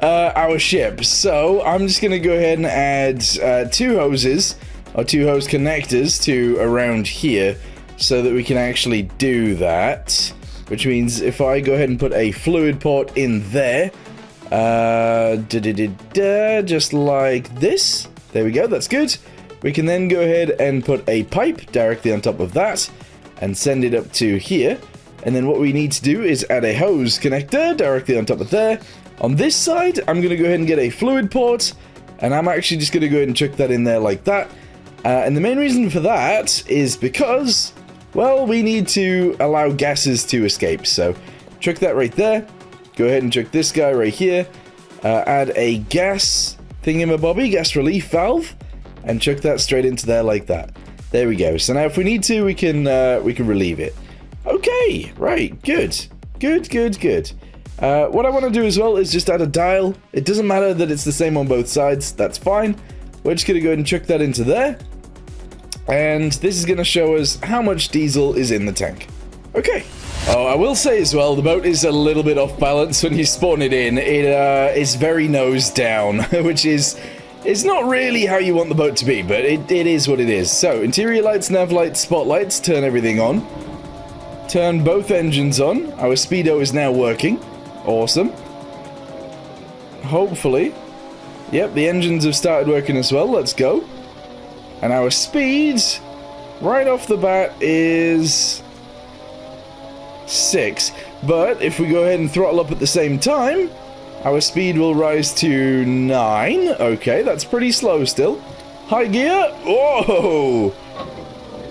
our ship. So I'm just going to go ahead and add 2 hoses, or 2 hose connectors to around here, so that we can actually do that. Which means if I go ahead and put a fluid port in there, just like this. There we go, that's good. We can then go ahead and put a pipe directly on top of that and send it up to here. And then what we need to do is add a hose connector directly on top of there. On this side, I'm going to go ahead and get a fluid port, and I'm actually just going to go ahead and chuck that in there like that. And the main reason for that is because, well, we need to allow gases to escape. So chuck that right there. Go ahead and chuck this guy right here. Add a gas thingamabobby, gas relief valve, and chuck that straight into there like that. There we go. So now if we need to, we can relieve it. Okay, right, good. What I want to do as well is just add a dial. It doesn't matter that it's the same on both sides, that's fine. We're just going to go ahead and chuck that into there. And this is going to show us how much diesel is in the tank. Okay. Oh, I will say as well, the boat is a little bit off balance when you spawn it in. It is very nose down, which is not really how you want the boat to be, but it is what it is. So, interior lights, nav lights, spotlights, turn everything on. Turn both engines on. Our speedo is now working. Awesome. Hopefully. Yep, the engines have started working as well. Let's go. And our speed, right off the bat, is 6. But if we go ahead and throttle up at the same time, our speed will rise to 9. Okay, that's pretty slow still. High gear. Whoa!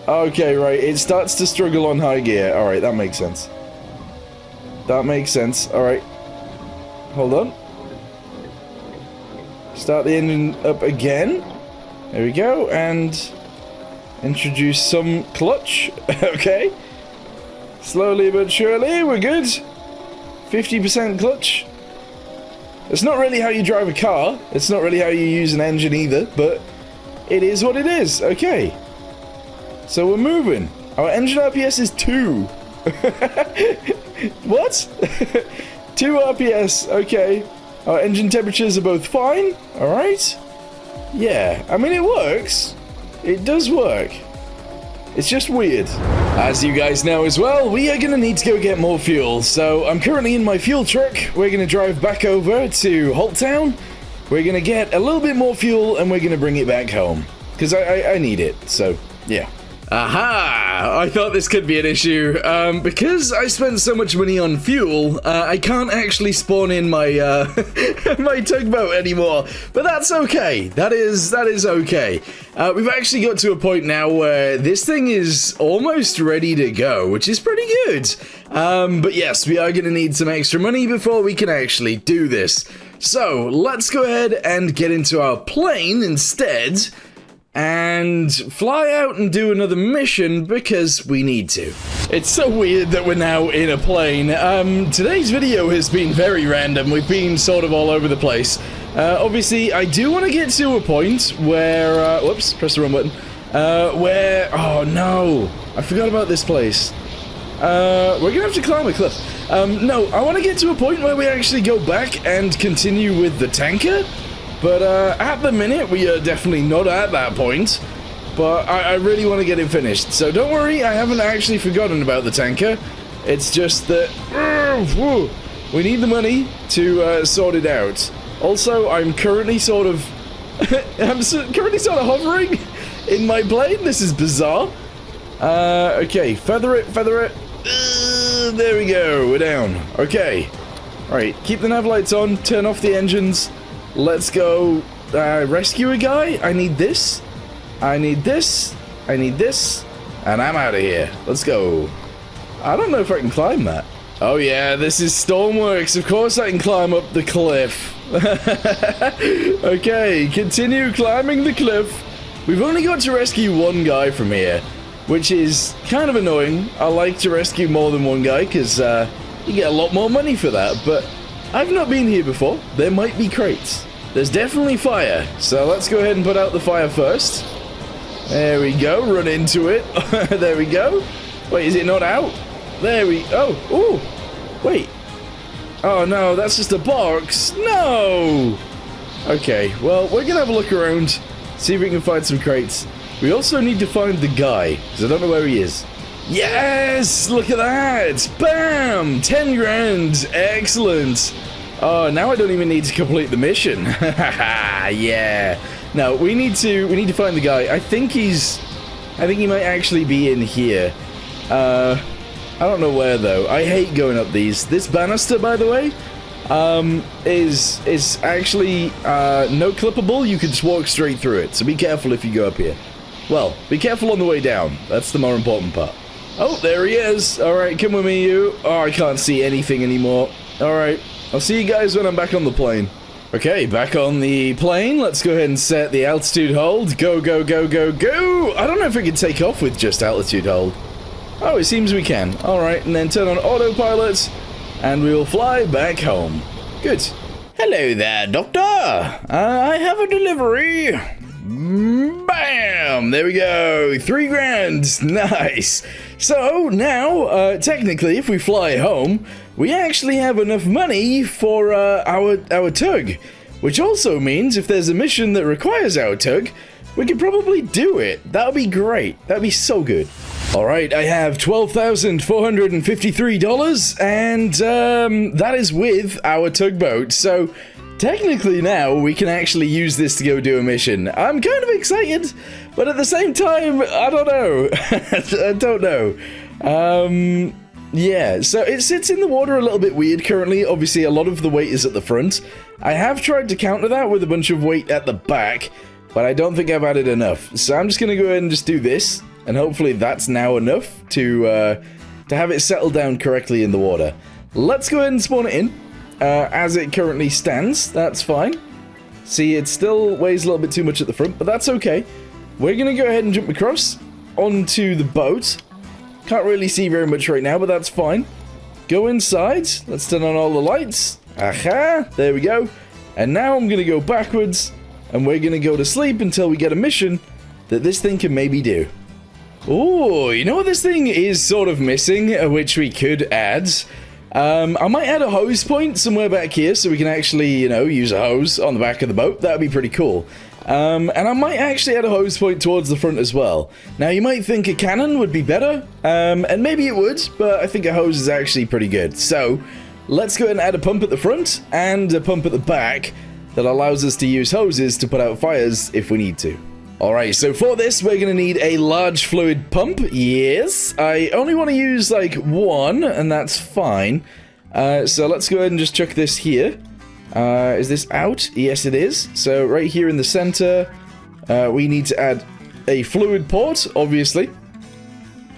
Okay, right, it starts to struggle on high gear. Alright, that makes sense. Alright. Hold on. Start the engine up again. There we go, and introduce some clutch. Okay. Slowly but surely, we're good. 50% clutch. It's not really how you drive a car. It's not really how you use an engine either, but it is what it is. Okay. So we're moving. Our engine RPS is 2. What? 2 RPS. Okay. Our engine temperatures are both fine. Alright. Yeah. I mean, it works. It does work. It's just weird. As you guys know as well, we are going to need to go get more fuel. So I'm currently in my fuel truck. We're going to drive back over to Holt Town. We're going to get a little bit more fuel and we're going to bring it back home. Because I need it. So, yeah. Aha! I thought this could be an issue. Because I spent so much money on fuel, I can't actually spawn in my my tugboat anymore. But that's okay. That is okay. We've actually got to a point now where this thing is almost ready to go, which is pretty good. But yes, we are going to need some extra money before we can actually do this. So let's go ahead and get into our plane instead. And fly out and do another mission because we need to. It's so weird that we're now in a plane. Today's video has been very random. We've been sort of all over the place. Obviously, I do want to get to a point where... whoops, press the wrong button. Oh no, I forgot about this place. We're gonna have to climb a cliff. No, I want to get to a point where we actually go back and continue with the tanker. But at the minute, we are definitely not at that point. But I really want to get it finished. So don't worry, I haven't actually forgotten about the tanker. It's just that we need the money to sort it out. Also, I'm currently sort of... currently sort of hovering in my plane. This is bizarre. Okay, feather it. There we go, we're down. Okay. Alright, keep the nav lights on, turn off the engines. Let's go rescue a guy. I need this, and I'm out of here. Let's go. I don't know if I can climb that. Oh yeah, this is Stormworks. Of course I can climb up the cliff. Okay, continue climbing the cliff. We've only got to rescue one guy from here, which is kind of annoying. I like to rescue more than one guy because you get a lot more money for that, but I've not been here before. There might be crates. There's definitely fire, so let's go ahead and put out the fire first. There we go, run into it. There we go. Wait, is it not out? There we... Oh, ooh, wait. Oh no, that's just a box. No! Okay, well, we're gonna have a look around, see if we can find some crates. We also need to find the guy, because I don't know where he is. Yes! Look at that! Bam! 10 grand! Excellent! Oh, now I don't even need to complete the mission. Yeah. No, we need to find the guy. I think he might actually be in here. I don't know where though. I hate going up these. This banister, by the way, is actually no clippable. You can just walk straight through it. So be careful if you go up here. Well, be careful on the way down. That's the more important part. Oh, there he is. All right, come with me, you. Oh, I can't see anything anymore. All right, I'll see you guys when I'm back on the plane. Okay, back on the plane. Let's go ahead and set the altitude hold. Go, go, go, go, go. I don't know if we can take off with just altitude hold. Oh, it seems we can. Alright, and then turn on autopilot, and we will fly back home. Good. Hello there, Doctor. I have a delivery. Bam! There we go. 3 grand. Nice. So, now, technically, if we fly home, we actually have enough money for our tug. Which also means if there's a mission that requires our tug, we could probably do it. That would be great. That would be so good. Alright, I have $12,453, and that is with our tugboat. So, technically now, we can actually use this to go do a mission. I'm kind of excited, but at the same time, I don't know. I don't know. Yeah, so it sits in the water a little bit weird currently. Obviously, a lot of the weight is at the front. I have tried to counter that with a bunch of weight at the back, but I don't think I've added enough. So I'm just going to go ahead and just do this. And hopefully that's now enough to have it settle down correctly in the water. Let's go ahead and spawn it in. As it currently stands, that's fine. See, it still weighs a little bit too much at the front, but that's okay. We're going to go ahead and jump across onto the boat. Can't really see very much right now, but that's fine. Go inside. Let's turn on all the lights. Aha! There we go. And now I'm going to go backwards, and we're going to go to sleep until we get a mission that this thing can maybe do. Oh, you know what this thing is sort of missing, which we could add? I might add a hose point somewhere back here so we can actually, you know, use a hose on the back of the boat. That would be pretty cool. And I might actually add a hose point towards the front as well. Now, you might think a cannon would be better, and maybe it would, but I think a hose is actually pretty good. So, let's go ahead and add a pump at the front and a pump at the back that allows us to use hoses to put out fires if we need to. Alright, so for this, we're going to need a large fluid pump. Yes, I only want to use, like, one, and that's fine. So let's go ahead and just chuck this here. Is this out? Yes, it is. So right here in the center, we need to add a fluid port, obviously.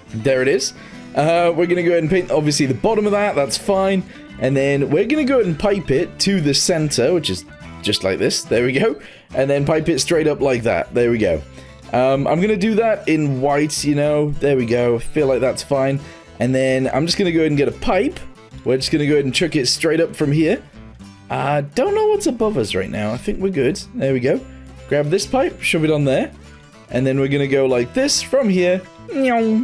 There it is. We're going to go ahead and paint, obviously, the bottom of that. That's fine. And then we're going to go ahead and pipe it to the center, which is just like this. There we go. And then pipe it straight up like that. There we go. I'm going to do that in white, you know. There we go. I feel like that's fine. And then I'm just going to go ahead and get a pipe. We're just going to go ahead and chuck it straight up from here. I don't know what's above us right now. I think we're good. There we go. Grab this pipe, shove it on there. And then we're going to go like this from here.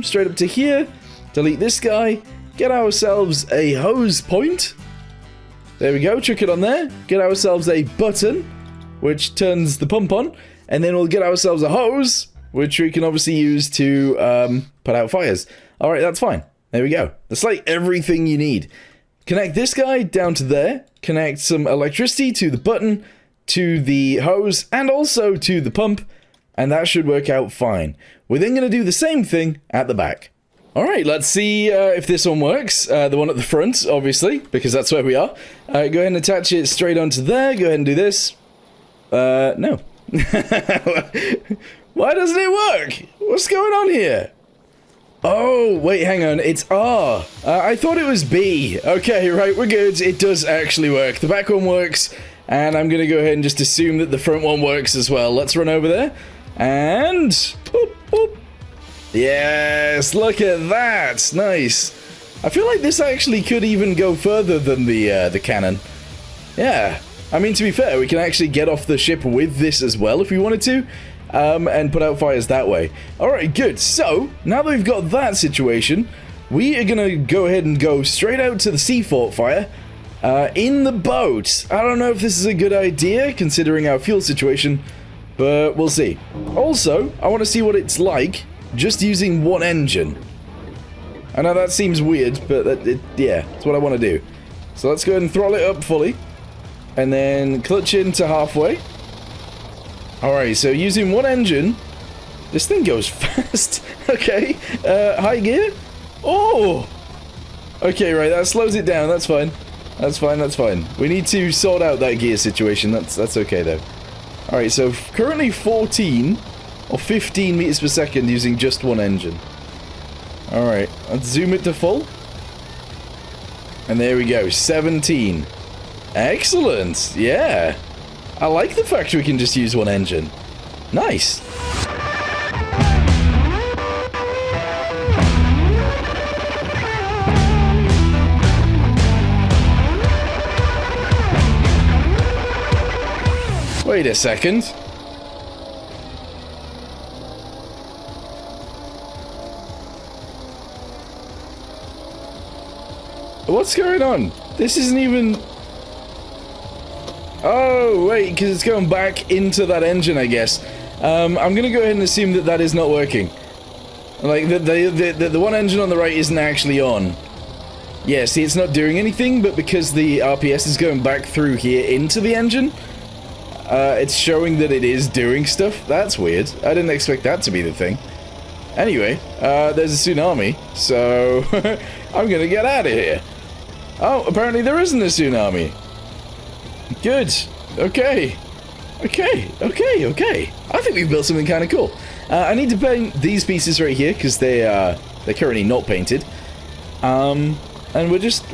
Straight up to here. Delete this guy. Get ourselves a hose point. There we go. Chuck it on there. Get ourselves a button, which turns the pump on, and then we'll get ourselves a hose, which we can obviously use to put out fires. Alright, that's fine. There we go. That's like everything you need. Connect this guy down to there, connect some electricity to the button, to the hose, and also to the pump, and that should work out fine. We're then going to do the same thing at the back. Alright, let's see if this one works. The one at the front, obviously, because that's where we are. Go ahead and attach it straight onto there. Go ahead and do this. No. Why doesn't it work? What's going on here? Oh, wait, hang on. It's R. I thought it was B. Okay, right, we're good. It does actually work. The back one works, and I'm going to go ahead and just assume that the front one works as well. Let's run over there, and... Boop, boop. Yes, look at that. Nice. I feel like this actually could even go further than the cannon. Yeah. I mean, to be fair, we can actually get off the ship with this as well if we wanted to. And put out fires that way. Alright, good. So, now that we've got that situation, we are going to go ahead and go straight out to the sea fort fire in the boat. I don't know if this is a good idea, considering our fuel situation, but we'll see. Also, I want to see what it's like just using one engine. I know that seems weird, but yeah, that's what I want to do. So let's go ahead and throttle it up fully, and then clutch into halfway. Alright, so using one engine, this thing goes fast. Okay, high gear. Oh! Okay, right, that slows it down, that's fine. That's fine, that's fine. We need to sort out that gear situation, that's okay though. Alright, so currently 14 or 15 meters per second using just one engine. Alright, let's zoom it to full. And there we go, 17. Excellent, yeah. I like the fact we can just use one engine. Nice. Wait a second. What's going on? This isn't even... Oh, wait, because it's going back into that engine, I guess. I'm going to go ahead and assume that that is not working. Like, the one engine on the right isn't actually on. Yeah, see, it's not doing anything, but because the RPS is going back through here into the engine, it's showing that it is doing stuff. That's weird. I didn't expect that to be the thing. Anyway, there's a tsunami, so I'm going to get out of here. Oh, apparently there isn't a tsunami. Good. Okay. Okay. I think we've built something kind of cool. I need to paint these pieces right here because they're currently not painted. And we're just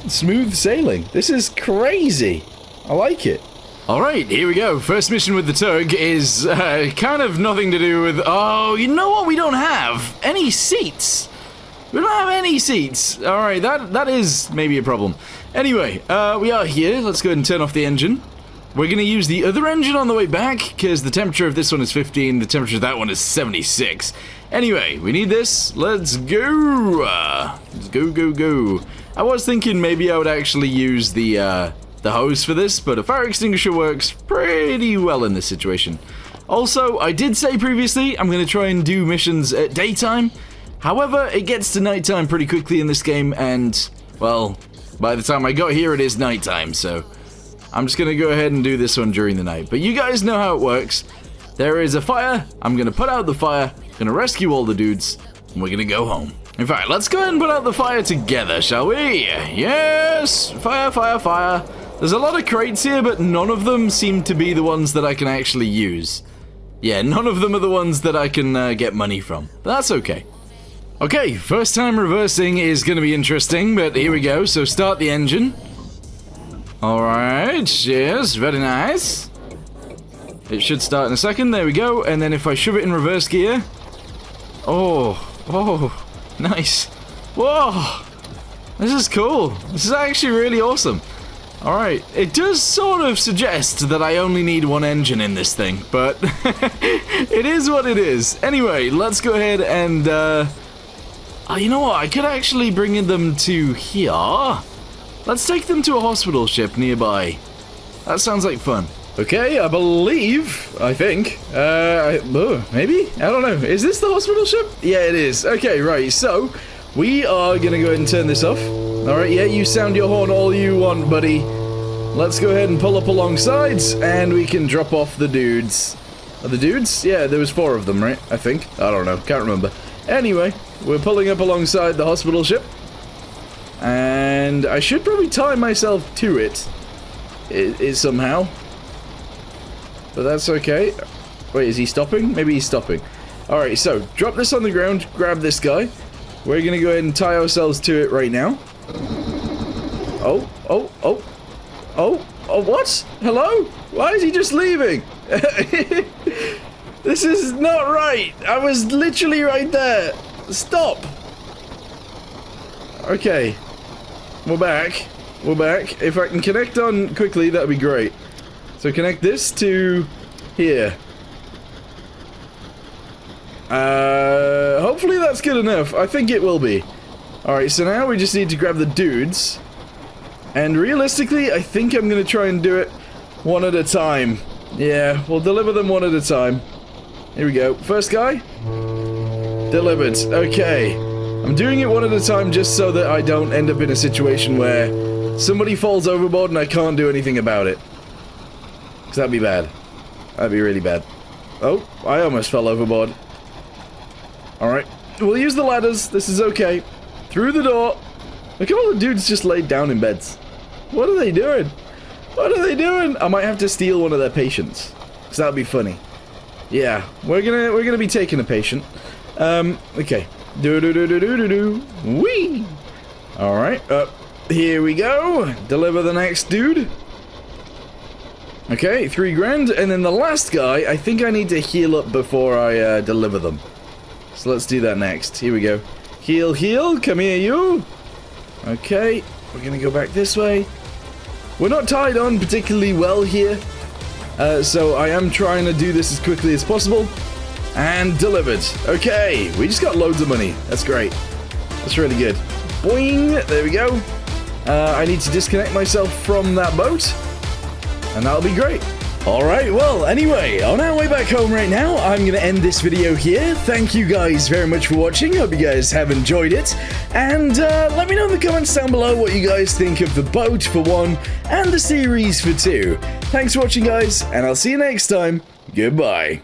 smooth sailing. This is crazy. I like it. All right, here we go. First mission with the TUG is kind of nothing to do with. Oh, you know what? We don't have any seats. We don't have any seats. All right, that is maybe a problem. Anyway, we are here. Let's go ahead and turn off the engine. We're going to use the other engine on the way back, because the temperature of this one is 15, the temperature of that one is 76. Anyway, we need this. Let's go. Let's go. I was thinking maybe I would actually use the hose for this, but a fire extinguisher works pretty well in this situation. Also, I did say previously I'm going to try and do missions at daytime. However, it gets to nighttime pretty quickly in this game, and, well, by the time I got here, it is nighttime, so I'm just going to go ahead and do this one during the night. But you guys know how it works. There is a fire. I'm going to put out the fire, going to rescue all the dudes, and we're going to go home. In fact, let's go ahead and put out the fire together, shall we? Yes! Fire. There's a lot of crates here, but none of them seem to be the ones that I can actually use. Yeah, none of them are the ones that I can get money from. But that's okay. Okay, first time reversing is going to be interesting, but here we go. So start the engine. Alright, yes, very nice. It should start in a second, there we go. And then if I shove it in reverse gear... Oh, nice. Whoa, this is cool. This is actually really awesome. Alright, it does sort of suggest that I only need one engine in this thing, but it is what it is. Anyway, let's go ahead and... Oh, you know what? I could actually bring them to here. Let's take them to a hospital ship nearby. That sounds like fun. Okay, I think. Maybe? I don't know. Is this the hospital ship? Yeah, it is. Okay, right. So, we are going to go ahead and turn this off. Alright, yeah, you sound your horn all you want, buddy. Let's go ahead and pull up alongside, and we can drop off the dudes. Are the dudes? Yeah, there was 4 of them, right? I think. I don't know. Can't remember. Anyway, we're pulling up alongside the hospital ship. And I should probably tie myself to it. Somehow. But that's okay. Wait, is he stopping? Maybe he's stopping. Alright, so drop this on the ground, grab this guy. We're gonna go ahead and tie ourselves to it right now. Oh, oh, oh. Oh, oh, what? Hello? Why is he just leaving? This is not right. I was literally right there. Stop. Okay. We're back. We're back. If I can connect on quickly, that'd be great. So connect this to here. Hopefully that's good enough. I think it will be. Alright, so now we just need to grab the dudes. And realistically, I think I'm gonna try and do it one at a time. Yeah, we'll deliver them one at a time. Here we go. First guy. Delivered. Okay. I'm doing it one at a time just so that I don't end up in a situation where somebody falls overboard and I can't do anything about it. Because that'd be bad. That'd be really bad. Oh, I almost fell overboard. Alright. We'll use the ladders. This is okay. Through the door. Look at all the dudes just laid down in beds. What are they doing? What are they doing? I might have to steal one of their patients. Because that'd be funny. Yeah, we're gonna be taking a patient. Okay. Do. Whee! Alright, here we go. Deliver the next dude. Okay, 3 grand. And then the last guy, I think I need to heal up before I deliver them. So let's do that next. Here we go. Heal, heal. Come here, you. Okay, we're gonna go back this way. We're not tied on particularly well here, so I am trying to do this as quickly as possible. And delivered. Okay, we just got loads of money. That's great. That's really good. Boing! There we go. I need to disconnect myself from that boat, and that'll be great. Alright, well, anyway, on our way back home right now, I'm going to end this video here. Thank you guys very much for watching. Hope you guys have enjoyed it. And let me know in the comments down below what you guys think of the boat for 1 and the series for 2. Thanks for watching, guys, and I'll see you next time. Goodbye.